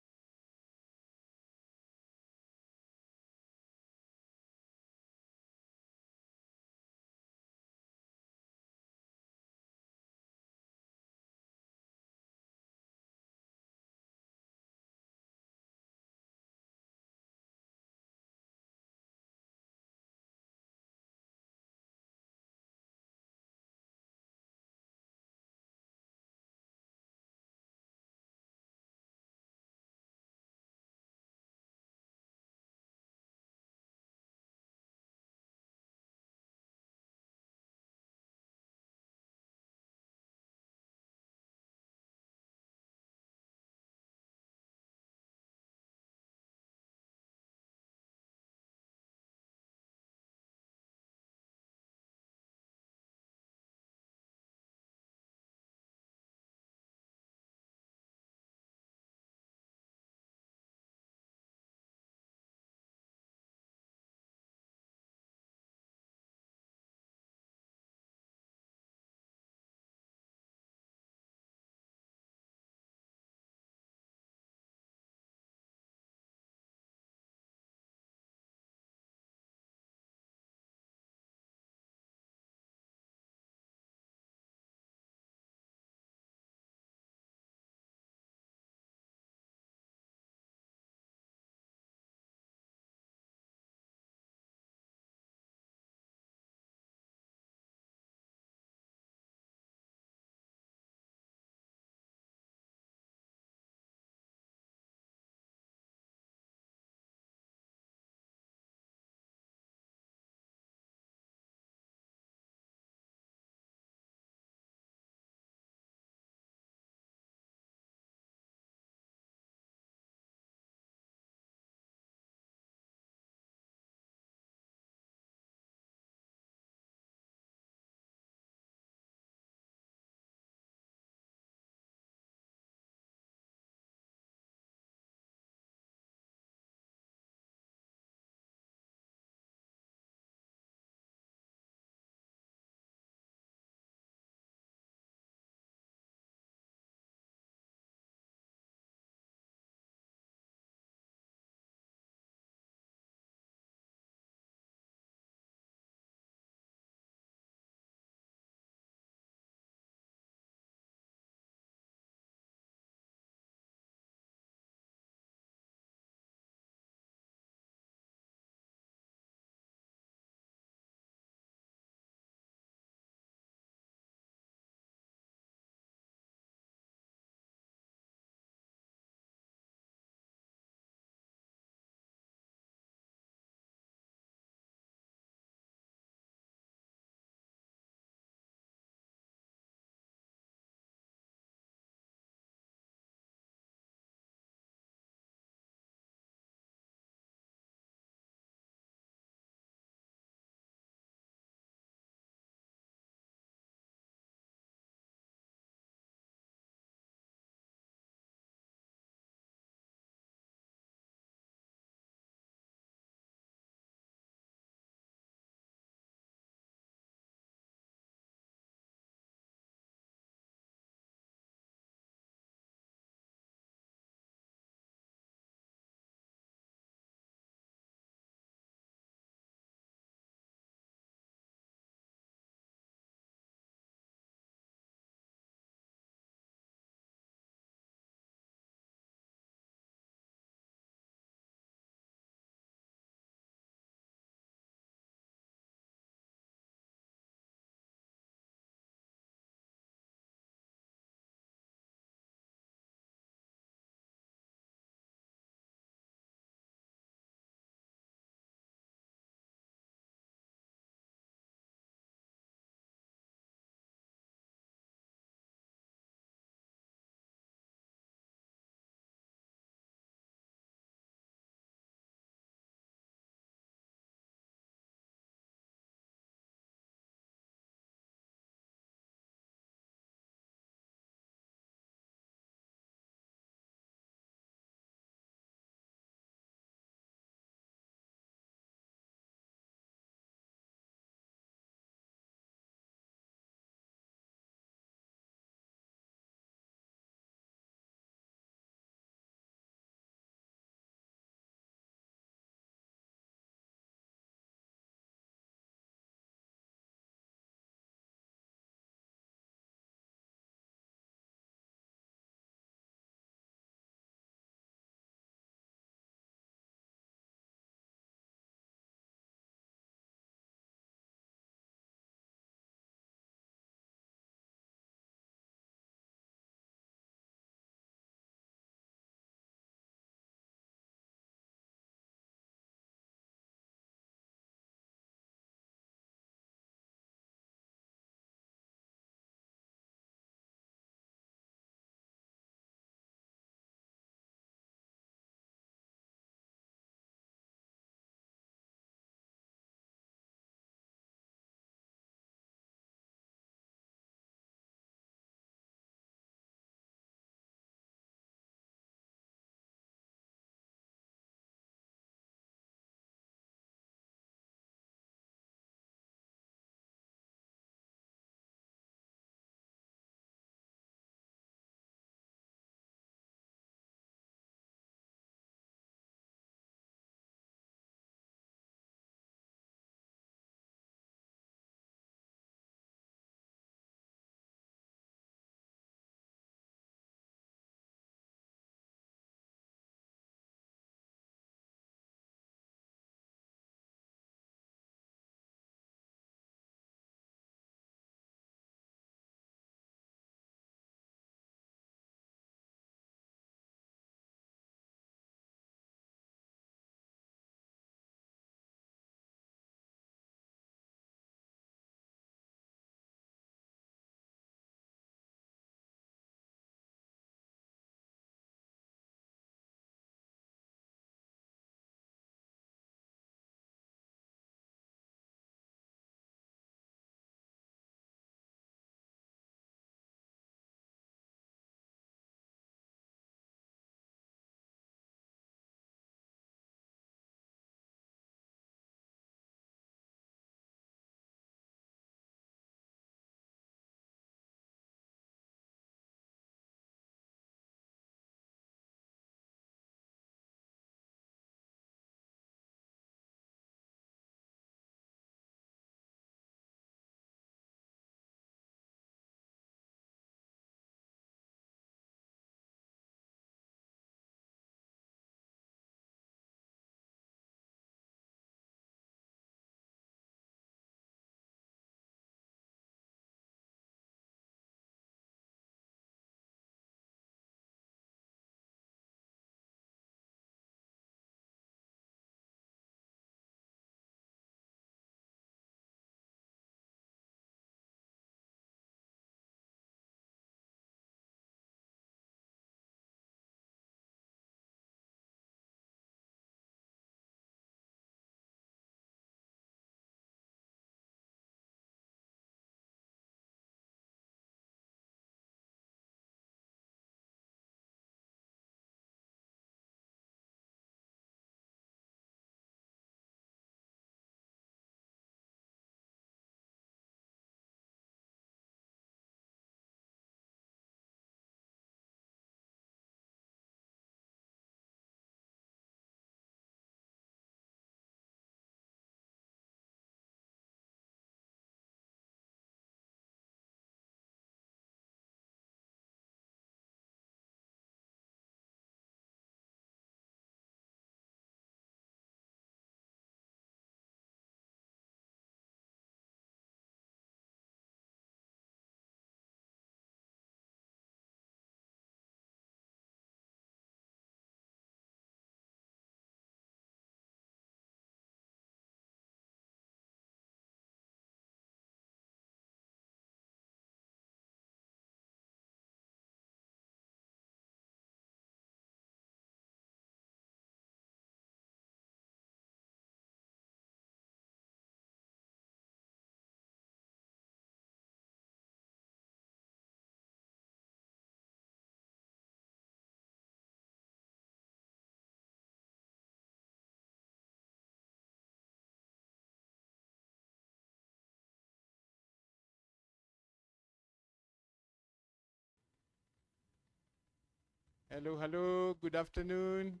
Hello, hello, good afternoon.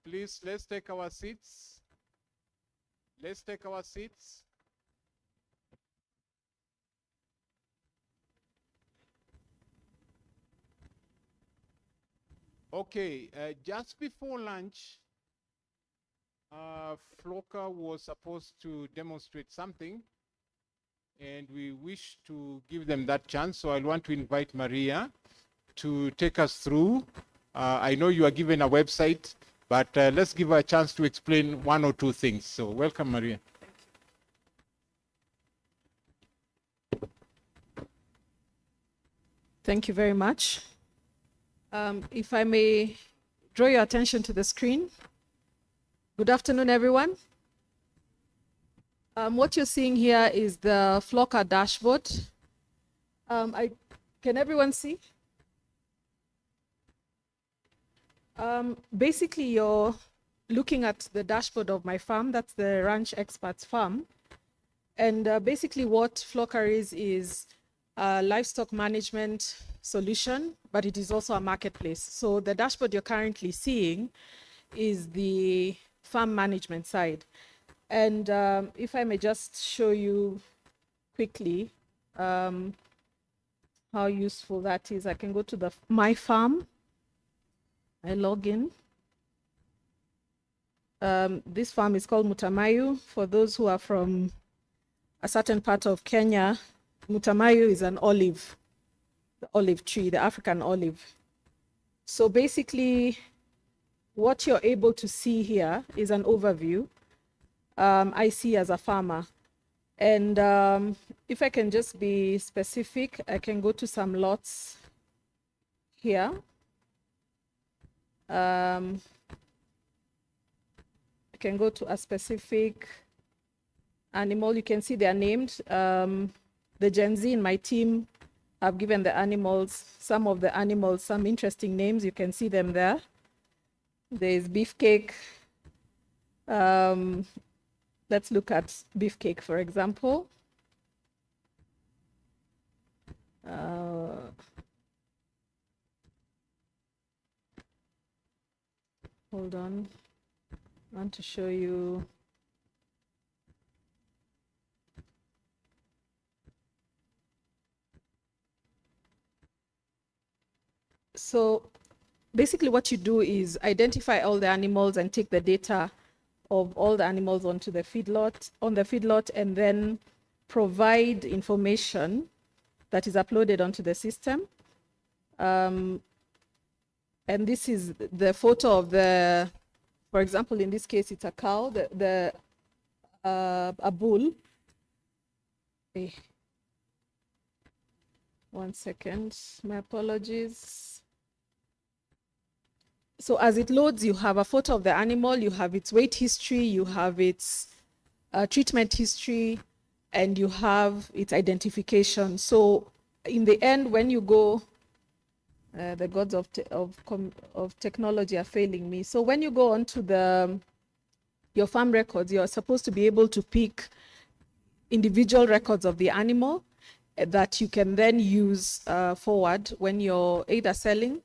Please, let's take our seats. Let's take our seats. Okay, just before lunch, Floka was supposed to demonstrate something, and we wish to give them that chance. So I want to invite Maria to take us through. I know you are given a website, but let's give her a chance to explain one or two things. So welcome, Maria. Thank you very much. If I may draw your attention to the screen. Good afternoon, everyone. What you're seeing here is the Floka dashboard. Can everyone see? Basically, you're looking at the dashboard of my farm. That's the Ranch Experts farm. And basically what Floka is a livestock management solution, but it is also a marketplace. So the dashboard you're currently seeing is the farm management side. And if I may just show you quickly how useful that is. I can go to my farm. I log in. This farm is called Mutamayu. For those who are from a certain part of Kenya, Mutamayu is an olive, the olive tree, the African olive. So basically, what you're able to see here is an overview I see as a farmer. And if I can just be specific, I can go to some lots here. I can go to a specific animal. You can see they are named. The Gen Z in my team have given the animals, some of the animals, some interesting names. You can see them there. There's beefcake. Let's look at beefcake, for example. Hold on. I want to show you. So basically what you do is identify all the animals and take the data of all the animals onto the feedlot, and then provide information that is uploaded onto the system. And this is the photo of the, for example, in this case, it's a cow, a bull. Okay. 1 second, my apologies. So as it loads, you have a photo of the animal, you have its weight history, you have its treatment history, and you have its identification. So in the end, when you go, the gods of technology are failing me. So when you go onto your farm records, you're supposed to be able to pick individual records of the animal that you can then use forward when you're either selling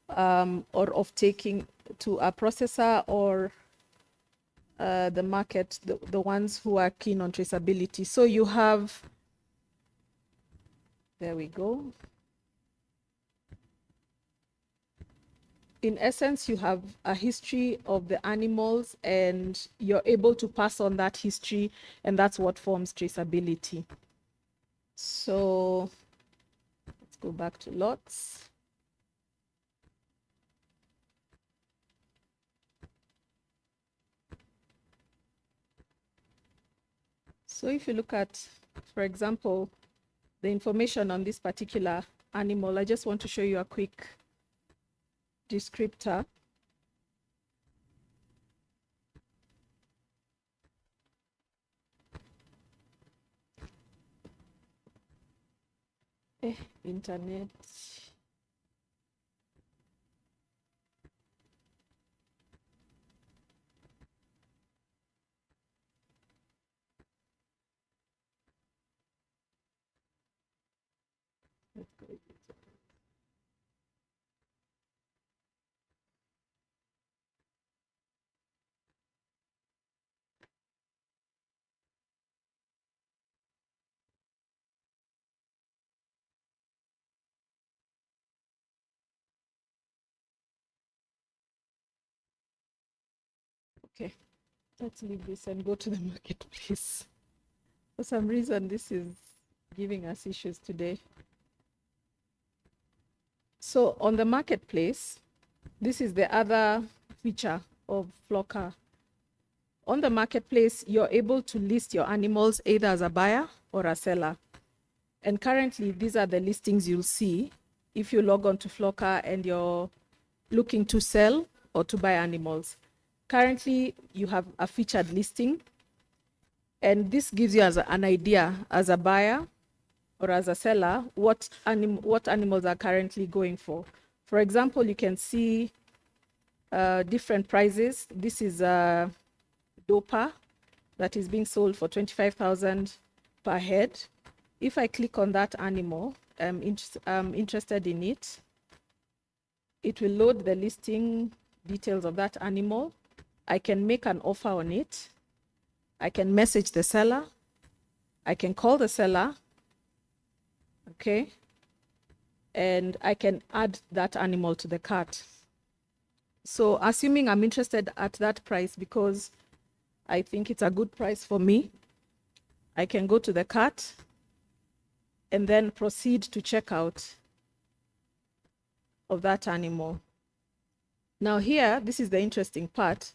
or of taking to a processor or the market, the ones who are keen on traceability. So you have, there we go. In essence, you have a history of the animals and you're able to pass on that history, and that's what forms traceability. So let's go back to lots. So if you look at, for example, the information on this particular animal, I just want to show you a quick descriptor. Internet. Okay, let's leave this and go to the marketplace. For some reason, this is giving us issues today. So on the marketplace, this is the other feature of Flocker. On the marketplace, you're able to list your animals either as a buyer or a seller. And currently, these are the listings you'll see if you log on to Flocker and you're looking to sell or to buy animals. Currently, you have a featured listing, and this gives you an idea as a buyer or as a seller what animals are currently going for. For example, you can see different prices. This is a dopa that is being sold for 25,000 per head. If I click on that animal, I'm interested in it, it will load the listing details of that animal. I can make an offer on it. I can message the seller. I can call the seller. Okay. And I can add that animal to the cart. So assuming I'm interested at that price because I think it's a good price for me, I can go to the cart and then proceed to checkout of that animal. Now here, this is the interesting part.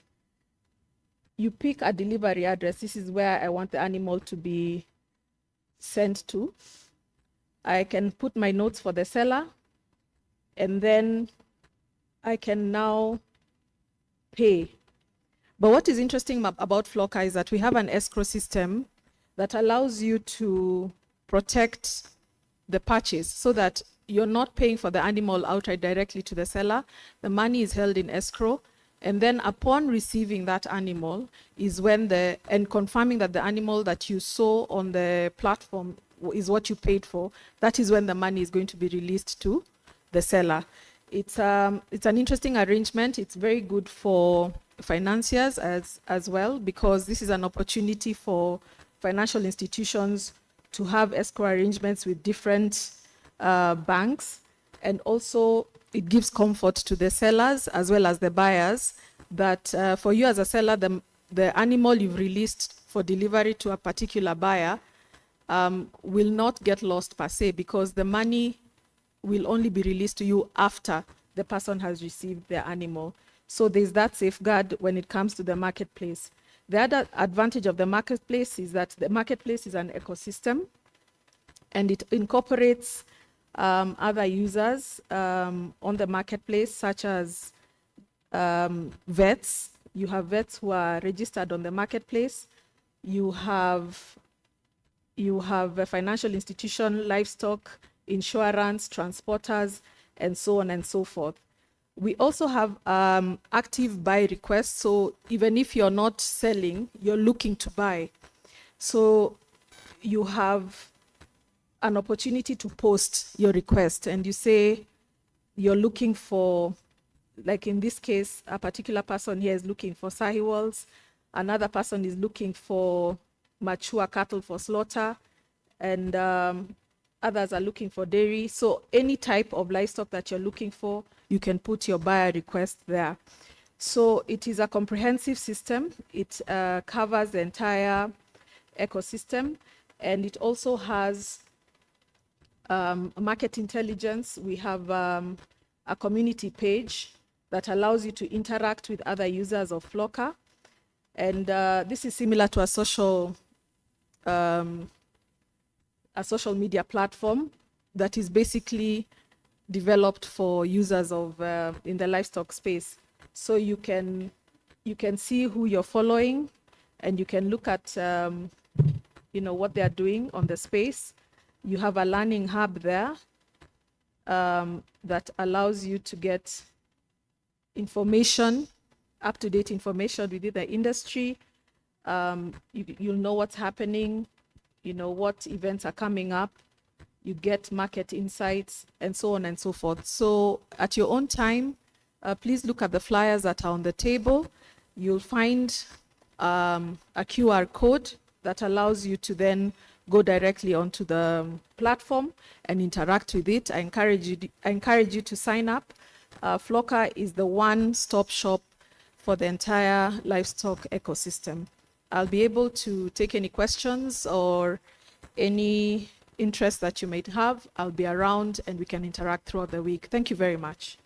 You pick a delivery address. This is where I want the animal to be sent to. I can put my notes for the seller, and then I can now pay. But what is interesting about Flocker is that we have an escrow system that allows you to protect the purchase so that you're not paying for the animal outright directly to the seller. The money is held in escrow. And then upon receiving that animal is when and confirming that the animal that you saw on the platform is what you paid for, that is when the money is going to be released to the seller. It's an interesting arrangement. It's very good for financiers as well, because this is an opportunity for financial institutions to have escrow arrangements with different banks, and also it gives comfort to the sellers as well as the buyers that for you as a seller, the animal you've released for delivery to a particular buyer will not get lost per se, because the money will only be released to you after the person has received their animal. So there's that safeguard when it comes to the marketplace. The other advantage of the marketplace is that the marketplace is an ecosystem, and it incorporates other users on the marketplace, such as vets. You have vets who are registered on the marketplace. You have a financial institution, livestock, insurance, transporters, and so on and so forth. We also have active buy requests. So even if you're not selling, you're looking to buy. So you have an opportunity to post your request, and you say you're looking for, like in this case, a particular person here is looking for sahiwals, another person is looking for mature cattle for slaughter, and others are looking for dairy. So any type of livestock that you're looking for, you can put your buyer request there. So it is a comprehensive system. It covers the entire ecosystem, and it also has market intelligence. We have a community page that allows you to interact with other users of Flocker. And this is similar to a social media platform that is basically developed for users of in the livestock space. So you can see who you're following, and you can look at what they are doing on the space. You have a learning hub there that allows you to get information, up-to-date information within the industry. You'll know what's happening, what events are coming up. You get market insights, and so on and so forth. So at your own time, please look at the flyers that are on the table. You'll find a QR code that allows you to then go directly onto the platform and interact with it. I encourage you to sign up. Flocker is the one-stop shop for the entire livestock ecosystem. I'll be able to take any questions or any interest that you might have. I'll be around and we can interact throughout the week. Thank you very much.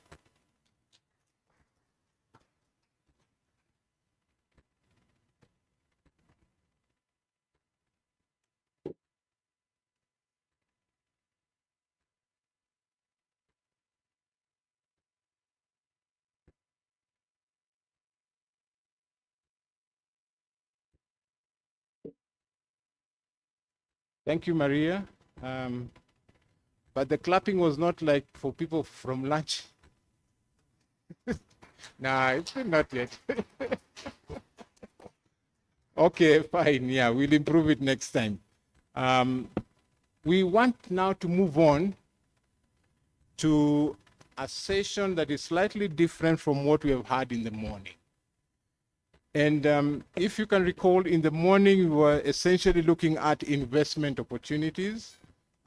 Thank you, Maria. But the clapping was not like for people from lunch. Nah, it's not yet. Okay, fine. Yeah, we'll improve it next time. We want now to move on to a session that is slightly different from what we have had in the morning. And if you can recall, in the morning, we were essentially looking at investment opportunities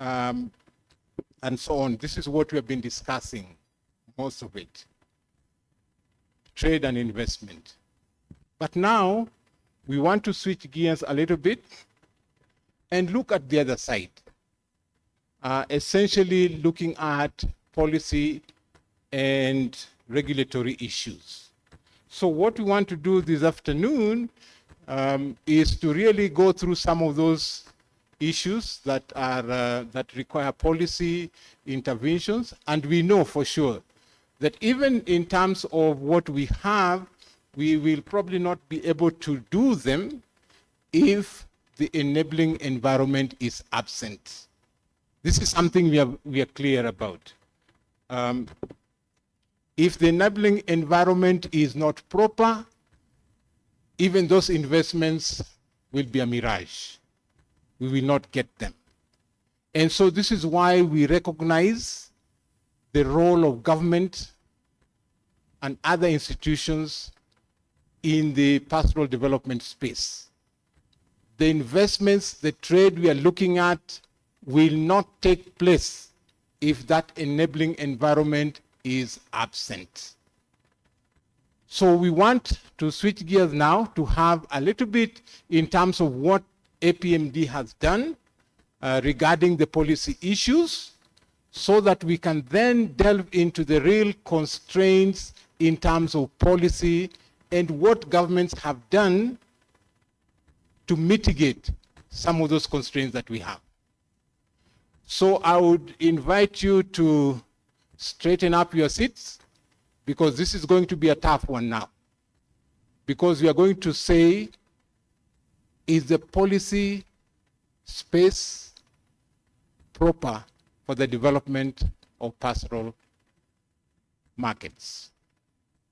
and so on. This is what we have been discussing, most of it, trade and investment. But now we want to switch gears a little bit and look at the other side, essentially looking at policy and regulatory issues. So what we want to do this afternoon is to really go through some of those issues that are that require policy interventions, and we know for sure that even in terms of what we have, we will probably not be able to do them if the enabling environment is absent. This is something we are clear about. If the enabling environment is not proper, even those investments will be a mirage. We will not get them. And so this is why we recognize the role of government and other institutions in the pastoral development space. The investments, the trade we are looking at will not take place if that enabling environment is absent. So we want to switch gears now to have a little bit in terms of what APMD has done regarding the policy issues, so that we can then delve into the real constraints in terms of policy and what governments have done to mitigate some of those constraints that we have. So I would invite you to straighten up your seats, because this is going to be a tough one now. Because we are going to say, is the policy space proper for the development of pastoral markets?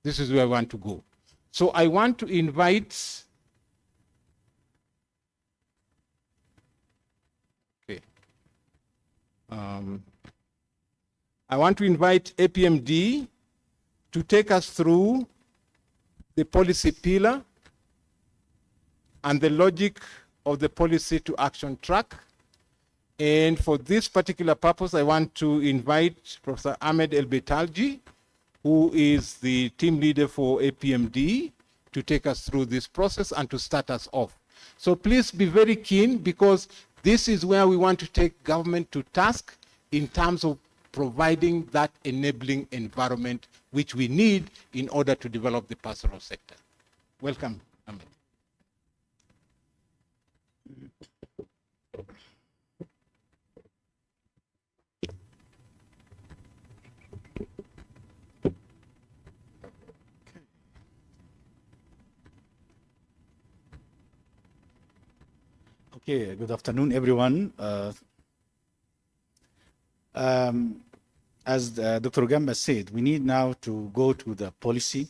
This is where I want to go. So I want to invite I want to invite APMD to take us through the policy pillar and the logic of the policy to action track. And for this particular purpose, I want to invite Professor Ahmed El-Betalji, who is the team leader for APMD, to take us through this process and to start us off. So please be very keen, because this is where we want to take government to task in terms of providing that enabling environment which we need in order to develop the pastoral sector. Welcome, Ahmed. Okay, good afternoon, everyone. As Dr. Gamba said, we need now to go to the policy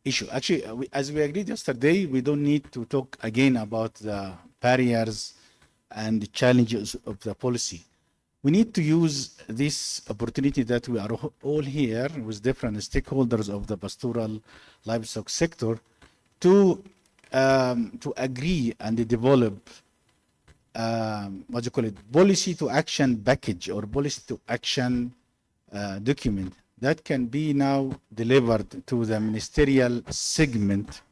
issue. Actually, as we agreed yesterday, we don't need to talk again about the barriers and the challenges of the policy. We need to use this opportunity that we are all here with different stakeholders of the pastoral livestock sector to agree and develop policy to action package or policy to action document that can be now delivered to the ministerial segment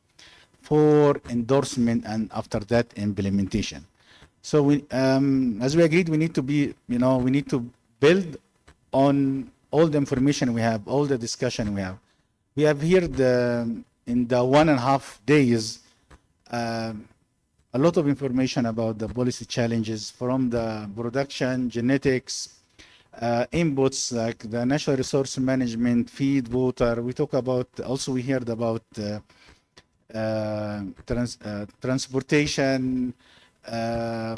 for endorsement and after that implementation. So we, as we agreed, we need to be, we need to build on all the information we have, all the discussion we have. We have here in the 1.5 days, a lot of information about the policy challenges from the production, genetics, inputs like the natural resource management, feed, water. We talk about, also we heard about transportation,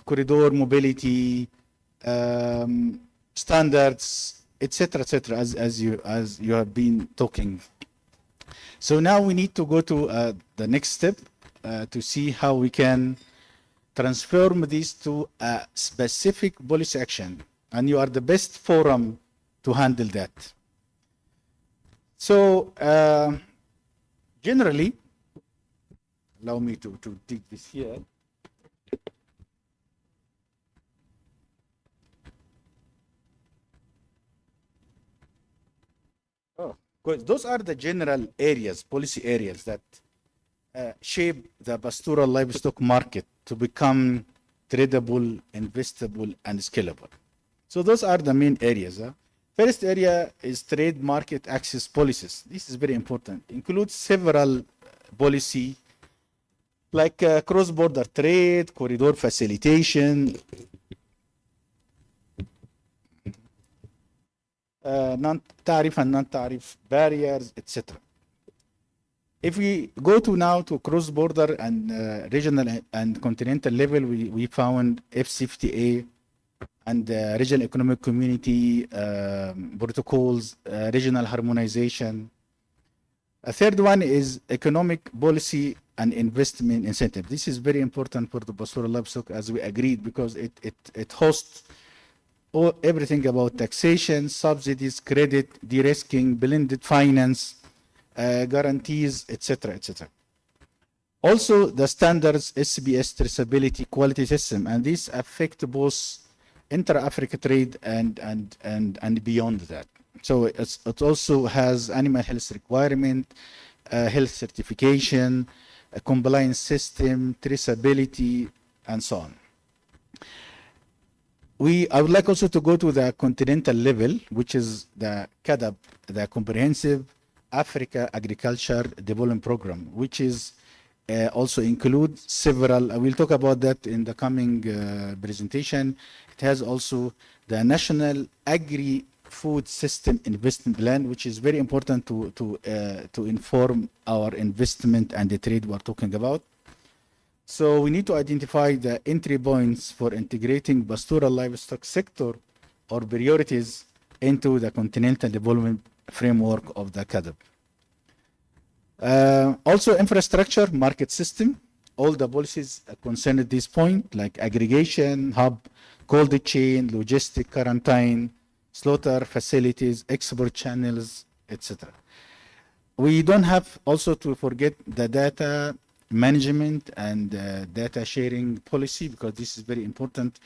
corridor mobility, standards, etc., as you have been talking. So now we need to go to the next step to see how we can transform this to a specific policy action, and you are the best forum to handle that. So generally, allow me to take this here. Oh, good. Those are the general areas, policy areas that shape the pastoral livestock market to become tradable, investable, and scalable. So those are the main areas. First area is trade market access policies. This is very important. Includes several policy like cross-border trade, corridor facilitation, non-tariff and non-tariff barriers, etc. If we go to now to cross-border and regional and continental level, we found FCFTA and regional economic community protocols, regional harmonization. A third one is economic policy and investment incentive. This is very important for the pastoral livestock, as we agreed, because it hosts everything about taxation, subsidies, credit, de-risking, blended finance, guarantees, etc., etc. Also, the standards SBS traceability quality system, and these affect both intra-Africa trade and beyond that. So it also has animal health requirement, health certification, a compliance system, traceability, and so on. I would like also to go to the continental level, which is the CADAP, the Comprehensive Africa Agriculture Development Program, which is also includes several, we'll talk about that in the coming presentation. It has also the National Agri-Food System Investment Plan, which is very important to inform our investment and the trade we're talking about. So we need to identify the entry points for integrating pastoral livestock sector or priorities into the continental development framework of the CADAP. Also infrastructure, market system, all the policies concerned at this point, like aggregation, hub, cold chain, logistic, quarantine, slaughter facilities, export channels, etc. We don't have also to forget the data management and data sharing policy, because this is very important,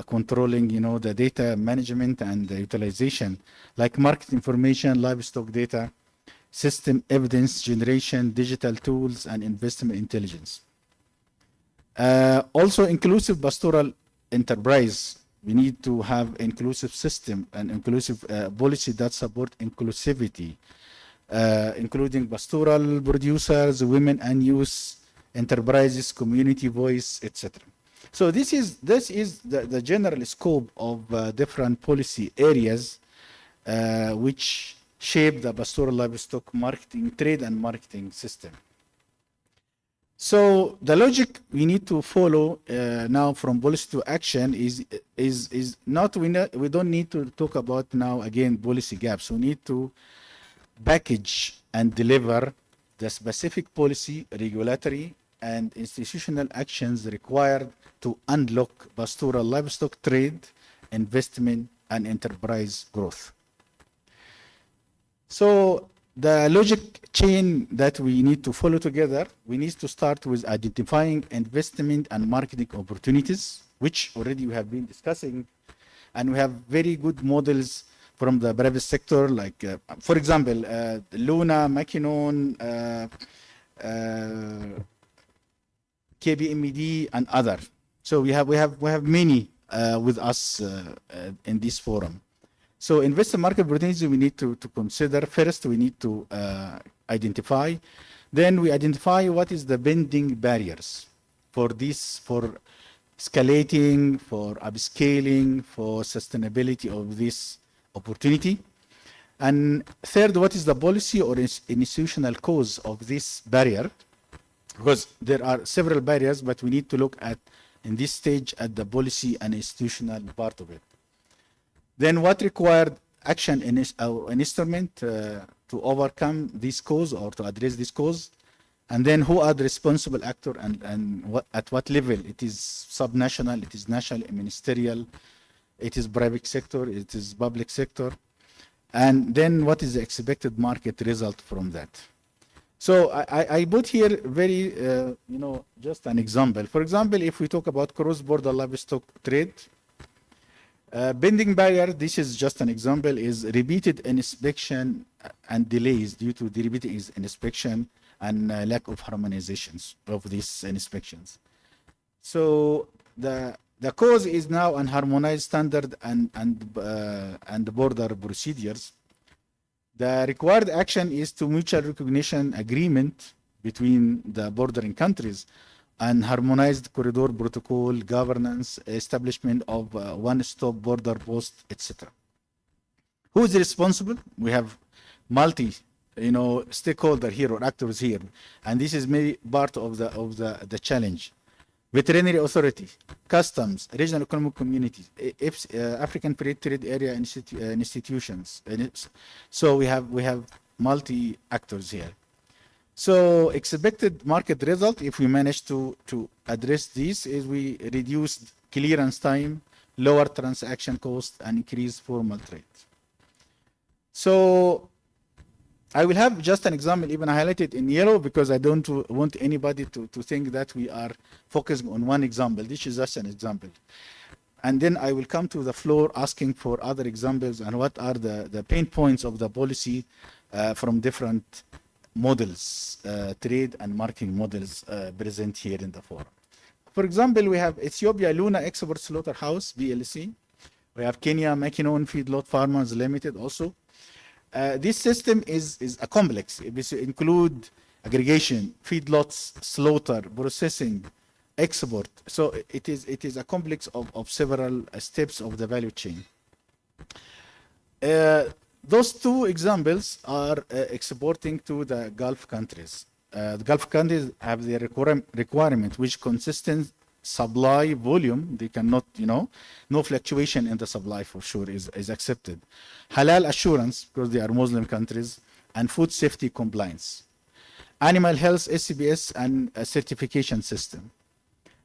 controlling, the data management and the utilization, like market information, livestock data, system evidence generation, digital tools, and investment intelligence. Also, inclusive pastoral enterprise. We need to have inclusive system and inclusive policy that support inclusivity, including pastoral producers, women and youth, enterprises, community voice, etc. So this is the general scope of different policy areas which shape the pastoral livestock marketing, trade and marketing system. So the logic we need to follow now from policy to action is not, we don't need to talk about now again policy gaps. We need to package and deliver the specific policy, regulatory, and institutional actions required to unlock pastoral livestock trade, investment, and enterprise growth. So the logic chain that we need to follow together, we need to start with identifying investment and marketing opportunities, which already we have been discussing, and we have very good models from the private sector, like, for example, Luna, Makinon, KBMED, and other. So we have many with us in this forum. So investor market opportunities we need to consider. First, we need to identify. Then we identify what is the bending barriers for this, for escalating, for upscaling, for sustainability of this opportunity. And third, what is the policy or institutional cause of this barrier? Because there are several barriers, but we need to look at, in this stage, at the policy and institutional part of it. Then what required action in an instrument to overcome this cause or to address this cause? And then who are the responsible actor and at what level? It is subnational, it is national, ministerial, it is private sector, it is public sector. And then what is the expected market result from that? So I put here very, just an example. For example, if we talk about cross-border livestock trade, bending barrier, this is just an example, is repeated inspection and delays due to the repeated inspection and lack of harmonizations of these inspections. So the cause is now an harmonized standard and border procedures. The required action is to mutual recognition agreement between the bordering countries and harmonized corridor protocol, governance, establishment of one-stop border post, etc. Who is responsible? We have multi, stakeholder here or actors here, and this is maybe part of the challenge. Veterinary authority, customs, regional economic communities, African Free Trade Area institutions. So we have multi actors here. So expected market result, if we manage to address these, is we reduce clearance time, lower transaction cost, and increase formal trade. So I will have just an example, even highlighted in yellow, because I don't want anybody to think that we are focusing on one example. This is just an example. And then I will come to the floor asking for other examples and what are the pain points of the policy from different models, trade and marketing models present here in the forum. For example, we have Ethiopia Luna Export Slaughterhouse, BLC. We have Kenya Makinon Feedlot Farmers Limited also. This system is a complex. It includes aggregation, feedlots, slaughter, processing, export. So it is a complex of several steps of the value chain. Those two examples are exporting to the Gulf countries. The Gulf countries have their requirement, which consistent supply volume. They cannot, no fluctuation in the supply for sure is accepted. Halal assurance, because they are Muslim countries, and food safety compliance. Animal health, SCBS, and a certification system.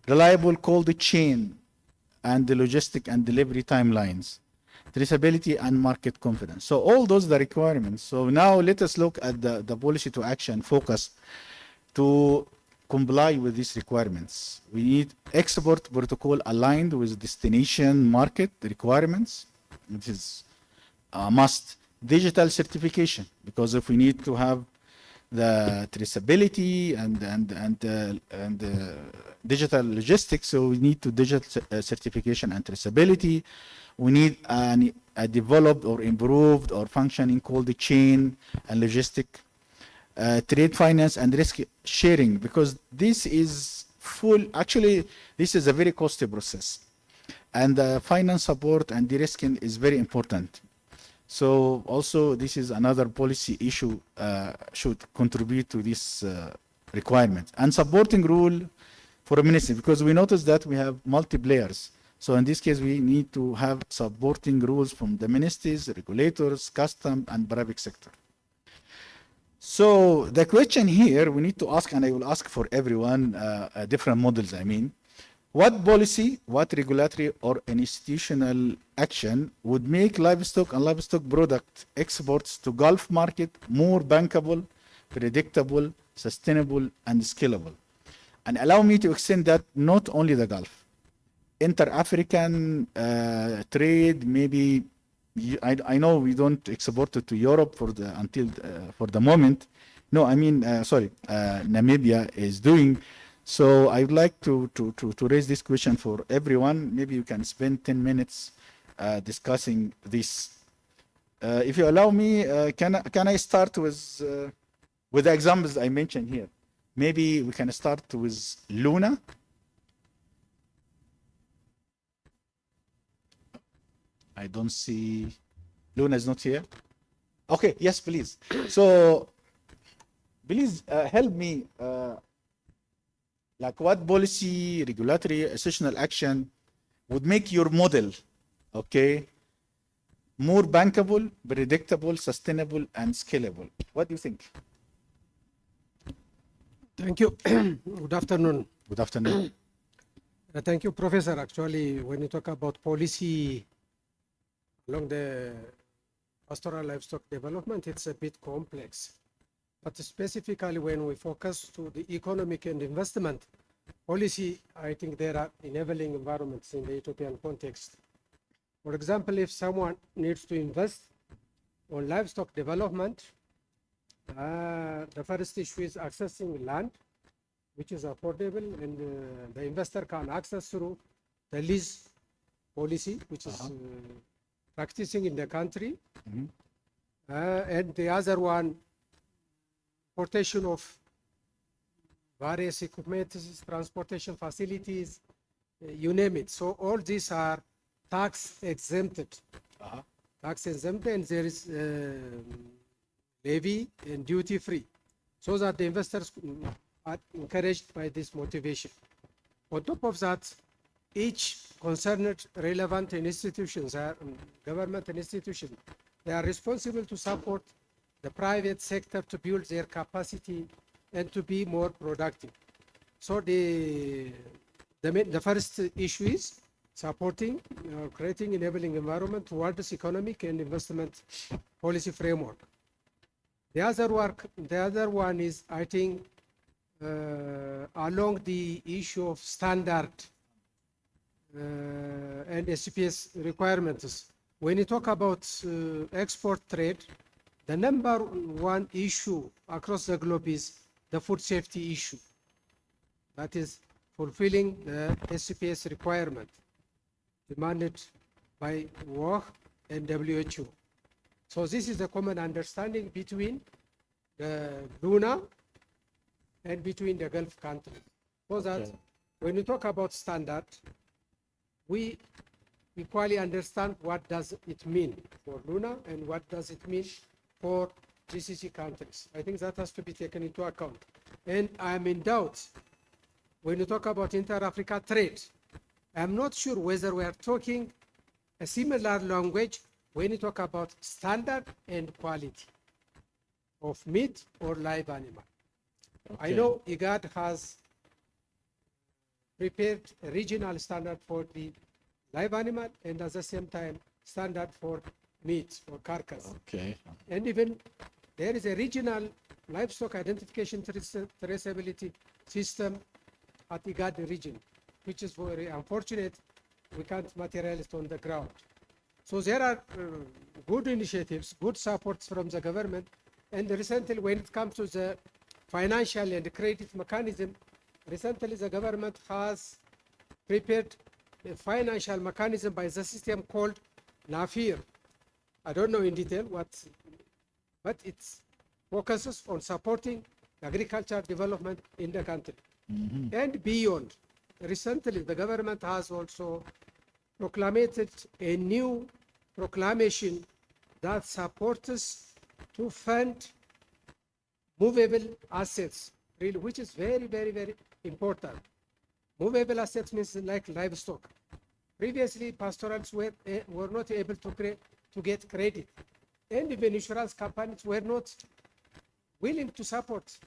Reliable cold chain and the logistic and delivery timelines. Traceability and market confidence. So all those are the requirements. So now let us look at the policy to action focus to comply with these requirements. We need export protocol aligned with destination market requirements. It is a must. Digital certification, because if we need to have the traceability and digital logistics, so we need to digital certification and traceability. We need a developed or improved or functioning cold chain and logistic. Trade finance and risk sharing, because this is this is a very costly process, and the finance support and de-risking is very important. So also this is another policy issue should contribute to this requirement. And supporting rule for a ministry, because we notice that we have multi players. So in this case, we need to have supporting rules from the ministries, regulators, custom, and private sector. So the question here we need to ask, and I will ask for everyone, different models, what policy, what regulatory or institutional action would make livestock and livestock product exports to Gulf market more bankable, predictable, sustainable, and scalable? And allow me to extend that not only the Gulf. Inter-African trade, maybe I know we don't export it to Europe for the moment. No, I mean, sorry, Namibia is doing. So I would like to raise this question for everyone. Maybe you can spend 10 minutes discussing this. If you allow me, can I start with the examples I mentioned here? Maybe we can start with Luna. I don't see. Luna is not here. Okay, yes, please. So, please help me. Like, what policy, regulatory, institutional action would make your model, okay, more bankable, predictable, sustainable, and scalable? What do you think? Thank you. Good afternoon. Good afternoon. Thank you, Professor. Actually, when you talk about policy along the pastoral livestock development, it's a bit complex. But specifically when we focus to the economic and investment policy, I think there are enabling environments in the Ethiopian context. For example, if someone needs to invest on livestock development, the first issue is accessing land, which is affordable, and the investor can access through the lease policy, which is practicing in the country. And the other one, importation of various equipment, transportation facilities, you name it. So all these are tax exempted. Tax exempted, and there is levy and duty free, so that the investors are encouraged by this motivation. On top of that, each concerned relevant institutions, government institutions, they are responsible to support the private sector to build their capacity and to be more productive. So the first issue is supporting, creating enabling environment towards economic and investment policy framework. The other one is, I think, along the issue of standard and SCPS requirements. When you talk about export trade, the number one issue across the globe is the food safety issue. That is fulfilling the SCPS requirement demanded by WHO and WHO. So this is a common understanding between the Luna and between the Gulf countries. So that when you talk about standard, we equally understand what does it mean for Luna and what does it mean for GCC countries. I think that has to be taken into account. And I'm in doubt when you talk about inter-Africa trade. I'm not sure whether we are talking a similar language when you talk about standard and quality of meat or live animal. I know IGAD has prepared a regional standard for the live animal and at the same time standard for meat or carcass. And even there is a regional livestock identification traceability system at IGAD region, which is very unfortunate we can't materialize it on the ground. So there are good initiatives, good supports from the government, and recently when it comes to the financial and credit mechanism, recently the government has prepared a financial mechanism by the system called NAFIR. I don't know in detail what, but it focuses on supporting agriculture development in the country. And beyond. Recently, the government has also proclaimed a new proclamation that supports to fund movable assets, really, which is very, very, very important. Movable assets means like livestock. Previously, pastorals were not able to get credit, and even insurance companies were not willing to support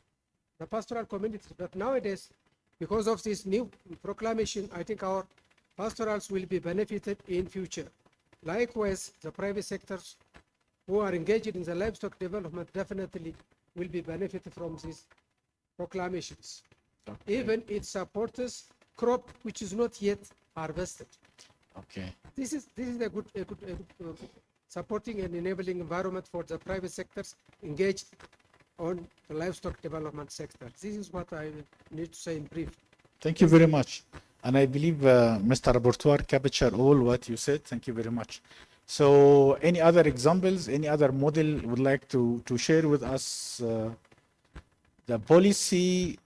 the pastoral community. But nowadays, because of this new proclamation, I think our pastorals will be benefited in future. Likewise, the private sectors who are engaged in the livestock development definitely will be benefited from these proclamations. Even it supports crop which is not yet harvested. This is a good supporting and enabling environment for the private sectors engaged on the livestock development sector. This is what I need to say in brief. Thank you very much. And I believe Mr. Rapporteur captured all what you said. Thank you very much. So any other examples, any other model would like to share with us the policy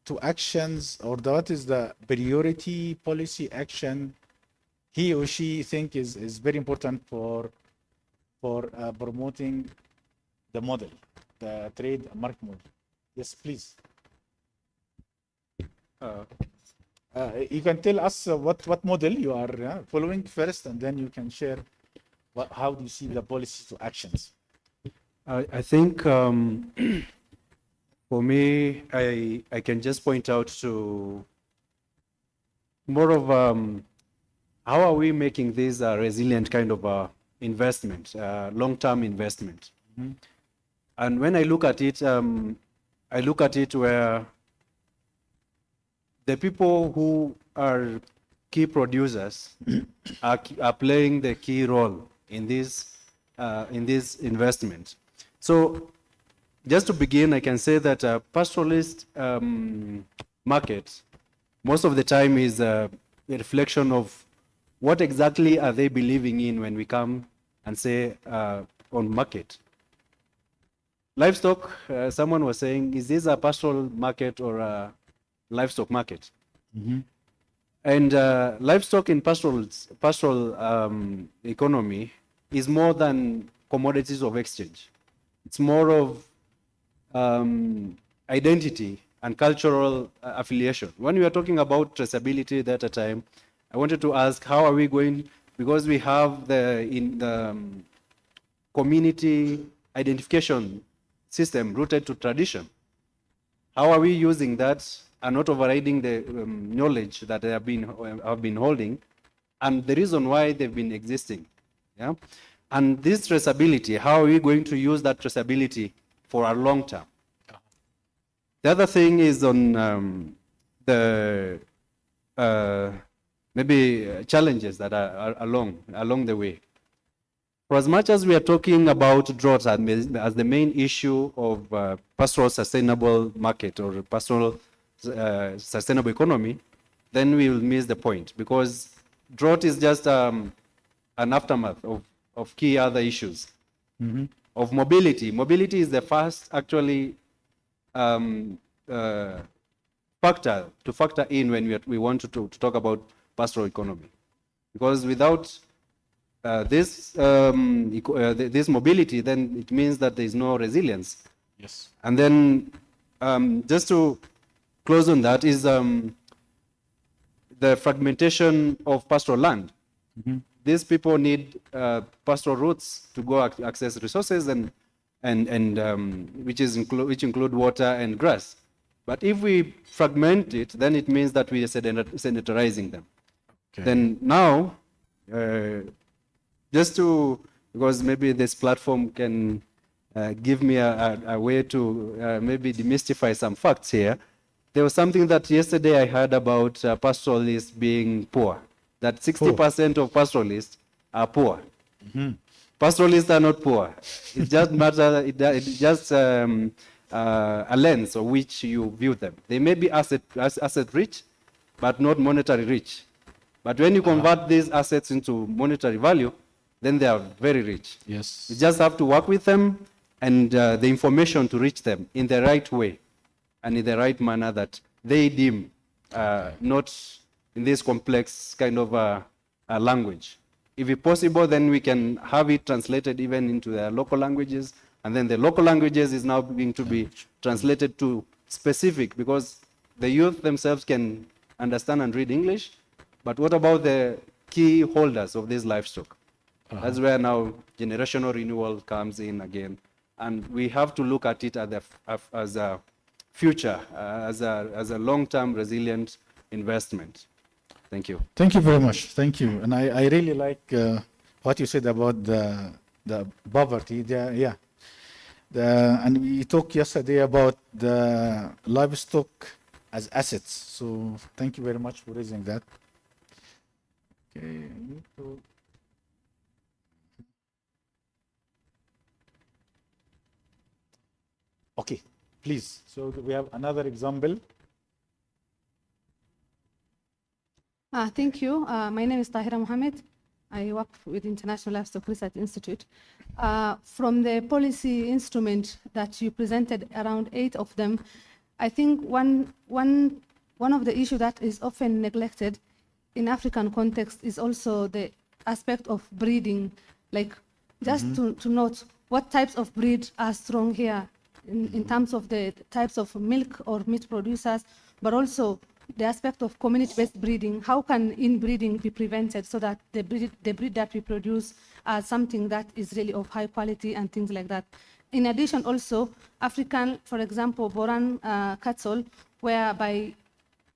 to actions, or what is the priority policy action he or she think is very important for promoting the model, the trade market model. Yes, please. You can tell us what model you are following first, and then you can share how do you see the policy to actions. I think for me, I can just point out to more of how are we making this a resilient kind of investment, long-term investment. Mhm. And when I look at it where the people who are key producers are playing the key role in this investment. So just to begin, I can say that a pastoralist market most of the time is a reflection of what exactly are they believing in when we come and say on market. Livestock, someone was saying, is this a pastoral market or a livestock market? Mhm. And livestock in pastoral economy is more than commodities of exchange. It's more of identity and cultural affiliation. When we are talking about traceability at a time, I wanted to ask, how are we going, because we have the community identification system rooted to tradition. How are we using that and not overriding the knowledge that they have been holding and the reason why they've been existing? Yeah? And this traceability, how are we going to use that traceability for our long term? The other thing is on the maybe challenges that are along the way. For as much as we are talking about drought as the main issue of pastoral sustainable market or pastoral sustainable economy, then we will miss the point, because drought is just an aftermath of key other issues. Mhm. Of mobility. Mobility is the first actually factor to factor in when we want to talk about pastoral economy, because without this mobility, then it means that there is no resilience. Yes. And then just to close on that is the fragmentation of pastoral land. Mhm. These people need pastoral routes to go access resources and which include water and grass. But if we fragment it, then it means that we are sanitarizing them. Okay. Then now, because maybe this platform can give me a way to maybe demystify some facts here. There was something that yesterday I heard about pastoralists being poor, that 60% of pastoralists are poor. Mhm. Pastoralists are not poor. It just matters, it's just a lens of which you view them. They may be asset rich, but not monetary rich. But when you convert these assets into monetary value, then they are very rich. Yes. You just have to work with them and the information to reach them in the right way and in the right manner that they deem, not in this complex kind of language. If it's possible, then we can have it translated even into their local languages, and then the local languages is now going to be translated to specific, because the youth themselves can understand and read English, but what about the key holders of these livestock? That's where now generational renewal comes in again, and we have to look at it as a future, as a long-term resilient investment. Thank you. Thank you very much. Thank you. And I really like what you said about the poverty. And we talked yesterday about the livestock as assets. So thank you very much for raising that. Okay. Okay, please. So we have another example. Thank you. My name is Tahira Mohammed. I work with International Livestock Research Institute. From the policy instrument that you presented, around 8 of them, I think one of the issues that is often neglected in African context is also the aspect of breeding. Like, just to note what types of breed are strong here in terms of the types of milk or meat producers, but also the aspect of community-based breeding. How can inbreeding be prevented so that the breed that we produce are something that is really of high quality and things like that. In addition, also, African, for example, Boran cattle, whereby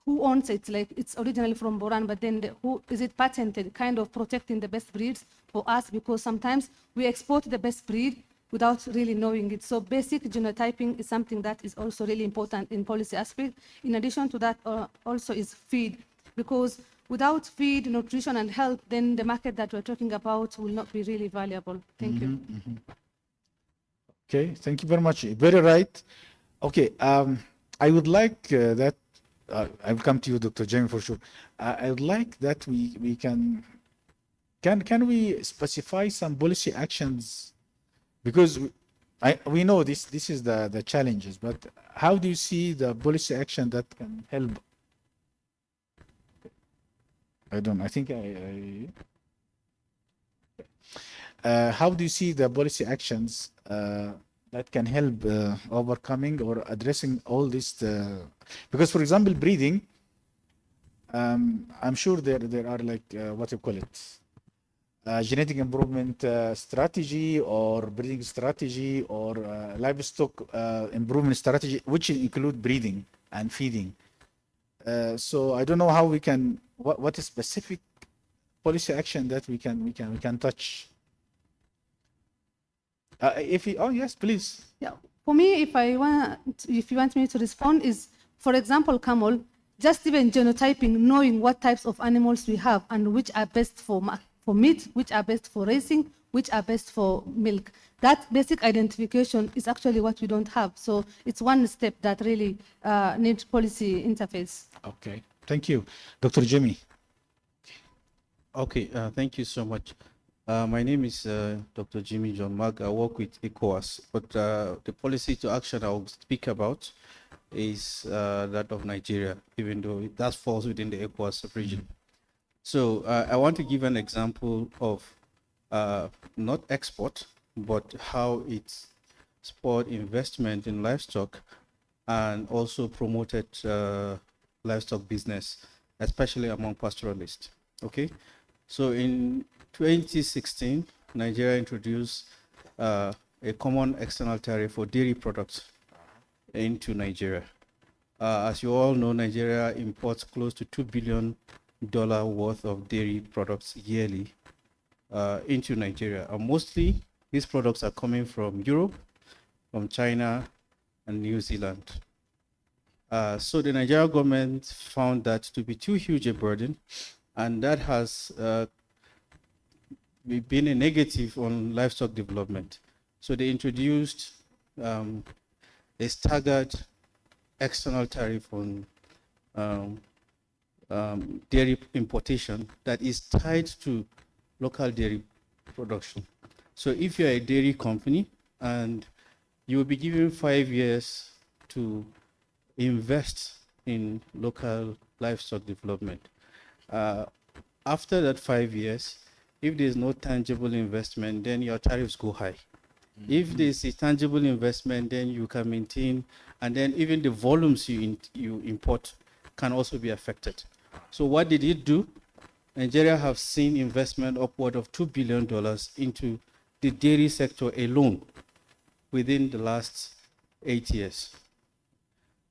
who owns it? Like, it's originally from Boran, but then who is it patented, kind of protecting the best breeds for us, because sometimes we export the best breed without really knowing it. So basic genotyping is something that is also really important in policy aspect. In addition to that, also is feed, because without feed, nutrition, and health, then the market that we're talking about will not be really valuable. Thank you. Okay, thank you very much. Very right. Okay, I would like that, I'll come to you, Dr. Jamie, for sure. I would like that we can we specify some policy actions, because we know this is the challenges, but how do you see the policy action that can help? I think how do you see the policy actions that can help overcoming or addressing all this? Because, for example, breeding, I'm sure there are like what you call it, genetic improvement strategy or breeding strategy or livestock improvement strategy, which include breeding and feeding. So I don't know how we can, what is specific policy action that we can touch. Oh yes, please. Yeah, for me, if you want me to respond, is, for example, camel, just even genotyping, knowing what types of animals we have and which are best for meat, which are best for racing, which are best for milk. That basic identification is actually what we don't have. So it's one step that really needs policy interface. Okay, thank you. Dr. Jimmy. Okay, thank you so much. My name is Dr. Jimmy John Mag. I work with ECOWAS, but the policy to action I will speak about is that of Nigeria, even though that falls within the ECOWAS region. So I want to give an example of not export, but how it's spurred investment in livestock and also promoted livestock business, especially among pastoralists. Okay, so in 2016, Nigeria introduced a common external tariff for dairy products into Nigeria. As you all know, Nigeria imports close to $2 billion worth of dairy products yearly into Nigeria. And mostly, these products are coming from Europe, from China, and New Zealand. So the Nigerian government found that to be too huge a burden, and that has been a negative on livestock development. So they introduced a staggered external tariff on dairy importation that is tied to local dairy production. So if you're a dairy company and you will be given 5 years to invest in local livestock development, after that 5 years, if there's no tangible investment, then your tariffs go high. If there's a tangible investment, then you can maintain, and then even the volumes you import can also be affected. So what did it do? Nigeria have seen investment upward of $2 billion into the dairy sector alone within the last 8 years.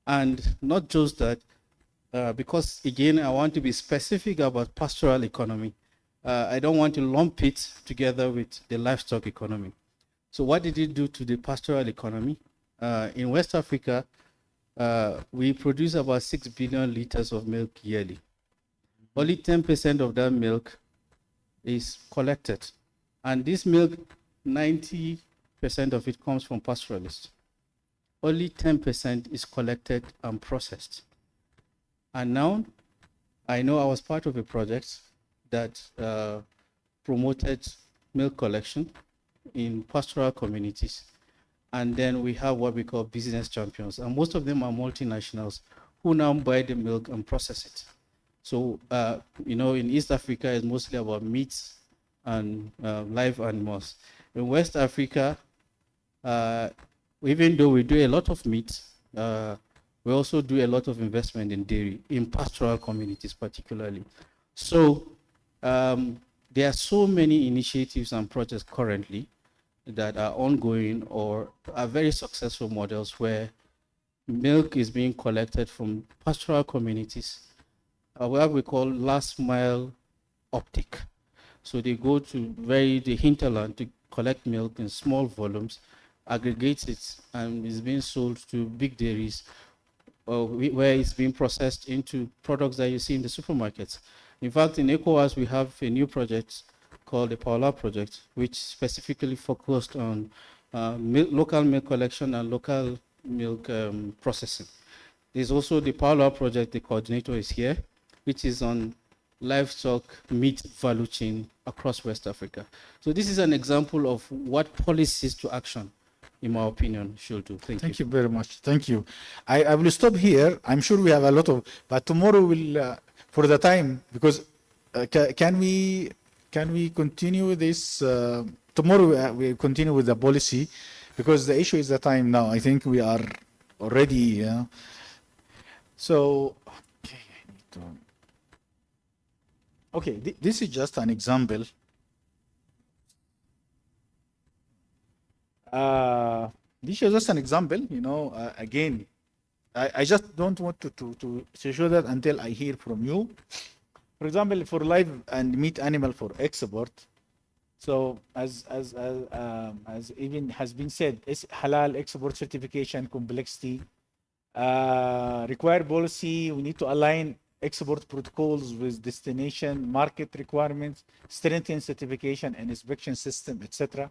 And not just that, because again, I want to be specific about pastoral economy. I don't want to lump it together with the livestock economy. So what did it do to the pastoral economy? In West Africa, we produce about 6 billion liters of milk yearly. Only 10% of that milk is collected. And this milk, 90% of it comes from pastoralists. only 10% is collected and processed. And now, I know I was part of a project that promoted milk collection in pastoral communities. And then we have what we call business champions. And most of them are multinationals who now buy the milk and process it. So, you know, in East Africa, it's mostly about meat and live animals. In West Africa, even though we do a lot of meat, we also do a lot of investment in dairy, in pastoral communities particularly. So there are so many initiatives and projects currently that are ongoing or are very successful models where milk is being collected from pastoral communities, what we call last mile optic. So they go to the hinterland to collect milk in small volumes, aggregate it, and it's being sold to big dairies where it's being processed into products that you see in the supermarkets. In fact, in ECOWAS, we have a new project called the Pastoral project, which specifically focused on local milk collection and local milk processing. There's also the Pastoral project, the coordinator is here, which is on livestock meat value chain across West Africa. So this is an example of what policies to action, in my opinion, should do. Thank you very much. Thank you. I will stop here. I'm sure we have a lot of, but tomorrow we'll, for the time, because can we continue this? Tomorrow we continue with the policy, because the issue is the time now. I think we are already, so, okay, I need to. Okay, this is just an example. This is just an example, you know, again, I just don't want to show that until I hear from you. For example, for live and meat animal for export. So as even has been said, it's halal export certification complexity, required policy. We need to align export protocols with destination market requirements, strengthen certification and inspection system, etc.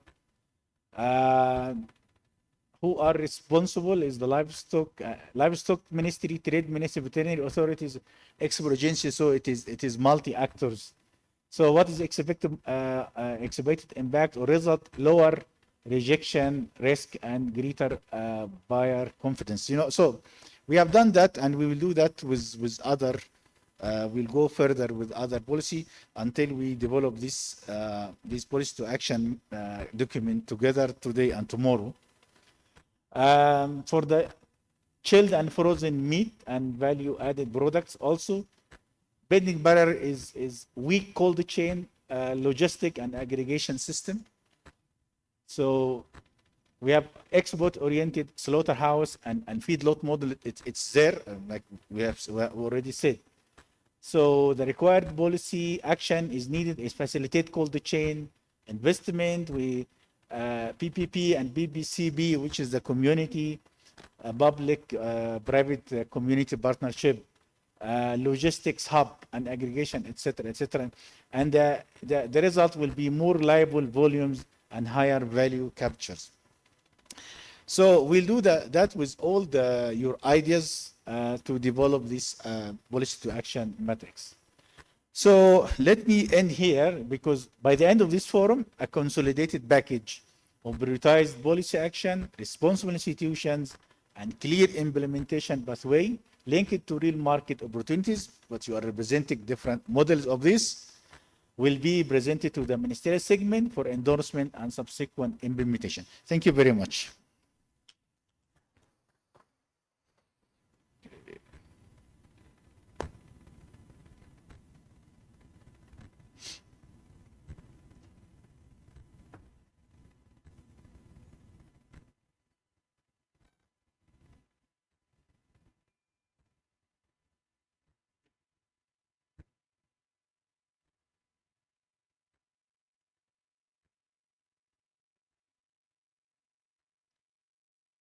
Who are responsible is the livestock ministry, trade ministry, veterinary authorities, export agency. So it is multi actors. So what is expected impact or result? Lower rejection risk and greater buyer confidence. You know, so we have done that, and we will do that with other. We'll go further with other policy until we develop this policy to action document together today and tomorrow. For the chilled and frozen meat and value added products also, bending barrier is weak cold chain logistic and aggregation system. So we have export oriented slaughterhouse and feedlot model. It's there, like we have already said. So the required policy action is needed is facilitate cold chain investment. We PPP and BBCB, which is the community public private community partnership, logistics hub and aggregation, etc., etc. And the result will be more reliable volumes and higher value captures. So we'll do that with all your ideas to develop this policy to action matrix. So let me end here, because by the end of this forum, a consolidated package of prioritized policy action, responsible institutions, and clear implementation pathway linked to real market opportunities, but you are representing different models of this, will be presented to the ministerial segment for endorsement and subsequent implementation. Thank you very much.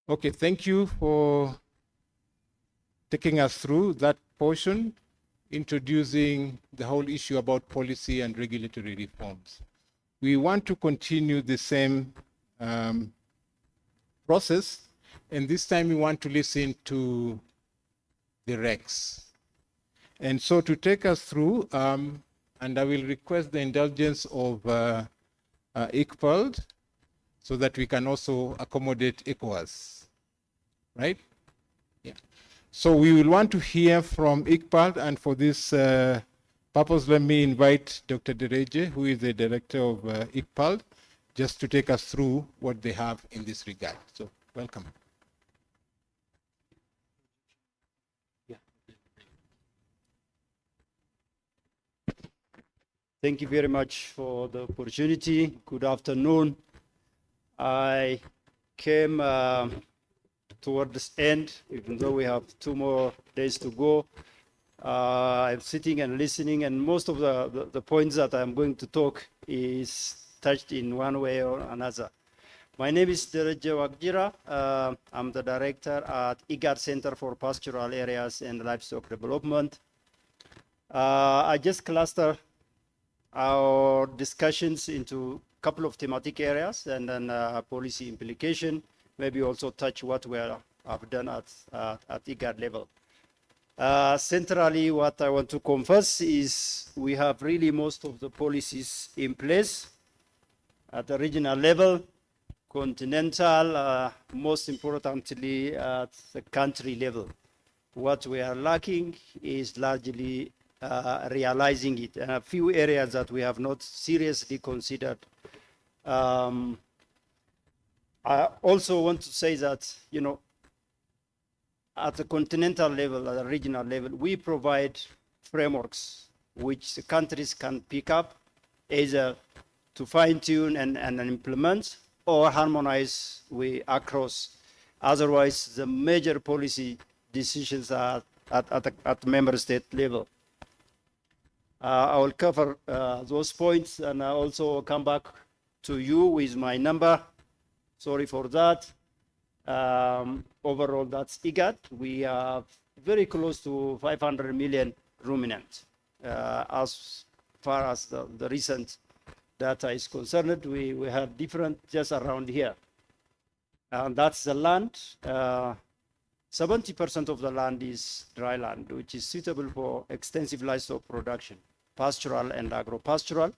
Okay, thank you for taking us through that portion, introducing the whole issue about policy and regulatory reforms. We want to continue the same process And this time we want to listen to the Rex. And so to take us through, and I will request the indulgence of Iqbal so that we can also accommodate ECOWAS, right? Yeah. So we will want to hear from Iqbal, and for this purpose, let me invite Dr. Dereje, who is the director of Iqbal, just to take us through what they have in this regard. So welcome. Thank you very much for the opportunity. Good afternoon. I came toward this end, even though we have 2 more days to go. I'm sitting and listening, and most of the points that I'm going to talk is touched in one way or another. My name is Dereje Wagjira. I'm the director at IGAD Center for Pastoral Areas and Livestock Development. I just cluster our discussions into a couple of thematic areas and then policy implication, maybe also touch what we have done at IGAD level. Centrally, what I want to confess is we have really most of the policies in place at the regional level, continental, most importantly at the country level. What we are lacking is largely realizing it, and a few areas that we have not seriously considered. I also want to say that, you know, at the continental level, at the regional level, we provide frameworks which the countries can pick up, either to fine-tune and implement or harmonize across. Otherwise, the major policy decisions are at member state level. I will cover those points, and I also come back to you with my number. Sorry for that. Overall, that's IGAD. We are very close to 500 million ruminants. As far as the recent data is concerned, we have different just around here. And that's the land. 70% of the land is dry land, which is suitable for extensive livestock production, pastoral and agro-pastoral.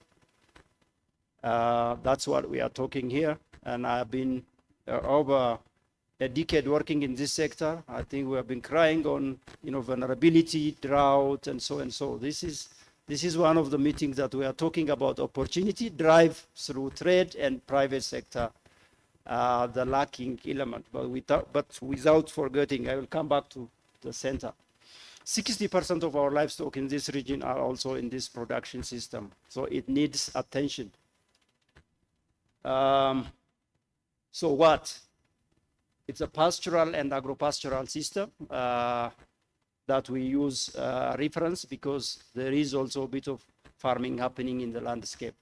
That's what we are talking here. And I've been over a decade working in this sector. I think we have been crying on, you know, vulnerability, drought, and so and so. This is one of the meetings that we are talking about opportunity drive through trade and private sector, the lacking element. But without forgetting, I will come back to the center. 60% of our livestock in this region are also in this production system, so it needs attention. So what? It's a pastoral and agro-pastoral system that we use reference because there is also a bit of farming happening in the landscape.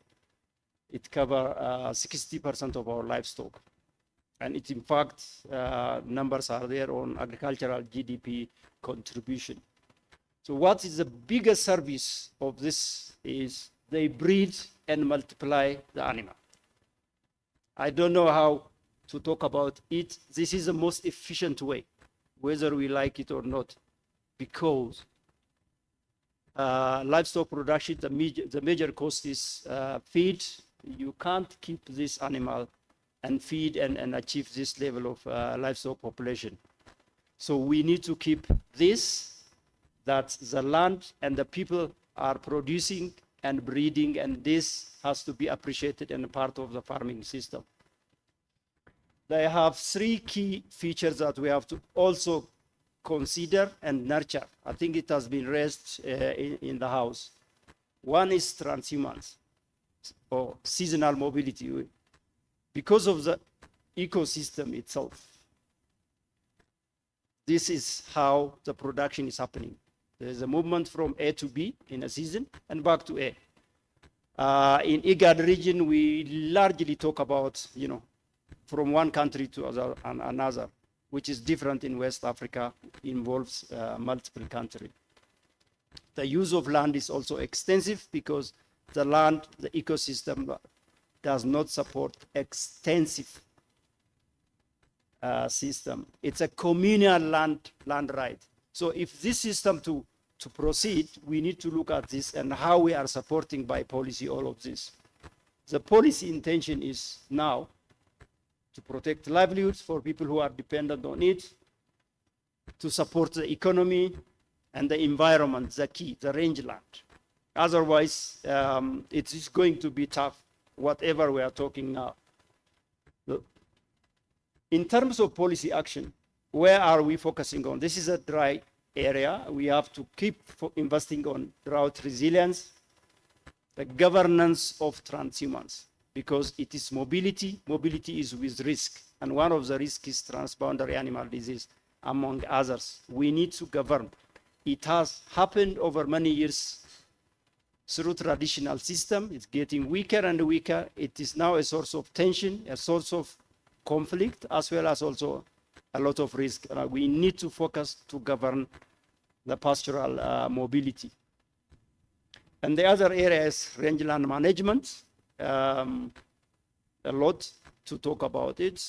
It covers 60% of our livestock. And it, in fact, numbers are there on agricultural GDP contribution. So what is the biggest service of this is they breed and multiply the animal. I don't know how to talk about it. This is the most efficient way, whether we like it or not, because livestock production, the major cost is feed. You can't keep this animal and feed and achieve this level of livestock population. So we need to keep this, that the land and the people are producing and breeding, and this has to be appreciated and part of the farming system. They have 3 key features that we have to also consider and nurture. I think it has been raised in the house. One is transhumance or seasonal mobility. Because of the ecosystem itself, this is how the production is happening. There's a movement from A to B in a season and back to A. In IGAD region, we largely talk about, you know, from one country to another, which is different in West Africa, involves multiple countries. The use of land is also extensive because the land, the ecosystem does not support extensive system. It's a communal land right. So if this system to proceed, we need to look at this and how we are supporting by policy all of this. The policy intention is now to protect livelihoods for people who are dependent on it, to support the economy and the environment, the key, the rangeland. Otherwise, it is going to be tough, whatever we are talking now. In terms of policy action, where are we focusing on? This is a dry area. We have to keep investing on drought resilience, the governance of transhumance, because it is mobility. Mobility is with risk, and one of the risks is transboundary animal disease, among others. We need to govern. It has happened over many years through traditional system. It's getting weaker and weaker. It is now a source of tension, a source of conflict, as well as also a lot of risk. We need to focus to govern the pastoral mobility. And the other area is rangeland management. A lot to talk about it.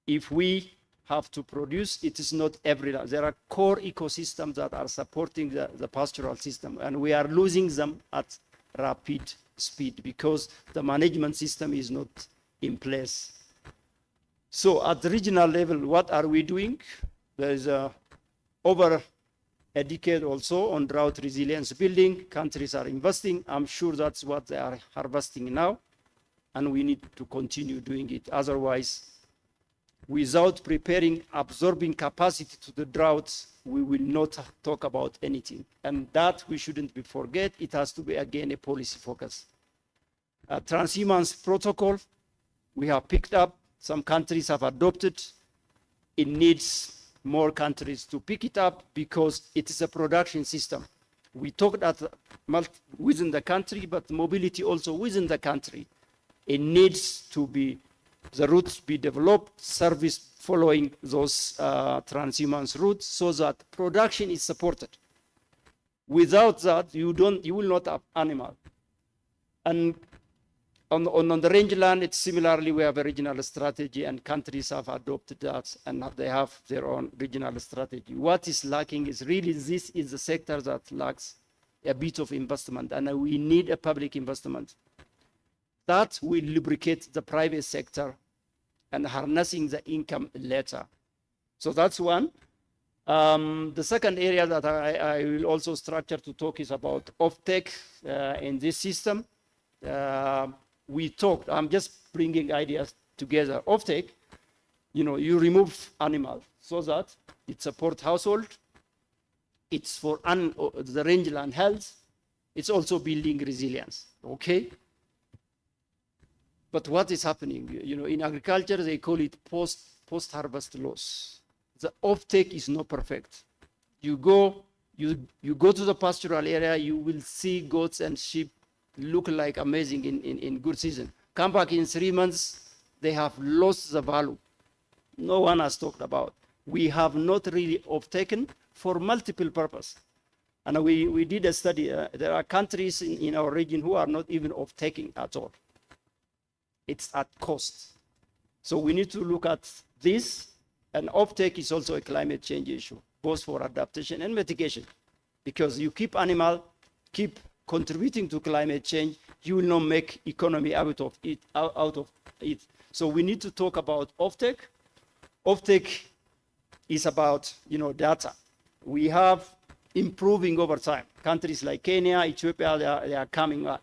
If we have to produce, it is not everyday. There are core ecosystems that are supporting the pastoral system, and we are losing them at rapid speed because the management system is not in place. So at the regional level, what are we doing? There is over a decade also on drought resilience building. Countries are investing. I'm sure that's what they are harvesting now, and we need to continue doing it. Otherwise, without preparing absorbing capacity to the droughts, we will not talk about anything. And that we shouldn't forget. It has to be, again, a policy focus. Transhumance protocol, we have picked up. Some countries have adopted. It needs more countries to pick it up because it is a production system. We talked at within the country, but mobility also within the country. It needs to be, the routes be developed, service following those transhumance routes so that production is supported. Without that, you will not have animal. And on the rangeland, it's similarly, we have a regional strategy and countries have adopted that and they have their own regional strategy. What is lacking is really, this is the sector that lacks a bit of investment, and we need a public investment. That will lubricate the private sector and harnessing the income later. So that's one. The second area that I will also structure to talk is about offtake in this system. We talked, I'm just bringing ideas together. Offtake, you remove animal so that it supports household. It's for the rangeland health. It's also building resilience, okay? But what is happening? In agriculture, they call it post-harvest loss. The offtake is not perfect. You go to the pastoral area, you will see goats and sheep look like amazing in good season. Come back in 3 months, they have lost the value. No one has talked about. We have not really offtaken for multiple purposes. And we did a study. There are countries in our region who are not even offtaking at all. It's at cost. So we need to look at this, and offtake is also a climate change issue, both for adaptation and mitigation. Because you keep animal, keep contributing to climate change, you will not make economy out of it. So we need to talk about offtake. Offtake is about data. We have improving over time. Countries like Kenya, Ethiopia, they are coming up.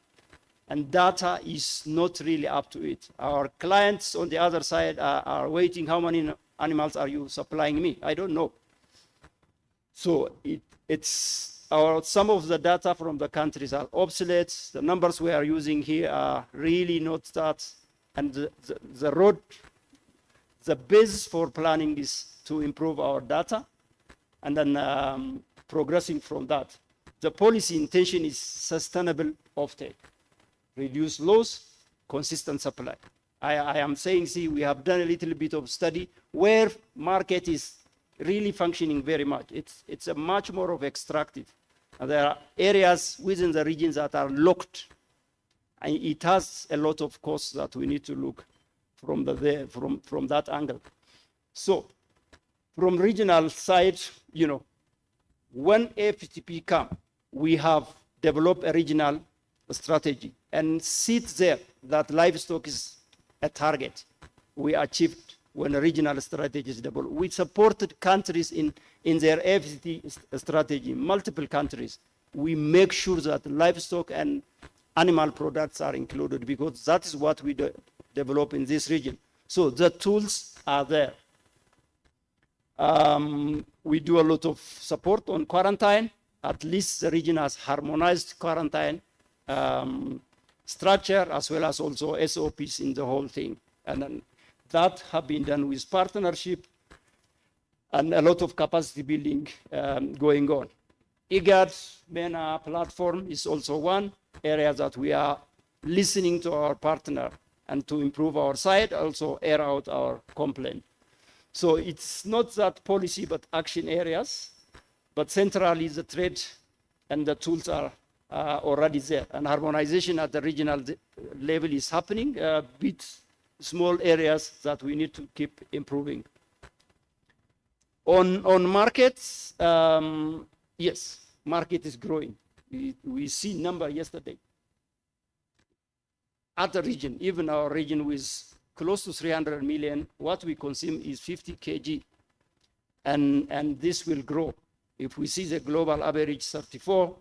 And data is not really up to it. Our clients on the other side are waiting. How many animals are you supplying me? I don't know. So some of the data from the countries are obsolete. The numbers we are using here are really not that. And the base for planning is to improve our data and then progressing from that. The policy intention is sustainable offtake. Reduce loss, consistent supply. I am saying, we have done a little bit of study where market is really functioning very much. It's a much more of extractive. And there are areas within the regions that are locked. And it has a lot of costs that we need to look from that angle. So from regional side, when AFTP come, we have developed a regional strategy and sit there that livestock is a target we achieved when a regional strategy is developed. We supported countries in their AFTP strategy, multiple countries. We make sure that livestock and animal products are included because that is what we develop in this region. So the tools are there. We do a lot of support on quarantine. At least the region has harmonized quarantine structure as well as also SOPs in the whole thing. And then that have been done with partnership and a lot of capacity building going on. IGAD MENA platform is also one area that we are listening to our partner and to improve our side, also air out our complaint. So it's not that policy, but action areas, but centrally the trade and the tools are already there. And harmonization at the regional level is happening, with small areas that we need to keep improving. On markets, yes, market is growing. We see number yesterday. At the region, even our region with close to 300 million, what we consume is 50 kg. And this will grow. If we see the global average 34,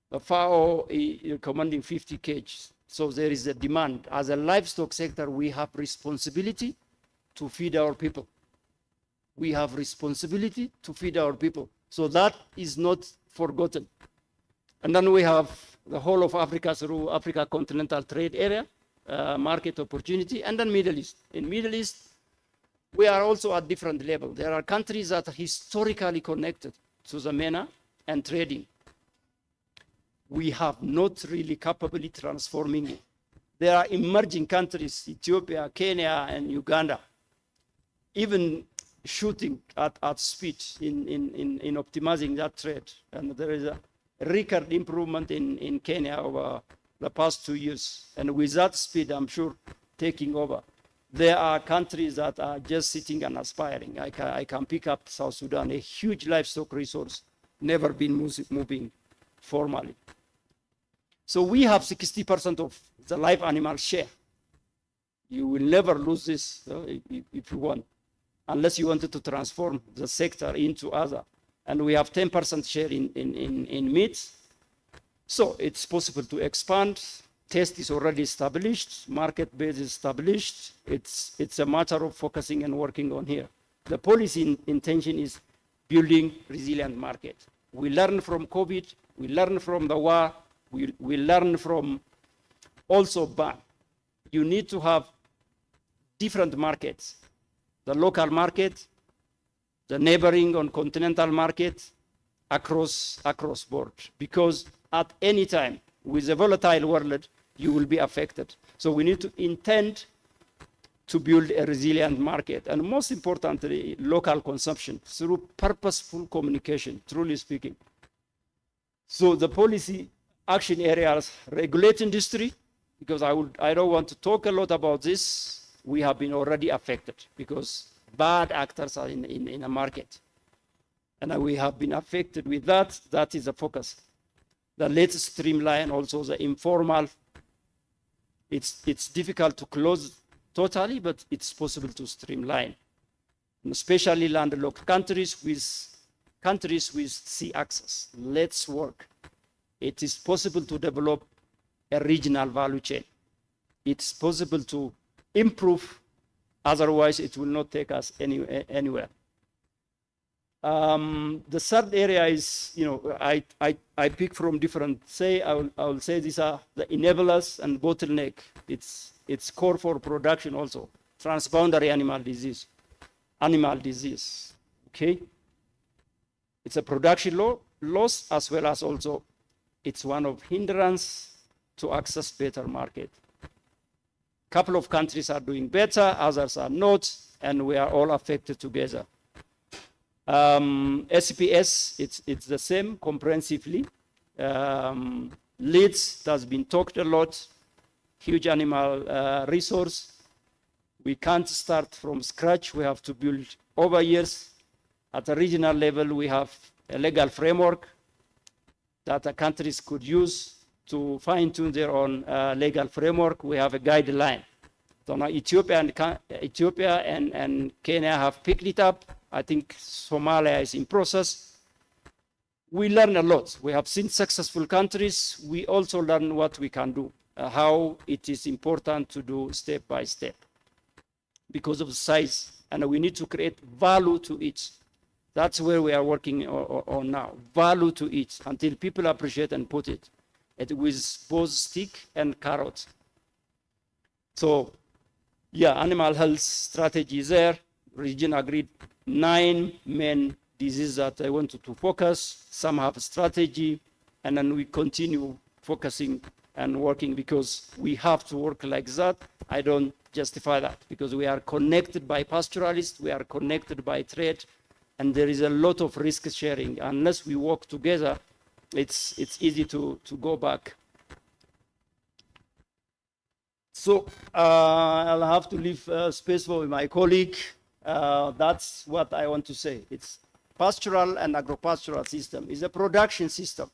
the FAO is recommending 50 kg. So there is a demand. As a livestock sector, we have responsibility to feed our people. We have responsibility to feed our people. So that is not forgotten. And then we have the whole of Africa through Africa Continental Trade Area, market opportunity, and then Middle East. In Middle East, we are also at different level. There are countries that are historically connected to the MENA and trading. We have not really capably transforming it. There are emerging countries, Ethiopia, Kenya, and Uganda, even shooting at speed in optimizing that trade. And there is a record improvement in Kenya over the past 2 years. And with that speed, I'm sure, taking over. There are countries that are just sitting and aspiring. I can pick up South Sudan, a huge livestock resource, never been moving formally. So we have 60% of the live animal share. You will never lose this if you want, unless you wanted to transform the sector into other. And we have 10% share in meat. So it's possible to expand. Test is already established, market base is established. It's a matter of focusing and working on here. The policy intention is building resilient market. We learn from COVID, we learn from the war, we learn from also ban. You need to have different markets. The local market, the neighboring on continental market, across board. Because at any time, with a volatile world, you will be affected. So we need to intend to build a resilient market. And most importantly, local consumption through purposeful communication, truly speaking. So the policy action areas, regulate industry, because I don't want to talk a lot about this. We have been already affected because bad actors are in a market. And we have been affected with that. That is the focus. The let's streamline also the informal. It's difficult to close totally, but it's possible to streamline. And especially landlocked countries with sea access. Let's work. It is possible to develop a regional value chain. It's possible to improve. Otherwise, it will not take us anywhere. The third area is, I pick from different, I will say these are the enablers and bottleneck. It's core for production also. Transboundary animal disease, okay? It's a production loss as well as also it's one of hindrance to access better market. Couple of countries are doing better, others are not, and we are all affected together. SPS, it's the same comprehensively. Leads has been talked a lot, huge animal resource. We can't start from scratch. We have to build over years. At a regional level, we have a legal framework that the countries could use to fine-tune their own legal framework. We have a guideline. So now Ethiopia and Kenya have picked it up. I think Somalia is in process. We learn a lot. We have seen successful countries. We also learn what we can do, how it is important to do step by step because of the size, and we need to create value to it. That's where we are working on now, value to it, until people appreciate and put it with both stick and carrot. So, yeah, animal health strategy is there. Region agreed 9 main diseases that I wanted to focus. Some have a strategy, and then we continue focusing and working because we have to work like that. I don't justify that because we are connected by pastoralists, we are connected by trade, and there is a lot of risk sharing. Unless we work together, it's easy to go back. So I'll have to leave space for my colleague. That's what I want to say. It's pastoral and agro-pastoral system is a production system.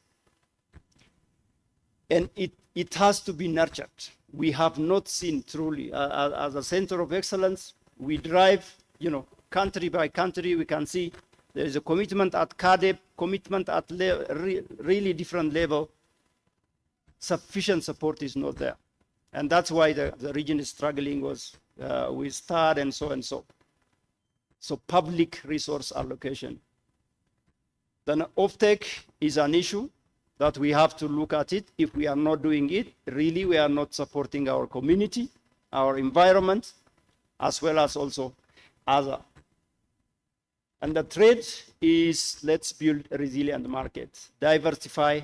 And it has to be nurtured. We have not seen truly, as a center of excellence, we drive, country by country, we can see there is a commitment at CADEP, commitment at really different level. Sufficient support is not there. And that's why the region is struggling with STAR and so and so. So public resource allocation. Then offtake is an issue that we have to look at it. If we are not doing it, really we are not supporting our community, our environment, as well as also other. And the trade is, let's build a resilient market, diversify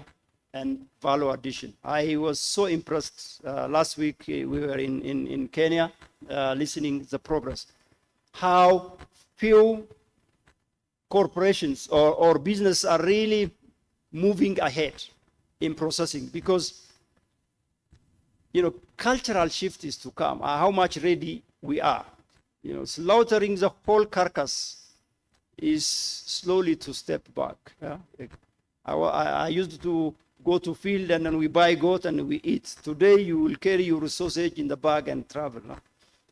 and value addition. I was so impressed. Last week we were in Kenya listening the progress. How few corporations or business are really moving ahead in processing because, cultural shift is to come. How much ready we are. Slaughtering the whole carcass is slowly to step back. Yeah? I used to go to field and then we buy goat and we eat. Today you will carry your sausage in the bag and travel. Huh?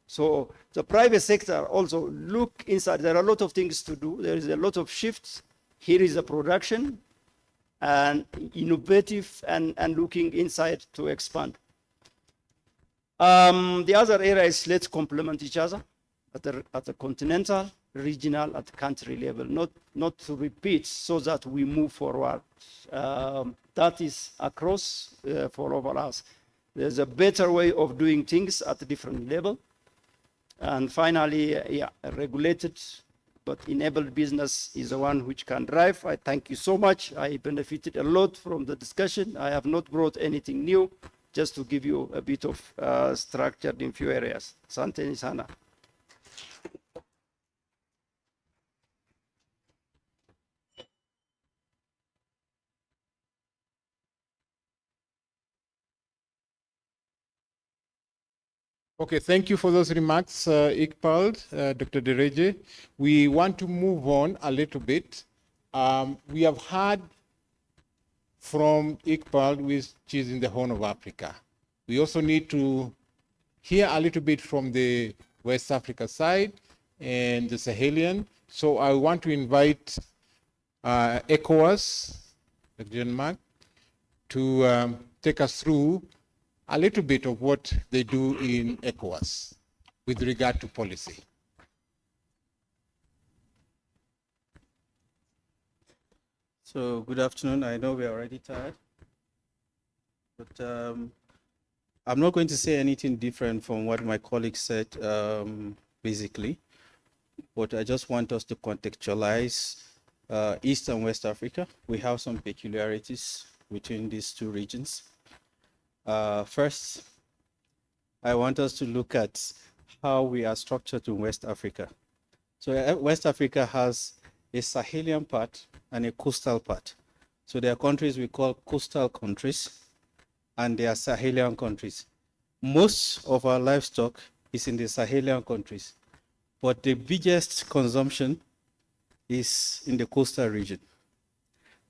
So the private sector also look inside. There are a lot of things to do. There is a lot of shifts. Here is the production and innovative and looking inside to expand. The other areas, let's complement each other at the continental, regional, at the country level, not to repeat so that we move forward. That is across for all of us. There's a better way of doing things at a different level. And finally, regulated but enabled business is the one which can drive. I thank you so much. I benefited a lot from the discussion. I have not brought anything new, just to give you a bit of structure in few areas. Asante sana. Okay, thank you for those remarks, Iqbal, Dr. Dereje. We want to move on a little bit. We have heard from Iqbal, which is in the Horn of Africa. We also need to hear a little bit from the West Africa side and the Sahelian. So I want to invite ECOWAS, John Mark, to take us through a little bit of what they do in ECOWAS with regard to policy. So good afternoon. I know we're already tired, but I'm not going to say anything different from what my colleague said, basically, but I just want us to contextualize East and West Africa. We have some peculiarities between these two regions. First, I want us to look at how we are structured in West Africa. So West Africa has a Sahelian part and a coastal part. So there are countries we call coastal countries, and there are Sahelian countries. Most of our livestock is in the Sahelian countries, but the biggest consumption is in the coastal region.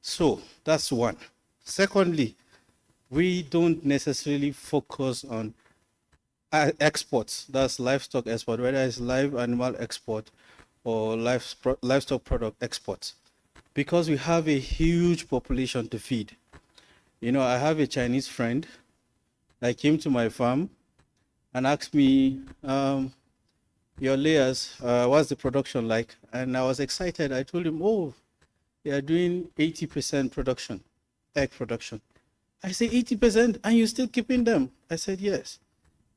So that's one. Secondly, we don't necessarily focus on exports, that's livestock export, whether it's live animal export or livestock product export, because we have a huge population to feed. You know, I have a Chinese friend that came to my farm and asked me, your layers, what's the production like? And I was excited. I told him, oh, they are doing 80% production, egg production. I said, 80%, and you're still keeping them? I said, yes.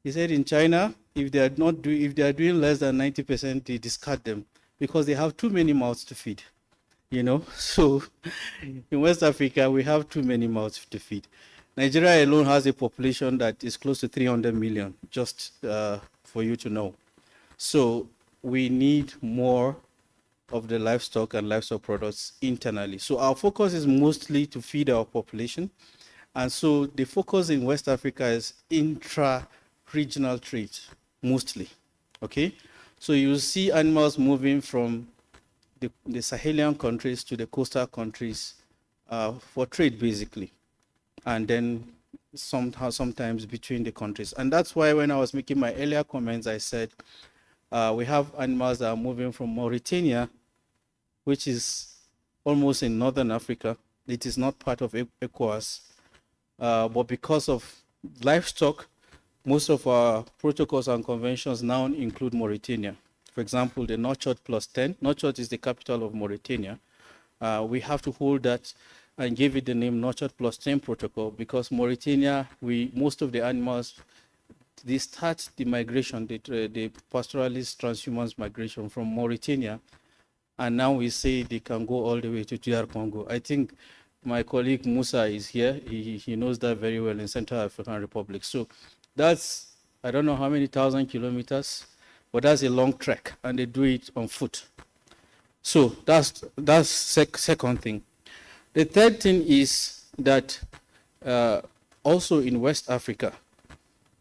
He said, in China, if they are doing less than 90%, they discard them because they have too many mouths to feed. You know, so in West Africa, we have too many mouths to feed. Nigeria alone has a population that is close to 300 million, just for you to know. So we need more of the livestock and livestock products internally. So our focus is mostly to feed our population. And so the focus in West Africa is intra-regional trade, mostly, okay? So you see animals moving from the Sahelian countries to the coastal countries for trade, basically. And then sometimes between the countries. And that's why when I was making my earlier comments, I said, we have animals that are moving from Mauritania, which is almost in Northern Africa. It is not part of ECOWAS. But because of livestock, most of our protocols and conventions now include Mauritania. For example, the Nouakchott plus 10. Nouakchott is the capital of Mauritania. We have to hold that and give it the name Nouakchott plus 10 protocol because Mauritania, most of the animals, they start the migration, the pastoralist transhumans migration from Mauritania, and now we say they can go all the way to DR Congo. I think my colleague Musa is here. He knows that very well in Central African Republic. So that's, I don't know how many thousand kilometers, but that's a long trek, and they do it on foot. So that's second thing. The third thing is that also in West Africa,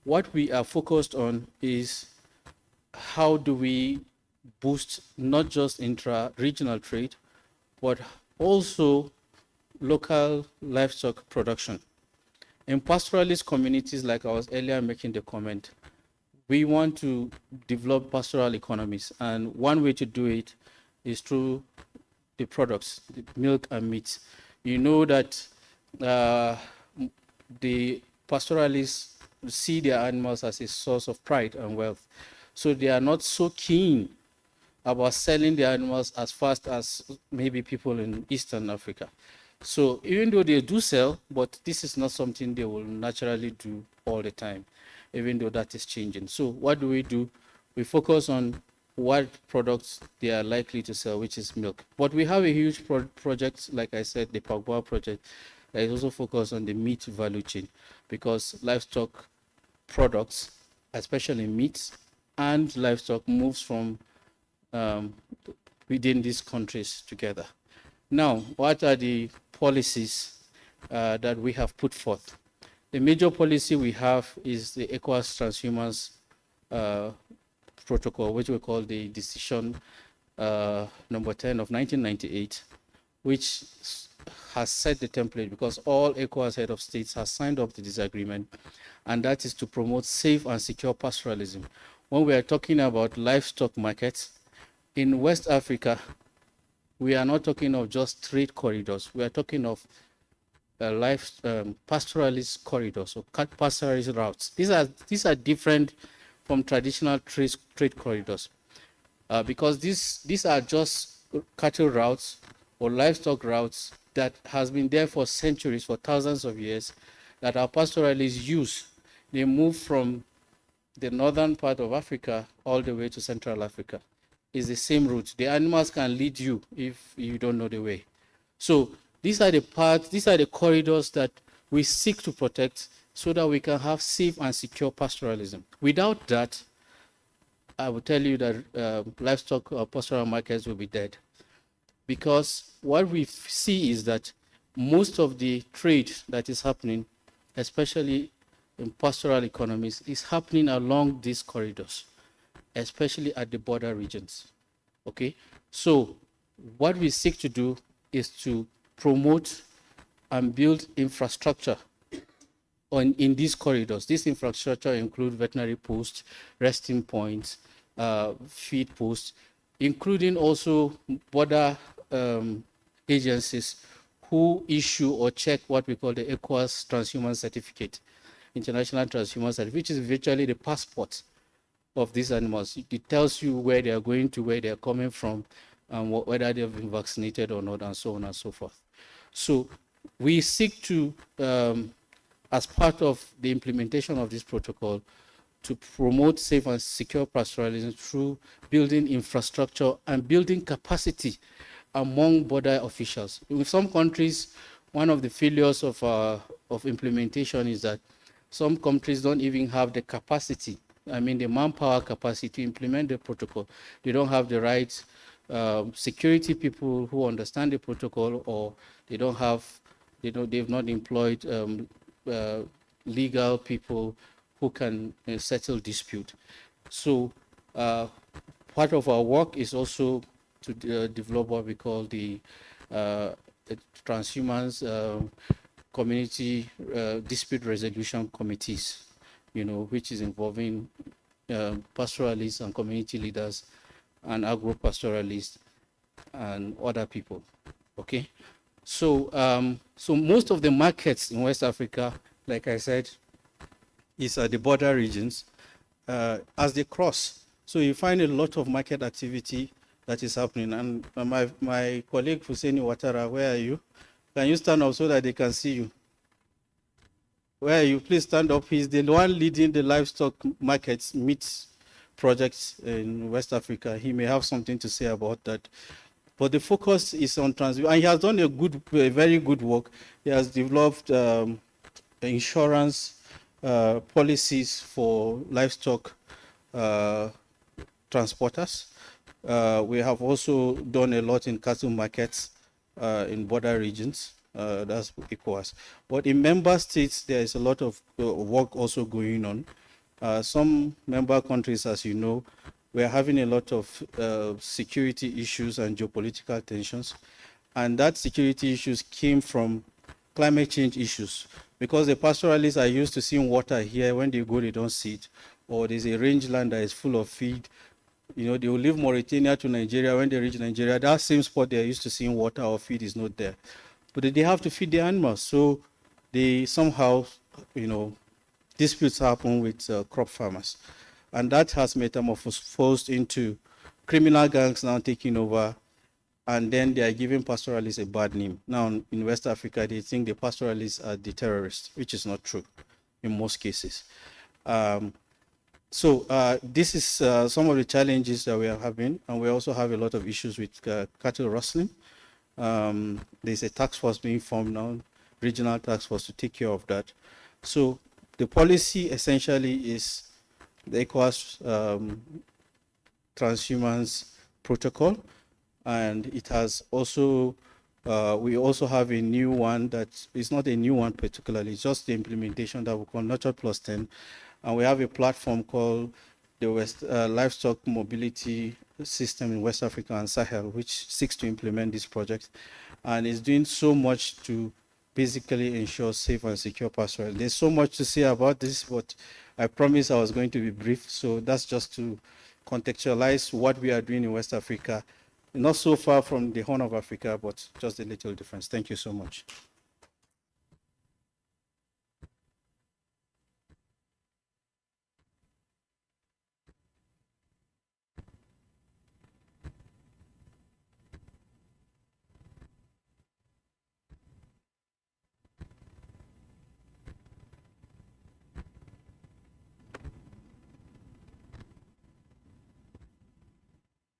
what we are focused on is how do we boost not just intra-regional trade, but also local livestock production. In pastoralist communities, like I was earlier making the comment, we want to develop pastoral economies. And one way to do it is through the products, the milk and meat. You know that the pastoralists see their animals as a source of pride and wealth. So they are not so keen about selling their animals as fast as maybe people in Eastern Africa. So even though they do sell, but this is not something they will naturally do all the time, even though that is changing. So what do? We focus on what products they are likely to sell, which is milk. But we have a huge project, like I said, the Pastoral project, that is also focused on the meat value chain, because livestock products, especially meat and livestock, moves from within these countries together. Now, what are the policies that we have put forth? The major policy we have is the ECOWAS Transhumans Protocol, which we call the Decision number 10 of 1998, which has set the template because all ECOWAS head of states have signed up to this agreement, and that is to promote safe and secure pastoralism. When we are talking about livestock markets, in West Africa, we are not talking of just trade corridors. We are talking of pastoralist corridors or pastoralist routes. These are different from traditional trade corridors because these are just cattle routes or livestock routes that has been there for centuries, for thousands of years, that our pastoralists use. They move from the northern part of Africa all the way to Central Africa. It's the same route. The animals can lead you if you don't know the way. So these are the parts, these are the corridors that we seek to protect so that we can have safe and secure pastoralism. Without that, I will tell you that livestock pastoral markets will be dead. Because what we see is that most of the trade that is happening, especially in pastoral economies, is happening along these corridors. especially at the border regions. Okay, so what we seek to do is to promote and build infrastructure in these corridors. This infrastructure include veterinary posts, resting points, feed posts, including also border agencies who issue or check what we call the ECOWAS transhuman certificate, international transhuman certificate, which is virtually the passport of these animals. It tells you where they are going to, where they are coming from, and whether they have been vaccinated or not, and so on and so forth. So we seek to, as part of the implementation of this protocol, to promote safe and secure pastoralism through building infrastructure and building capacity among border officials. In some countries, one of the failures of implementation is that some countries don't even have the capacity, I mean the manpower capacity to implement the protocol. They don't have the right security people who understand the protocol, or they don't have, they've not employed legal people who can settle dispute. So part of our work is also to develop what we call the transhumans community dispute resolution committees, which is involving pastoralists and community leaders and agro-pastoralists and other people. Okay, so so most of the markets in West Africa, like I said, is at the border regions as they cross. So you find a lot of market activity that is happening. And my colleague Hussein Ouattara, where are you? Can you stand up so that they can see you? Where are you? Please stand up. He's the one leading the livestock markets meat projects in West Africa. He may have something to say about that. But the focus is on and he has done a very good work. He has developed insurance policies for livestock transporters. We have also done a lot in cattle markets in border regions. That's ECOWAS. But in member states, there is a lot of work also going on. Some member countries, as you know, we're having a lot of security issues and geopolitical tensions. And that security issues came from climate change issues, because the pastoralists are used to seeing water here. When they go, they don't see it. Or there's a rangeland that is full of feed. They will leave Mauritania to Nigeria. When they reach Nigeria, that same spot they're used to seeing water or feed is not there. But they have to feed the animals. So they somehow, disputes happen with crop farmers. And that has metamorphosed into criminal gangs now taking over, and then they are giving pastoralists a bad name. Now, in West Africa, they think the pastoralists are the terrorists, which is not true in most cases. So this is some of the challenges that we are having, and we also have a lot of issues with cattle rustling. There's a task force being formed now, regional task force, to take care of that. So the policy essentially is the ECOWAS transhumans protocol, and it has also, we also have a new one that is not a new one particularly, it's just the implementation that we call Nurture Plus 10. And we have a platform called the Livestock Mobility System in West Africa and Sahel, which seeks to implement this project. And is doing so much to basically ensure safe and secure pastoral. There's so much to say about this, but I promised I was going to be brief. So that's just to contextualize what we are doing in West Africa. Not so far from the Horn of Africa, but just a little difference. Thank you so much.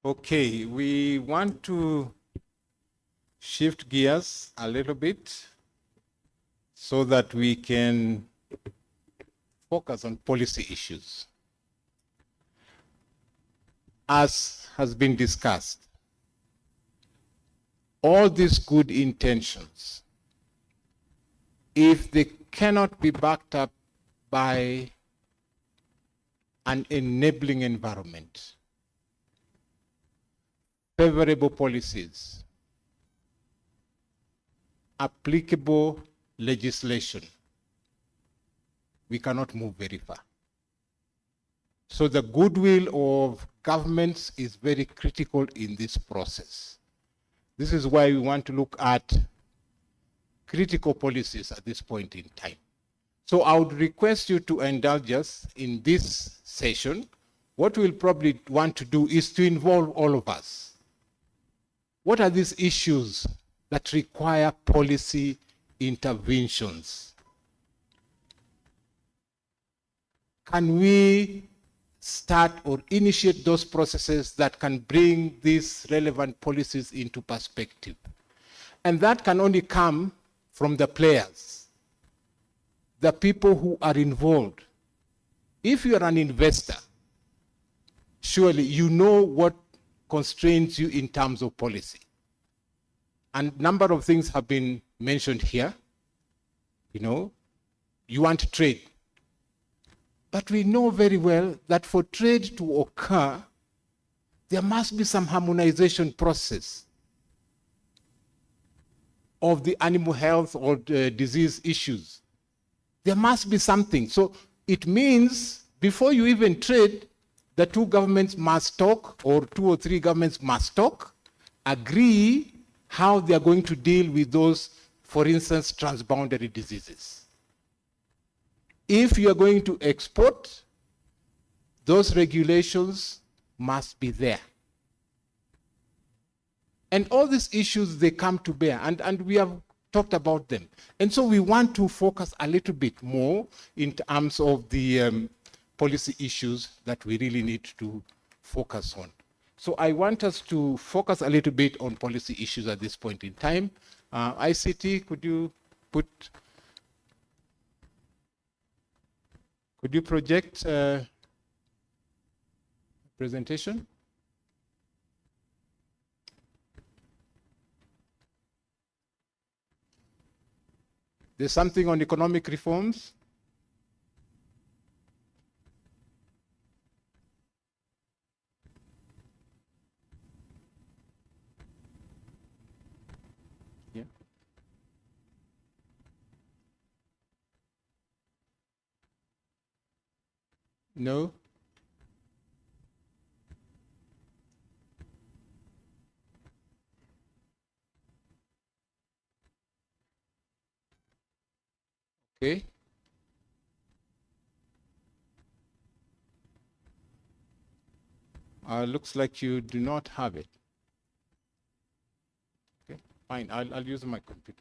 Okay, we want to shift gears a little bit so that we can focus on policy issues. As has been discussed, all these good intentions, if they cannot be backed up by an enabling environment, favorable policies, applicable legislation, we cannot move very far. So the goodwill of governments is very critical in this process. This is why we want to look at critical policies at this point in time. So I would request you to indulge us in this session. What we'll probably want to do is to involve all of us. What are these issues that require policy interventions? Can we start or initiate those processes that can bring these relevant policies into perspective? And that can only come from the players, the people who are involved. If you are an investor, surely you know what constrains you in terms of policy. And a number of things have been mentioned here. You know, you want to trade. But we know very well that for trade to occur, there must be some harmonization process of the animal health or the disease issues. There must be something. So it means before you even trade, the two governments must talk, or 2 or 3 governments must talk, agree how they are going to deal with those, for instance, transboundary diseases. If you are going to export, those regulations must be there. And all these issues, they come to bear, and we have talked about them. And so we want to focus a little bit more in terms of the policy issues that we really need to focus on. So I want us to focus a little bit on policy issues at this point in time. ICT, could you project presentation? There's something on economic reforms. Yeah. No? Okay. Looks like you do not have it. Okay, fine. I'll use my computer.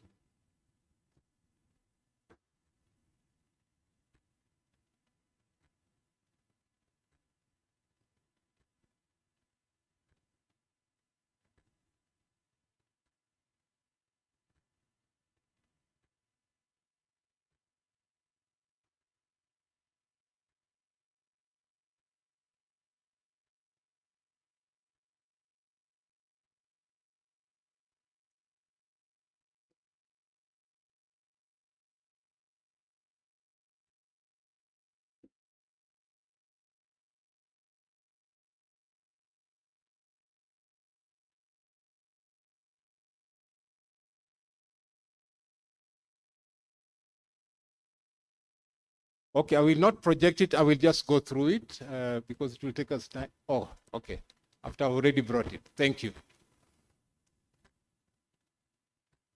Okay, I will not project it. I will just go through it because it will take us time. Oh, okay. After I've already brought it. Thank you.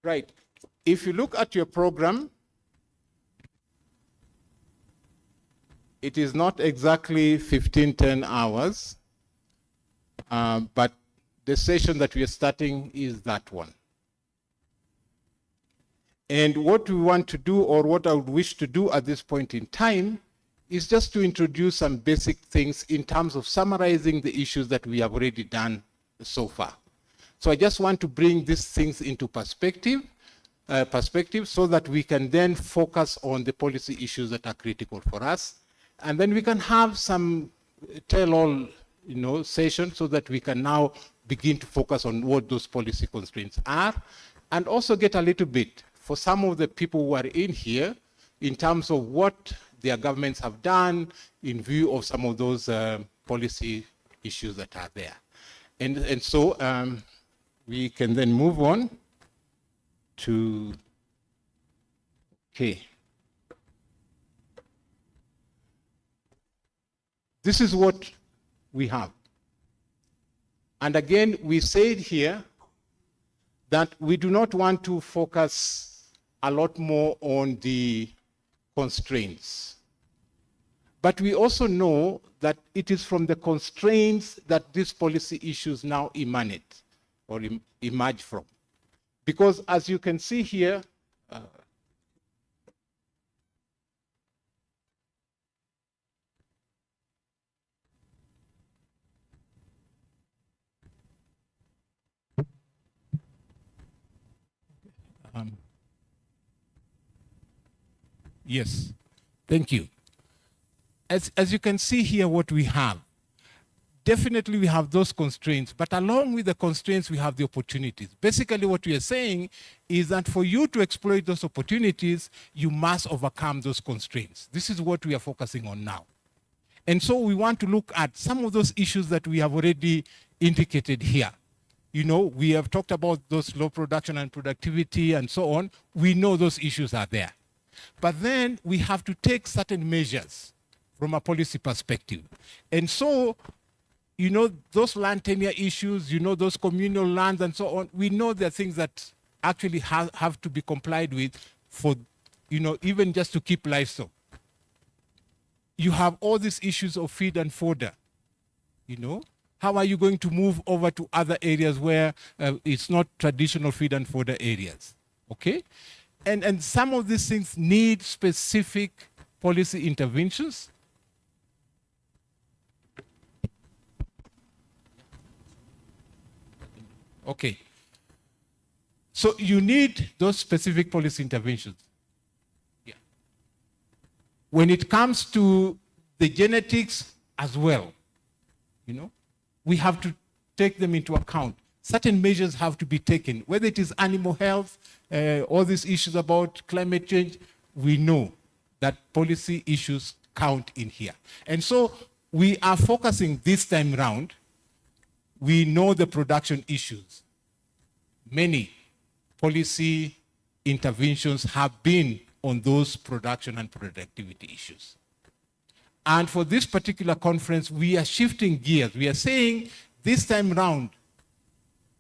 Right. If you look at your program, it is not exactly 10 hours, but the session that we are starting is that one. And what we want to do, or what I would wish to do at this point in time, is just to introduce some basic things in terms of summarizing the issues that we have already done so far. So I just want to bring these things into perspective so that we can then focus on the policy issues that are critical for us. And then we can have some tell-all, session so that we can now begin to focus on what those policy constraints are, and also get a little bit for some of the people who are in here in terms of what their governments have done in view of some of those policy issues that are there. And so we can then move on to, okay. This is what we have. And again, we said here that we do not want to focus a lot more on the constraints. But we also know that it is from the constraints that these policy issues now emanate or emerge from. Because as you can see here, yes, thank you. As you can see here, what we have, definitely we have those constraints, but along with the constraints, we have the opportunities. Basically, what we are saying is that for you to exploit those opportunities, you must overcome those constraints. This is what we are focusing on now. And so we want to look at some of those issues that we have already indicated here. You know, we have talked about those low production and productivity and so on. We know those issues are there. But then we have to take certain measures from a policy perspective. And so, you know, those land tenure issues, you know, those communal lands and so on, we know there are things that actually have to be complied with for, you know, even just to keep livestock. You have all these issues of feed and fodder, you know. How are you going to move over to other areas where it's not traditional feed and fodder areas, okay? And some of these things need specific policy interventions. Okay. So you need those specific policy interventions. Yeah. When it comes to the genetics as well, you know, we have to take them into account. Certain measures have to be taken, whether it is animal health, all these issues about climate change, we know that policy issues count in here. And so we are focusing this time round. We know the production issues. Many policy interventions have been on those production and productivity issues. And for this particular conference, we are shifting gears. We are saying this time round,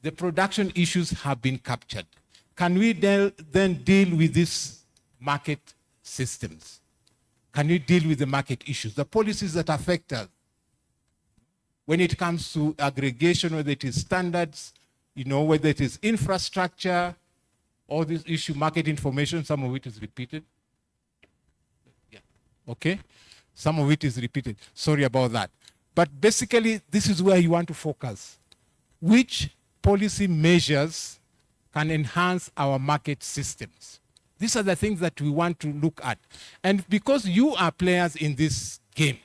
the production issues have been captured. Can we then deal with these market systems? Can we deal with the market issues, the policies that affect us? When it comes to aggregation, whether it is standards, you know, whether it is infrastructure, all this issue, market information, some of it is repeated. Yeah. Okay? Some of it is repeated. Sorry about that. But basically, this is where you want to focus. Which policy measures can enhance our market systems? These are the things that we want to look at. And because you are players in this game,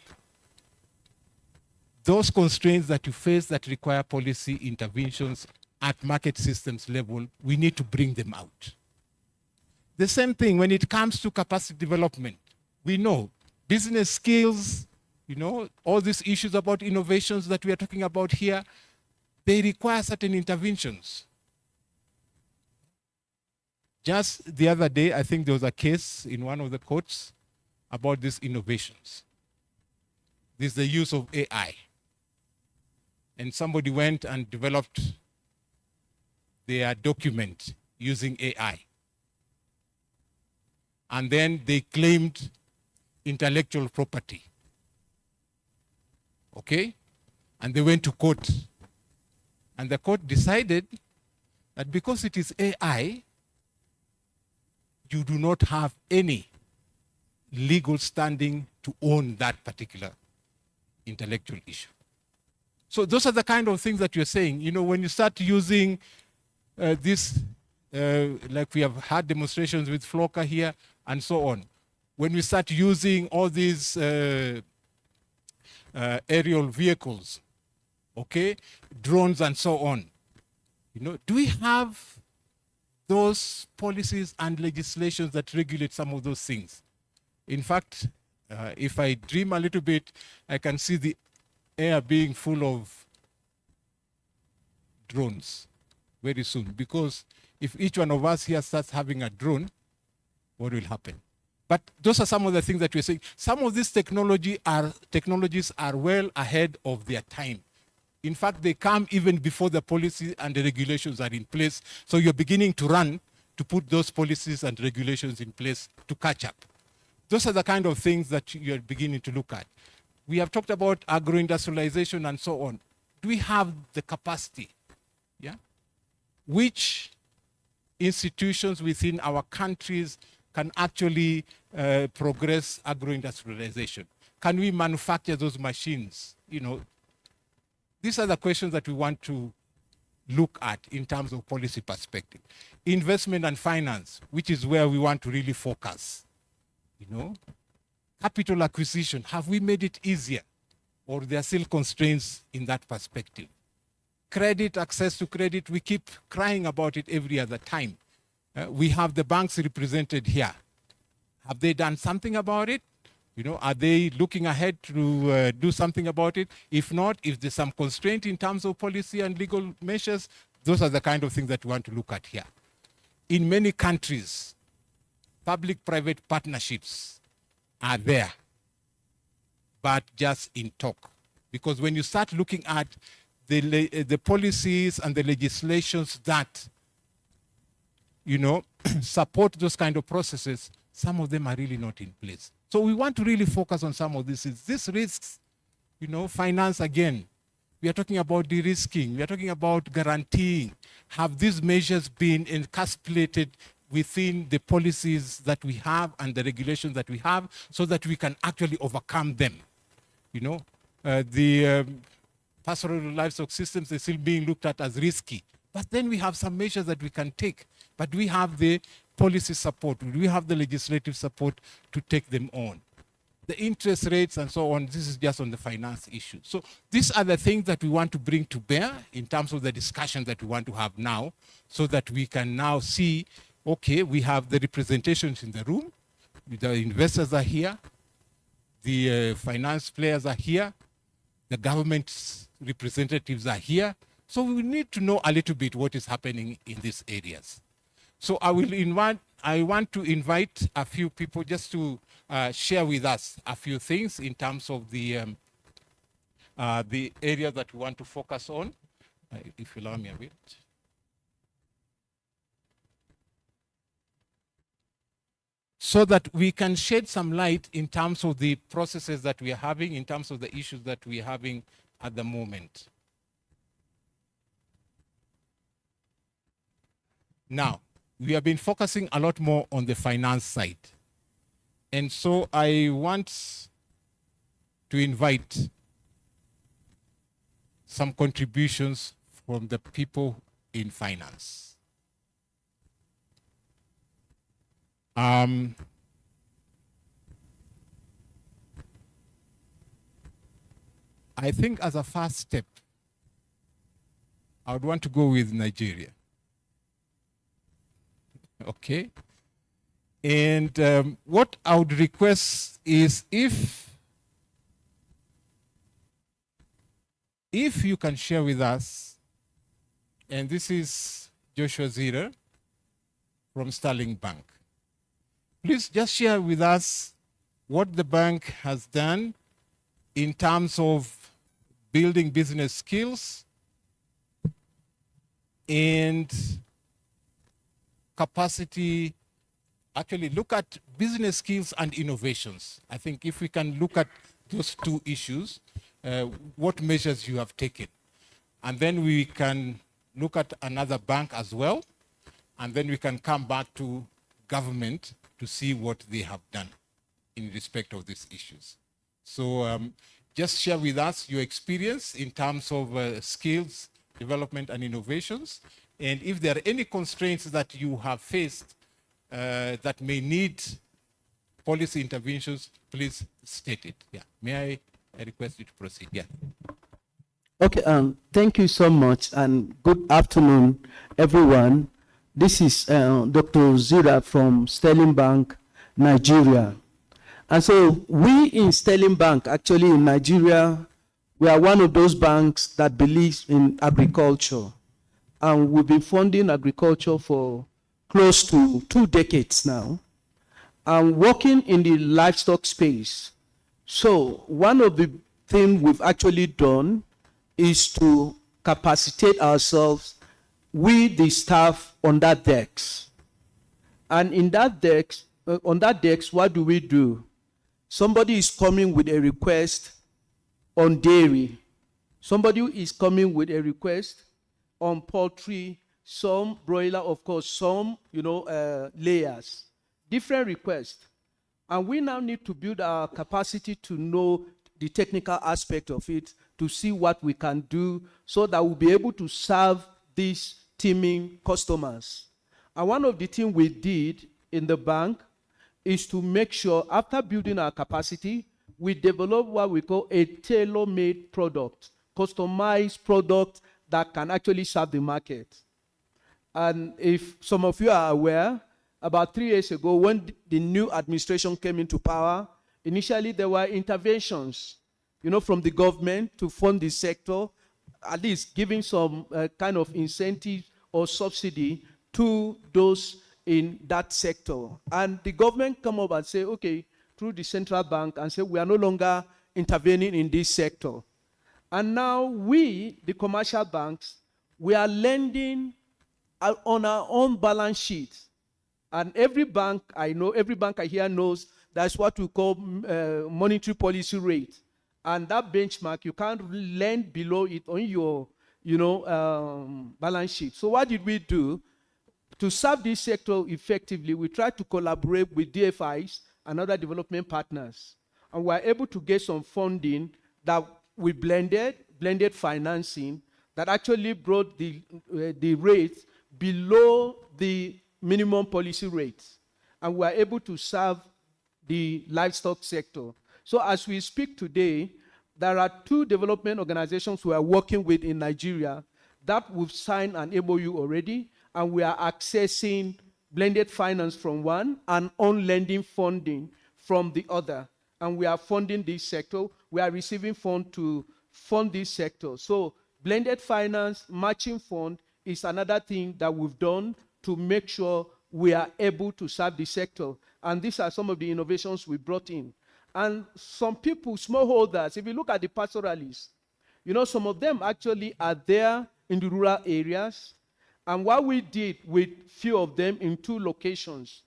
those constraints that you face that require policy interventions at market systems level, we need to bring them out. The same thing when it comes to capacity development. We know business skills, you know, all these issues about innovations that we are talking about here, they require certain interventions. Just the other day, I think there was a case in one of the courts about these innovations. This is the use of AI. And somebody went and developed their document using AI. And then they claimed intellectual property. Okay? And they went to court. And the court decided that because it is AI, you do not have any legal standing to own that particular intellectual issue. So those are the kind of things that you're saying. You know, when you start using this, like we have had demonstrations with Floca here and so on, when we start using all these aerial vehicles, okay, drones and so on, you know, do we have those policies and legislations that regulate some of those things? In fact, If I dream a little bit, I can see the air being full of drones very soon, because if each one of us here starts having a drone, what will happen? But those are some of the things that we're saying. Some of these technologies are well ahead of their time. In fact, they come even before the policy and the regulations are in place. So you're beginning to run to put those policies and regulations in place to catch up. Those are the kind of things that you're beginning to look at. We have talked about agro-industrialization and so on. Do we have the capacity? Yeah? Which institutions within our countries can actually progress agro-industrialization? Can we manufacture those machines? You know, these are the questions that we want to look at in terms of policy perspective. Investment and finance, which is where we want to really focus. You know, capital acquisition, have we made it easier, or there are still constraints in that perspective? Credit, access to credit, we keep crying about it every other time. We have the banks represented here. Have they done something about it? You know, are they looking ahead to do something about it? If not, if there's some constraint in terms of policy and legal measures, those are the kind of things that we want to look at here. In many countries, public-private partnerships are there, but just in talk. Because when you start looking at the policies and the legislations that, you know, support those kind of processes, some of them are really not in place. So we want to really focus on some of this. These risks, you know, finance again. We are talking about de-risking. We are talking about guaranteeing. Have these measures been encapsulated within the policies that we have and the regulations that we have, so that we can actually overcome them? You know, the pastoral livestock systems, they're still being looked at as risky. But then we have some measures that we can take. But we have the policy support, we have the legislative support to take them on. The interest rates and so on, this is just on the finance issue. So these are the things that we want to bring to bear in terms of the discussion that we want to have now, so that we can now see, okay, we have the representations in the room, the investors are here, the finance players are here, the government representatives are here. So we need to know a little bit what is happening in these areas. So I want to invite a few people just to share with us a few things in terms of the area that we want to focus on. If you allow me a bit. So that we can shed some light in terms of the processes that we are having, in terms of the issues that we are having at the moment. Now, we have been focusing a lot more on the finance side. And so I want to invite some contributions from the people in finance. I think as a first step, I would want to go with Nigeria. Okay. And what I would request is if you can share with us, and this is Joshua Zira from Sterling Bank. Please just share with us what the bank has done in terms of building business skills and capacity. Actually look at business skills and innovations. I think if we can look at those two issues, what measures you have taken. And then we can look at another bank as well. And then we can come back to government to see what they have done in respect of these issues. So just share with us your experience in terms of skills, development and innovations. And if there are any constraints that you have faced that may need policy interventions, please state it. Yeah. May I request you to proceed? Yeah. Okay, thank you so much and good afternoon, everyone. This is Dr. Zira from Sterling Bank, Nigeria. And so we in Sterling Bank, actually in Nigeria, we are one of those banks that believes in agriculture. And we've been funding agriculture for close to 2 decades now, and working in the livestock space. So one of the things we've actually done is to capacitate ourselves with the staff on that decks. And in that decks, on that decks, what do we do? Somebody is coming with a request on dairy. Somebody is coming with a request on poultry, some broiler, of course, some, layers. Different requests. And we now need to build our capacity to know the technical aspect of it, to see what we can do so that we'll be able to serve these teeming customers. And one of the things we did in the bank is to make sure, after building our capacity, we develop what we call a tailor-made product, customized product that can actually serve the market. And if some of you are aware, about 3 years ago, when the new administration came into power, initially there were interventions, from the government to fund the sector, at least giving some kind of incentive or subsidy to those in that sector. And the government come up and say, okay, through the central bank, and say, we are no longer intervening in this sector. And now we, the commercial banks, we are lending on our own balance sheet. And every bank I know, every bank I hear knows that's what we call monetary policy rate. And that benchmark, you can't lend below it on your, balance sheet. So what did we do? To serve this sector effectively, we tried to collaborate with DFIs and other development partners. And we were able to get some funding that we blended financing that actually brought the rates below the minimum policy rates. And we were able to serve the livestock sector. So as we speak today, there are 2 development organizations we are working with in Nigeria that we've signed an MOU already, and we are accessing blended finance from one and on-lending funding from the other. And we are funding this sector. We are receiving funds to fund this sector. So blended finance, matching fund is another thing that we've done to make sure we are able to serve the sector. And these are some of the innovations we brought in. And some people, smallholders, if you look at the pastoralists, some of them actually are there in the rural areas. And what we did with few of them in 2 locations,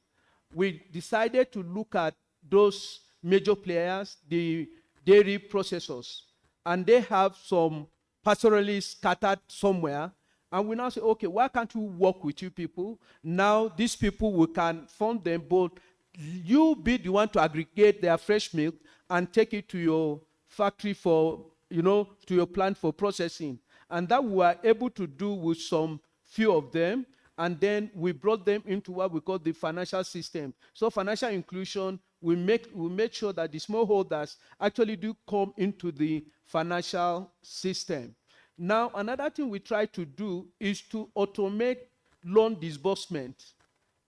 we decided to look at those major players, the dairy processors, and they have some pastoralists scattered somewhere. And we now say, okay, why can't we work with you people? Now, these people, we can fund them, but you be the one to aggregate their fresh milk and take it to your factory for, to your plant for processing. And that we were able to do with some few of them, and then we brought them into what we call the financial system. So financial inclusion, we made sure that the smallholders actually do come into the financial system. Now, another thing we try to do is to automate loan disbursement,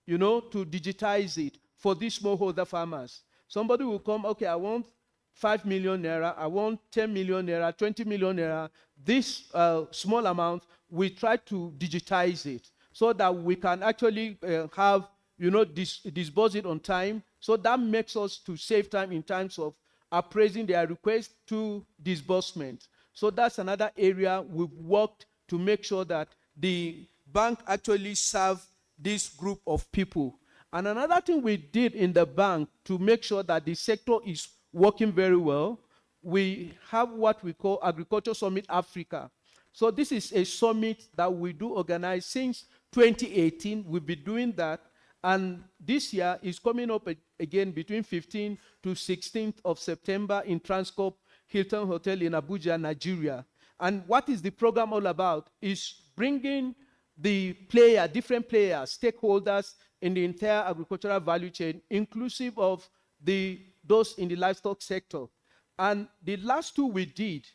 to digitize it for these smallholder farmers. Somebody will come, okay, I want 5 million naira, I want 10 million naira, 20 million naira. This small amount, we try to digitize it so that we can actually have, disburse it on time. So that makes us to save time in terms of appraising their request to disbursement. So that's another area we've worked to make sure that the bank actually serve this group of people. And another thing we did in the bank to make sure that the sector is working very well, we have what we call Agriculture Summit Africa. So this is a summit that we do organize since 2018. We've been doing that. And this year is coming up again between 15th to 16th of September in Transcorp Hilton Hotel in Abuja, Nigeria. And what is the program all about? Is bringing the different players, stakeholders in the entire agricultural value chain, inclusive of those in the livestock sector. And the last 2 we did,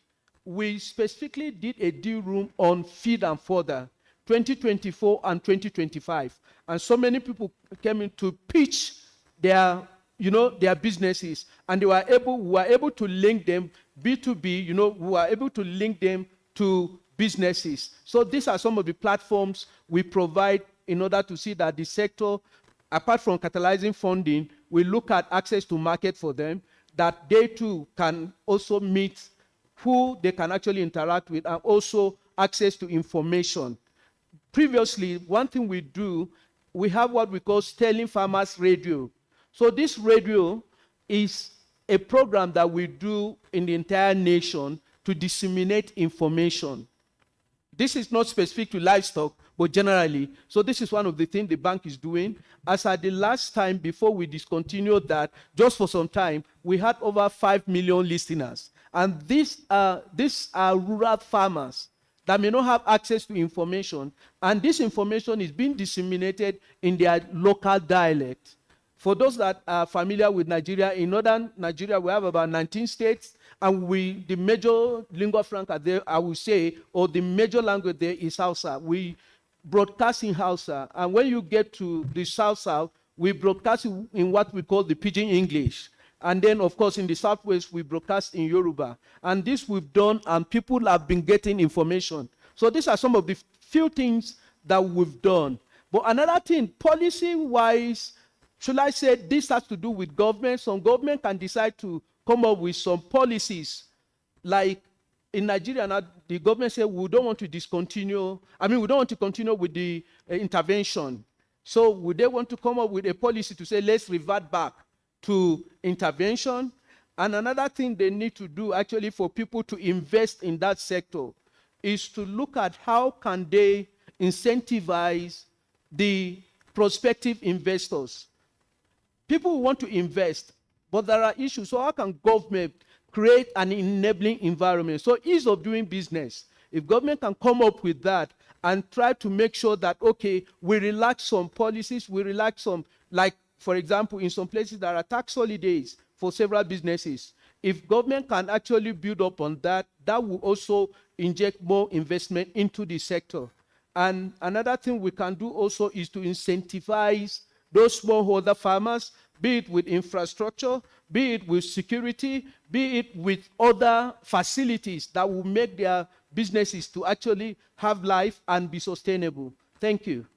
we specifically did a deal room on feed and fodder, 2024 and 2025. And so many people came in to pitch their their businesses, and we were able to link them B2B, we were able to link them to businesses. So these are some of the platforms we provide in order to see that the sector, apart from catalyzing funding, we look at access to market for them, that they too can also meet who they can actually interact with, and also access to information. Previously, one thing we do, we have what we call Sterling Farmers Radio. So this radio is a program that we do in the entire nation to disseminate information. This is not specific to livestock, but generally. So this is one of the things the bank is doing. As at the last time, before we discontinued that, just for some time, we had over 5 million listeners. And these are rural farmers that may not have access to information. And this information is being disseminated in their local dialect. For those that are familiar with Nigeria, in northern Nigeria, we have about 19 states, and the major lingua franca there, I would say, or the major language there is Hausa. We broadcast in Hausa, and when you get to the South, we broadcast in what we call the Pidgin English. And then, of course, in the Southwest, we broadcast in Yoruba. And this we've done, and people have been getting information. So these are some of the few things that we've done. But another thing, policy-wise, should I say this has to do with government? Some government can decide to come up with some policies. Like in Nigeria now, the government said we don't want to discontinue, we don't want to continue with the intervention. So would they want to come up with a policy to say, let's revert back to intervention? And another thing they need to do actually for people to invest in that sector is to look at how can they incentivize the prospective investors. People want to invest, but there are issues. So how can government create an enabling environment? So ease of doing business. If government can come up with that and try to make sure that, okay, we relax some policies, we relax some, like, for example, in some places there are tax holidays for several businesses. If government can actually build up on that, that will also inject more investment into the sector. And another thing we can do also is to incentivize those smallholder farmers, be it with infrastructure, be it with security, be it with other facilities that will make their businesses to actually have life and be sustainable. Thank you.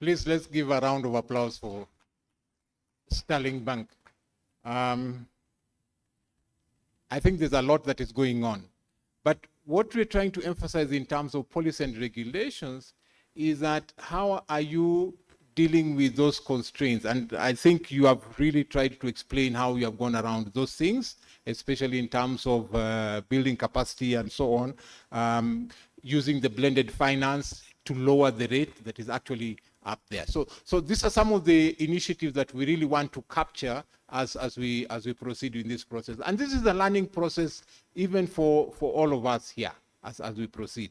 Please, let's give a round of applause for Sterling Bank. I think there's a lot that is going on. But what we're trying to emphasize in terms of policy and regulations is that how are you dealing with those constraints? And I think you have really tried to explain how you have gone around those things, especially in terms of building capacity and so on, using the blended finance to lower the rate that is actually up there. So these are some of the initiatives that we really want to capture as we proceed in this process. And this is a learning process even for all of us here as we proceed.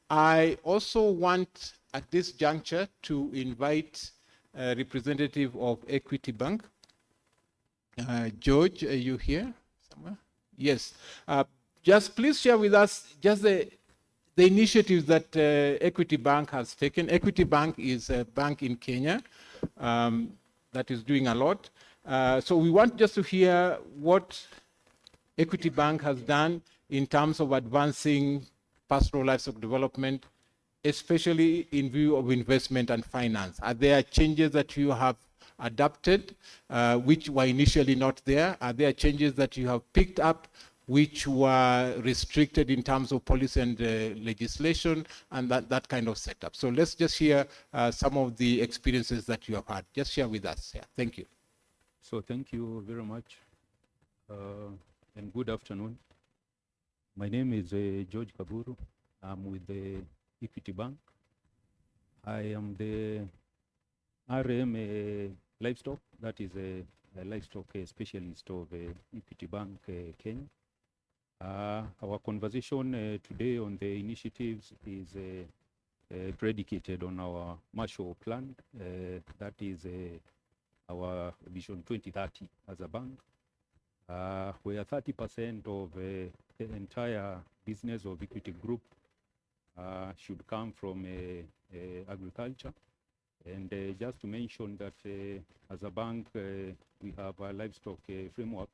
I also want at this juncture to invite a representative of Equity Bank. George, are you here somewhere? Yes. Just please share with us just the initiatives that Equity Bank has taken. Equity Bank is a bank in Kenya that is doing a lot. So we want just to hear what Equity Bank has done in terms of advancing pastoral livestock development, especially in view of investment and finance. Are there changes that you have adapted, which were initially not there? Are there changes that you have picked up, which were restricted in terms of policy and legislation and that kind of setup? So let's just hear some of the experiences that you have had. Just share with us. Yeah, thank you. So thank you very much, and good afternoon. My name is George Kaburu. I'm with the Equity Bank. I am the RM livestock, that is a livestock specialist of Equity Bank Kenya. Our conversation today on the initiatives is predicated on our Marshall Plan, that is our Vision 2030 as a bank, where 30% of the entire business of Equity Group should come from agriculture, And just to mention that as a bank, we have a livestock framework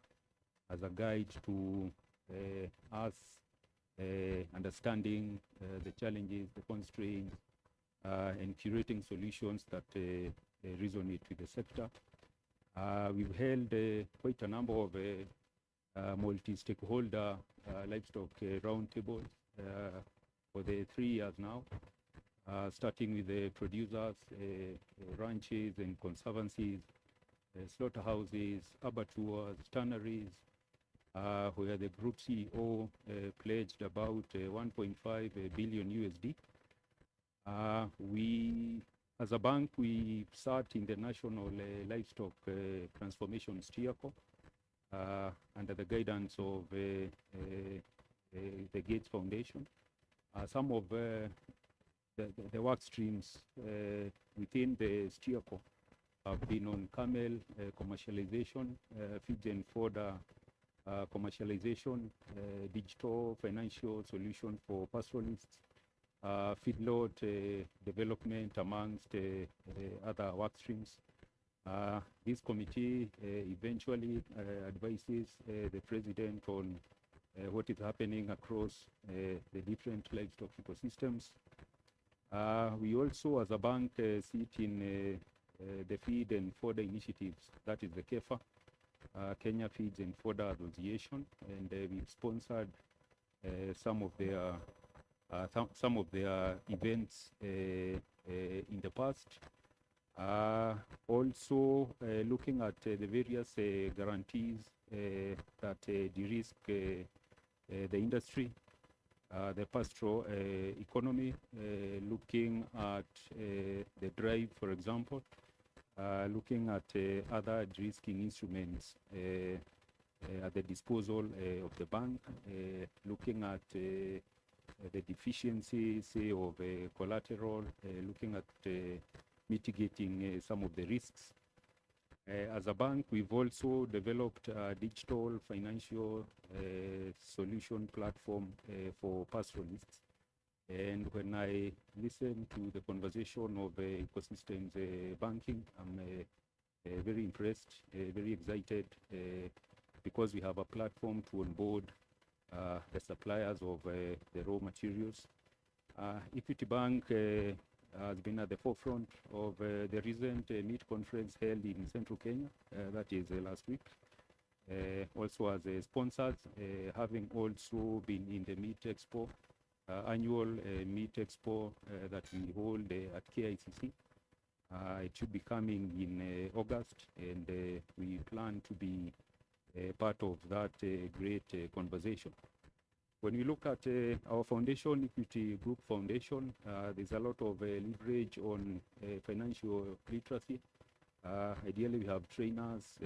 as a guide to us understanding the challenges, the constraints, and curating solutions that resonate with the sector. We've held quite a number of multi-stakeholder livestock roundtables for the 3 years now, starting with the producers, ranches and conservancies, slaughterhouses, abattoirs, tanneries, where the group CEO pledged about 1.5 billion USD. We, as a bank, we sat in the National Livestock Transformation Steerco under the guidance of the Gates Foundation. Some of the work streams within the Steerco have been on camel commercialization, feed and fodder commercialization, digital financial solution for pastoralists, feedlot development amongst other work streams. This committee eventually advises the president on what is happening across the different livestock ecosystems. We also, as a bank, sit in the Feed and Fodder Initiatives, that is the KEFA, Kenya Feeds and Fodder Association, and we've sponsored some of their events in the past. Also looking at the various guarantees that de-risk the industry, the pastoral economy, looking at the drive, for example, looking at other de-risking instruments at the disposal of the bank, looking at the deficiencies of collateral, looking at mitigating some of the risks. As a bank, we've also developed a digital financial solution platform for pastoralists. And when I listen to the conversation of ecosystems banking, I'm very impressed, very excited, because we have a platform to onboard the suppliers of the raw materials. Equity Bank has been at the forefront of the recent meat conference held in Central Kenya, that is last week. Also as sponsors, having also been in the Meat Expo, annual Meat Expo that we hold at KICC. It should be coming in August, and we plan to be part of that great conversation. When we look at our foundation, Equity Group Foundation, there's a lot of leverage on financial literacy. Ideally, we have trainers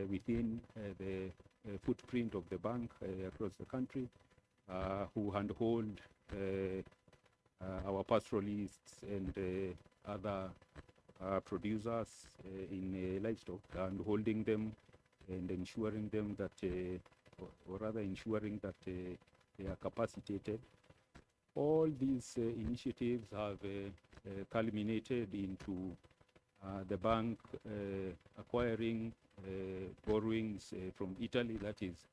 within the footprint of the bank across the country who handhold our pastoralists and other producers in livestock, and holding them and ensuring them that, or rather ensuring that they are capacitated. All these initiatives have culminated into the bank acquiring borrowings from Italy. That is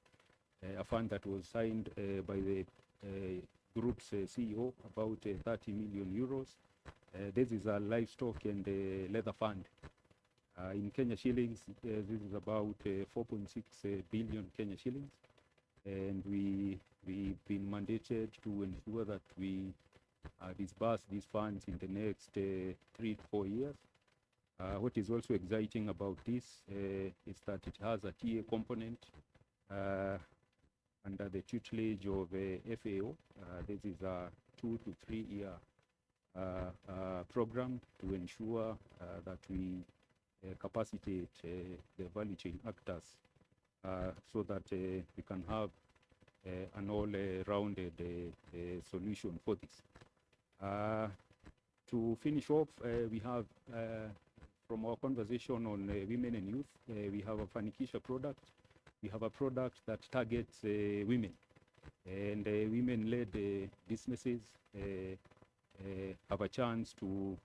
a fund that was signed by the group's CEO, about 30 million euros. This is a livestock and leather fund. In Kenya shillings, this is about 4.6 billion Kenya shillings. And we've been mandated to ensure that we disburse these funds in the next 3 to 4 years. What is also exciting about this is that it has a TA component under the tutelage of FAO. This is a 2 to 3 year program to ensure that we capacitate the value chain actors so that we can have an all-rounded solution for this. To finish off, we have, from our conversation on women and youth, we have a Fanikisha product. We have a product that targets women, and women-led businesses have a chance to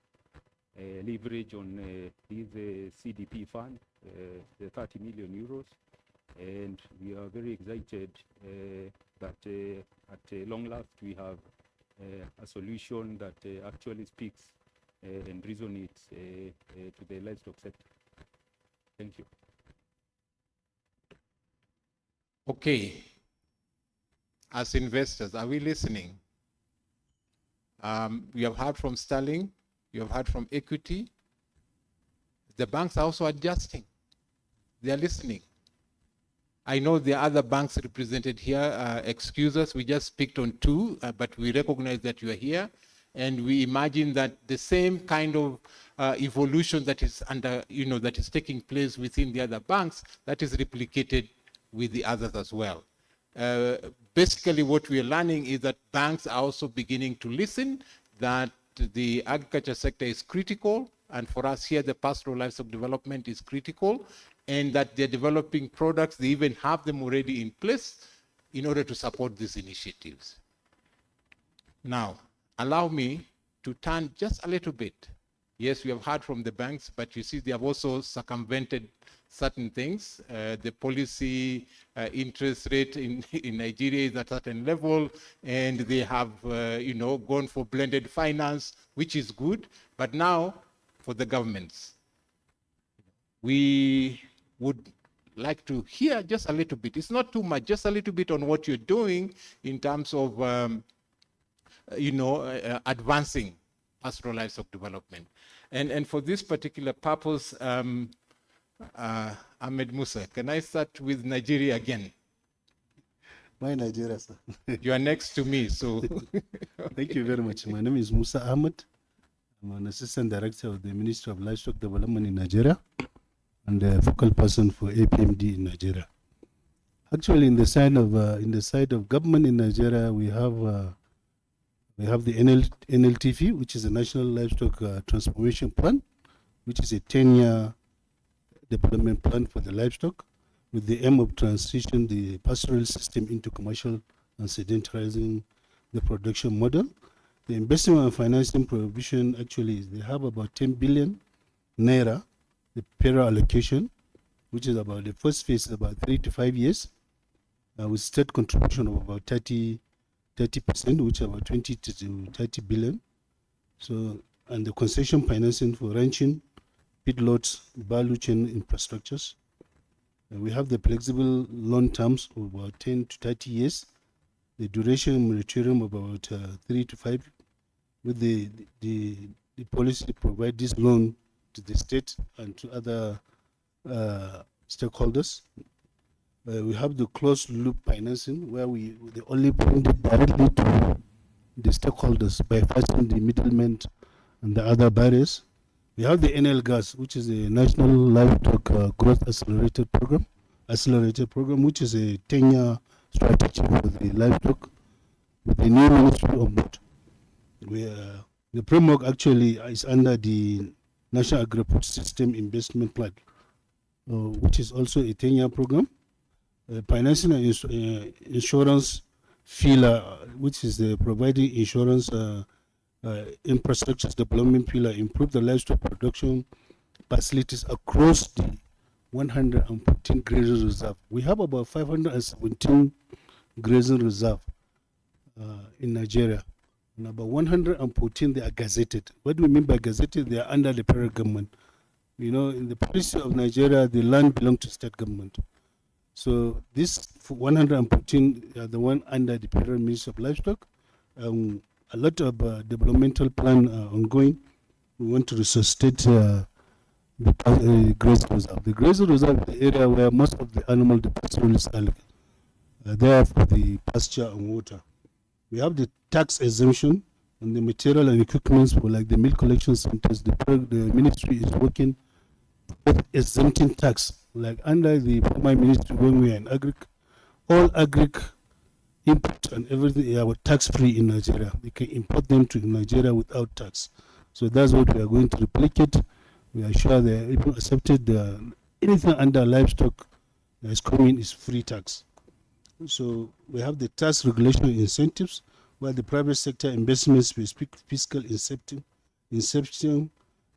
leverage on this CDP fund, the 30 million euros. And we are very excited that at long last we have a solution that actually speaks and resonates to the livestock sector. Thank you. Okay. As investors, are we listening? We have heard from Sterling, you have heard from Equity. The banks are also adjusting. They are listening. I know there are other banks represented here. Excuse us, we just picked on two, but we recognize that you are here. And we imagine that the same kind of evolution that is that is taking place within the other banks, that is replicated with the others as well. Basically, what we are learning is that banks are also beginning to listen, that the agriculture sector is critical, and for us here, the pastoral livestock development is critical, and that they're developing products, they even have them already in place in order to support these initiatives. Now, allow me to turn just a little bit. Yes, we have heard from the banks, but you see they have also circumvented certain things. The policy interest rate in Nigeria is at a certain level, and they have gone for blended finance, which is good. But now, for the governments, we would like to hear just a little bit. It's not too much, just a little bit on what you're doing in terms of advancing pastoral livestock development. And for this particular purpose, Ahmed Musa, can I start with Nigeria again? Why Nigeria, sir? You are next to me, so. Thank you very much. My name is Musa Ahmed. I'm an assistant director of the Ministry of Livestock Development in Nigeria and a focal person for APMD in Nigeria. Actually, in the side of government in Nigeria, we have the NLTP, which is the National Livestock Transformation Plan, which is a 10-year development plan for the livestock, with the aim of transitioning the pastoral system into commercial and sedentarizing the production model. The investment and financing provision actually is they have about 10 billion naira, the payroll allocation, which is about the first phase is about 3 to 5 years, with state contribution of about 30%, which is about 20 to 30 billion. So, and the concession financing for ranching, feedlots, value chain infrastructures. We have the flexible loan terms of about 10 to 30 years, the duration moratorium of about 3 to 5, with the policy to provide this loan to the state and to other stakeholders. We have the closed loop financing, where they only bring it directly to the stakeholders by passing the middlemen and the other barriers. We have the NL Gas, which is a National Livestock Growth Accelerator Program, which is a 10-year strategy for the livestock with the new Ministry of Board. The framework actually is under the National Agri-Food System Investment Plan, which is also a 10-year program. Financing and insurance pillar, which is providing insurance infrastructure development pillar, improve the livestock production facilities across the 114 grazing reserve. We have about 517 grazing reserve in Nigeria, and about 114 they are gazetted. What do we mean by gazetted? They are under the federal government. You know, in the policy of Nigeria, the land belongs to state government. So this 114 are the one under the Federal Ministry of Livestock. A lot of developmental plan ongoing. We want to resuscitate the grazing reserve. The grazing reserve is the area where most of the animal, the pastoralists are there for the pasture and water. We have the tax exemption on the material and equipment for like the milk collection centers. The ministry is working with exempting tax, like under the former ministry when we are in agric, all agric input and everything are tax free in Nigeria. We can import them to Nigeria without tax. So that's what we are going to replicate. We are sure they are even accepted anything under livestock that is coming is free tax. So we have the tax regulation incentives, where the private sector investments with fiscal inception,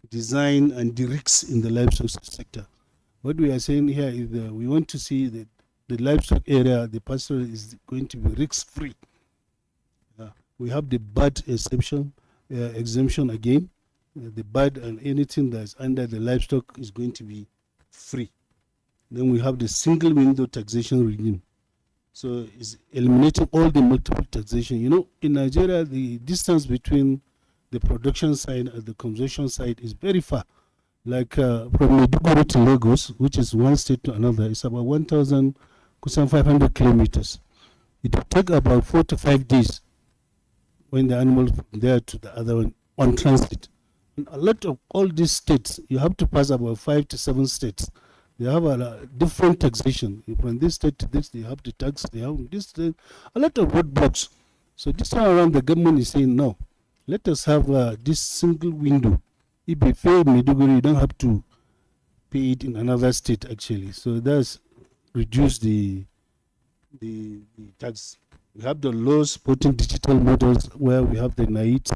design and the risks in the livestock sector. What we are saying here is we want to see that the livestock area, the pastoral, is going to be risk-free. We have the bird exemption again. The bird and anything that's under the livestock is going to be free. Then we have the single window taxation regime. So it's eliminating all the multiple taxation. You know, in Nigeria, the distance between the production side and the consumption side is very far. Like from Maiduguri to Lagos, which is one state to another, it's about 1,500 kilometers. It will take about 4 to 5 days when the animal from there to the other one on transit. In a lot of all these states, you have to pass about 5 to 7 states. They have a different taxation. From this state to this, they have the tax. They have this, a lot of roadblocks. So this time around, the government is saying, no, let us have this single window. If you pay Maiduguri, you don't have to pay it in another state, actually. So that's reduce the tax. We have the laws supporting digital models where we have the NAIT.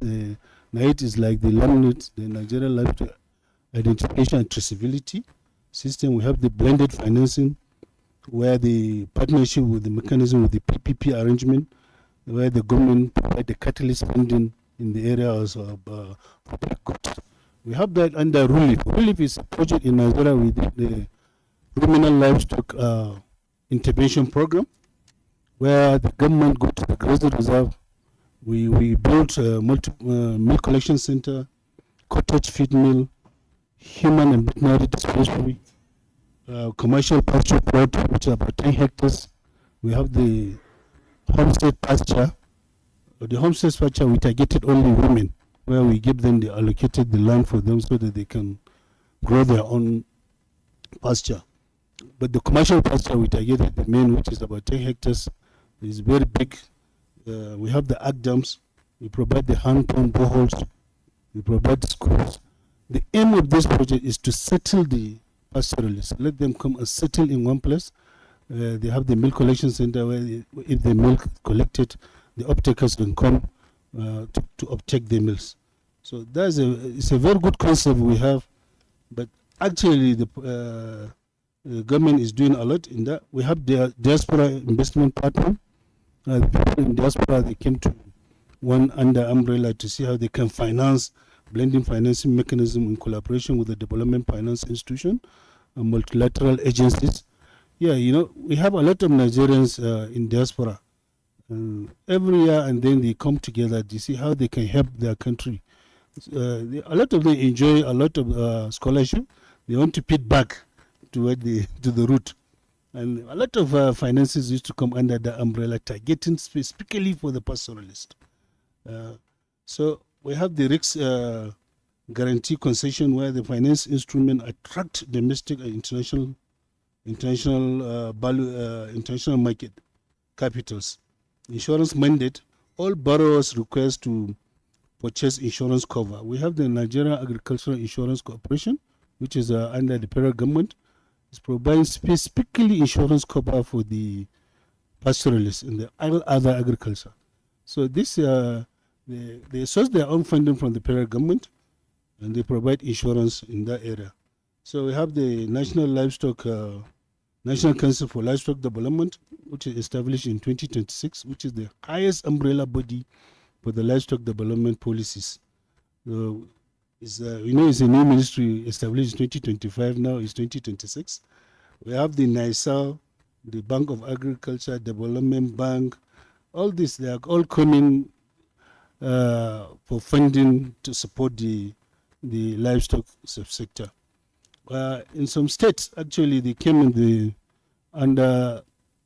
NAIT is like the laminate, the Nigerian Livestock Identification and Traceability System. We have the blended financing, where the partnership with the mechanism with the PPP arrangement, where the government provide the catalyst funding in the areas of public goods. We have that under RULIF. RULIF is a project in Nigeria with the Ruminant Livestock Intervention Program, where the government go to the grazing reserve. We built a milk collection center, cottage feed mill, human and veterinary dispensary, commercial pasture plot, which is about 10 hectares. We have the homestead pasture. The homestead pasture, we targeted only women, where we give them allocated the land for them so that they can grow their own pasture. But the commercial pasture, we targeted the men, which is about 10 hectares. It's very big. We have the ag dams. We provide the hand-pump boreholes. We provide the schools. The aim of this project is to settle the pastoralists. Let them come and settle in one place. They have the milk collection center where if the milk collected, the uptakers can come to uptake the milks. So it's a very good concept we have, but actually the government is doing a lot in that. We have the diaspora investment partner. The people in diaspora, they came to one under umbrella to see how they can finance, blending financing mechanism in collaboration with the development finance institution and multilateral agencies. Yeah, you know, we have a lot of Nigerians in diaspora. Every year and then they come together to see how they can help their country. A lot of them enjoy a lot of scholarship. They want to pay back to the root. And a lot of finances used to come under the umbrella targeting specifically for the pastoralist. So we have the RICS guarantee concession where the finance instrument attract domestic and international market capitals. Insurance mandate, all borrowers request to purchase insurance cover. We have the Nigerian Agricultural Insurance Corporation, which is under the federal government. It's providing specifically insurance cover for the pastoralists and the other agriculture. So this, they source their own funding from the federal government, and they provide insurance in that area. So we have the National Council for Livestock Development, which is established in 2026, which is the highest umbrella body for the livestock development policies. It's a new ministry established in 2025, now it's 2026. We have the NISAL, the Bank of Agriculture, Development Bank, all this, they are all coming for funding to support the livestock subsector. In some states, actually, they came under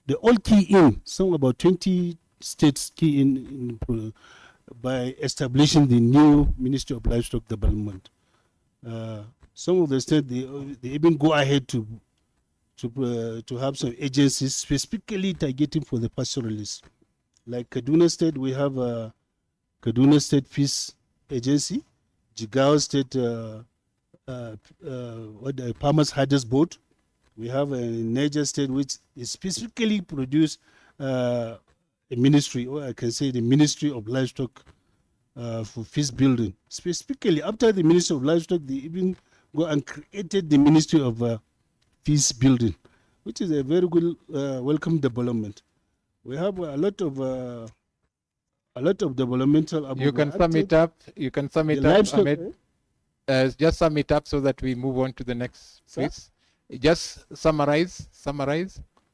the all key in, some about 20 states key in by establishing the new Ministry of Livestock Development. Some of the states, they even go ahead to have some agencies specifically targeting for the pastoralists. Like Kaduna State, we have a Kaduna State Peace Agency, Jigawa State Farmers Herders Board. We have a Niger State which is specifically produce a ministry, or I can say the Ministry of Livestock for peace building. Specifically, after the Ministry of Livestock, they even go and created the Ministry of Peace Building, which is a very good, welcome development. We have a lot of developmental. You can sum it up. You can sum it up, Ahmed. Just sum it up so that we move on to the next, please. Just summarize.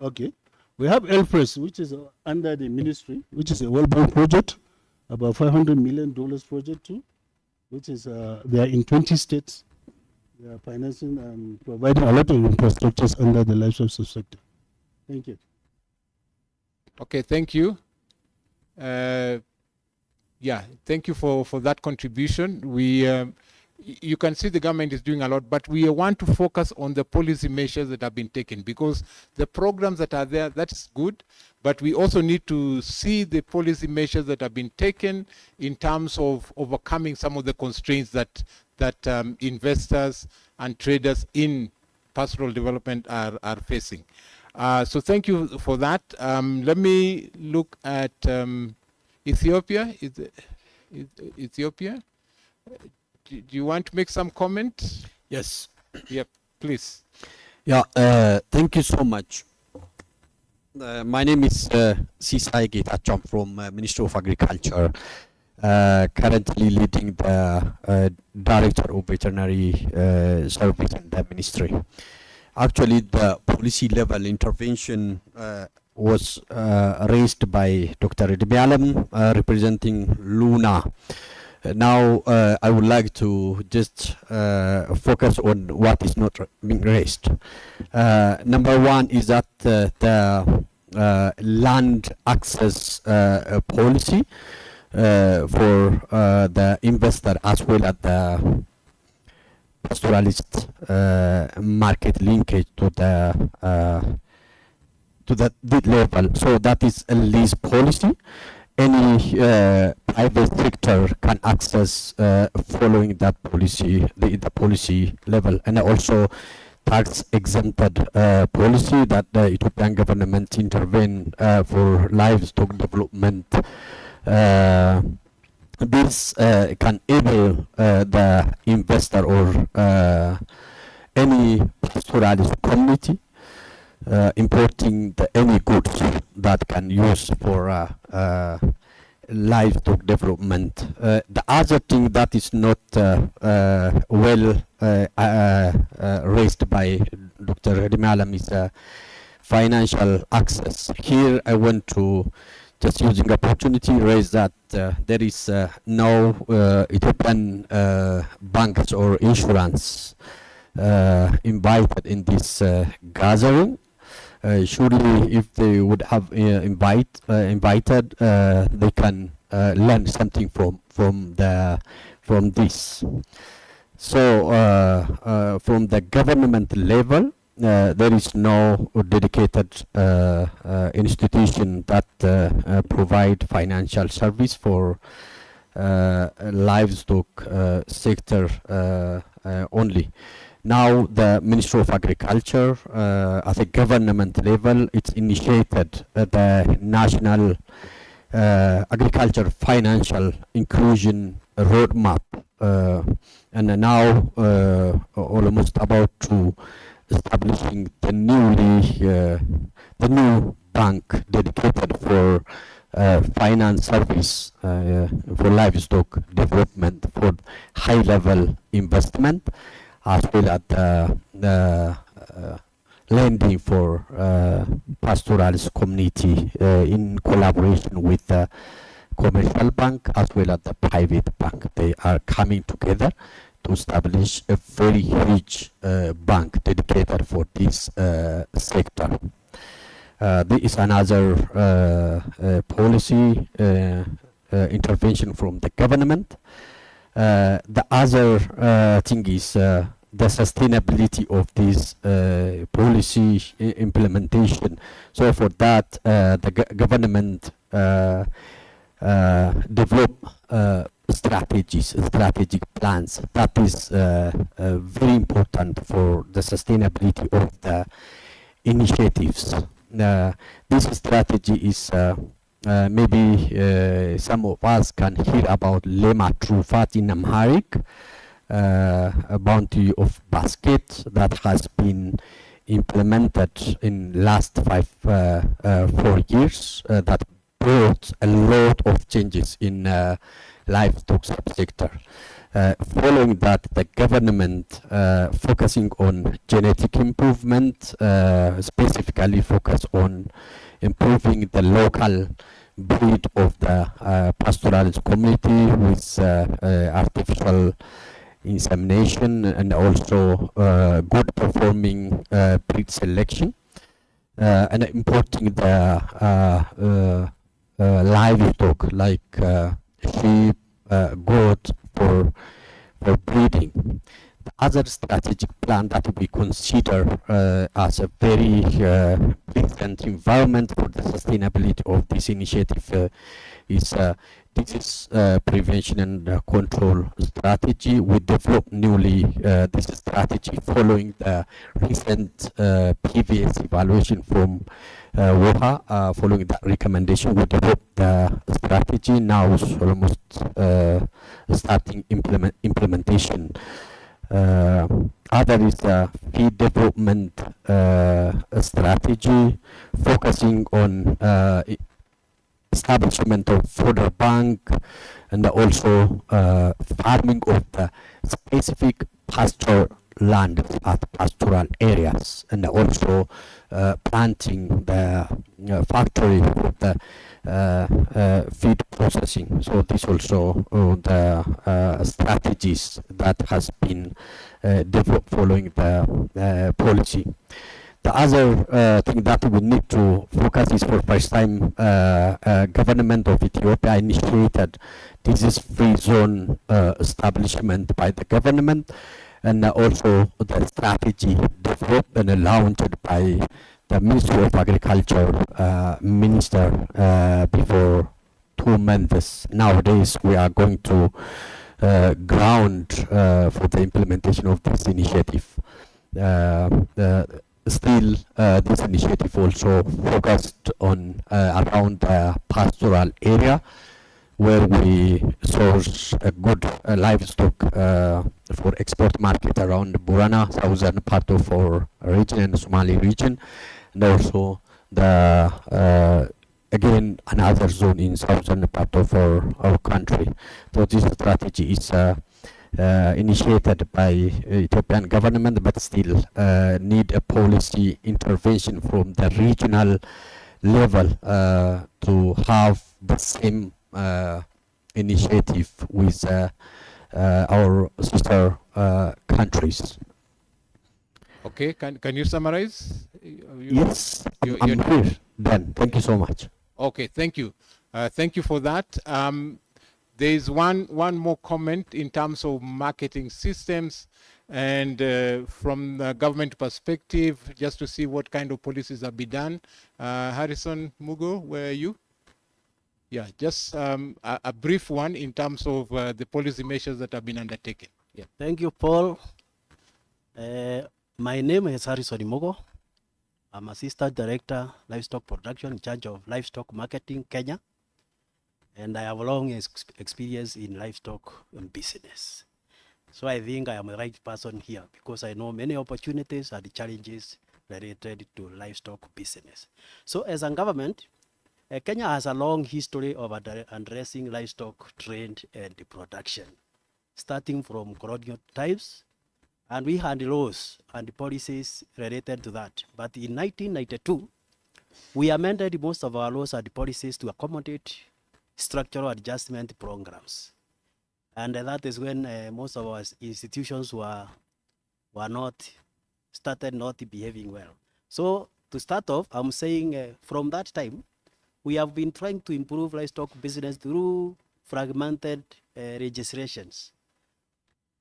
Okay. We have ELFRES, which is under the ministry, which is a World Bank project, about $500 million project too, which is, they are in 20 states. They are financing and providing a lot of infrastructures under the livestock sector. Thank you. Okay, thank you. Yeah, thank you for that contribution. You can see the government is doing a lot, but we want to focus on the policy measures that have been taken, because the programs that are there, that's good, but we also need to see the policy measures that have been taken in terms of overcoming some of the constraints that investors and traders in pastoral development are facing. So thank you for that. Let me look at Ethiopia. Ethiopia? Do you want to make some comment? Yes. Yep, please. Yeah, thank you so much. My name is Sisai Getacham from Ministry of Agriculture, currently leading the Director of Veterinary Service in the ministry. Actually, the policy level intervention was raised by Dr. Edmialam, representing Luna. Now, I would like to just focus on what is not being raised. Number one is that the land access policy for the investor as well as the pastoralist market linkage to the level. So that is a lease policy. Any private sector can access following that policy, the policy level, and also tax exempted policy that the Ethiopian government intervene for livestock development. This can enable the investor or any pastoralist community importing any goods that can use for livestock development. The other thing that is not well raised by Dr. Edmialam is financial access. Here I want to just using the opportunity raise that there is no Ethiopian banks or insurance invited in this gathering. Surely, if they would have invited, they can learn something from this. So, from the government level, there is no dedicated institution that provide financial service for livestock sector only. Now the Ministry of Agriculture at the government level, it's initiated the National Agriculture Financial Inclusion Roadmap, and now almost about to establishing the new bank dedicated for finance service for livestock development for high level investment, as well as the lending for pastoralist community in collaboration with the commercial bank as well as the private bank. They are coming together to establish a very huge bank dedicated for this sector. There is another policy intervention from the government. The other thing is the sustainability of this policy implementation. So for that, the government develop strategic plans. That is very important for the sustainability of the initiatives. This strategy is maybe some of us can hear about Lema Trufat in Amharic, a bounty of basket that has been implemented in last 4 years that brought a lot of changes in livestock subsector. Following that, the government focusing on genetic improvement, specifically focus on improving the local breed of the pastoral community with artificial insemination and also good performing breed selection, and importing the livestock like sheep, goat for breeding. The other strategic plan that we consider as a very pleasant environment for the sustainability of this initiative is disease prevention and control strategy. We developed newly this strategy following the recent previous evaluation from WOHA. Following that recommendation, we developed the strategy. Now it's almost starting implementation. Other is the feed development strategy, focusing on establishment of fodder bank and also farming of the specific pasture land at pastoral areas, and also planting the factory for the feed processing. So this also the strategies that has been developed following the policy. The other thing that we need to focus is, for first time, government of Ethiopia initiated disease-free zone establishment by the government, and also the strategy developed and launched by the Ministry of Agriculture minister before 2 months. Nowadays, we are going to ground for the implementation of this initiative. Still, this initiative also focused on around the pastoral area, where we source a good livestock for export market around Burana, southern part of our region, and Somali region, and also the again another zone in southern part of our country. So this strategy is initiated by Ethiopian government, but still need a policy intervention from the regional level to have the same initiative with our sister countries. Okay, can you summarize? Yes, I'm here. Then, thank you so much. Okay, thank you. Thank you for that. There is one more comment in terms of marketing systems, and from the government perspective, just to see what kind of policies have been done. Harrison Mugo, where are you? Yeah, just a brief one in terms of the policy measures that have been undertaken. Yeah. Thank you, Paul. My name is Harrison Imogo. I'm Assistant Director, Livestock Production, in charge of Livestock Marketing, Kenya. And I have a long experience in livestock business. So I think I am the right person here because I know many opportunities and challenges related to livestock business. So as a government, Kenya has a long history of addressing livestock trade and production, starting from colonial times, and we had laws and policies related to that. But in 1992, we amended most of our laws and policies to accommodate structural adjustment programs. And that is when most of our institutions started not behaving well. So to start off, I'm saying from that time, we have been trying to improve livestock business through fragmented registrations.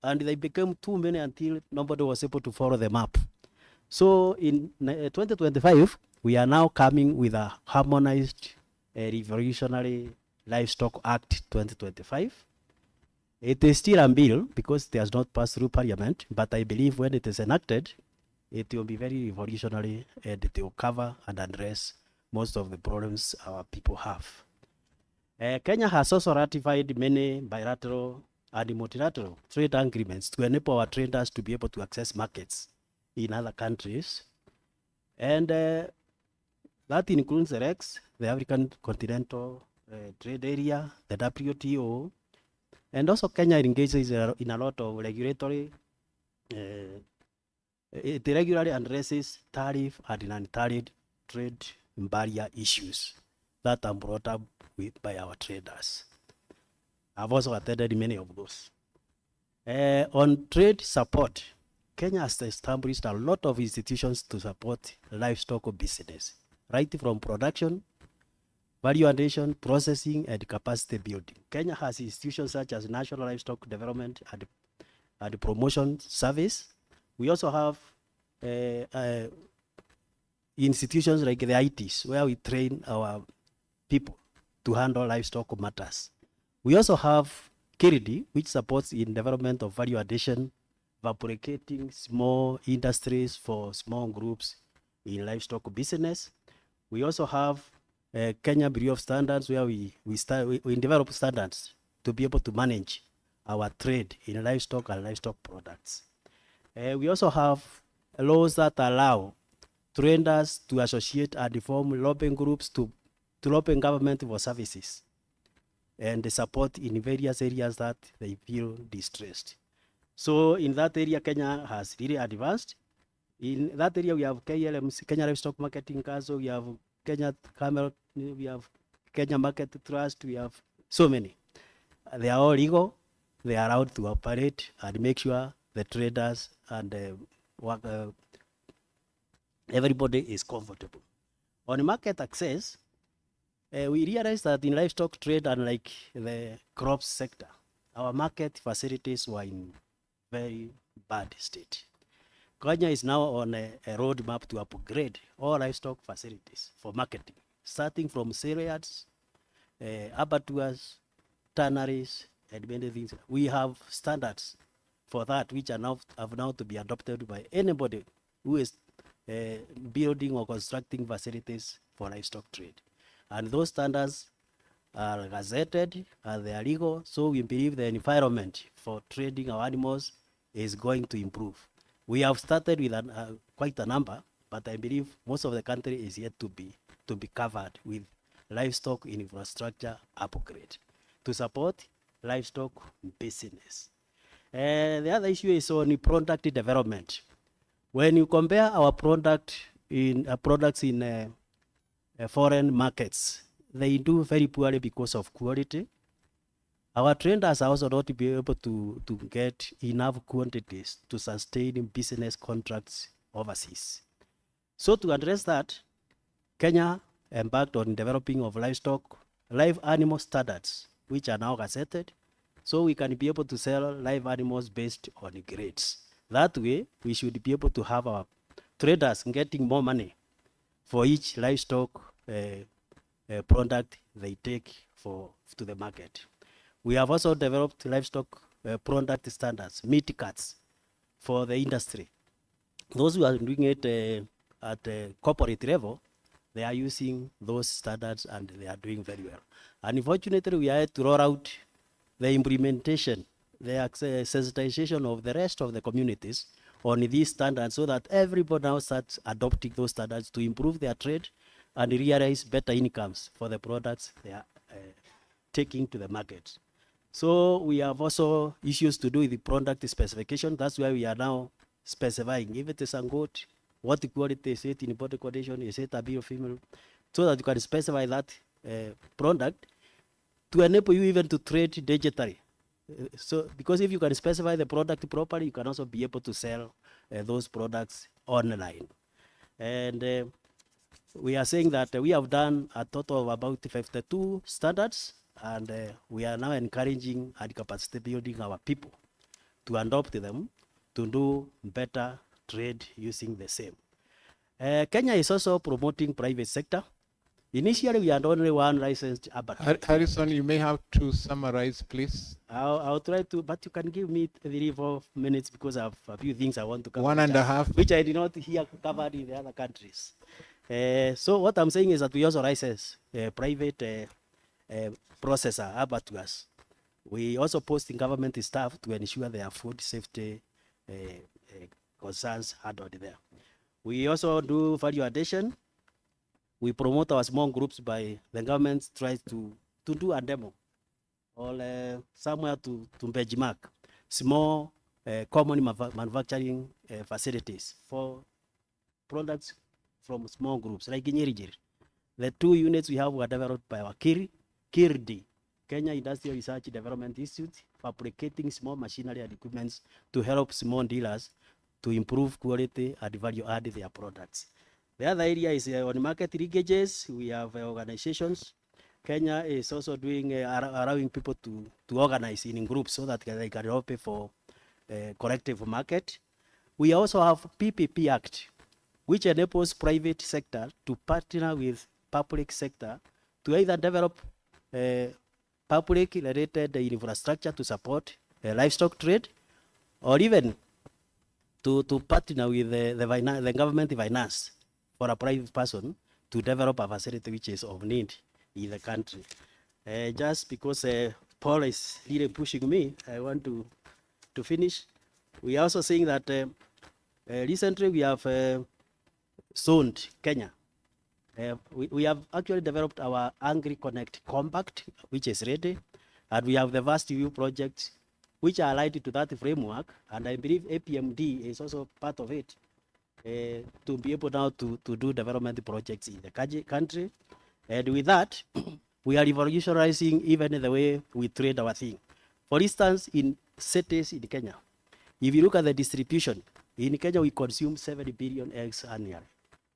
And they became too many until nobody was able to follow them up. So in 2025, we are now coming with a harmonized revolutionary Livestock Act 2025. It is still a bill because it has not passed through Parliament, but I believe when it is enacted, it will be very revolutionary and it will cover and address most of the problems our people have. Kenya has also ratified many bilateral and multilateral trade agreements to enable our traders to be able to access markets in other countries. And that includes the REX, the African Continental Trade Area, the WTO, and also Kenya engages in a lot of regulatory, it regularly addresses tariff and non-tariff trade barrier issues that are brought up by our traders. I've also attended many of those. On trade support, Kenya has established a lot of institutions to support livestock business, right from production, value addition, processing, and capacity building. Kenya has institutions such as National Livestock Development and Promotion Service. We also have institutions like the ITs, where we train our people to handle livestock matters. We also have KIRIDI, which supports in development of value addition, fabricating small industries for small groups in livestock business. We also have Kenya Bureau of Standards, where we develop standards to be able to manage our trade in livestock and livestock products. We also have laws that allow traders to associate and form lobbying groups to lobby government for services and support in various areas that they feel distressed. So in that area, Kenya has really advanced. In that area, we have KLMC, Kenya Livestock Marketing Council, we have Kenya Camel, we have Kenya Market Trust, we have so many. They are all legal. They are allowed to operate and make sure the traders and everybody is comfortable. On market access, we realized that in livestock trade, unlike the crops sector, our market facilities were in very bad state. Kenya is now on a roadmap to upgrade all livestock facilities for marketing, starting from sale yards, abattoirs, tanneries, and many things. We have standards for that, which are have now to be adopted by anybody who is building or constructing facilities for livestock trade. And those standards are gazetted and they are legal, so we believe the environment for trading our animals is going to improve. We have started with quite a number, but I believe most of the country is yet to be covered with livestock infrastructure upgrade to support livestock business. The other issue is on product development. When you compare our products in foreign markets, they do very poorly because of quality. Our traders are also not be able to get enough quantities to sustain business contracts overseas. So to address that, Kenya embarked on developing of live animal standards, which are now gazetted, so we can be able to sell live animals based on grades. That way, we should be able to have our traders getting more money for each livestock product they take to the market. We have also developed livestock product standards, meat cuts for the industry. Those who are doing it at a corporate level, they are using those standards and they are doing very well. And unfortunately, we are to roll out the implementation, the sensitization of the rest of the communities on these standards so that everybody now starts adopting those standards to improve their trade and realize better incomes for the products they are taking to the market. So we have also issues to do with the product specification. That's why we are now specifying if it is a goat, what quality is it in body condition, is it a male or female, so that you can specify that product to enable you even to trade digitally. So because if you can specify the product properly, you can also be able to sell those products online. And we are saying that we have done a total of about 52 standards, and we are now encouraging and capacity building our people to adopt them to do better trade using the same. Kenya is also promoting private sector. Initially, we had only one licensed abattoir. Harrison, you may have to summarize, please. I'll try to, but you can give me 3-4 minutes because I have a few things I want to cover. 1.5. Which I did not hear covered in the other countries. So what I'm saying is that we also license private processor, abattoirs. We also post in government staff to ensure their food safety concerns handled there. We also do value addition. We promote our small groups by the government tries to do a demo or somewhere to benchmark small common manufacturing facilities for products from small groups like in Nyeri. The 2 units we have were developed by our KIRD, Kenya Industrial Research Development Institute, fabricating small machinery and equipments to help small dealers to improve quality and value add their products. The other area is on market linkages. We have organizations. Kenya is also doing allowing people to organize in groups so that they can help for collective market. We also have PPP Act, which enables private sector to partner with public sector to either develop public related infrastructure to support livestock trade, or even to partner with the government finance for a private person to develop a facility which is of need in the country. Just because Paul is really pushing me, I want to finish. We are also saying that recently we have zoned Kenya. We have actually developed our Angry Connect Compact, which is ready, and we have the vast view projects which are aligned to that framework, and I believe APMD is also part of it, to be able now to do development projects in the country. And with that, we are revolutionizing even the way we trade our thing. For instance, in cities in Kenya, if you look at the distribution, in Kenya we consume 70 billion eggs annually.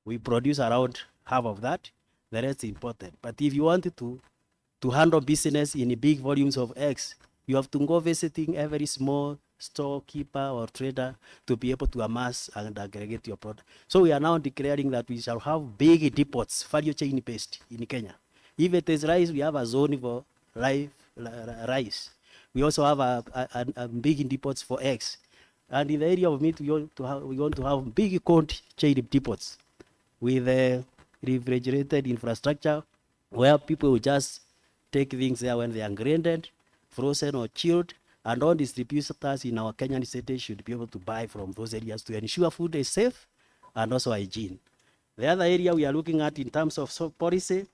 We produce around half of that, the rest is imported. But if you want to handle business in big volumes of eggs, you have to go visiting every small storekeeper or trader to be able to amass and aggregate your product. So we are now declaring that we shall have big depots, value chain based in Kenya. If it is rice, we have a zone for rice. We also have a big depots for eggs. And in the area of meat, we want to have big cold chain depots with refrigerated infrastructure where people will just take things there when they are grounded, frozen or chilled, and all distributors in our Kenyan cities should be able to buy from those areas to ensure food is safe and also hygiene. The other area we are looking at in terms of policy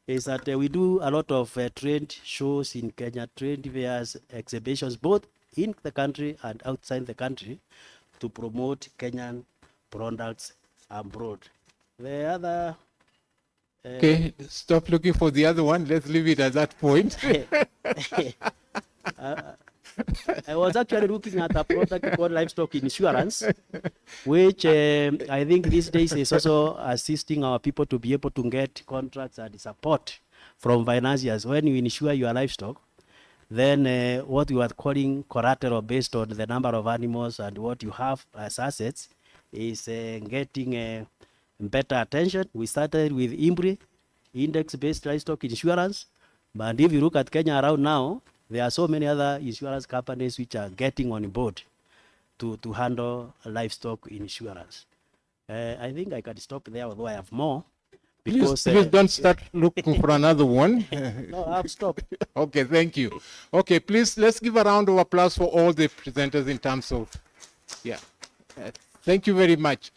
is that we do a lot of trade shows in Kenya, trade fairs, exhibitions, both in the country and outside the country, to promote Kenyan products abroad. The other... Okay, stop looking for the other one. Let's leave it at that point. I was actually looking at a product called livestock insurance, which I think these days is also assisting our people to be able to get contracts and support from financiers. When you insure your livestock, then what you are calling collateral based on the number of animals and what you have as assets is getting better attention. We started with IMBRI, index-based livestock insurance, but if you look at Kenya around now, there are so many other insurance companies which are getting on board to handle livestock insurance. I think I can stop there, although I have more. Because, please don't start looking for another one. No, I've stopped. Okay, thank you. Okay, please, let's give a round of applause for all the presenters in terms of, yeah. Thank you very much.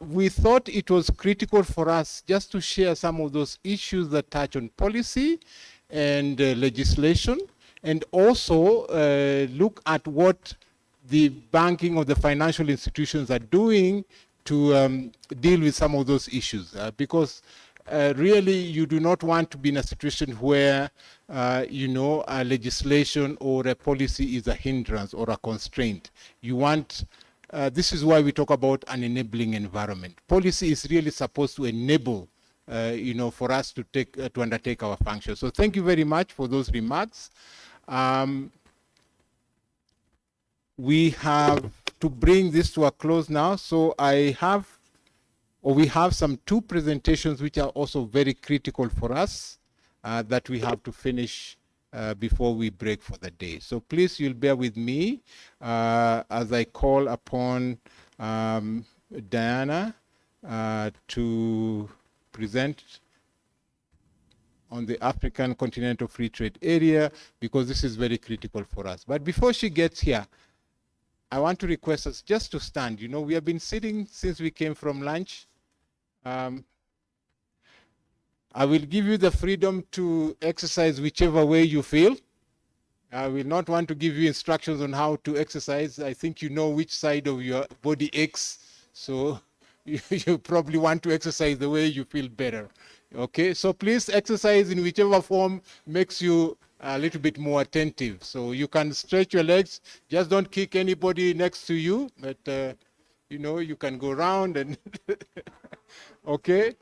We thought it was critical for us just to share some of those issues that touch on policy and legislation, and also look at what the banking or the financial institutions are doing to deal with some of those issues. Because really you do not want to be in a situation where, you know, a legislation or a policy is a hindrance or a constraint. You want, this is why we talk about an enabling environment. Policy is really supposed to enable, you know, for us to undertake our function. So thank you very much for those remarks. We have to bring this to a close now. So we have some 2 presentations which are also very critical for us that we have to finish before we break for the day. So please, you'll bear with me as I call upon Diana to present. on the African Continental Free Trade Area, because this is very critical for us. But before she gets here, I want to request us just to stand. You know, we have been sitting since we came from lunch. I will give you the freedom to exercise whichever way you feel. I will not want to give you instructions on how to exercise. I think you know which side of your body aches, so you probably want to exercise the way you feel better. Okay, so please exercise in whichever form makes you a little bit more attentive. So you can stretch your legs, just don't kick anybody next to you, but you know, you can go around and okay.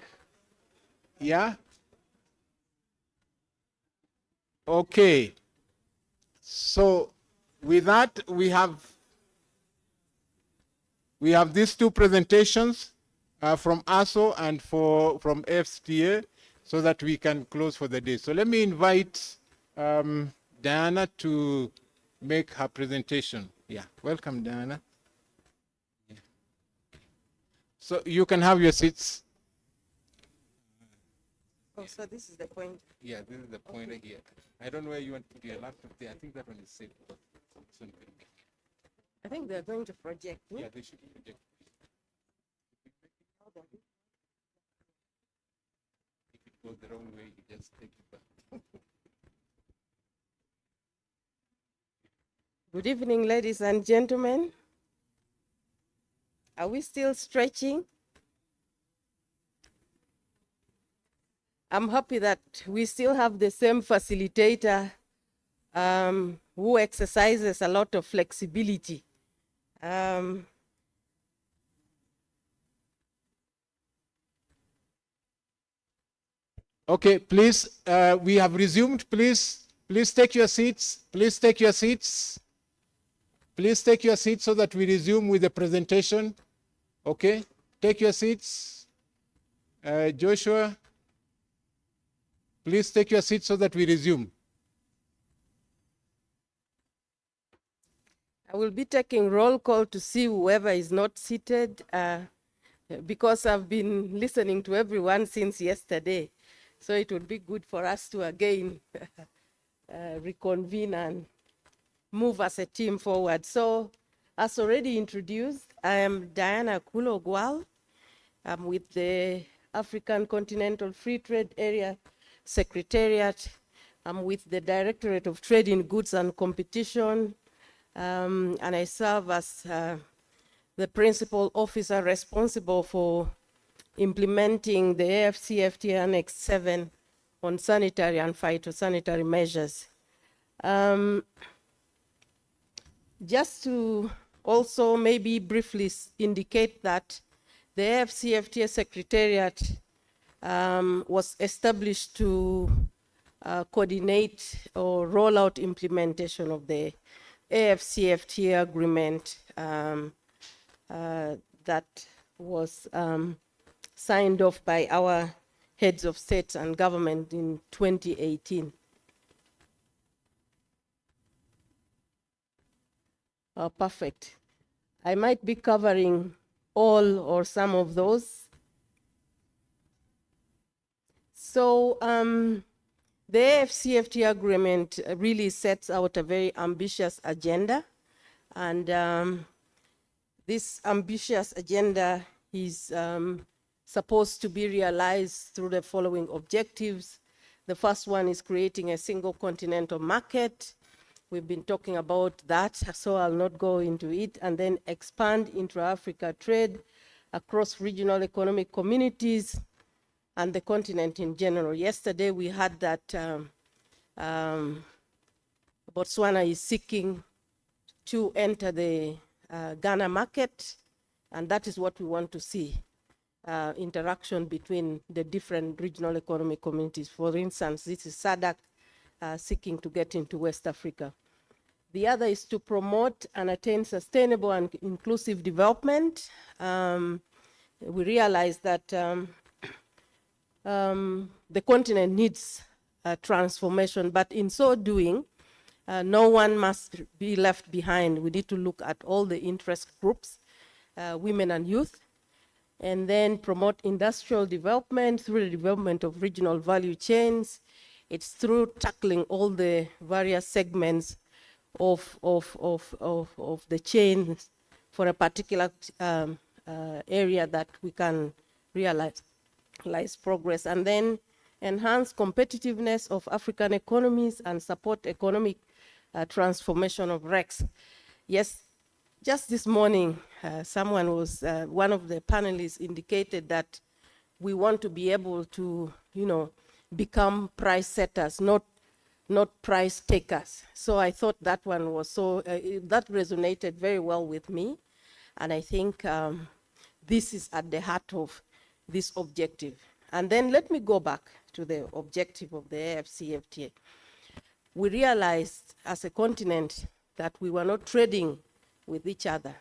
Yeah. Okay. So with that, we have these two presentations from ASO and from FTA, so that we can close for the day. So let me invite Diana to make her presentation. Yeah, welcome, Diana. Yeah. So you can have your seats. Oh, so this is the point. Yeah, this is the pointer here. I don't know where you want to put your laptop there. I think that one is safe. I think they're going to project. Hmm? Yeah, they should project. If it goes the wrong way, you just take it back. Good evening, ladies and gentlemen. Are we still stretching? I'm happy that we still have the same facilitator who exercises a lot of flexibility. Okay, please, we have resumed. Please take your seats. Please take your seats. Please take your seats so that we resume with the presentation. Okay, take your seats. Joshua, please take your seats so that we resume. I will be taking roll call to see whoever is not seated because I've been listening to everyone since yesterday. So it would be good for us to again reconvene and move as a team forward. So as already introduced, I am Diana Kulogwal. I'm with the African Continental Free Trade Area Secretariat. I'm with the Directorate of Trade in Goods and Competition, and I serve as the principal officer responsible for implementing the AFCFTA Annex 7 on sanitary and phytosanitary measures. Just to also maybe briefly indicate that the AFCFTA Secretariat was established to coordinate or roll out implementation of the AFCFTA agreement that was signed off by our heads of state and government in 2018. Perfect. I might be covering all or some of those. So the AFCFTA agreement really sets out a very ambitious agenda, and this ambitious agenda is supposed to be realized through the following objectives. The first one is creating a single continental market. We've been talking about that, so I'll not go into it. And then expand intra-Africa trade across regional economic communities and the continent in general. Yesterday we had that Botswana is seeking to enter the Ghana market, and that is what we want to see. Interaction between the different regional economic communities. For instance, this is SADC seeking to get into West Africa. The other is to promote and attain sustainable and inclusive development. We realize that the continent needs transformation, but in so doing, no one must be left behind. We need to look at all the interest groups, women and youth, and then promote industrial development through the development of regional value chains, It's through tackling all the various segments of the chain for a particular area that we can realize progress, and then enhance competitiveness of African economies and support economic transformation of REX. Yes, just this morning, one of the panelists indicated that we want to be able to, become price setters, not price takers. So I thought that one was that resonated very well with me. And I think this is at the heart of this objective. And then let me go back to the objective of the AFCFTA. We realized as a continent that we were not trading with each other.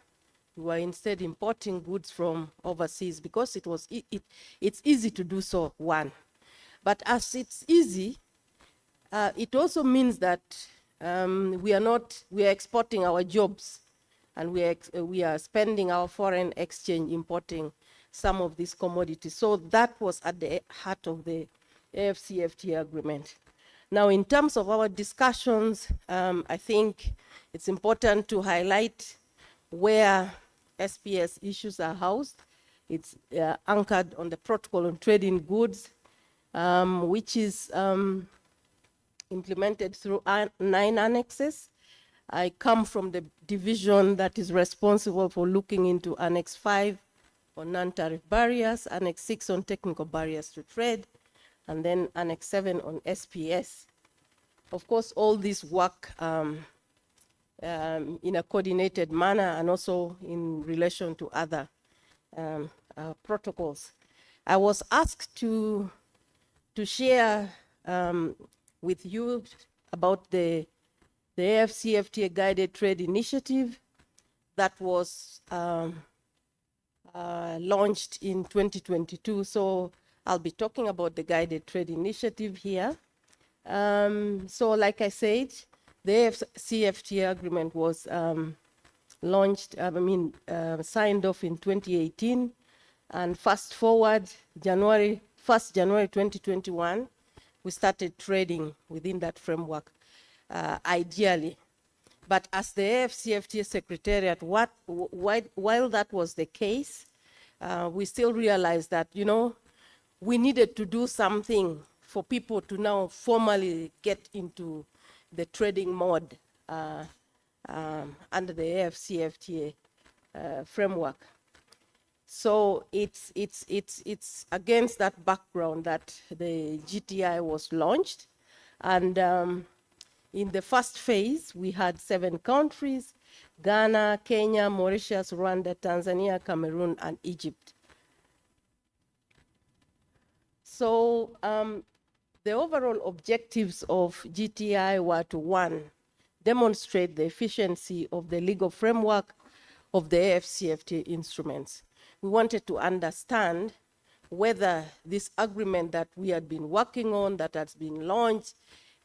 We were instead importing goods from overseas because it's easy to do so, one. But as it's easy, it also means that we are exporting our jobs, and we are spending our foreign exchange importing some of these commodities. So that was at the heart of the AFCFTA agreement. Now, in terms of our discussions, I think it's important to highlight where SPS issues are housed. It's anchored on the Protocol on Trade in Goods, which is implemented through 9 annexes. I come from the division that is responsible for looking into Annex 5 on non-tariff barriers, Annex 6 on technical barriers to trade, and then Annex 7 on SPS. Of course, all this work in a coordinated manner and also in relation to other protocols. I was asked to share with you about the AFCFTA Guided Trade Initiative that was launched in 2022. So I'll be talking about the Guided Trade Initiative here. So like I said, the AFCFTA agreement was signed off in 2018, and fast forward, 1st January 2021, we started trading within that framework, ideally. But as the AFCFTA Secretariat, while that was the case, we still realized that, we needed to do something for people to now formally get into the trading mode under the AFCFTA framework. So it's against that background that the GTI was launched. And in the first phase, we had 7 countries: Ghana, Kenya, Mauritius, Rwanda, Tanzania, Cameroon, and Egypt. So the overall objectives of GTI were to, 1, demonstrate the efficiency of the legal framework of the AFCFTA instruments. We wanted to understand whether this agreement that we had been working on, that has been launched,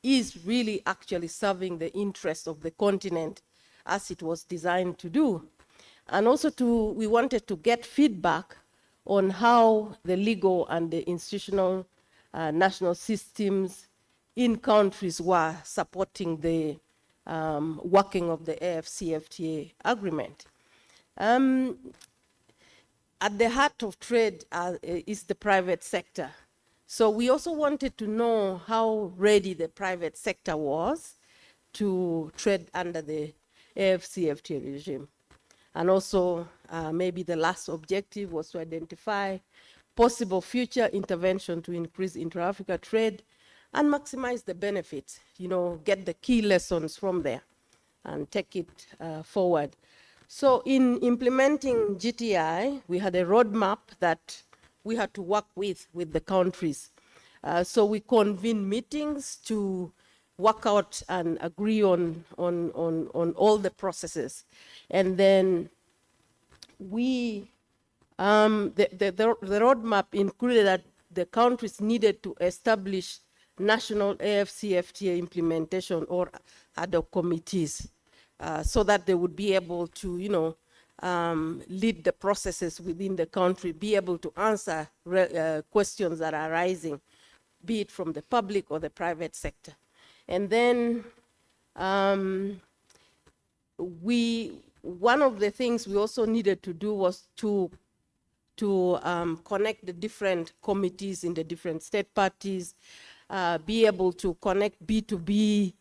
is really actually serving the interests of the continent as it was designed to do. And also we wanted to get feedback on how the legal and the institutional national systems in countries were supporting the working of the AFCFTA agreement. At the heart of trade is the private sector. So we also wanted to know how ready the private sector was to trade under the AFCFTA regime. And also, maybe the last objective was to identify possible future intervention to increase intra-Africa trade and maximize the benefits, get the key lessons from there and take it forward. So in implementing GTI, we had a roadmap that we had to work with the countries. So we convened meetings to work out and agree on all the processes. And then the roadmap included that the countries needed to establish national AFCFTA implementation or ad hoc committees so that they would be able to, lead the processes within the country, be able to answer questions that are arising be it from the public or the private sector. And then one of the things we also needed to do was to connect the different committees in the different state parties, be able to connect B2B,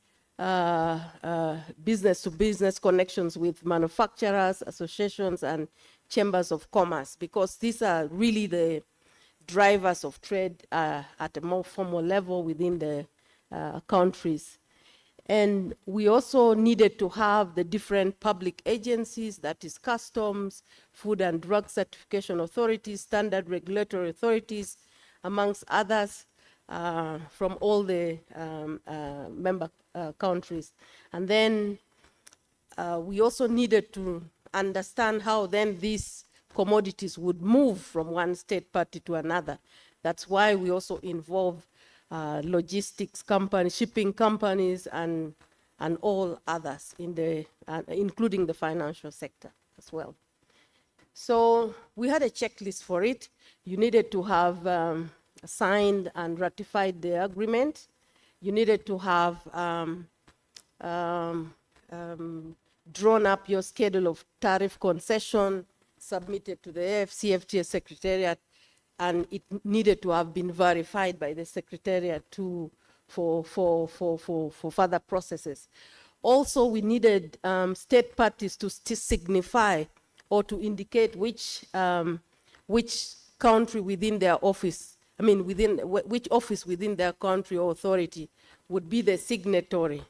business-to-business connections with manufacturers, associations, and chambers of commerce, because these are really the drivers of trade at a more formal level within the countries. And we also needed to have the different public agencies, that is customs, food and drug certification authorities, standard regulatory authorities, amongst others, from all the member countries. And then we also needed to understand how then these commodities would move from one state party to another. That's why we also involve logistics companies, shipping companies, and all others, in the, including the financial sector as well. So we had a checklist for it. You needed to have signed and ratified the agreement. You needed to have drawn up your schedule of tariff concession, submitted to the AFCFTA Secretariat, and it needed to have been verified by the Secretariat for further processes. Also, we needed state parties to signify or to indicate which country within their office, which office within their country or authority would be the signatory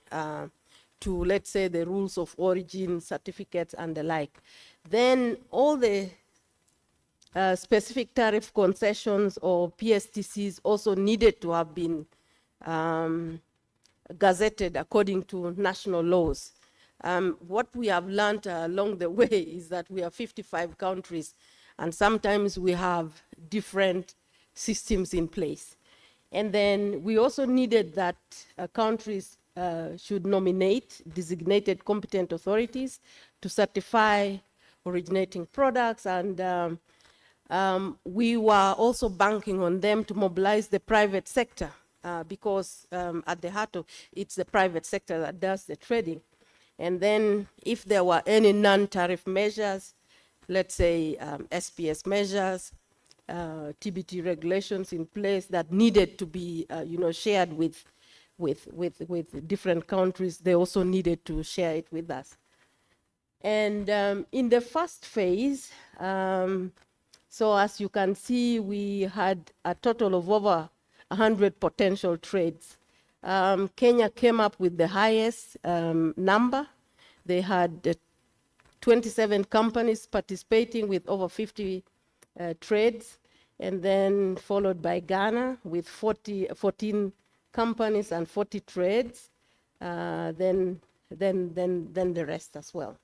to, let's say, the rules of origin, certificates, and the like. Then all the specific tariff concessions or PSTCs also needed to have been gazetted according to national laws. What we have learned along the way is that we have 55 countries, and sometimes we have different systems in place. And then we also needed that countries should nominate designated competent authorities to certify originating products, and we were also banking on them to mobilize the private sector, because at the heart of it's the private sector that does the trading. And then if there were any non-tariff measures, let's say SPS measures, TBT regulations in place that needed to be shared with different countries, they also needed to share it with us. And in the first phase, so as you can see, we had a total of over 100 potential trades. Kenya came up with the highest number. They had 27 companies participating with over 50 trades, and then followed by Ghana with 14 companies and 40 trades, then the rest as well.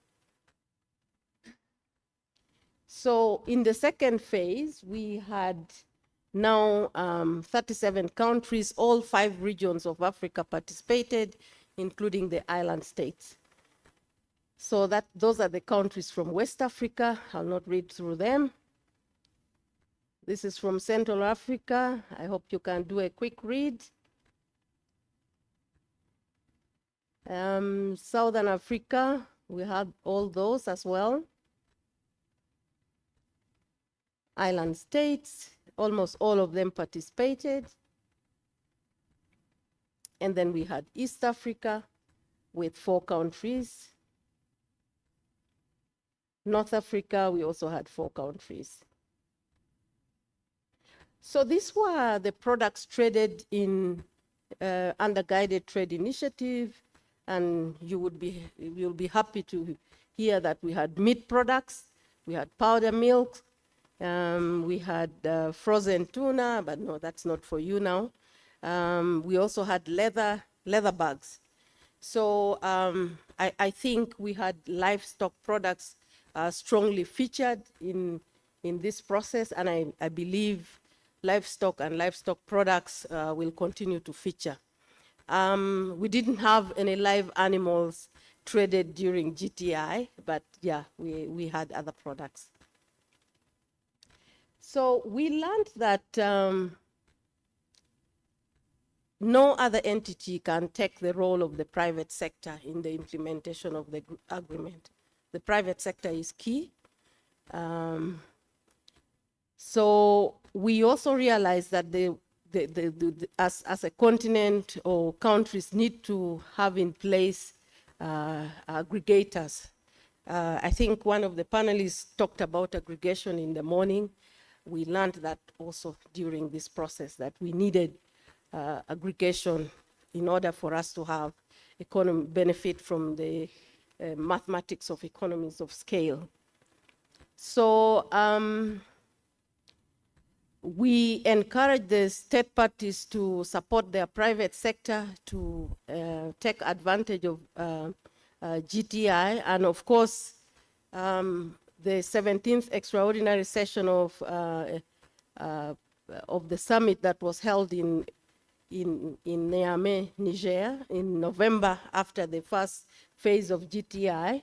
So in the second phase, we had now 37 countries, all 5 regions of Africa participated, including the island states. So those are the countries from West Africa. I'll not read through them. This is from Central Africa. I hope you can do a quick read. Southern Africa, we had all those as well. Island states, almost all of them participated. And then we had East Africa with 4 countries. North Africa, we also had 4 countries. So these were the products traded in under guided trade initiative, and you'll be happy to hear that we had meat products, we had powder milk, we had frozen tuna, but no, that's not for you now. We also had leather bags. So I think we had livestock products strongly featured in this process, and I believe livestock and livestock products will continue to feature. We didn't have any live animals traded during GTI, but yeah, we had other products. So we learned that no other entity can take the role of the private sector in the implementation of the agreement. The private sector is key. So we also realize that as a continent or countries need to have in place aggregators. I think one of the panelists talked about aggregation in the morning. We learned that also during this process, that we needed aggregation in order for us to have benefit from the mathematics of economies of scale. So we encourage the state parties to support their private sector to take advantage of GTI, and of course, the 17th extraordinary session of the summit that was held in Niamey, Niger, in November after the first phase of GTI,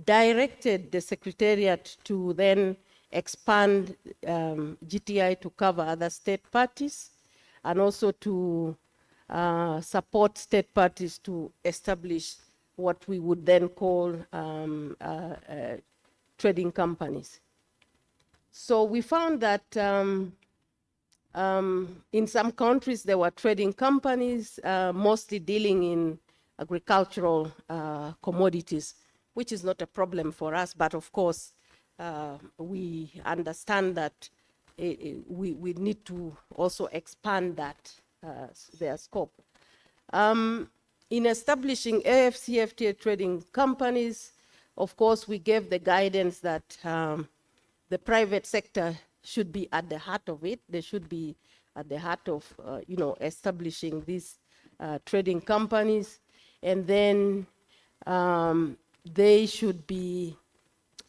directed the Secretariat to then expand GTI to cover other state parties, and also to support state parties to establish what we would then call trading companies. So we found that in some countries there were trading companies mostly dealing in agricultural commodities, which is not a problem for us, but of course we understand that we need to also expand that, their scope. In establishing AFCFTA trading companies, of course, we gave the guidance that the private sector should be at the heart of it. They should be at the heart of, establishing these trading companies, and then they should be,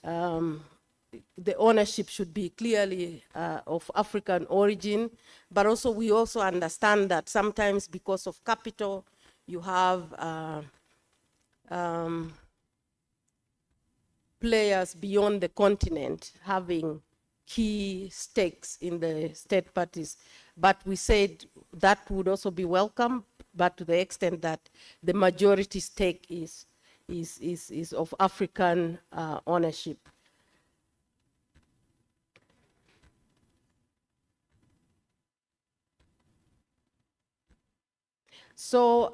the ownership should be clearly of African origin, but also we also understand that sometimes because of capital, you have players beyond the continent having key stakes in the state parties. But we said that would also be welcome, but to the extent that the majority stake is of African ownership. So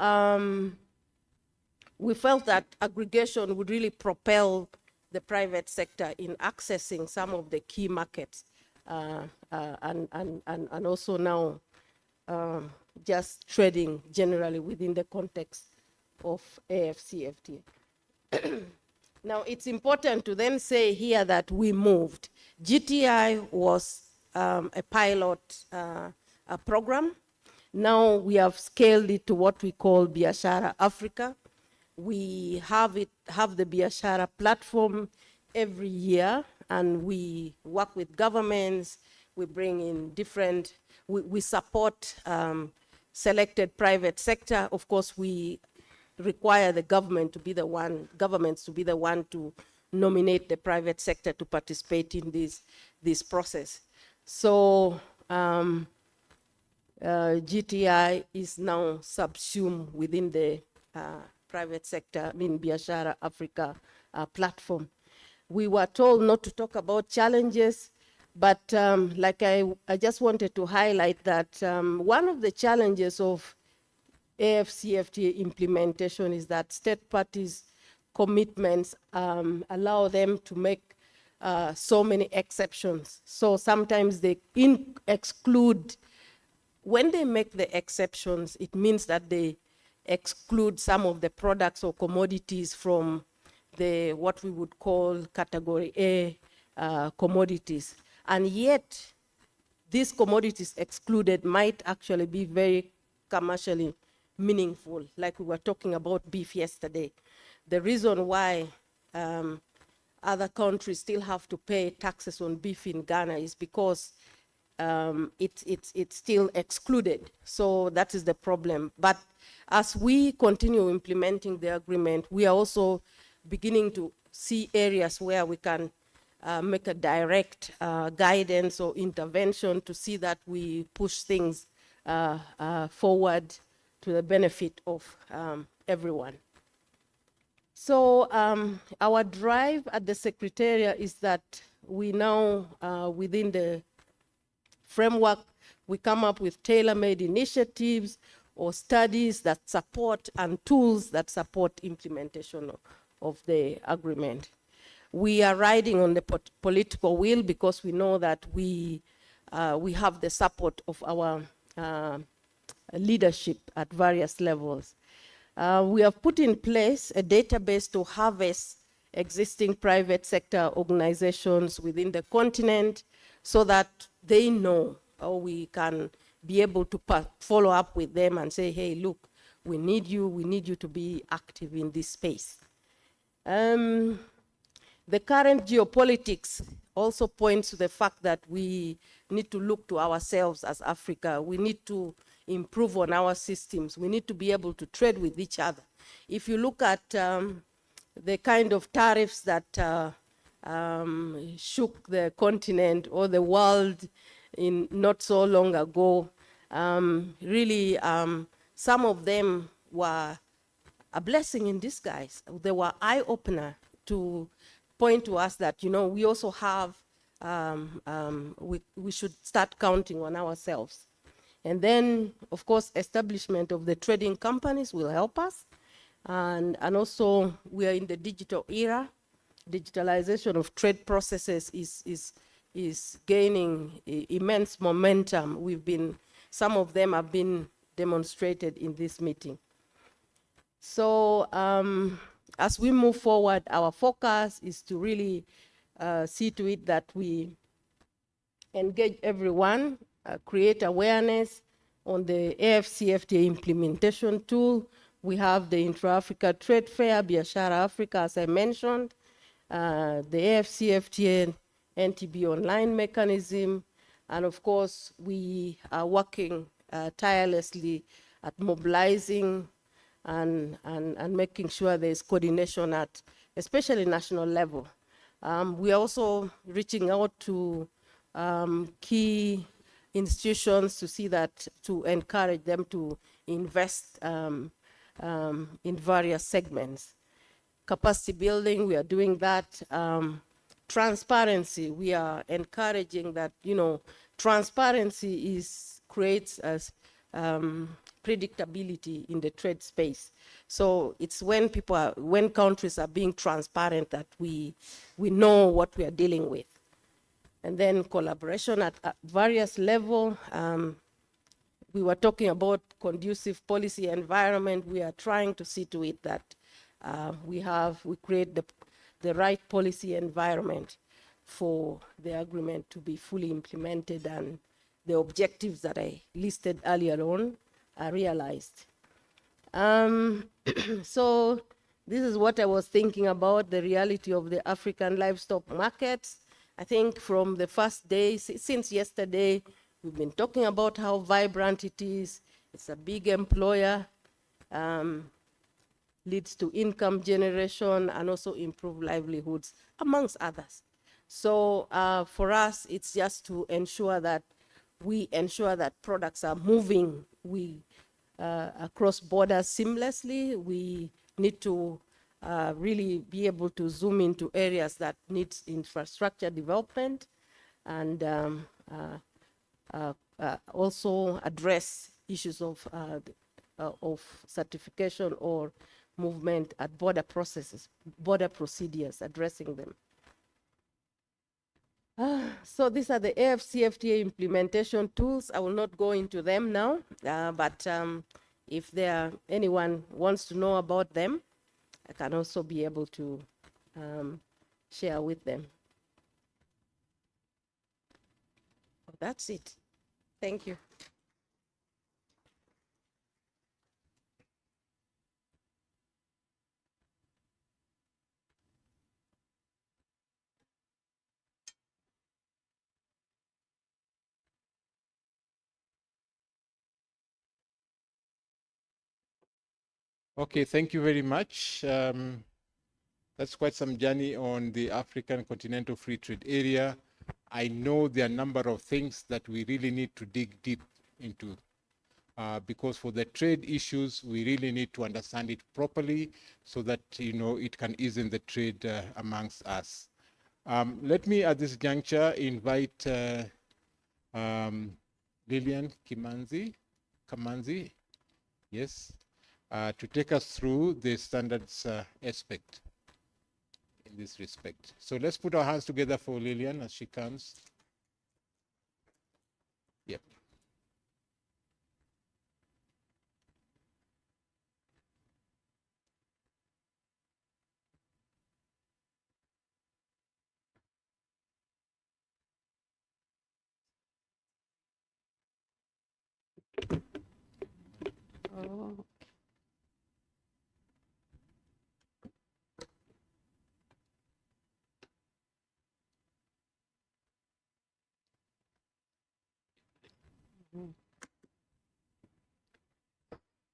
we felt that aggregation would really propel the private sector in accessing some of the key markets, and also now just trading generally within the context of AFCFTA. Now, it's important to then say here that we moved. GTI was a pilot program. Now we have scaled it to what we call Biashara Africa. We have the Biashara platform every year, and we work with governments. We bring in different, we support selected private sector. Of course, we require the governments to be the one to nominate the private sector to participate in this process. So GTI is now subsumed within the private sector, Biashara Africa platform. We were told not to talk about challenges, but like I just wanted to highlight that one of the challenges of AFCFTA implementation is that state parties' commitments allow them to make so many exceptions. So sometimes they exclude, when they make the exceptions, it means that they exclude some of the products or commodities from the what we would call category A commodities. And yet, these commodities excluded might actually be very commercially meaningful, like we were talking about beef yesterday. The reason why other countries still have to pay taxes on beef in Ghana is because it's still excluded. So that is the problem. But as we continue implementing the agreement, we are also beginning to see areas where we can make a direct guidance or intervention to see that we push things forward to the benefit of everyone. So our drive at the Secretariat is that we now, within the framework, we come up with tailor-made initiatives or studies that support and tools that support implementation of the agreement. We are riding on the political will because we know that we have the support of our leadership at various levels. We have put in place a database to harvest existing private sector organizations within the continent so that they know, or we can be able to follow up with them and say, hey, look, we need you to be active in this space. The current geopolitics also points to the fact that we need to look to ourselves as Africa. We need to improve on our systems. We need to be able to trade with each other. If you look at the kind of tariffs that shook the continent or the world in not so long ago, really some of them were a blessing in disguise. They were eye-opener to point to us that, you know, we also have, we should start counting on ourselves. And then, of course, establishment of the trading companies will help us. And also, we are in the digital era. Digitalization of trade processes is gaining immense momentum. Some of them have been demonstrated in this meeting. So as we move forward, our focus is to really see to it that we engage everyone, create awareness on the AFCFTA implementation tool. We have the Intra-Africa Trade Fair, Biashara Africa, as I mentioned, the AFCFTA NTB online mechanism, and of course, we are working tirelessly at mobilizing and making sure there's coordination at especially national level. We are also reaching out to key institutions to see that, to encourage them to invest in various segments. Capacity building, we are doing that. Transparency, we are encouraging that, you know, transparency creates predictability in the trade space. So it's when countries are being transparent that we know what we are dealing with. And then collaboration at various levels. We were talking about conducive policy environment. We are trying to see to it that we create the right policy environment for the agreement to be fully implemented and the objectives that I listed earlier on are realized. So this is what I was thinking about, the reality of the African livestock markets. I think from the first day, since yesterday, we've been talking about how vibrant it is. It's a big employer, leads to income generation and also improve livelihoods, amongst others. So for us, it's just to ensure that we ensure that products are moving across borders seamlessly. We need to really be able to zoom into areas that need infrastructure development and also address issues of certification or movement at border procedures, addressing them. So these are the AFCFTA implementation tools. I will not go into them now, but if anyone wants to know about them, I can also be able to share with them. That's it. Thank you. Okay, thank you very much. That's quite some journey on the African Continental Free Trade Area. I know there are a number of things that we really need to dig deep into. because for the trade issues, we really need to understand it properly so that, you know, it can ease in the trade amongst us. Let me at this juncture invite Lilian Kamanzi, yes, to take us through the standards aspect in this respect. So let's put our hands together for Lilian as she comes. Yep. Oh.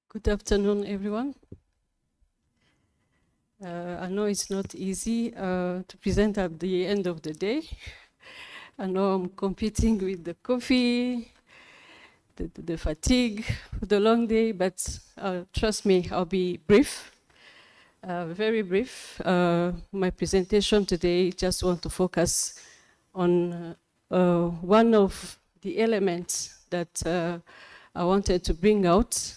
Good afternoon, everyone. I know it's not easy to present at the end of the day. I know I'm competing with the coffee, the fatigue, the long day, but trust me, I'll be brief, very brief. My presentation today, just want to focus on one of the elements that I wanted to bring out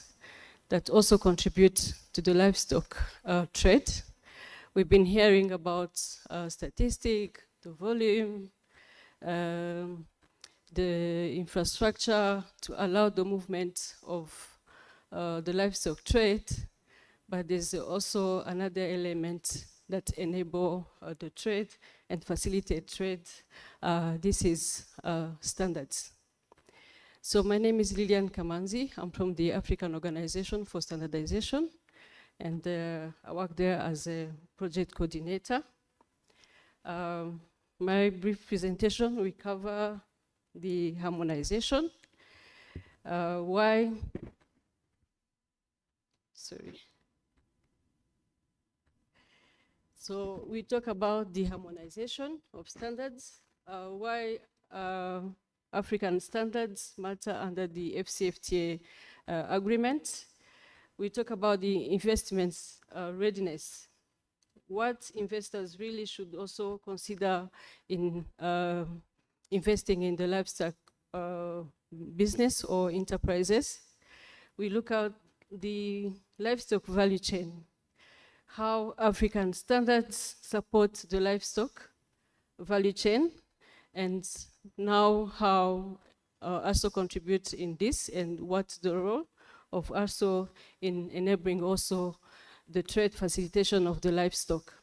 that also contribute to the livestock trade. We've been hearing about statistic, the volume, the infrastructure to allow the movement of the livestock trade, but there's also another element that enable the trade and facilitate trade. This is standards. So my name is Lilian Kamanzi. I'm from the African Organization for Standardization, and I work there as a project coordinator. My brief presentation will cover the harmonization, why, sorry. So we talk about the harmonization of standards, why African standards matter under the FCFTA agreement. We talk about the investments readiness, what investors really should also consider in investing in the livestock business or enterprises. We look at the livestock value chain, how African standards support the livestock value chain, and now how ASO contributes in this, and what's the role of ASO in enabling also the trade facilitation of the livestock.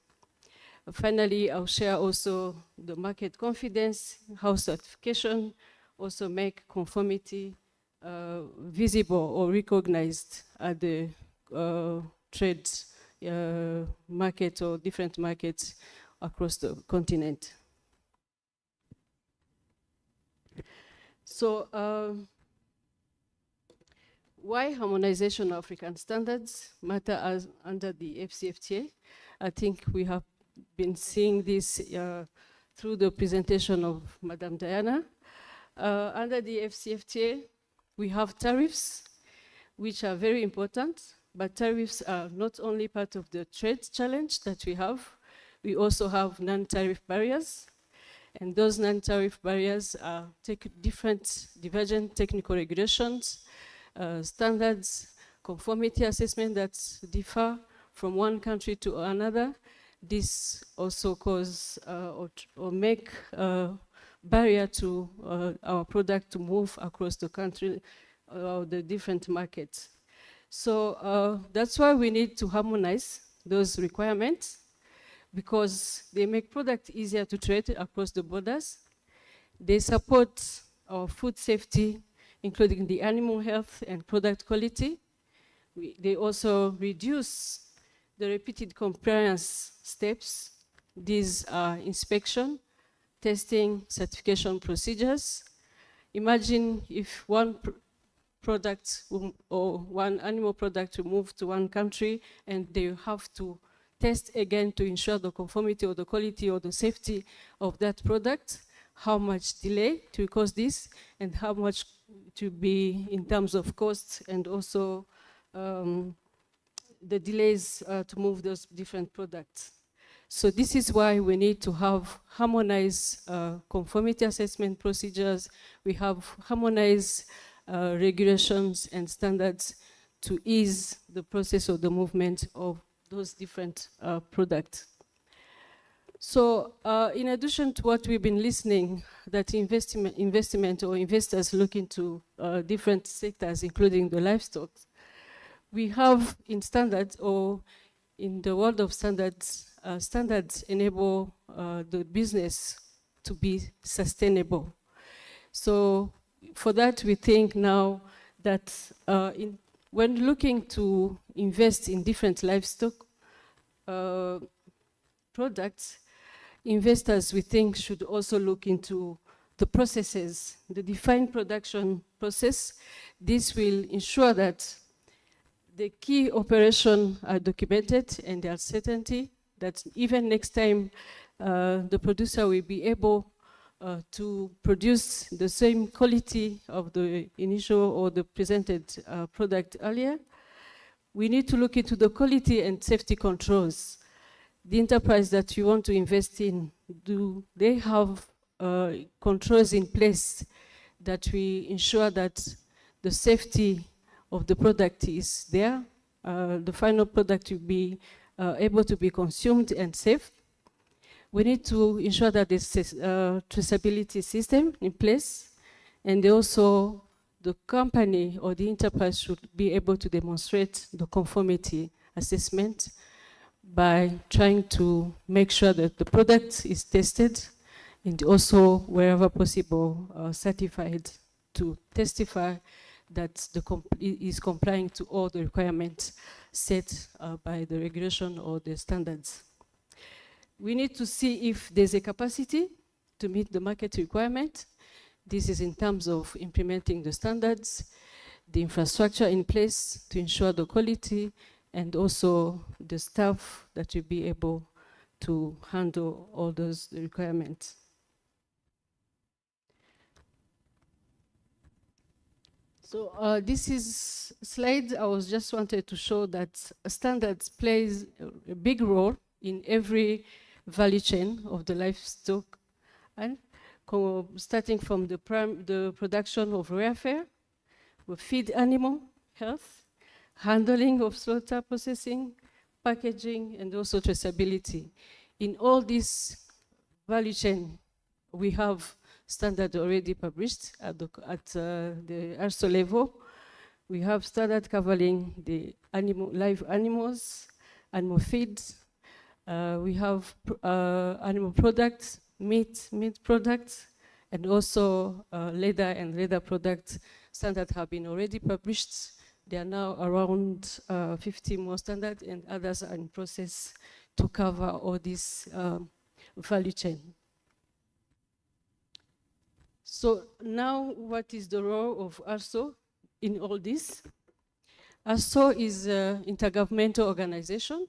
Finally, I'll share also the market confidence, how certification also make conformity visible or recognized at the trade market or different markets across the continent. So why harmonization of African standards matter as under the FCFTA? I think we have been seeing this through the presentation of Madam Diana. Under the FCFTA, we have tariffs, which are very important, but tariffs are not only part of the trade challenge that we have, we also have non-tariff barriers. And those non-tariff barriers take different divergent technical regulations, standards, conformity assessment that differ from one country to another. This also cause or make barrier to our product to move across the country, the different markets. So that's why we need to harmonize those requirements, because they make product easier to trade across the borders. They support our food safety, including the animal health and product quality. They also reduce the repeated compliance steps. These are inspection, testing, certification procedures. Imagine if one product or one animal product will move to one country and they have to test again to ensure the conformity or the quality or the safety of that product, how much delay to cause this, and how much to be in terms of costs and also the delays to move those different products. So this is why we need to have harmonized conformity assessment procedures. We have harmonized regulations and standards to ease the process of the movement of those different products. So in addition to what we've been listening, that investment or investors look into different sectors, including the livestock, we have in standards or in the world of standards, standards enable the business to be sustainable. So for that, we think now that when looking to invest in different livestock products, investors, we think, should also look into the processes, the defined production process. This will ensure that the key operations are documented and there are certainty that even next time the producer will be able to produce the same quality of the initial or the presented product earlier. We need to look into the quality and safety controls. The enterprise that you want to invest in, do they have controls in place that we ensure that the safety of the product is there, the final product will be able to be consumed and safe. We need to ensure that there's a traceability system in place, and also the company or the enterprise should be able to demonstrate the conformity assessment by trying to make sure that the product is tested and also, wherever possible, certified to testify that is complying to all the requirements set by the regulation or the standards. We need to see if there's a capacity to meet the market requirement. This is in terms of implementing the standards, the infrastructure in place to ensure the quality, and also the staff that will be able to handle all those requirements. So this is slide I was just wanted to show that standards plays a big role in every value chain of the livestock, and starting from the production of welfare, we feed animal health, handling of slaughter processing, packaging, and also traceability. In all this value chain, we have standard already published at the ARSO level. We have standard covering the live animals, animal feeds. We have animal products, meat products, and also leather and leather products. Standards have been already published. There are now around 50 more standards, and others are in process to cover all this value chain. So now, what is the role of ARSO in all this? ARSO is an intergovernmental organization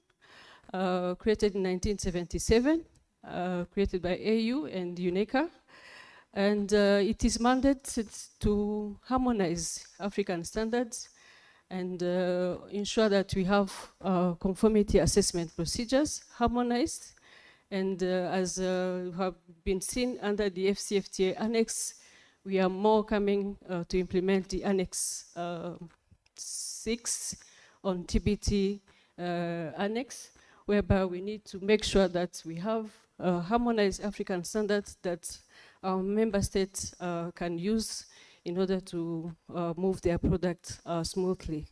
created in 1977, created by AU and UNECA. And it is mandated to harmonize African standards and ensure that we have conformity assessment procedures harmonized. And as have been seen under the FCFTA Annex, we are more coming to implement the Annex 6 on TBT Annex, whereby we need to make sure that we have harmonized African standards that our member states can use in order to move their product smoothly.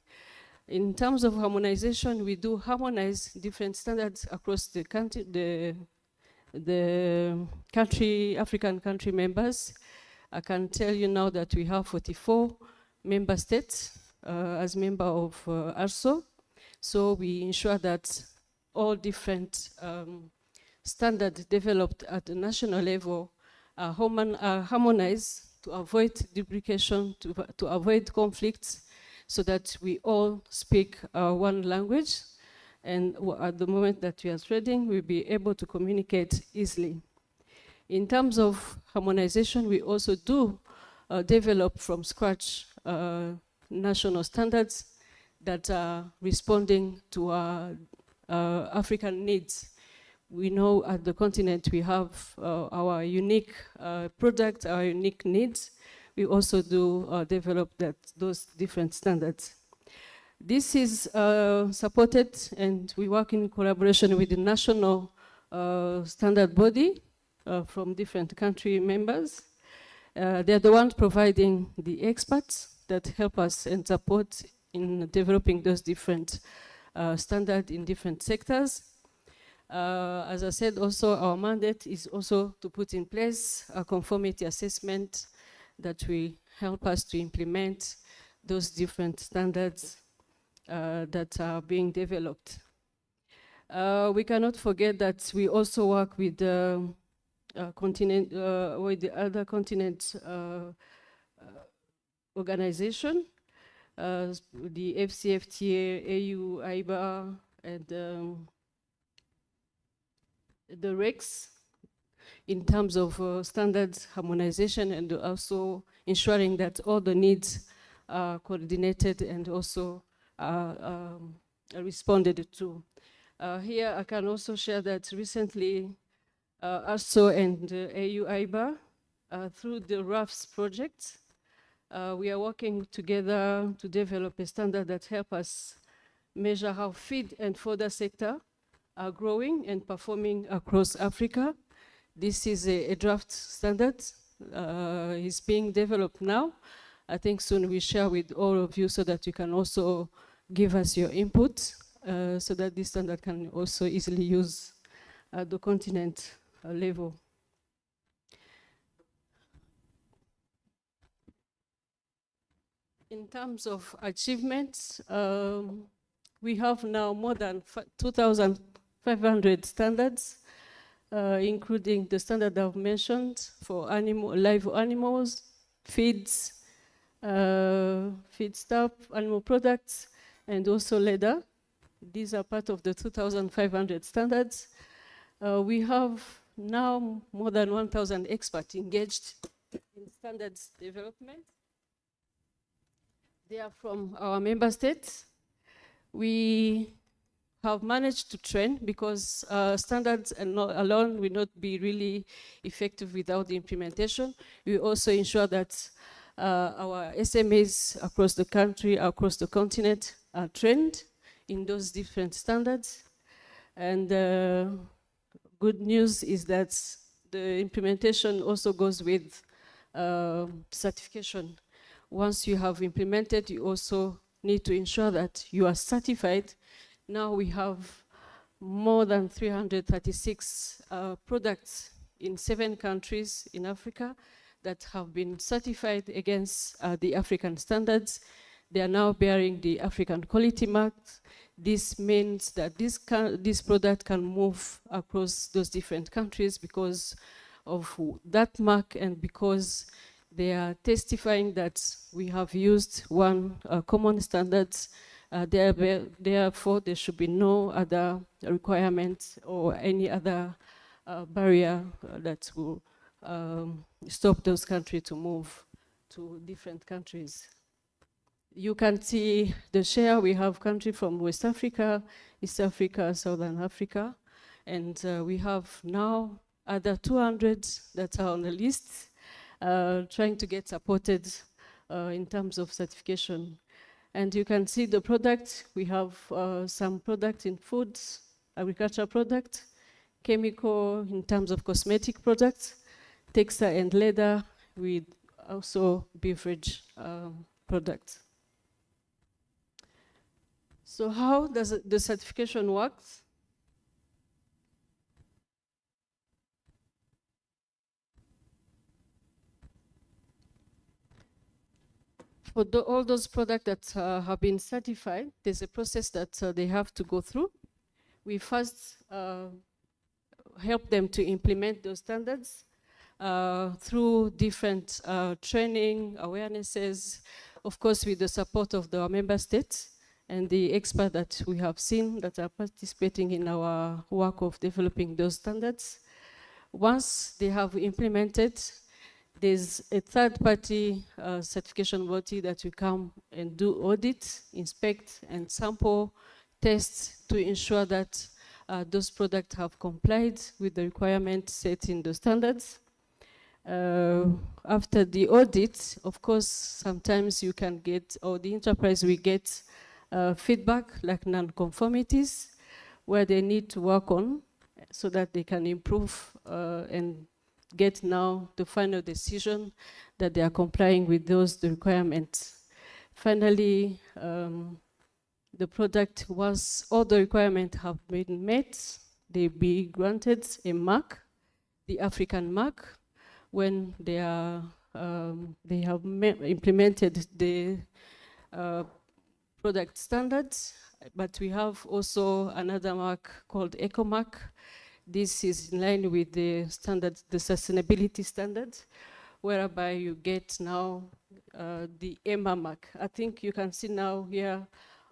In terms of harmonization, we do harmonize different standards across the country, African country members. I can tell you now that we have 44 member states as member of ARSO. So we ensure that all different standards developed at the national level are harmonized to avoid duplication, to avoid conflicts, so that we all speak one language. And at the moment that we are trading, we'll be able to communicate easily. In terms of harmonization, we also do develop from scratch national standards that are responding to our African needs. We know at the continent we have our unique products, our unique needs. We also do develop those different standards. This is supported, and we work in collaboration with the national standard body from different country members. They're the ones providing the experts that help us and support in developing those different standards in different sectors. As I said, also our mandate is also to put in place a conformity assessment that will help us to implement those different standards that are being developed. We cannot forget that we also work with the other continent organization, the FCFTA, AU, IBA, and the REX in terms of standards harmonization and also ensuring that all the needs are coordinated and also responded to. Here I can also share that recently ASO and AU IBA through the RAFS project, we are working together to develop a standard that helps us measure how feed and fodder sector are growing and performing across Africa. This is a draft standard. It's being developed now. I think soon we share with all of you so that you can also give us your input so that this standard can also easily use at the continent level. In terms of achievements, we have now more than 2,500 standards, including the standard I've mentioned for live animals, feeds, feedstuff, animal products, and also leather. These are part of the 2,500 standards. We have now more than 1,000 experts engaged in standards development. They are from our member states. We have managed to train because standards alone will not be really effective without the implementation. We also ensure that our SMEs across the country, across the continent are trained in those different standards. And good news is that the implementation also goes with certification. Once you have implemented, you also need to ensure that you are certified. Now we have more than 336 products in 7 countries in Africa that have been certified against the African standards. They are now bearing the African quality mark. This means that this product can move across those different countries because of that mark and because they are testifying that we have used one common standards. Therefore, there should be no other requirement or any other barrier that will stop those countries to move to different countries. You can see the share. We have countries from West Africa, East Africa, Southern Africa, and we have now other 200 that are on the list, trying to get supported in terms of certification. And you can see the product. We have some products in foods, agricultural products, chemical in terms of cosmetic products, textile and leather, with also beverage products. So how does the certification work? For all those products that have been certified, there's a process that they have to go through. We first help them to implement those standards through different training, awarenesses, of course with the support of the member states and the experts that we have seen that are participating in our work of developing those standards. Once they have implemented, There's a third-party certification body that will come and do audit, inspect, and sample tests to ensure that those products have complied with the requirements set in the standards. After the audit, of course, sometimes you can get, or the enterprise will get feedback like non-conformities where they need to work on so that they can improve and get now the final decision that they are complying with those requirements. Finally, the product, once all the requirements have been met, they be granted a mark, the African mark, when they are they have implemented the product standards. But we have also another mark called Eco Mark. This is in line with the standards, the sustainability standards, whereby you get now the EMA mark. I think you can see now here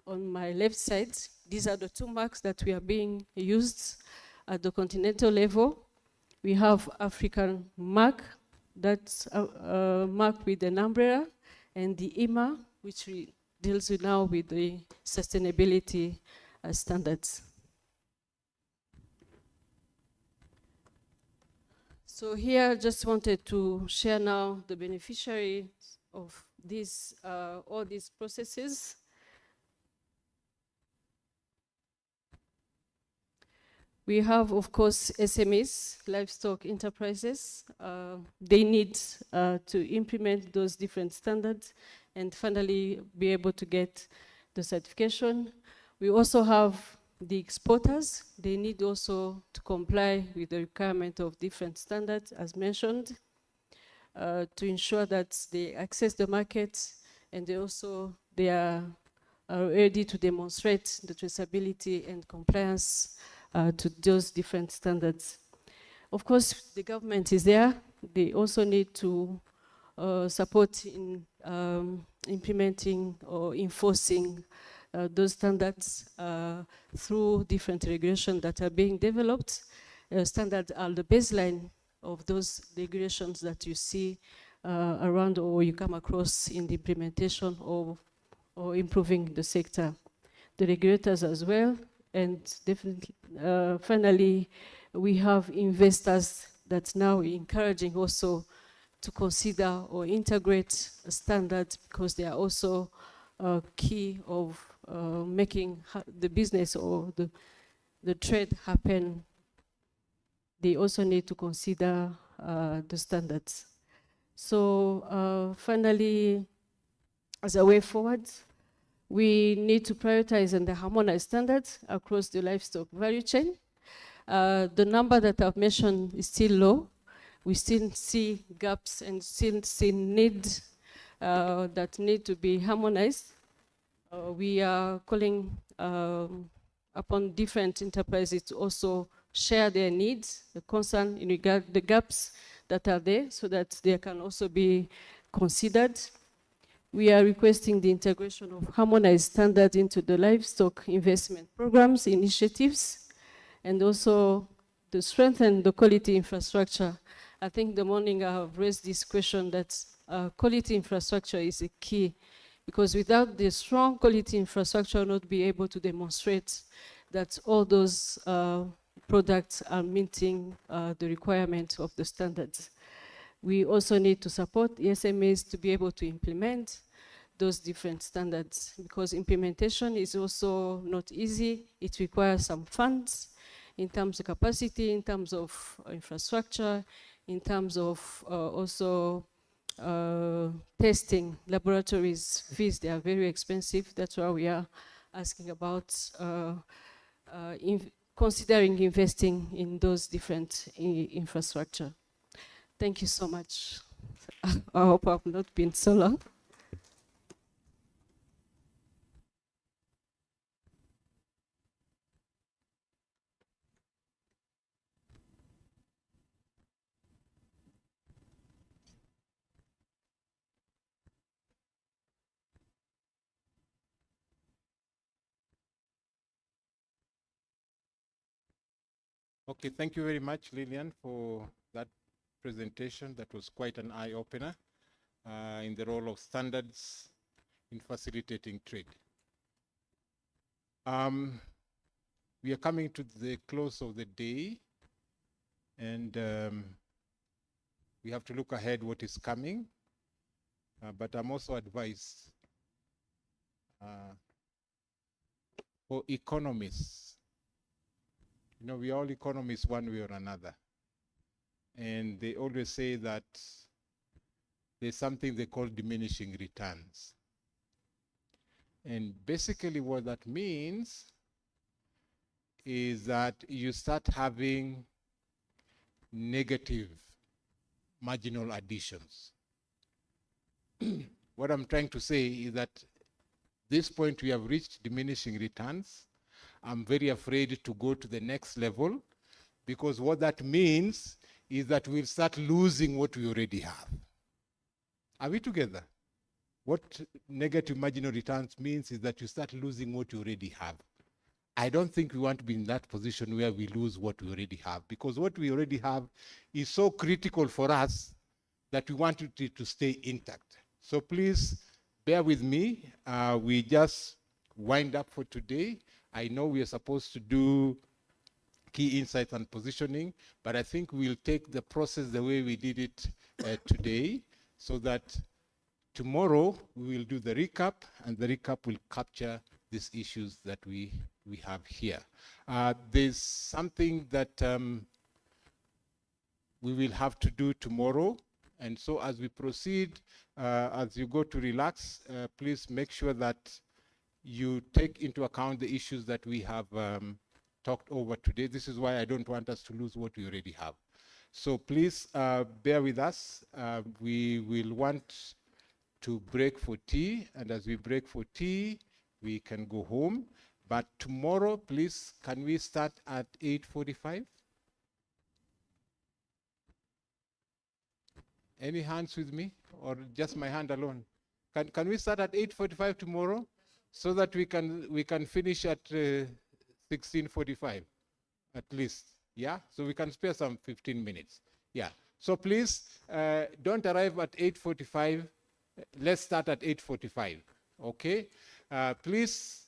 on my left side, these are the two marks that we are being used at the continental level. We have African mark, that's marked with an umbrella, and the EMA, which deals with now with the sustainability standards. So here I just wanted to share now the beneficiaries of these, all these processes. We have, of course, SMEs, livestock enterprises. They need to implement those different standards and finally be able to get the certification. We also have the exporters. They need also to comply with the requirement of different standards, as mentioned, to ensure that they access the market and they are ready to demonstrate the traceability and compliance to those different standards. Of course, the government is there. They also need to support in implementing or enforcing those standards through different regulations that are being developed. Standards are the baseline of those regulations that you see around or you come across in the implementation or improving the sector. The regulators as well. And definitely, finally, we have investors that now encouraging also to consider or integrate standards because they are also key of making the business or the trade happen. They also need to consider the standards. So finally, as a way forward, we need to prioritize and harmonize standards across the livestock value chain. The number that I've mentioned is still low. We still see gaps and still see needs that need to be harmonized. We are calling upon different enterprises to also share their needs, the concern in regard to the gaps that are there so that they can also be considered. We are requesting the integration of harmonized standards into the livestock investment programs, initiatives, and also to strengthen the quality infrastructure. I think the morning I have raised this question that quality infrastructure is a key because without the strong quality infrastructure, we'll not be able to demonstrate that all those products are meeting the requirement of the standards. We also need to support the SMEs to be able to implement those different standards because implementation is also not easy. It requires some funds in terms of capacity, in terms of infrastructure, in terms of also testing. Laboratories fees, they are very expensive. That's why we are asking about considering investing in those different infrastructure. Thank you so much. I hope I've not been so long. Okay, thank you very much, Lillian, for that presentation that was quite an eye-opener in the role of standards in facilitating trade. We are coming to the close of the day, and we have to look ahead what is coming, but I'm also advised for economists. You know, we are all economists one way or another. And they always say that there's something they call diminishing returns. And basically what that means is that you start having negative marginal additions. What I'm trying to say is that this point we have reached diminishing returns. I'm very afraid to go to the next level, because what that means is that we'll start losing what we already have. Are we together? What negative marginal returns means is that you start losing what you already have. I don't think we want to be in that position where we lose what we already have, because what we already have is so critical for us that we want it to stay intact. So please bear with me. We just wind up for today. I know we are supposed to do key insights and positioning, but I think we'll take the process the way we did it today, so that tomorrow we will do the recap, and the recap will capture these issues that we have here. There's something that we will have to do tomorrow, and so as we proceed, as you go to relax, please make sure that you take into account the issues that we have talked over today. This is why I don't want us to lose what we already have. So please bear with us. We will want to break for tea, and as we break for tea, we can go home. But tomorrow, please, can we start at 8:45? Any hands with me, or just my hand alone? Can we start at 8:45 tomorrow, so that we can finish at 16:45 at least? Yeah, so we can spare some 15 minutes. Yeah, so please don't arrive at 8:45. Let's start at 8:45. Okay, please.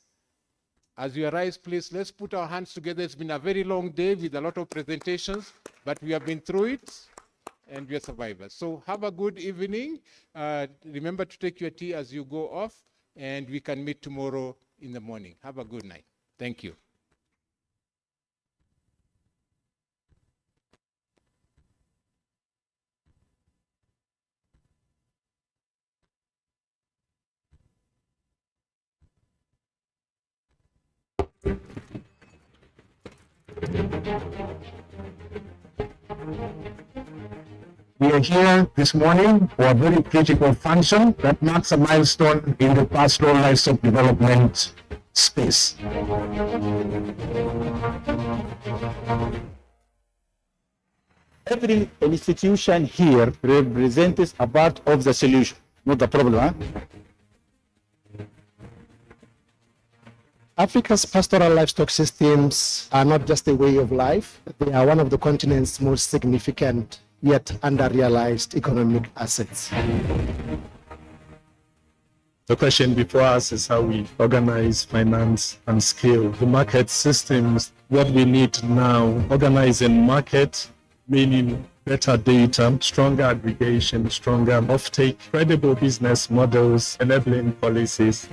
As you arise, please, let's put our hands together. It's been a very long day with a lot of presentations, but we have been through it, and we are survivors. So have a good evening. Remember to take your tea as you go off, and we can meet tomorrow in the morning. Have a good night. Thank you. We are here this morning for a very critical function that marks a milestone in the pastoral livestock development space. Every institution here represents a part of the solution, not the problem. Huh? Africa's pastoral livestock systems are not just a way of life, they are one of the continent's most significant yet under-realized economic assets. The question before us is how we organize, finance, and scale the market systems. What we need now, organizing market, meaning better data, stronger aggregation, stronger offtake, credible business models, enabling policies.